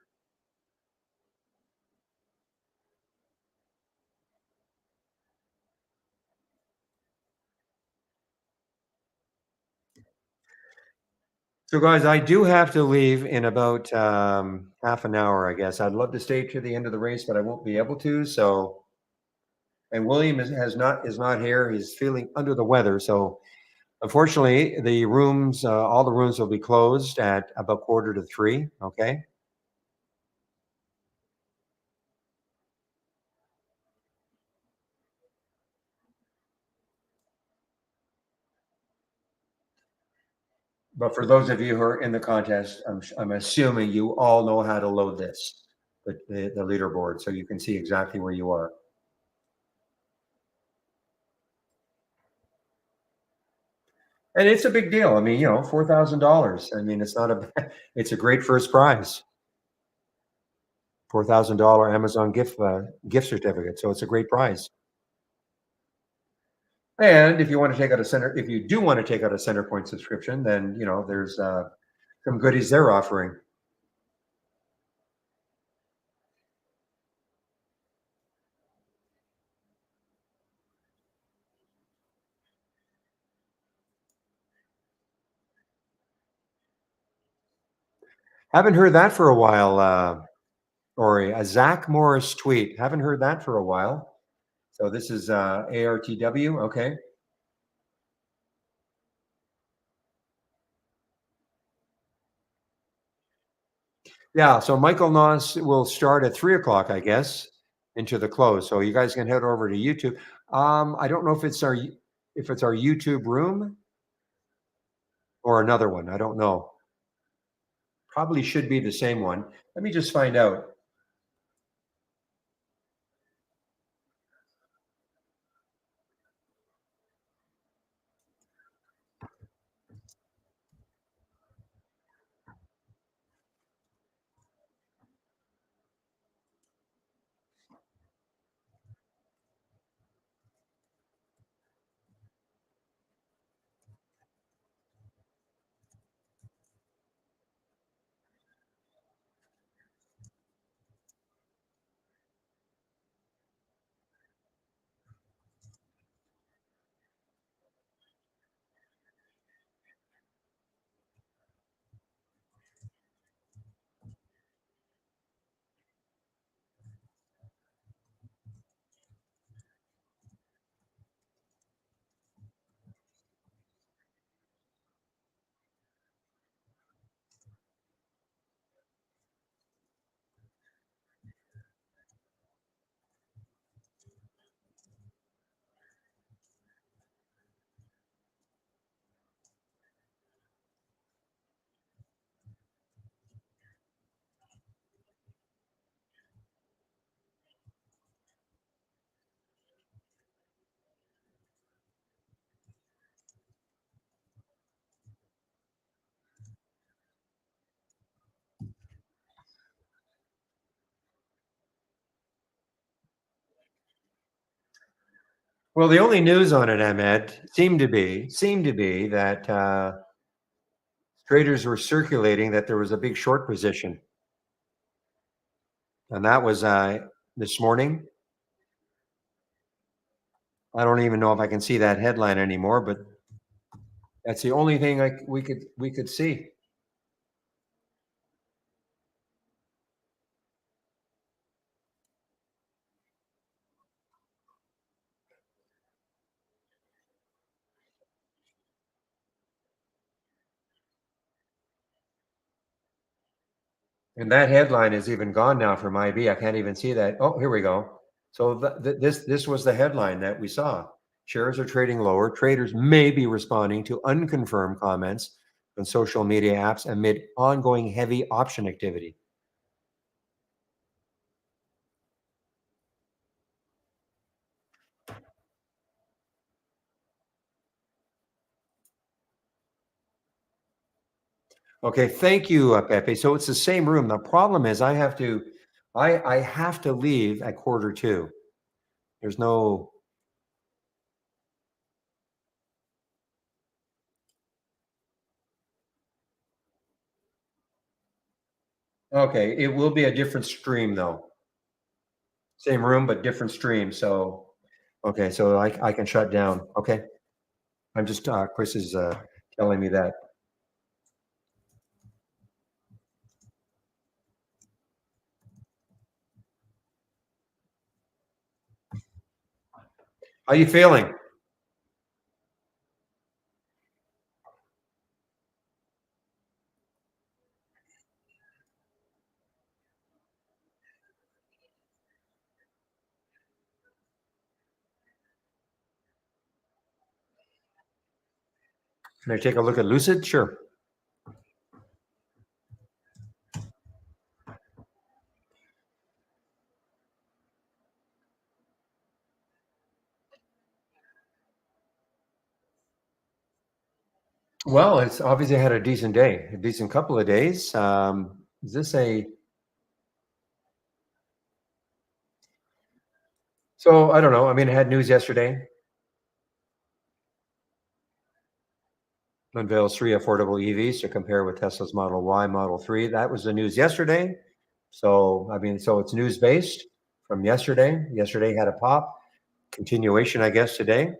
So, guys, I do have to leave in about half an hour, I guess. I'd love to stay to the end of the race, but I won't be able to. So, and William is not here. He's feeling under the weather. So, unfortunately, all the rooms will be closed at about 2:45. Okay. But for those of you who are in the contest, I'm assuming you all know how to load this, the leaderboard, so you can see exactly where you are. And it's a big deal. I mean, $4,000. I mean, it's not a, it's a great first prize. $4,000 Amazon gift certificate. So it's a great prize. And if you do want to take out a Centerpoint subscription, then there's some goodies they're offering. Haven't heard that for a while, Ori. A Zach Morris tweet. Haven't heard that for a while. So this is ARTW. Okay. Yeah. So Michael Noss will start at 3 o'clock, I guess, into the close. So you guys can head over to YouTube. I don't know if it's our YouTube room or another one. I don't know. Probably should be the same one. Let me just find out. Well, the only news on it, Ahmed, seemed to be that traders were circulating that there was a big short position, and that was this morning. I don't even know if I can see that headline anymore, but that's the only thing we could see. And that headline is even gone now from IB. I can't even see that. Oh, here we go. So this was the headline that we saw. Shares are trading lower. Traders may be responding to unconfirmed comments on social media apps amid ongoing heavy option activity. Okay, thank you, Pepe. So it's the same room. The problem is I have to leave at 1:45. There's no. Okay, it will be a different stream though. Same room, but different stream. So, okay, so I can shut down. Okay, I'm just Chris is telling me that. How you feeling? Can I take a look at Lucid? Sure. Well, it's obviously had a decent day, a decent couple of days. Is this a? So I don't know. I mean, it had news yesterday. Unveils 3 affordable EVs to compare with Tesla's Model Y, Model 3. That was the news yesterday. So, I mean, so it's news based from yesterday. Yesterday had a pop. Continuation, I guess, today.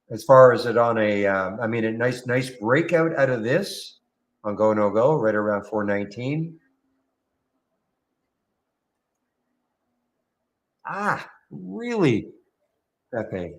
As far as it on a, I mean, a nice breakout out of this on Go No Go, right around 419. Ah, really, Pepe?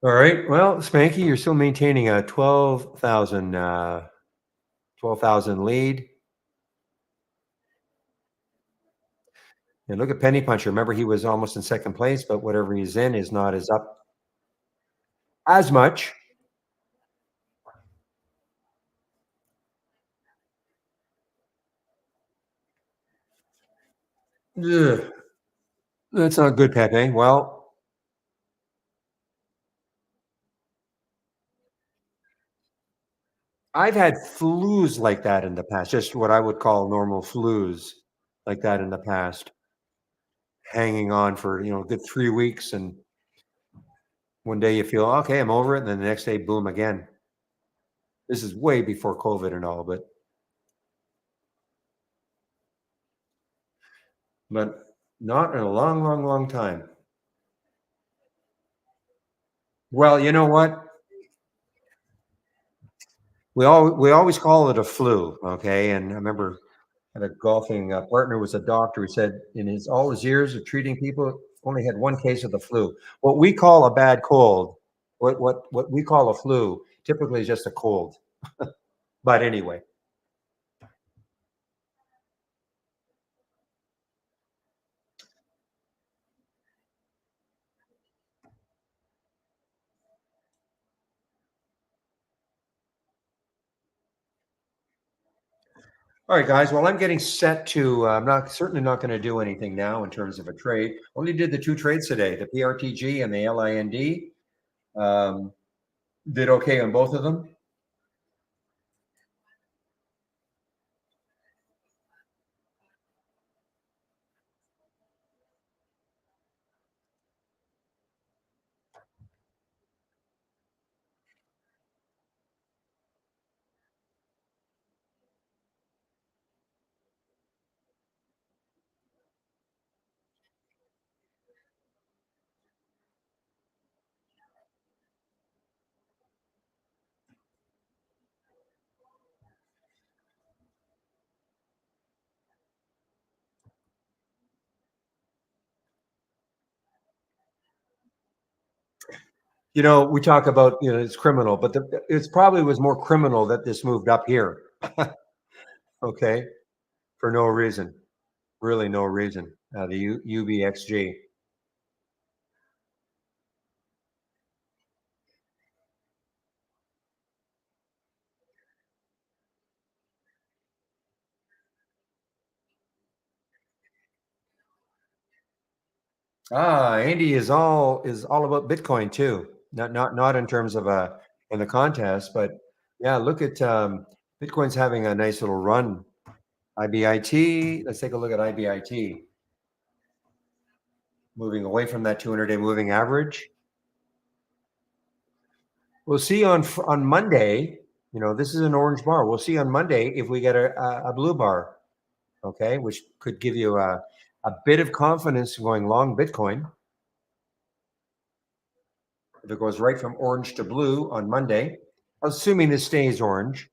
All right. Well, Spanky, you're still maintaining a 12,000 lead. And look at Penny Puncher. Remember, he was almost in second place, but whatever he's in is not as up as much. Ugh, that's not good, Pepe. Well, I've had flus like that in the past, just what I would call normal flus like that in the past, hanging on for, a good 3 weeks. And one day you feel, okay, I'm over it. And then the next day, boom, again. This is way before COVID and all, but not in a long, long, long time. Well, you know what? We always call it a flu, okay? And I remember had a golfing partner was a doctor who said in his all his years of treating people, only had one case of the flu. What we call a bad cold, what we call a flu, typically is just a cold. But anyway, all right, guys. Well, I'm getting set to. I'm not certainly not going to do anything now in terms of a trade. Only did the two trades today: the PRTG and the LIND. Um, did okay on both of them. You know, we talk about it's criminal, but it's probably was more criminal that this moved up here. Okay, for no reason, really no reason. The UBXG. Andy is all about Bitcoin too. Not in terms of in the contest, but yeah, look at Bitcoin's having a nice little run. IBIT. Let's take a look at IBIT. Moving away from that 200-day moving average. We'll see on Monday. This is an orange bar. We'll see on Monday if we get a blue bar. Okay, which could give you a bit of confidence going long Bitcoin. If it goes right from orange to blue on Monday, assuming this stays orange.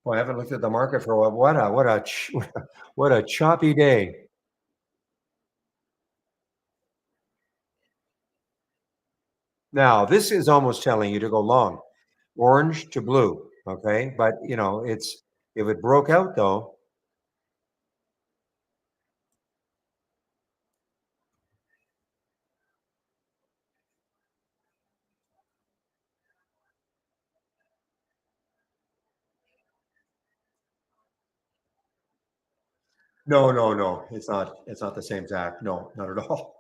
Well, I haven't looked at the market for a while. What a choppy day. Now, this is almost telling you to go long, orange to blue. Okay, but it's if it broke out though. No, no, no. It's not. It's not the same Zach. No, not at all.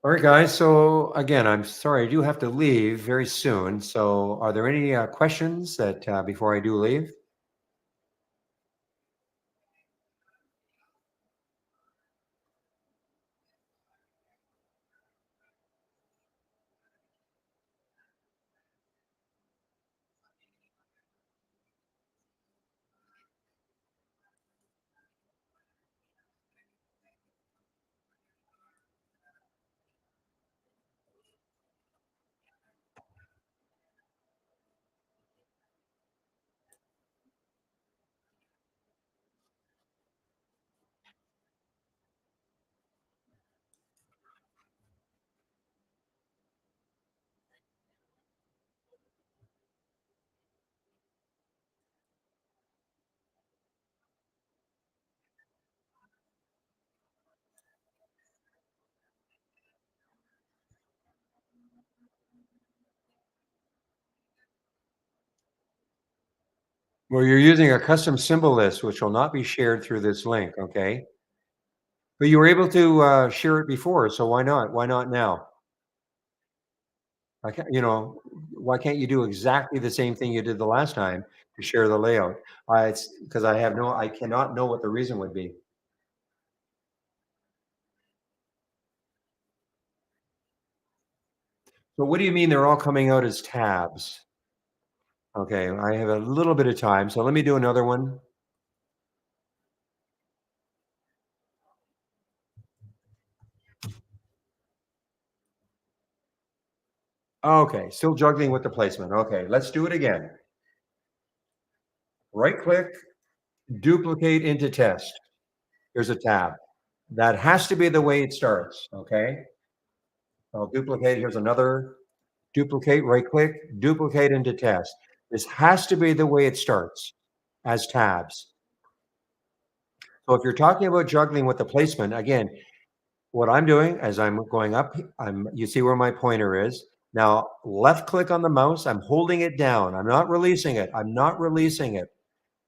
All right, guys. So again, I'm sorry, I do have to leave very soon. So, are there any questions that before I do leave? Well, you're using a custom symbol list, which will not be shared through this link, okay? But you were able to share it before, so why not? Why not now? I can't, why can't you do exactly the same thing you did the last time to share the layout? It's because I cannot know what the reason would be. So what do you mean they're all coming out as tabs? Okay, I have a little bit of time, so let me do another one. Okay, still juggling with the placement. Okay, let's do it again. Right click, duplicate into test. There's a tab. That has to be the way it starts, okay? I'll duplicate. Here's another duplicate, right click, duplicate into test. This has to be the way it starts as tabs. So if you're talking about juggling with the placement, again, what I'm doing as I'm going up, you see where my pointer is. Now, left click on the mouse, I'm holding it down. I'm not releasing it. I'm not releasing it.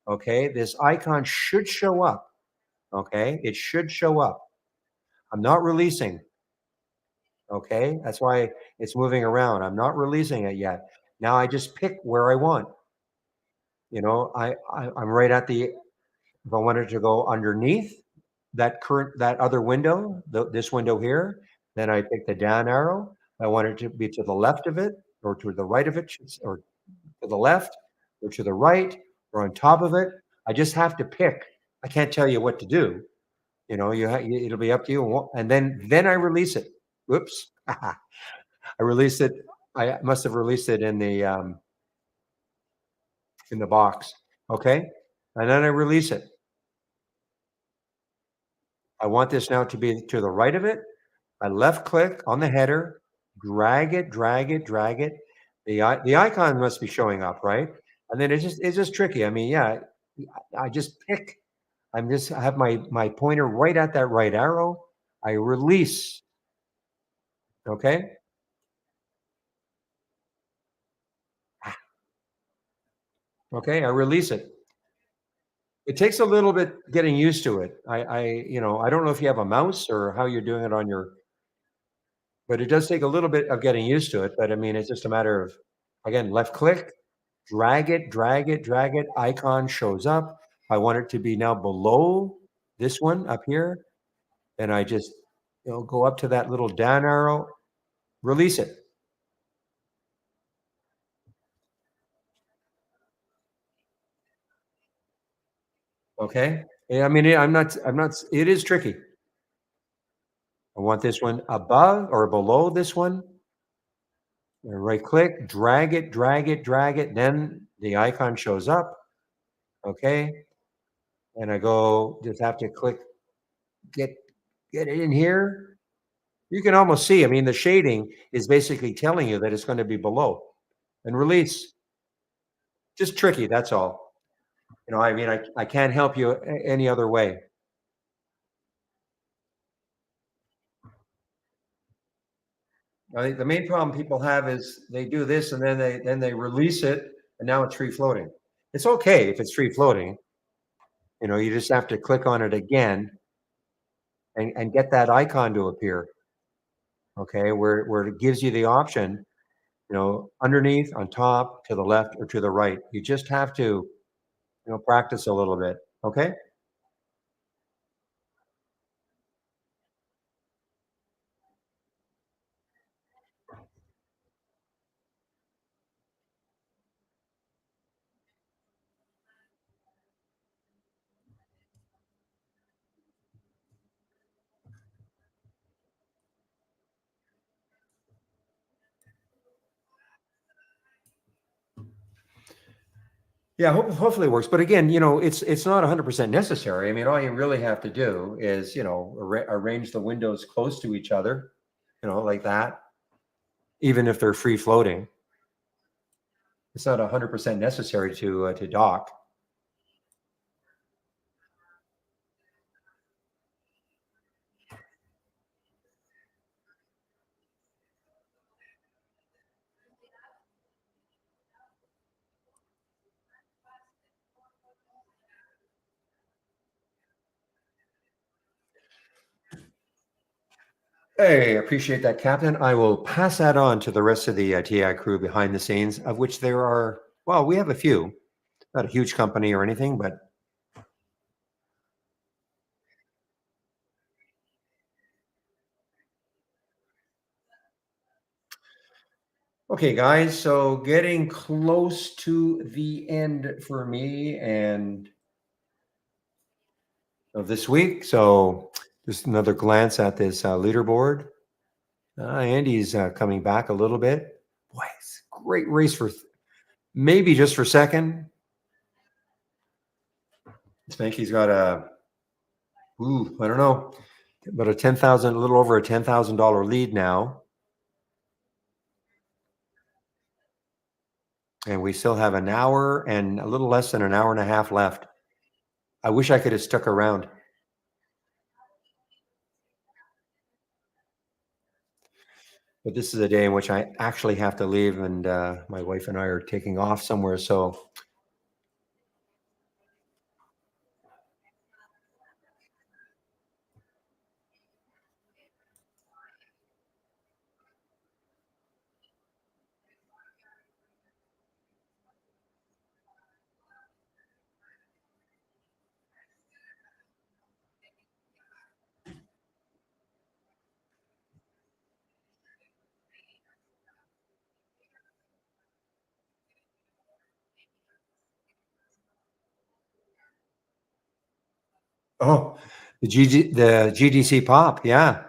Okay, this icon should show up. Okay, it should show up. I'm not releasing. Okay, that's why it's moving around. I'm not releasing it yet. Now I just pick where I want. I'm right at the, if I wanted to go underneath that other window, this window here, then I pick the down arrow. I want it to be to the left of it, or to the right of it, or to the left, or to the right, or on top of it. I just have to pick. I can't tell you what to do. It'll be up to you. And then I release it. Whoops. I released it. I must have released it in the box. Okay. And then I release it. I want this now to be to the right of it. I left click on the header, drag it, drag it, drag it. The icon must be showing up, right? And then it's just tricky. I mean, yeah, I just pick. I have my pointer right at that right arrow. I release. Okay. Okay. I release it. It takes a little bit getting used to it. I don't know if you have a mouse or how you're doing it on your, but it does take a little bit of getting used to it. But I mean, it's just a matter of, again, left click, drag it, drag it, drag it. Icon shows up. I want it to be now below this one up here. And I just, go up to that little down arrow, release it. Okay. Yeah, I mean, it is tricky. I want this one above or below this one. Right click, drag it, drag it, drag it. Then the icon shows up. Okay. And I just have to click, get, get it in here. You can almost see, I mean, the shading is basically telling you that it's going to be below and release. Just tricky. That's all. I mean, I can't help you any other way. I think the main problem people have is they do this and then they release it and now it's free floating. It's okay if it's free floating. You just have to click on it again and get that icon to appear. Okay, where it gives you the option, underneath, on top, to the left, or to the right. You just have to, practice a little bit. Okay. Yeah, hopefully it works. But again, it's not 100% necessary. I mean, all you really have to do is, arrange the windows close to each other, like that. Even if they're free floating, it's not 100% necessary to dock. Hey, appreciate that, Captain. I will pass that on to the rest of the TI crew behind the scenes, of which there are, well, we have a few. Not a huge company or anything, but okay, guys. So getting close to the end for me and of this week. So just another glance at this leaderboard. Andy's coming back a little bit. Boy, it's a great race for maybe just for second. Spanky's got I don't know, about a little over a $10,000 lead now. And we still have an hour and a little less than an hour and a half left. I wish I could have stuck around. But this is a day in which I actually have to leave, and my wife and I are taking off somewhere. So, oh, the GDC pop, yeah,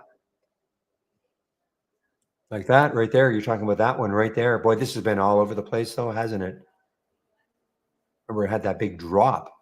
like that right there. You're talking about that one right there. Boy, this has been all over the place, though, hasn't it? Remember, it had that big drop.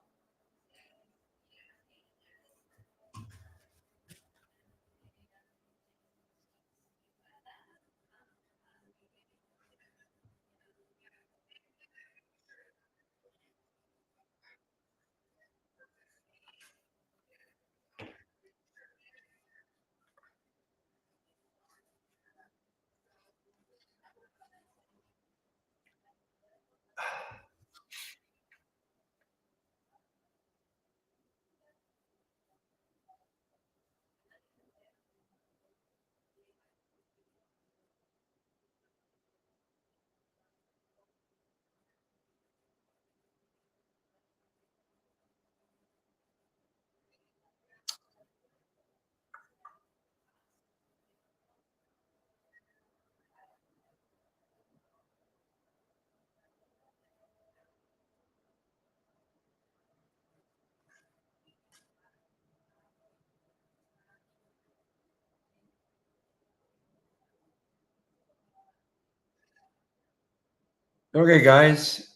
Okay, guys.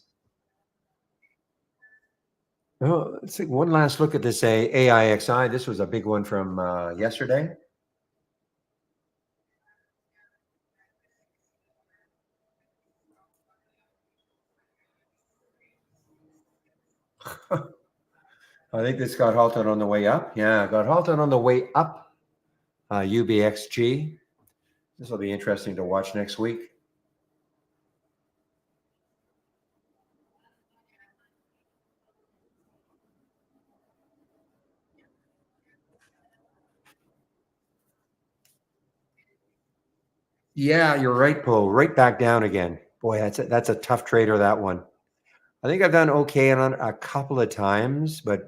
Oh, let's take one last look at this AIXI. This was a big one from yesterday. I think this got halted on the way up. Yeah, got halted on the way up. UBXG. This will be interesting to watch next week. Yeah, you're right, Paul. Right back down again. Boy, that's a tough trader, that one. I think I've done okay on a couple of times, but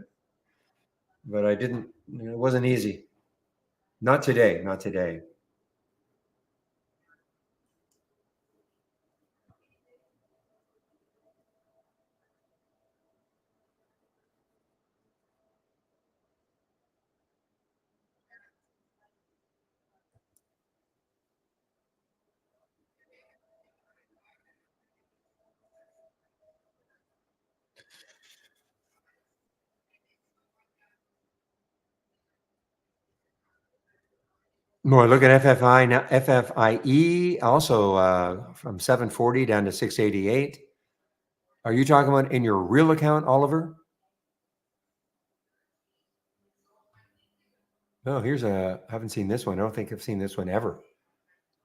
I didn't. It wasn't easy. Not today. Not today. More look at FFI now. FFIE also from 740 down to 688. Are you talking about in your real account, Oliver? Oh, here's a. I haven't seen this one. I don't think I've seen this one ever.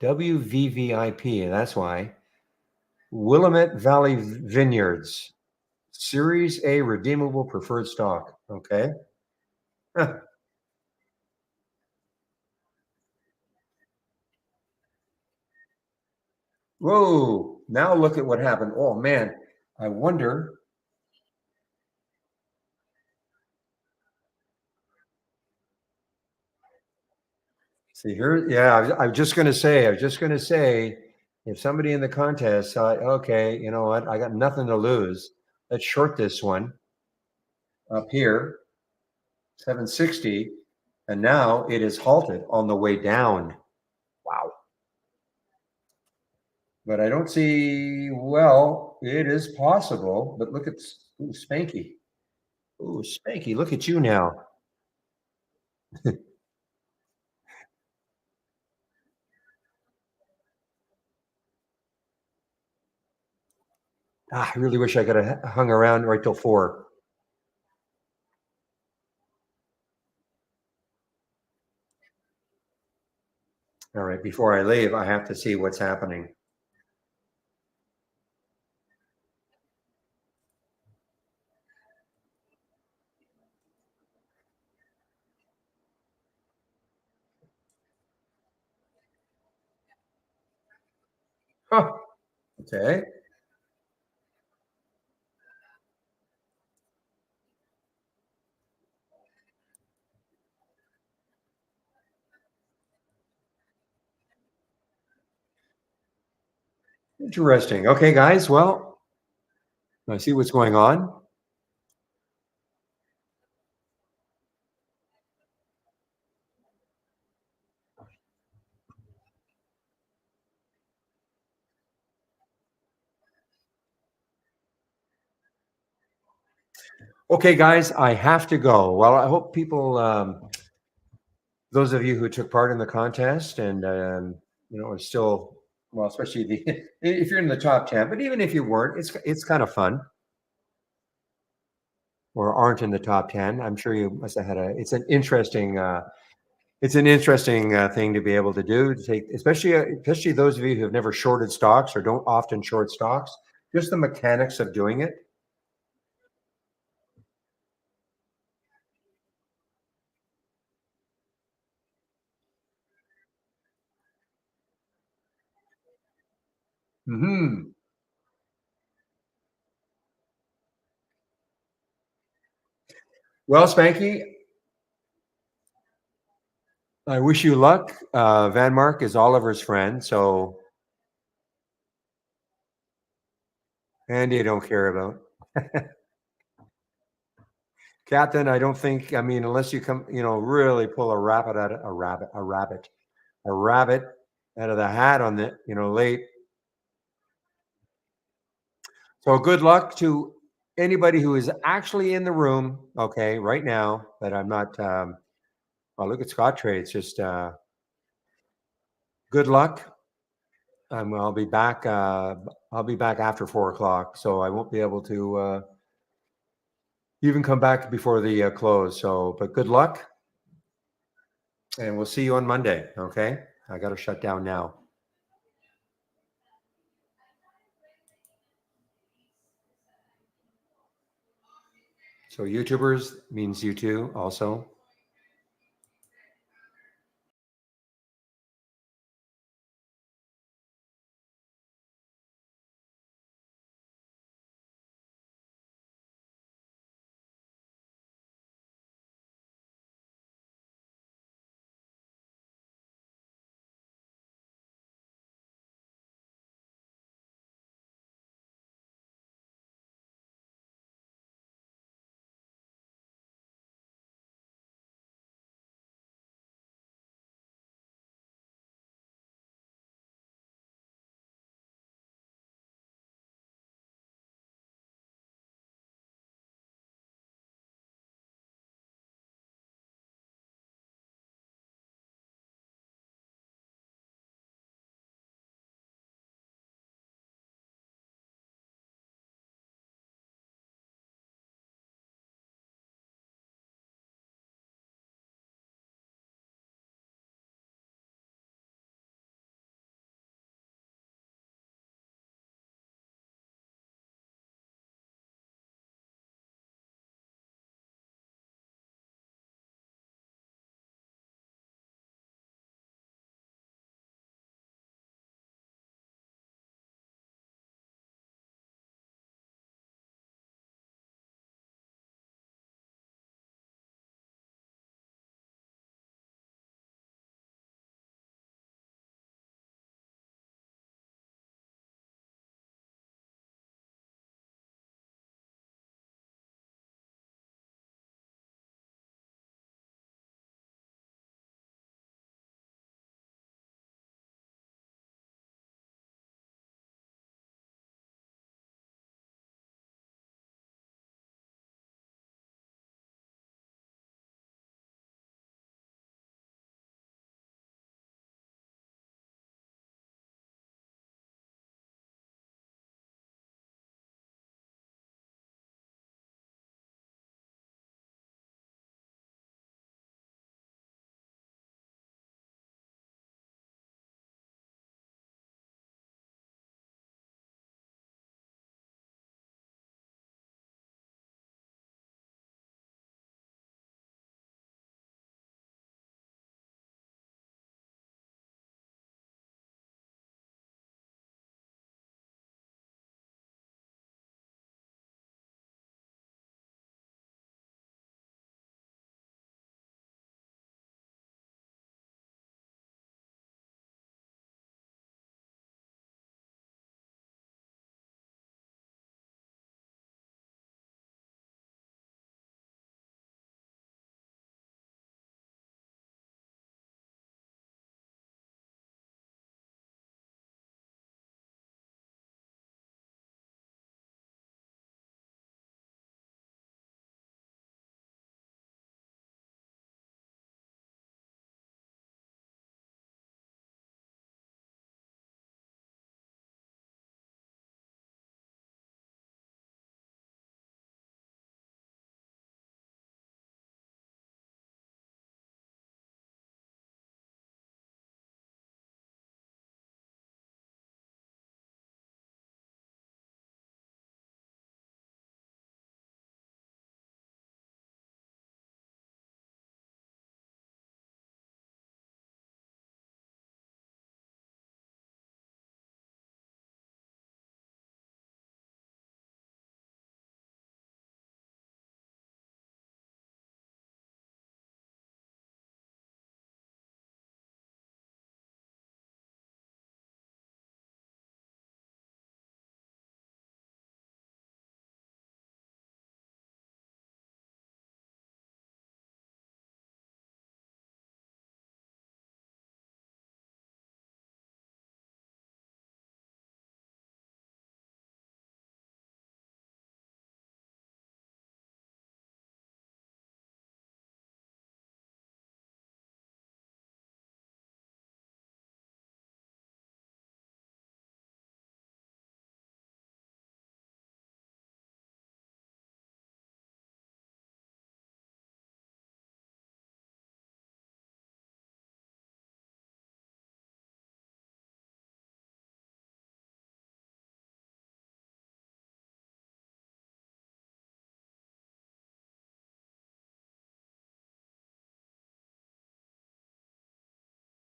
WVVIP. That's why. Willamette Valley Vineyards. Series A redeemable preferred stock. Okay. Huh. Whoa, now look at what happened. Oh man, I wonder. See here, yeah, I was just going to say, if somebody in the contest thought, okay, you know what, I got nothing to lose. Let's short this one up here, 760, and now it is halted on the way down. Wow. But I don't see, well, it is possible, but look at, ooh, Spanky. Ooh, Spanky, look at you now. Ah, I really wish I could have hung around right till 4. All right, before I leave, I have to see what's happening. Huh, okay. Interesting. Okay, guys. Well, I see what's going on. Okay, guys, I have to go. Well, I hope people, those of you who took part in the contest and, are still, well, especially if you're in the top 10, but even if you weren't, it's kind of fun. Or aren't in the top 10. I'm sure you must have had it's an interesting thing to be able to do, to take, especially those of you who have never shorted stocks or don't often short stocks, just the mechanics of doing it. Hmm. Well, Spanky, I wish you luck. Van Mark is Oliver's friend, so Andy I don't care about. Captain, I don't think, I mean, unless you come, really pull a rabbit out of the hat on the, late. So good luck to anybody who is actually in the room, okay, right now, that I'm not, well, look at Scottrade. It's just good luck. I'll be back. I'll be back after 4 o'clock, so I won't be able to even come back before the close. So, but good luck, and we'll see you on Monday. Okay, I got to shut down now. So YouTubers means you too, also.